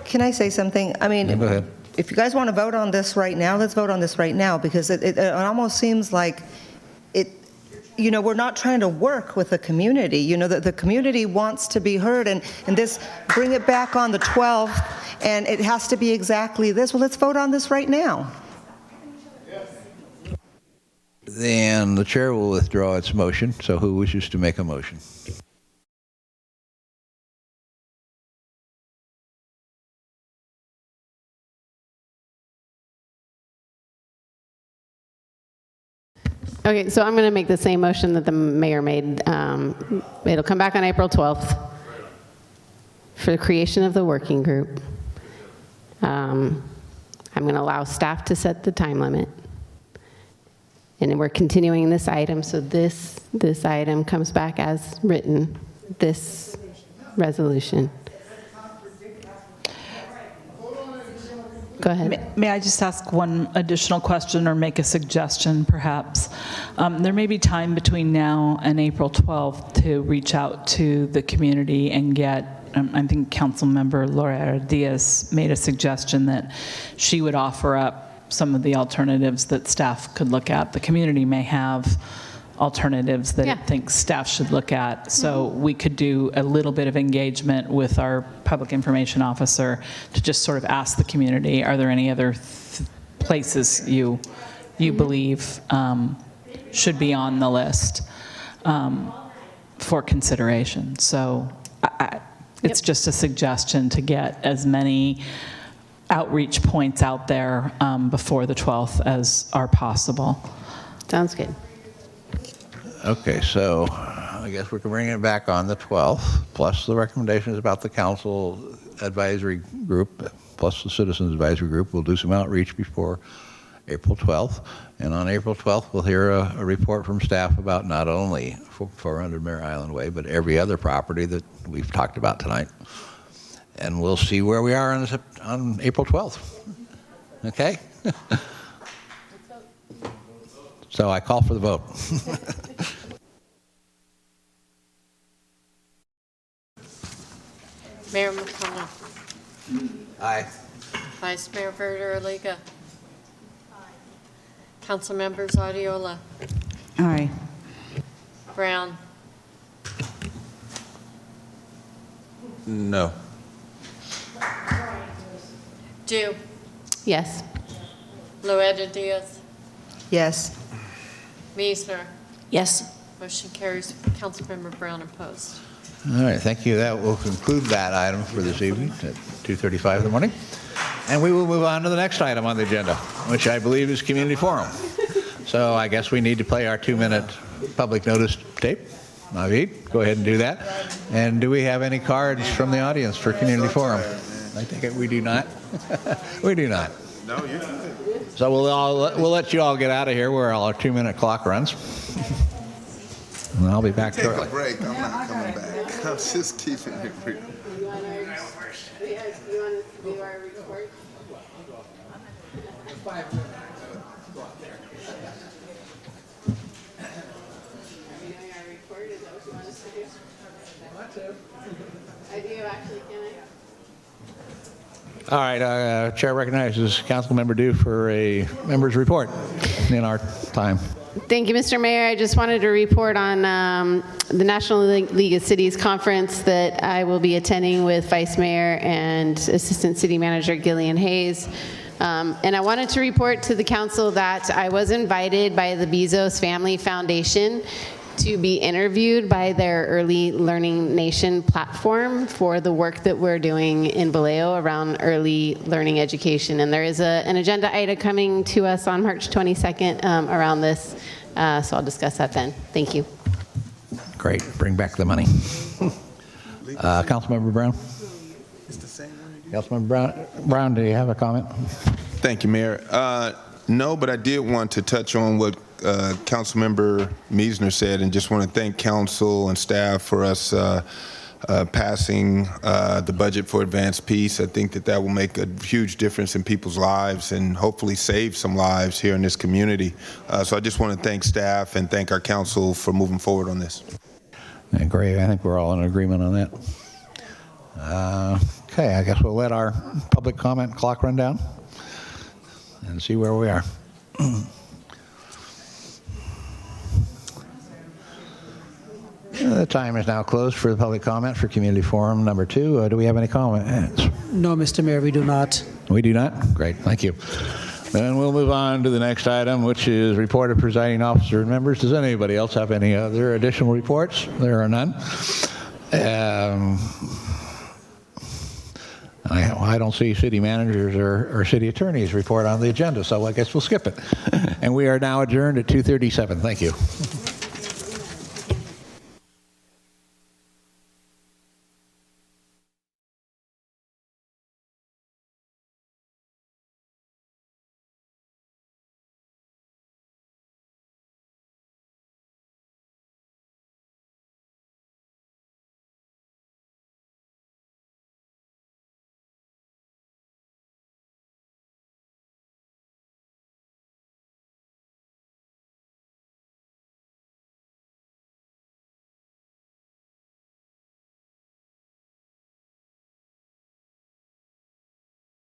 Can I say something? I mean, go ahead. If you guys want to vote on this right now, let's vote on this right now, because it almost seems like we're not trying to work with the community. The community wants to be heard, and this, bring it back on the 12th, and it has to be exactly this. Well, let's vote on this right now. Then the chair will withdraw its motion. So who wishes to make a motion? Okay, so I'm going to make the same motion that the mayor made. It'll come back on April 12th for the creation of the working group. I'm going to allow staff to set the time limit. And then we're continuing this item, so this item comes back as written, this resolution. Go ahead. May I just ask one additional question or make a suggestion, perhaps? There may be time between now and April 12th to reach out to the community and get, I think Councilmember Laura Diaz made a suggestion that she would offer up some of the alternatives that staff could look at. The community may have alternatives that it thinks staff should look at. So we could do a little bit of engagement with our public information officer to just sort of ask the community, are there any other places you believe should be on the list for consideration? So it's just a suggestion to get as many outreach points out there before the 12th as are possible. Sounds good. Okay, so I guess we're bringing it back on the 12th, plus the recommendations about the council advisory group, plus the citizens advisory group. We'll do some outreach before April 12th. And on April 12th, we'll hear a report from staff about not only 400 Mare Island Way, but every other property that we've talked about tonight. And we'll see where we are on April 12th. Okay? So I call for the vote. Mayor McConnell. Aye. Vice Mayor Verder-Aliga. Council members Adiola. Aye. Brown. No. Dew. Yes. Loeda Diaz. Yes. Meisner. Yes. Motion carries. Councilmember Brown opposed. All right, thank you. That will conclude that item for this evening at 2:35 in the morning. And we will move on to the next item on the agenda, which I believe is community forum. So I guess we need to play our 2-minute public notice tape. Naveed, go ahead and do that. And do we have any cards from the audience for community forum? I take it we do not. We do not. No, you can. So we'll let you all get out of here where our 2-minute clock runs. And I'll be back Take shortly. a break. I'm not coming back. I'm just keeping it real. You want to do our report? I do, actually, can I? All right, Chair recognizes Councilmember Dew for a member's report in our time. Thank you, Mr. Mayor. I just wanted to report on the National League of Cities conference that I will be attending with Vice Mayor and Assistant City Manager Gillian Hayes. And I wanted to report to the council that I was invited by the Bezos Family Foundation to be interviewed by their Early Learning Nation platform for the work that we're doing in Vallejo around early learning education. And there is an agenda item coming to us on March 22nd around this, so I'll discuss that then. Thank you. Great. Bring back the money. Councilmember Brown? Councilmember Brown, do you have a comment? Thank you, Mayor. No, but I did want to touch on what Councilmember Meisner said, and just want to thank council and staff for us passing the budget for advanced peace. I think that will make a huge difference in people's lives and hopefully save some lives here in this community. So I just want to thank staff and thank our council for moving forward on this. Great. I think we're all in agreement on that. Okay, I guess we'll let our public comment clock run down and see where we are. The time is now closed for the public comment for Community Forum number 2. Do we have any comments? No, Mr. Mayor, we do not. We do not? Great, thank you. Then we'll move on to the next item, which is report of presiding officer and members. Does anybody else have any other additional reports? There are none. I don't see city managers or city attorneys report on the agenda, so I guess we'll skip it. And we are now adjourned at 2:37. Thank you.